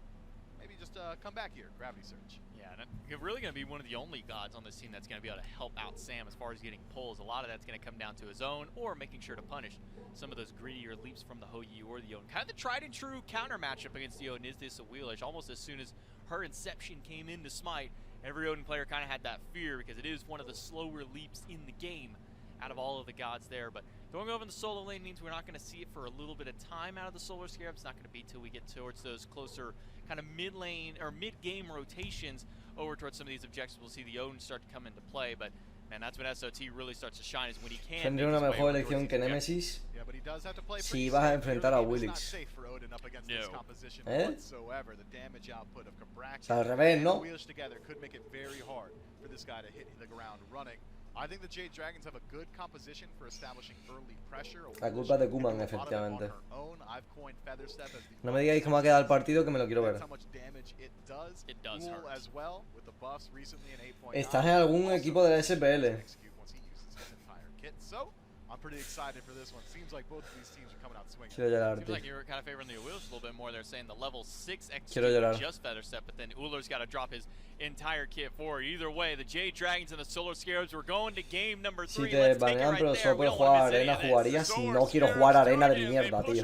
maybe just come back here, gravity surge. Yeah, and you're really going to be one of the only gods on this team that's going to be able to help out Sam as far as getting pulls. A lot of that's going to come down to his own, or making sure to punish some of those greedier leaps from the Ho-Yi or the Odin. Kind of the tried and true counter matchup against the Odin is this a Wheelish. Almost as soon as her Inception came into Smite, every Odin player kind of had that fear, because it is one of the slower leaps in the game out of all of the gods there. But going over in the solo lane means we're not going to see it for a little bit of time out of the Solar Scarab. It's not going to be till we get towards those closer kind of mid lane or mid game rotations over towards some of these objectives. We'll see the Odin start to come into play, but man, that's when SOT really starts to shine, is when he can. Tendría una mejor elección que Nemesis si vas a enfrentar a Willix. ¿Eh? O sea, al revés, ¿no? I think the Jade Dragons have a good composition for establishing early pressure. La culpa de Kuman, efectivamente. No me digáis cómo ha quedado el partido, que me lo quiero ver. ¿Estás en algún equipo de la SPL? Quiero llorar, tío. Quiero llorar. Entire kit forward. Either way, the Jade Dragons and the Solar Scarabs were going to game number 3. Si te banean pero solo puedes jugar arena, ¿jugarías? No quiero jugar arena de mierda, tío.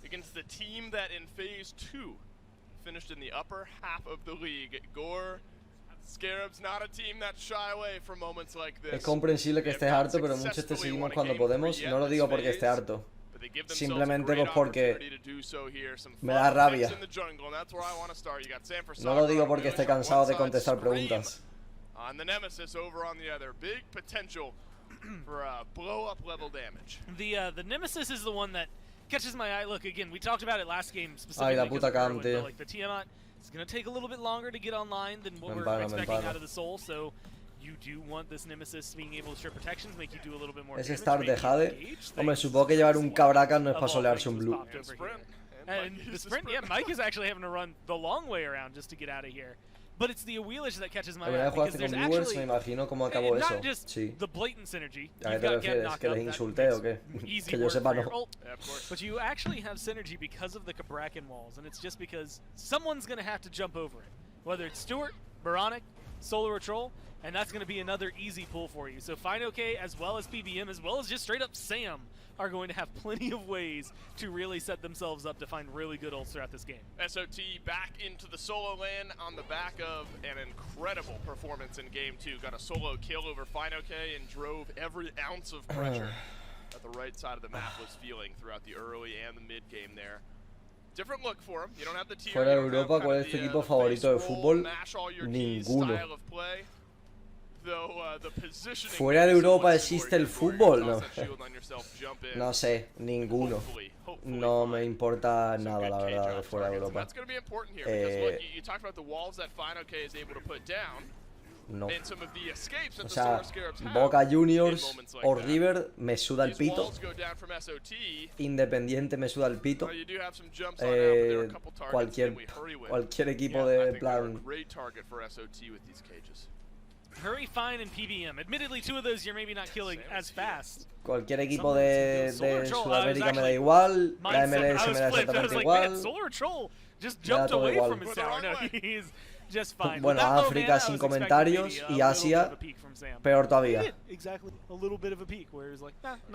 Against the team that in phase 2 finished in the upper half of the league. Gore, Scarabs, not a team that shy away from moments like this. Es comprensible que estés harto, pero muchos te seguimos cuando podemos. No lo digo porque esté harto. Simplemente pues porque me da rabia. No lo digo porque esté cansado de contestar preguntas. The Nemesis over on the other, big potential for blow up level damage. The Nemesis is the one that catches my eye. Look, again, we talked about it last game Ay, specifically. la puta cam, tío. Like the Tiamat is going to take a little bit longer to get online than what we're expecting out of the Soul, so you do want this Nemesis being able to share protections, make you do a little bit more Ese damage. start de Jade. Hombre, supongo que llevar un Cabrakan no es para solearse un blue. And the sprint, yeah, Mike is actually having to run the long way around just to get out of here. But it's the Wheelish that catches my eye, because there's actually me imagino cómo acabó eso. not just Sí. the blatant synergy. ¿A qué You've te got Geb refieres? knocked ¿Que up, les that insulté o makes qué? easy Que yo work sepa for your no. ult. But you actually have synergy because of the Cabrakan walls, and it's just because someone's going to have to jump over it. Whether it's Stuart, Baronic, Solar or Troll, and that's going to be another easy pull for you. So FineOK, as well as PBM, as well as just straight up Sam, are going to have plenty of ways to really set themselves up to find really good ults throughout this game. SOT back into the solo lane on the back of an incredible performance in Game 2. Got a solo kill over FineOK and drove every ounce of pressure that the right side of the map was feeling throughout the early and the mid game there. Different look for him. You don't have the tier. Fuera de Europa, ¿cuál es tu equipo favorito de fútbol? Ninguno. Fuera de Europa existe el fútbol, no. No sé, ninguno. No me importa nada, la verdad, de fuera de Europa. No. O sea, Boca Juniors o River me suda el pito. Independiente me suda el pito. Cualquier equipo de plan. Hurry, Fine, and PBM. Admittedly, two of those you're maybe not killing as fast. Cualquier equipo de Sudamérica me da igual, la MLS me da exactamente igual. Solar Troll just jumped away from his tower. No, he's just fine. Bueno, África sin comentarios y Asia peor todavía.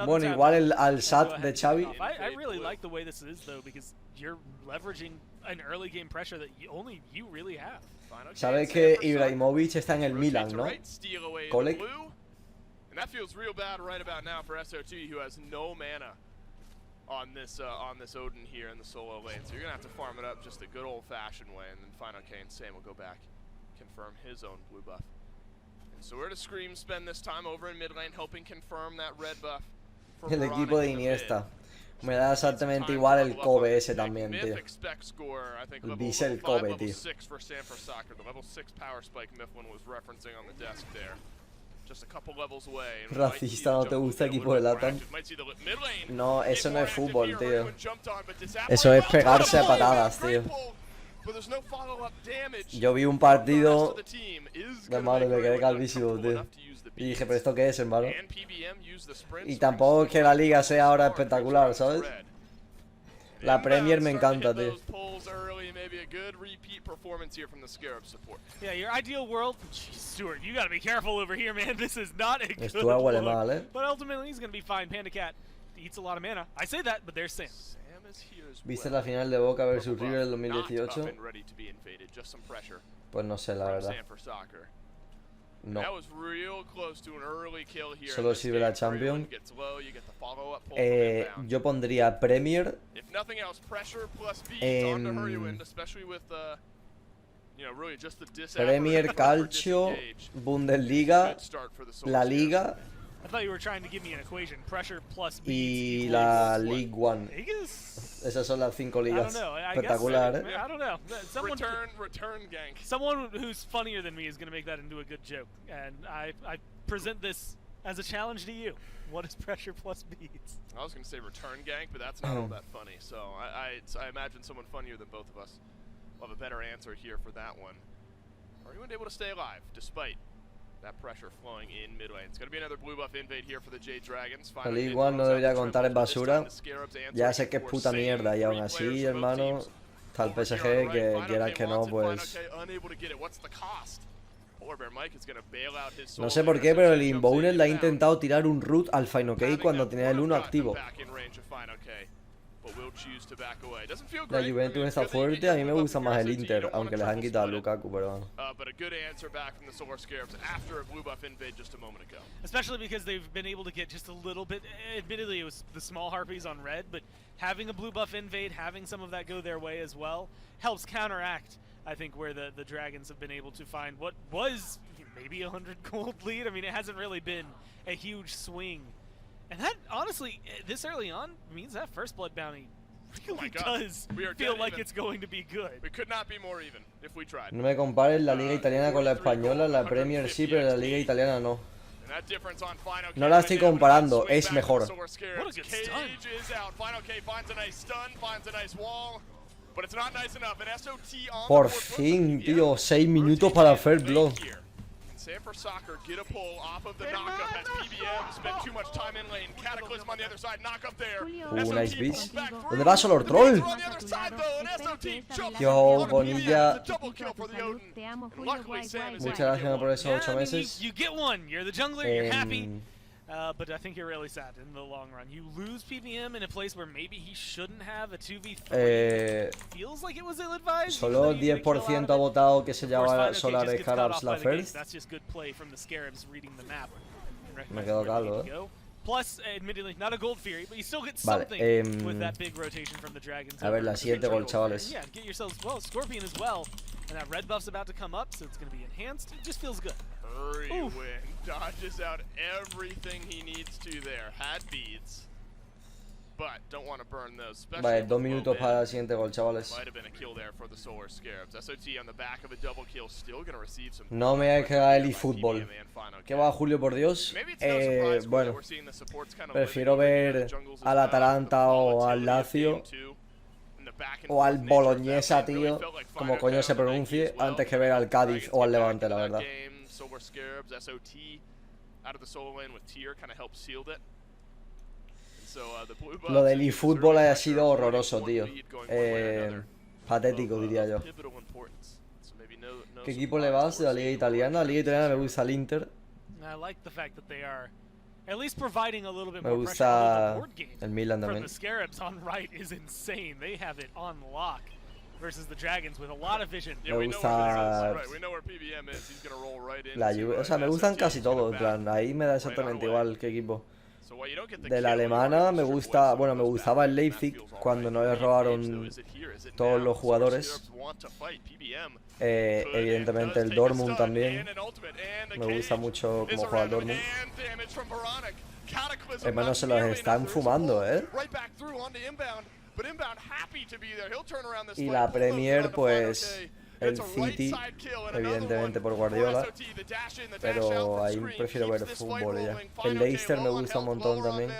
Bueno, igual al SAT de Xavi. I really like the way this is though, because you're leveraging an early game pressure that only you really have. Sabes que Ibrahimovic está en el Milan, ¿no? Kolek. And that feels real bad right about now for SOT, who has no mana on this Odin here in the solo lane. So you're gonna have to farm it up just the good old-fashioned way, and then Final K and Sam will go back, confirm his own blue buff. And so where does Scream spend this time over in mid lane, helping confirm that red buff? El equipo de Iniesta. Me da exactamente igual el Kobe ese también, tío. El Diesel Kobe, tío. Racista, ¿no te gusta el equipo de Latam? No, eso no es fútbol, tío. Eso es pegarse a patadas, tío. Yo vi un partido, hermano, me quedé calvísimo, tío. Y dije, pero ¿esto qué es, hermano? Y tampoco es que la liga sea ahora espectacular, ¿sabes? La Premier me encanta, tío. Yeah, your ideal world. Jeez, Stuart, you gotta be careful over here, man. This is not a good Stuart huele mal, eh. But ultimately, he's gonna be fine. Panda Cat eats a lot of mana. I say that, but there's Sam. ¿Viste la final de Boca versus River del 2018? Pues no sé, la verdad. No. Solo sirve la Champions. Yo pondría Premier Premier, Calcio, Bundesliga, la Liga y la League One. Esas son las 5 ligas. Espectacular, ¿eh? Someone who's funnier than me is going to make that into a good joke. And I present this as a challenge to you. What is pressure plus beats? I was going to say return gank, but that's not all that funny. So I imagine someone funnier than both of us will have a better answer here for that one. Are you able to stay alive despite that pressure flowing in mid lane? It's going to be another blue buff invade here for the Jade Dragons. La League One no debería contar en basura. Ya sé que es puta mierda y aún así, hermano, está el PSG que quieras que no, pues... No sé por qué, pero el Inbowner le ha intentado tirar un root al Final K cuando tenía el 1 activo. La Juventus está fuerte, a mí me gusta más el Inter, aunque les han quitado a Lukaku, pero bueno. Especially because they've been able to get just a little bit, admittedly it was the small harpies on red, but having a blue buff invade, having some of that go their way as well, helps counteract, I think, where the Dragons have been able to find what was maybe 100 gold lead. I mean, it hasn't really been a huge swing. And that, honestly, this early on means that first blood bounty really does feel like it's going to be good. We could not be more even if we tried. No me compares la liga italiana con la española, la Premier sí, pero la liga italiana no. No la estoy comparando, es mejor. Por fin, tío, 6 minutos para Fair Blood. Sam for soccer, get a pull off of the knockup as PBM spent too much time in lane. Cataclysm on the other side, knock up there. Nice beats. ¿Dónde va Solar Troll? Yo, Bonilla. Muchas gracias por esos 8 meses. You get one, you're the jungler, you're happy. But I think you're really sad in the long run. You lose PBM in a place where maybe he shouldn't have a 2v3. Feels like it was ill-advised. Solo 10% ha votado que se llama Solar Scarabs la first. That's just good play from the Scarabs reading the map. Me quedo calvo, Plus, admittedly, not a gold fury, but you still get something with that big rotation from the Dragons. A ver, la siguiente gol, chavales. Yeah, get yourselves, well, Scorpion as well. And that red buff's about to come up, so it's going to be enhanced. It just feels good. Win. Dodges out everything he needs to there. Had beads, but don't want to burn those. Vale, 2 minutos para el siguiente gol, chavales. No me hay que caer el eFootball. ¿Qué va, Julio, por Dios? Bueno, prefiero ver al Atalanta o al Lazio o al Bolognesa, tío, como coño se pronuncie, antes que ver al Cádiz o al Levante, la verdad. Solar Scarabs, SOT out of the solo lane with Tier kind of helped shield it. Lo del eFootball haya sido horroroso, tío. Patético, diría yo. ¿Qué equipo le vas de la liga italiana? La liga italiana me gusta el Inter. Me gusta el Milan también. Me gusta la Juve, o sea, me gustan casi todos, en plan, ahí me da exactamente igual qué equipo. De la alemana me gusta, bueno, me gustaba el Leipzig cuando no le robaron todos los jugadores. Evidentemente el Dortmund también. Me gusta mucho cómo juega el Dortmund. Hermano, se los están fumando, Y la Premier, pues el City, evidentemente por Guardiola, pero ahí prefiero ver fútbol ya. El Leicester me gusta un montón también.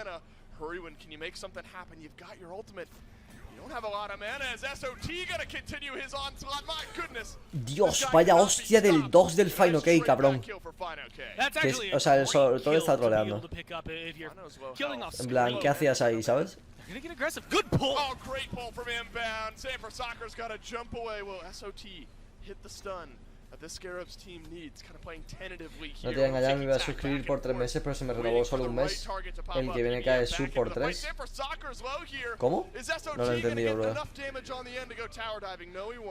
Dios, vaya hostia del 2 del Fine OK, cabrón. Que es, o sea, todo está troleando. En plan, ¿qué hacías ahí, sabes? Gonna get aggressive. Good pull. Oh, great pull from inbound. Sanford Soccer's got to jump away. Well, SOT hit the stun that this Scarabs team needs. Kind of playing tentatively here. No te voy a engañar, me iba a suscribir por 3 meses, pero se me renovó solo un mes. El que viene cae sub por 3. ¿Cómo? No lo he entendido, bro.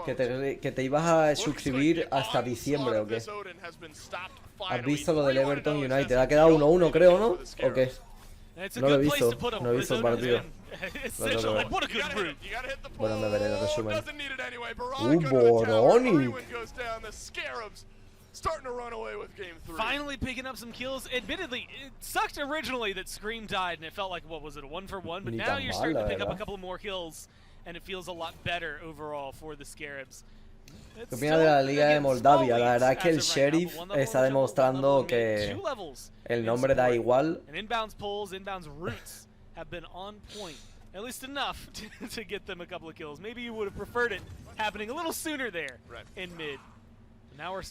Que te ibas a suscribir hasta diciembre, ¿o qué? ¿Has visto lo del Everton United? Ha quedado 1-1, creo, ¿no? ¿O qué? No lo he visto el partido. Bueno, me veré el resumen. Boroni. Finally picking up some kills. Admittedly, it sucked originally that Scream died and it felt like, what was it, a 1-for-1? But now you're starting to pick up a couple more kills and it feels a lot better overall for the Scarabs. ¿Qué opinas de la Liga de Moldavia? La verdad es que el Sheriff está demostrando que el nombre da igual. Inbounds pulls, inbounds roots have been on point. At least enough to get them a couple of kills. Maybe you would have preferred it happening a little sooner there in mid.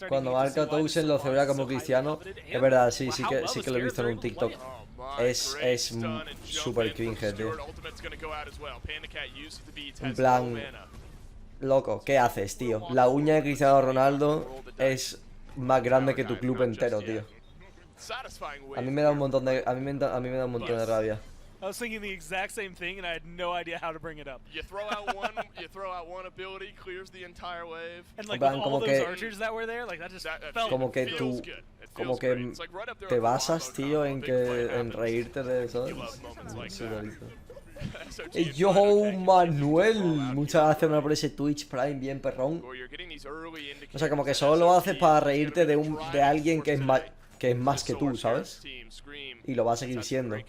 Cuando marca Towson lo celebra como cristiano. Es verdad, sí que lo he visto en un TikTok. Es super cringe, tío. En plan, loco, ¿qué haces, tío? La uña de Cristiano Ronaldo es más grande que tu club entero, tío. A mí me da un montón de, a mí me da un montón de rabia. I was thinking the exact same thing and I had no idea how to bring it up. You throw out one ability, clears the entire wave. And like with all those archers that were there, like that just felt como que tú te basas, tío, en reírte de eso. Yo, Manuel, muchas gracias por ese Twitch Prime, bien perrón. O sea, como que solo lo haces para reírte de alguien que es más que tú, ¿sabes? Y lo va a seguir siendo. No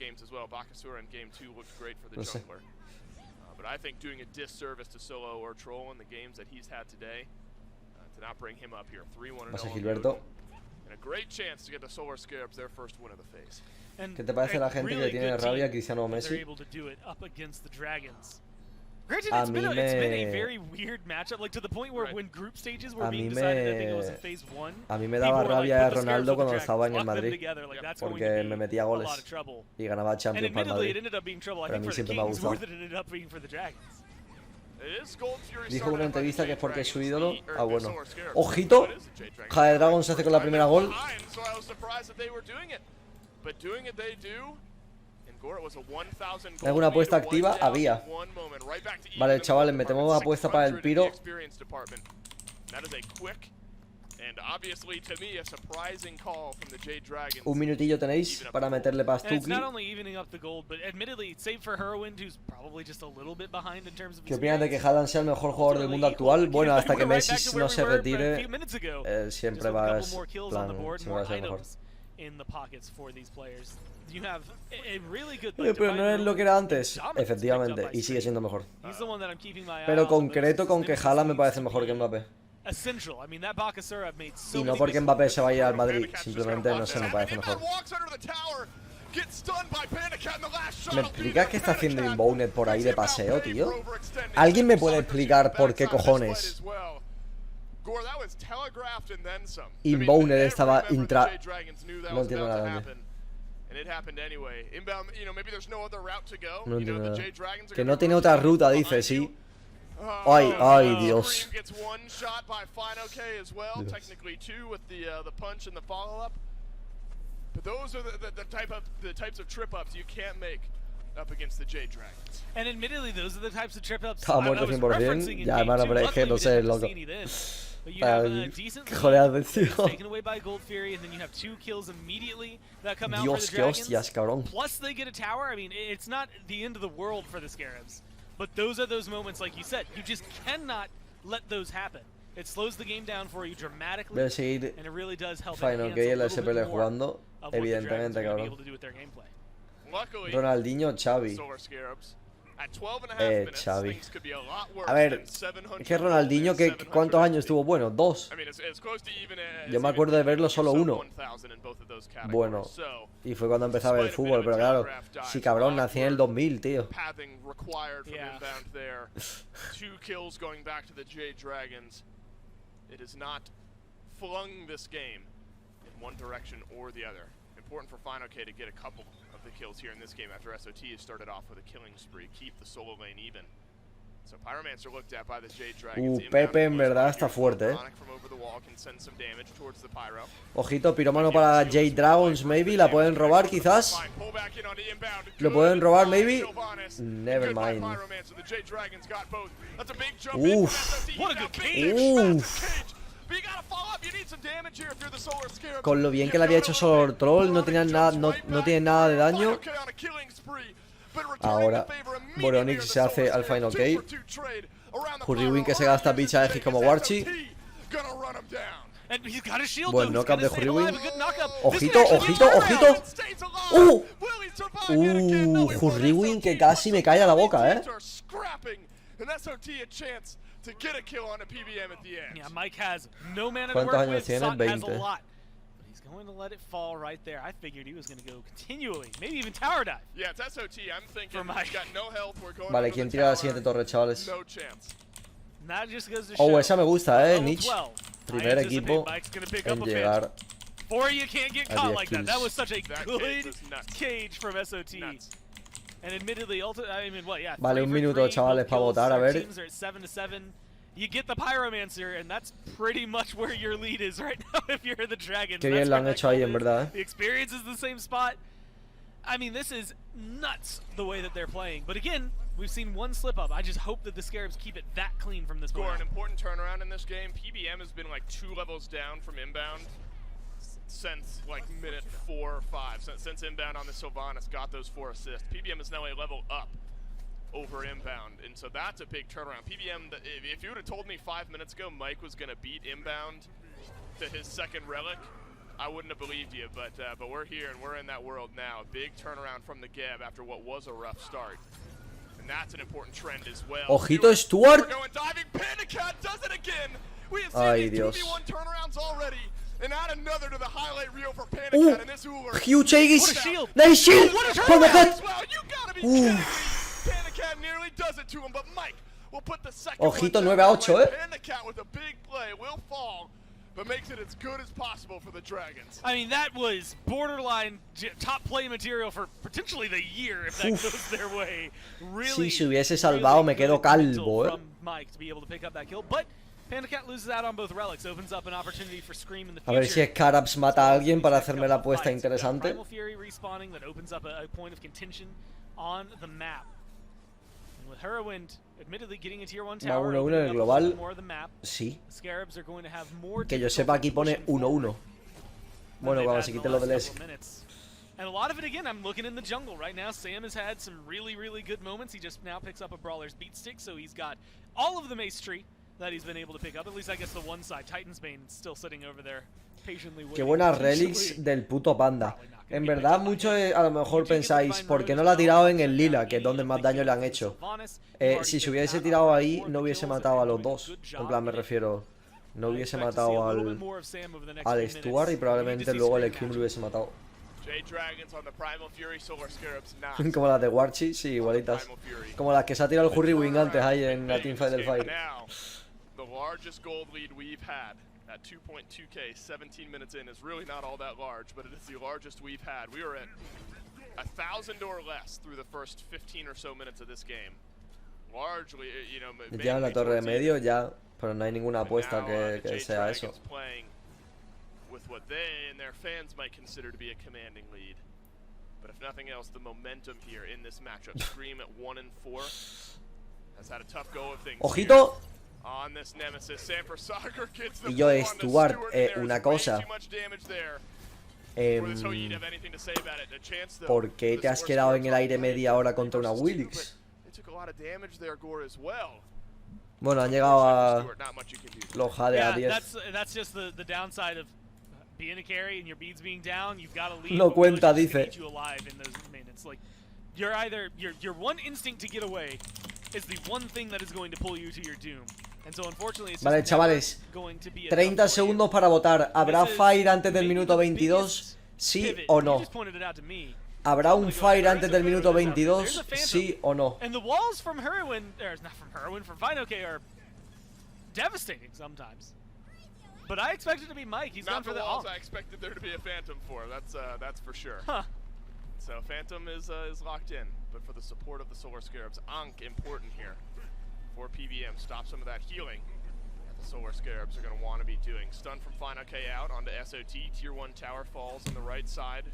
sé. No sé, Gilberto. ¿Qué te parece la gente que tiene rabia a Cristiano o Messi? A mí me daba rabia a Ronaldo cuando estaba en el Madrid, porque me metía goles y ganaba Champions para el Madrid. Pero a mí siempre me ha gustado. Dijo en una entrevista que es porque es su ídolo. Ah, bueno. ¡Ojito! Jade Dragon se hace con la primera gol. ¿Alguna apuesta activa? Había. Vale, chavales, metemos apuesta para el Piro. Un minutillo tenéis para meterle Pastuki. ¿Qué opinas de que Haaland sea el mejor jugador del mundo actual? Bueno, hasta que Messi no se retire, siempre va a ser mejor. Pero no es lo que era antes. Efectivamente, y sigue siendo mejor. Pero concreto con que Haaland me parece mejor que Mbappé. Y no porque Mbappé se vaya al Madrid, simplemente no sé, me parece mejor. ¿Me explicas qué está haciendo Inbound por ahí de paseo, tío? ¿Alguien me puede explicar por qué cojones? Gore, that was telegraphed and then some. Inbound estaba every member intra... of the Jade Dragons knew that No was entiendo about to nada, happen, and it happened anyway. Inbound, you know, maybe there's no other route to go. No You know, entiendo the nada. Jade Dragons are Que gonna no tiene rotate otra ruta, behind dice, you. sí. Ay, ay, no. Dios. Scream gets one shot by FinoK as well, Dios. technically two with the punch and the follow-up. But those are the types of trip-ups you can't make up against the Jade Dragons. And admittedly, those are the types of trip-ups Estaba I muerto was 100%. referencing in Ya, game hermano, two. pero es que Luckily, no we sé, didn't have to loco. see any then. But you have a decent Qué joder, lead tío. that's taken away by Gold Fury, and then you have 2 kills immediately that come out Dios, for the qué Dragons. hostias, cabrón. Plus they get a tower. I mean, it's not the end of the world for the Scarabs. But those are those moments, like you said, you just cannot let those happen. It slows the game down for you dramatically, Voy a seguir and it really does help Final enhance K a en la little bit SPL more jugando. of what the Dragons Evidentemente, are gonna be cabrón. able to do with their gameplay. Luckily, Ronaldinho, Xavi. Solar Scarabs. At 12 and a half minutes, Xavi. things could be a lot worse A ver, than 700 es que Ronaldinho, and que 700 ¿cuántos años XP. estuvo bueno? 2. I mean, it's close to even as Yo me even acuerdo de verlo you're solo sub 1. 1000 in both of those categories. Bueno, So, y fue cuando empezaba el fútbol, pero claro, sí, cabrón, nací en el 2000, tío. pathing required from Yeah. inbound there. 2 kills going back to the Jade Dragons. It has not flung this game in one direction or the other. Important for FinoK to get a couple of the kills here in this game after SOT has started off with a killing spree, keep the solo lane even. So Pyromancer looked at by the Jade Dragons. Pepe en verdad está fuerte, From over the wall can send some damage towards the Pyro. Ojito, piromano para Jade Dragons, maybe. La pueden robar, quizás. Pull back in on the inbound. Lo pueden robar, Good maybe. Sylvanas. Never Good by mind. Pyromancer. The Jade Dragons got both. That's a big jump in Oof. from SOT. What a Now good big, cage. massive cage. But you gotta follow up. You need some damage here if you're the Solar Scarabs. Con lo bien You que le había gotta hecho Solar eliminate. Troll, no Boronic tenían nada, jumps no, right no back. tienen nada de daño. FinoK on a killing spree, but returning Ahora, the favor immediately Boronic are the se hace Solar al Scarabs. Final 2 K. for 2 trade around the Hurriwin que Pyro. se gasta Already bicha X como Warchi. SOT gonna run him down. And he's got a shield Buen though. He's knockup gonna de stay alive. Hurriwin. A good knockup. Ojito, This could ojito, actually ojito. Stays alive. Will he survive yet again? No, he won't. Hurriwin que SOT casi me calla la boca, teams are scrapping, and SOT a chance to get a kill on a PBM at the end. Yeah, Mike has no mana to ¿Cuántos work años with. tiene? Sot has 20. a lot. But he's going to let it fall right there. I figured he was going to go continually, maybe even tower dive. Yeah, it's SOT. I'm thinking For Mike. he's got no health. We're going Vale, over ¿quién the tira la tower. siguiente torre, chavales? No chance. And that just goes to Oh, show. esa me gusta, Level Nich. 12. I Primer anticipate equipo Mike's gonna pick en up a pin. llegar. Or you can't get a caught 10 like that. That kills. was such a That cage good was nuts. cage from SOT. Nuts. And admittedly, I mean, what? Yeah. Vale, 3 un for minuto, 3, chavales, both pa' kills. votar, a Our ver. teams are at 7-7. You get the Pyromancer, and that's pretty much where your lead is right now if you're the Dragons. Qué That's bien lo where han that hecho ahí, goal en is. verdad, eh. The experience is the same spot. I mean, this is nuts the way that they're playing. But again, we've seen one slip up. I just hope that the Scarabs keep it that clean from this point Score an on. important turnaround in this game. PBM has been like 2 levels down from inbound since like minute 4 or 5. Since inbound on the Sylvanas got those 4 assists. PBM is now a level up over inbound, and so that's a big turnaround. PBM, if you would have told me 5 minutes ago Mike was going to beat inbound to his second relic, I wouldn't have believed you, but we're here and we're in that world now. Big turnaround from the Geb after what was a rough start. And that's an important trend as well. Ojito, Stuart. We're going diving. Pandacat does it again. We have Ay, seen these Dios. 2v1 turnarounds already. And add another to the highlight reel for Pandacat. Oh, And this Uber. huge Aegis. What a shield. Nice shield. What a Pandacat. turnaround as well. You gotta be kidding me. Pandacat nearly does it to him, but Mike will put the second Ojito, one 9-8, down. eh. Pandacat with a big play will fall, but makes it as good as possible for the Dragons. I mean, that was borderline top play material for potentially the year if that goes their way. Really, Si se hubiese salvado, me quedo good mental calvo, eh. from Mike to be able to pick up that kill, but Pandacat loses out on both relics, opens up an opportunity for Scream in the A future. ver si Scarabs mata a alguien para hacerme la apuesta Fights. We've got interesante. Primal Fury respawning that opens up a point of contention on the map. And with Hurriwind admittedly getting a tier 1 Va tower, 1-1 en opening el up a global. little more of the map. Sí. The Scarabs are going to have more Que yo difficulty sepa, aquí pone pushing forward 1-1. Bueno, they've cuando had se in quite the lo del last ESC. couple of minutes. And a lot of it, again, I'm looking in the jungle right now. Sam has had some really, really good moments. He just now picks up a Brawler's Beat Stick, so he's got all of the Mace Tree that he's been able to pick up. At least I guess the one side, Titan's Bane, is still sitting over there patiently waiting. Qué buenas Potentially- relics del puto Panda. Probably not gonna En be verdad, picked up by muchos him. a lo mejor You do get the pensáis, Divine ¿por qué Rose no lo ha as tirado well, en el check lila, out que es donde any más of the daño le han kills hecho? from Sylvanas. You've already Si se picked hubiese out tirado on ahí, board no the hubiese kills, matado a and los doing a dos. good En job plan, me with it. refiero, no I hubiese expect to see a matado little bit al, more of Sam over the next al few Stuart y minutes. We need to probablemente see luego el Scream Scream lo action. hubiese matado. Jade Dragons on the Primal Fury, Solar Scarabs not. Como las de Warchi, sí, igualitas. Primal Fury. Como las que se ha tirado el Hurriwin antes ahí en la teamfight del Fire. Now, the largest gold lead we've had at 2.2k 17 minutes in is really not all that large, but it is the largest we've had. We are at 1,000 or less through the first 15 or so minutes of this game. Largely, you know, ya en la torre de medio ya, pero no hay ninguna apuesta que sea eso. With what they and their fans might consider to be a commanding lead. But if nothing else, the momentum here in this matchup, Scream at 1 and 4 has had a tough go of things. ¡Ojito! On this nemesis, Sanford Soccer gets the Y yo, blow on the Stuart, Steward, una cosa. ¿Por qué te has quedado en el aire media hora contra una Wilix? Bueno, han llegado a los Jade a 10. That's just the downside of being a carry and your beads being down. You've got to leave. No cuenta, dice. You alive in those minutes. Like you're either your one instinct to get away is the one thing that is going to pull you to your doom. And so unfortunately it's vale, chavales, 30 segundos para votar. ¿Habrá fire antes del minuto 22? ¿Sí o no? ¿Habrá un fire antes del minuto 22? ¿Sí o no? And the walls from Heroin, or not from Heroin, from Vinoke are devastating sometimes. But I expected to be Mike. He's gone for the walls. I expected there to be a Phantom for. That's for sure. Huh. So Phantom is locked in, but for the support of the Solar Scarabs, Ankh important here. For PBM, stop some of that healing that the Solar Scarabs are going to want to be doing. Stun from Final K out onto SOT. Tier 1 tower falls on the right side.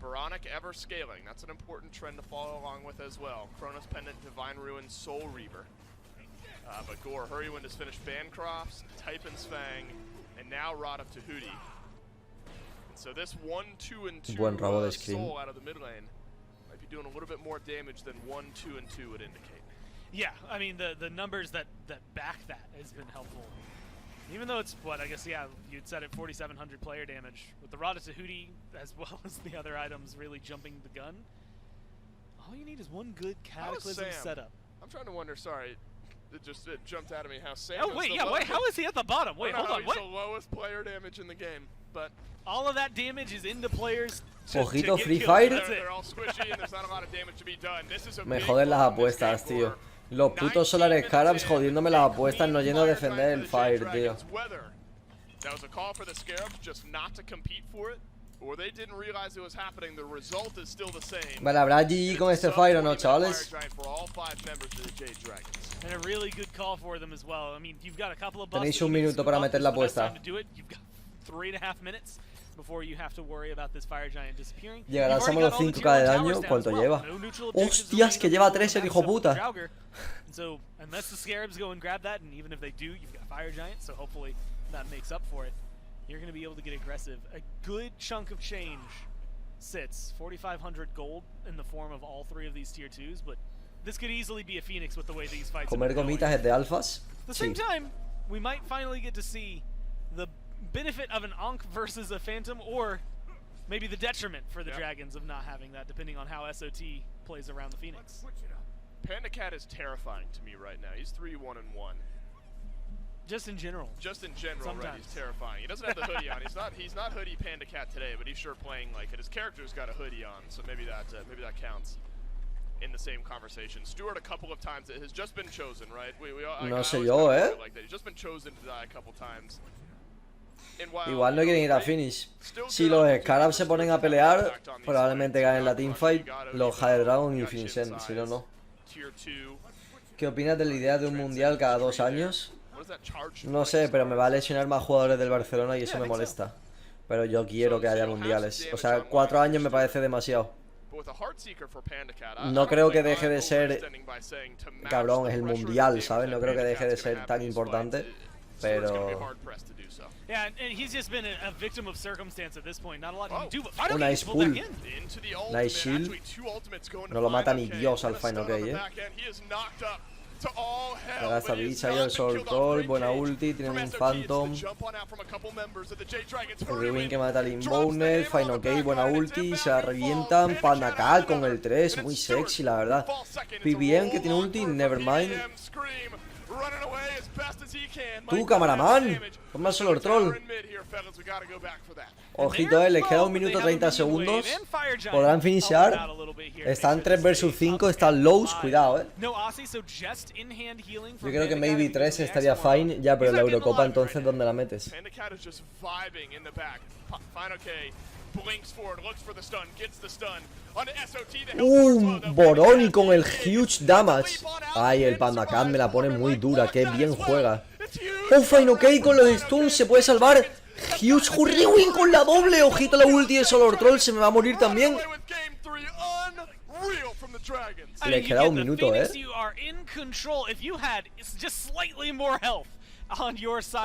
Baronic ever scaling. That's an important trend to follow along with as well. Chronos Pendant, Divine Ruin, Soul Reaver. But Gore, Hurrywind has finished Bancrofts, Typhon's Fang, and now Rod of Tahuti. And so this 1, 2, and 2 Soul out of the mid lane might be doing a little bit more damage than 1, 2, and 2 would indicate. Yeah, I mean the numbers that back that has been helpful. Even though it's what I guess you'd said it 4,700 player damage with the Rod of Tahuti as well as the other items really jumping the gun. All you need is one good Cataclysm setup. I'm trying to wonder. Sorry. It jumped out of me how Sam. Oh wait, yeah. Wait, how is he at the bottom? Wait, hold on. What? He's the lowest player damage in the game, but all of that damage is into players. Ojito Free Fire. They're all squishy and there's not a lot of damage to be done. This is a me joden las apuestas, tío. Los putos Solar Scarabs jodiéndome las apuestas, no yendo a defender el Fire, tío. That was a call for the Scarabs just not to compete for it, or they didn't realize it was happening. The result is still the same. Vale, ¿habrá GG con este Fire o no, chavales? And a really good call for them as well. I mean, you've got a couple of tenéis un minuto para meter la apuesta. You've got 3.5 minutes before you have to worry about this Fire Giant disappearing. Llegarán a los 5k de daño. ¿Cuánto lleva? ¡Hostias, que lleva 3 el hijo puta! So, unless the Scarabs go and grab that, and even if they do, you've got Fire Giant, so hopefully that makes up for it. You're going to be able to get aggressive. A good chunk of change sits. 4,500 gold in the form of all 3 of these tier 2s, but this could easily be a Phoenix with the way these fights Comer gomitas es de alfas. At the same time, we might finally get to see the benefit of an Ankh versus a Phantom, or maybe the detriment for the Dragons of not having that, depending on how SOT plays around the Phoenix. Panda Cat is terrifying to me right now. He's 3-1-1. Just in general. Just in general, right? He's terrifying. He doesn't have the hoodie on. He's not hoodie Panda Cat today, but he's sure playing like it. His character's got a hoodie on, so maybe that counts in the same conversation. Stuart, a couple of times, it has just been chosen, right? No sé yo, like that. He's just been chosen to die a couple times. Igual no quieren ir a finish. Si los Scarabs se ponen a pelear, probablemente ganen la teamfight, los High Dragon y finishen, si no, no. ¿Qué opinas de la idea de un mundial cada 2 años? No sé, pero me va a lesionar más jugadores del Barcelona y eso me molesta. Pero yo quiero que haya mundiales. O sea, 4 años me parece demasiado. No creo que deje de ser... Cabrón, es el mundial, ¿sabes? No creo que deje de ser tan importante. Pero... Yeah, and he's just been a victim of circumstance at this point. Not a lot he can do, but finally nice pull. Nice shield. No lo mata ni Dios al Final K, Gasta Blitz ahí el Soul Troll, buena ulti, tienen un Phantom. Ruin que mata al Inbounded, Final K, buena ulti, se la revientan. Panacal con el 3, muy sexy la verdad. PBM que tiene ulti, Nevermind. Tú, camaraman, ponme al Solar Troll. Ojito, les queda 1 minuto 30 segundos. Podrán finishar. Están 3 versus 5, están lows, cuidado, Yo creo que maybe 3 estaría fine. Ya, pero la Eurocopa entonces, ¿dónde la metes? Boroni con el huge damage. Ay, el Pandacat me la pone muy dura. Qué bien juega. Fine OK con los stuns. Se puede salvar. Huge Hurriwin con la doble. Ojito la ulti de Solar Troll. Se me va a morir también. Le queda 1 minuto,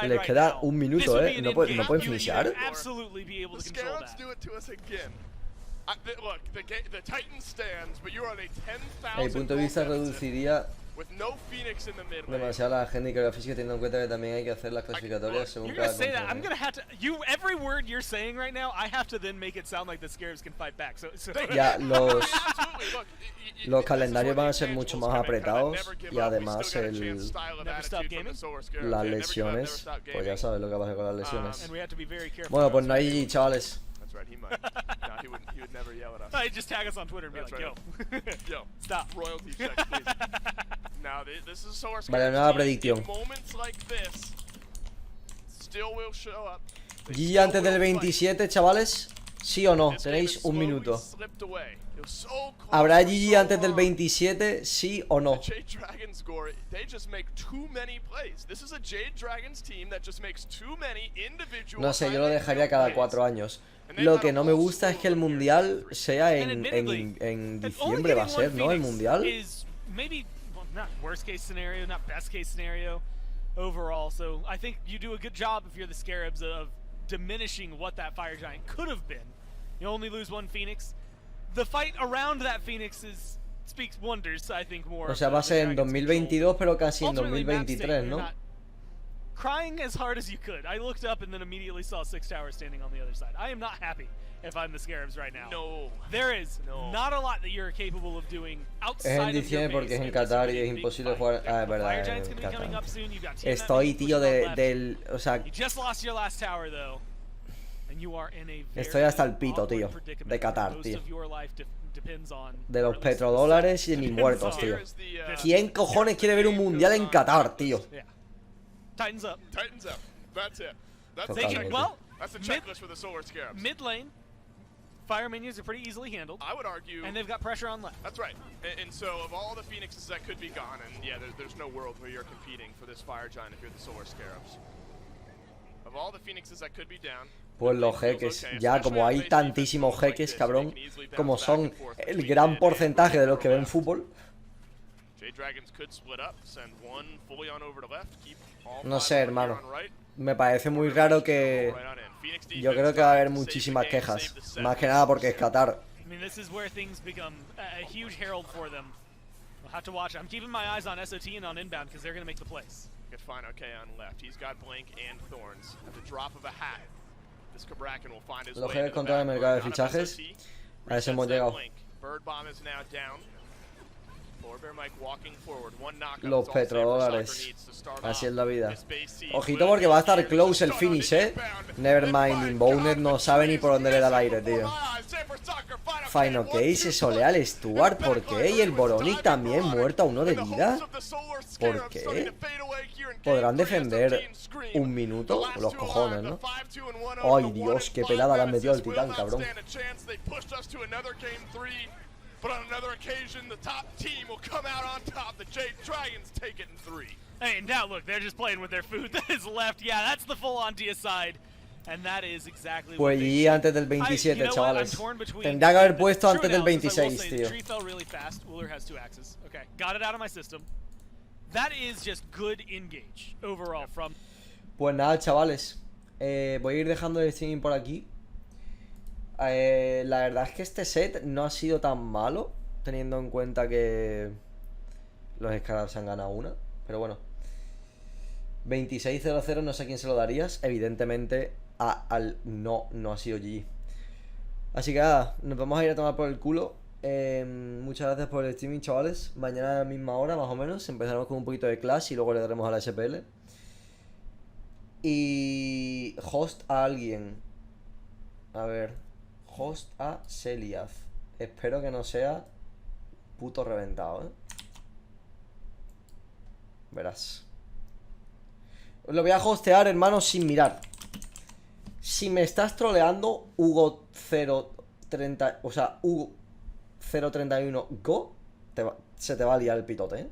Les queda 1 minuto, No pueden finishar. Desde mi punto de vista reduciría demasiado la agenda y la física, teniendo en cuenta que también hay que hacer las clasificatorias según cada Ya, los calendarios van a ser mucho más apretados y además las lesiones, pues ya sabes lo que pasa con las lesiones. Bueno, pues no hay chavales. He might. No, he would never yell at us. He'd just tag us on Twitter and be like, yo, stop. Royalty check, please. Now, this is so Vale, nueva predicción. Moments like this still will show up. GG antes del 27, chavales. ¿Sí o no? Tenéis 1 minuto. ¿Habrá GG antes del 27? ¿Sí o no? No sé, yo lo dejaría cada 4 años. Lo que no me gusta es que el mundial sea en diciembre, va a ser, ¿no? El mundial. Overall, so I think you do a good job if you're the Scarabs of diminishing what that Fire Giant could have been. You only lose 1 Phoenix. The fight around that Phoenix speaks wonders, I think, more. O sea, va a ser en 2022, pero casi en 2023, ¿no? Crying as hard as you could. I looked up and then immediately saw 6 towers standing on the other side. I am not happy if I'm the Scarabs right now. No. There is not a lot that you're capable of doing outside es en diciembre porque es en Qatar y es imposible jugar. Ah, es verdad, en Qatar. Estoy, tío, o sea, estoy hasta el pito, tío, de Qatar, tío. De los petrodólares y de mis muertos, tío. ¿Quién cojones quiere ver un mundial en Qatar, tío? Tightens up. That's it. That's the checklist for the Solar Scarabs. Mid lane, fire minions are pretty easily handled. I would argue, and they've got pressure on left. That's right. And so, of all the Phoenixes that could be gone, and yeah, there's no world where you're competing for this Fire Giant if you're the Solar Scarabs. Of all the Phoenixes that could be down. Pues los jeques, ya como hay tantísimos jeques, cabrón, como son el gran porcentaje de los que ven fútbol. No sé, hermano. Me parece muy raro que... Yo creo que va a haber muchísimas quejas. Más que nada porque es Qatar. Los jeques contra el mercado de fichajes. A eso hemos llegado. Los petrodólares. Así es la vida. Ojito porque va a estar close el finish, Nevermind, Inbounded no sabe ni por dónde le da el aire, tío. Fine OK, se solea al Stuart, ¿por qué? Y el Boronic también muerto a 1 de vida. ¿Por qué? ¿Podrán defender 1 minuto? Los cojones, ¿no? Ay, Dios, qué pelada le han metido al titán, cabrón. But on another occasion, the top team will come out on top. The Jade Dragons take it in 3. Hey, now look, they're just playing with their food that is left. Yeah, that's the full-on deicide. And that is exactly pues y antes del 27, chavales. Tendría que haber puesto antes del 26, tío. Tree fell really fast. Wooler has 2 axes. Okay, got it out of my system. That is just good engage overall from... Pues nada, chavales. Voy a ir dejando el streaming por aquí. La verdad es que este set no ha sido tan malo, teniendo en cuenta que los Scarabs han ganado una. Pero bueno, 26-0-0, no sé a quién se lo darías. Evidentemente no ha sido GG. Así que nada, nos vamos a ir a tomar por el culo. Muchas gracias por el streaming, chavales. Mañana a la misma hora, más o menos. Empezaremos con un poquito de Clash y luego le daremos a la SPL. Y host a alguien. A ver. Host a Seliaf. Espero que no sea puto reventado, ¿eh? Verás. Lo voy a hostear, hermano, sin mirar. Si me estás troleando, Hugo 030, o sea, Hugo 031 Go, se te va a liar el pitote, ¿eh?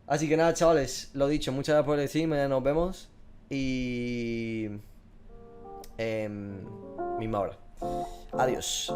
Así que nada, chavales, lo dicho, muchas gracias por decir, mañana nos vemos. Y... misma hora. Adiós.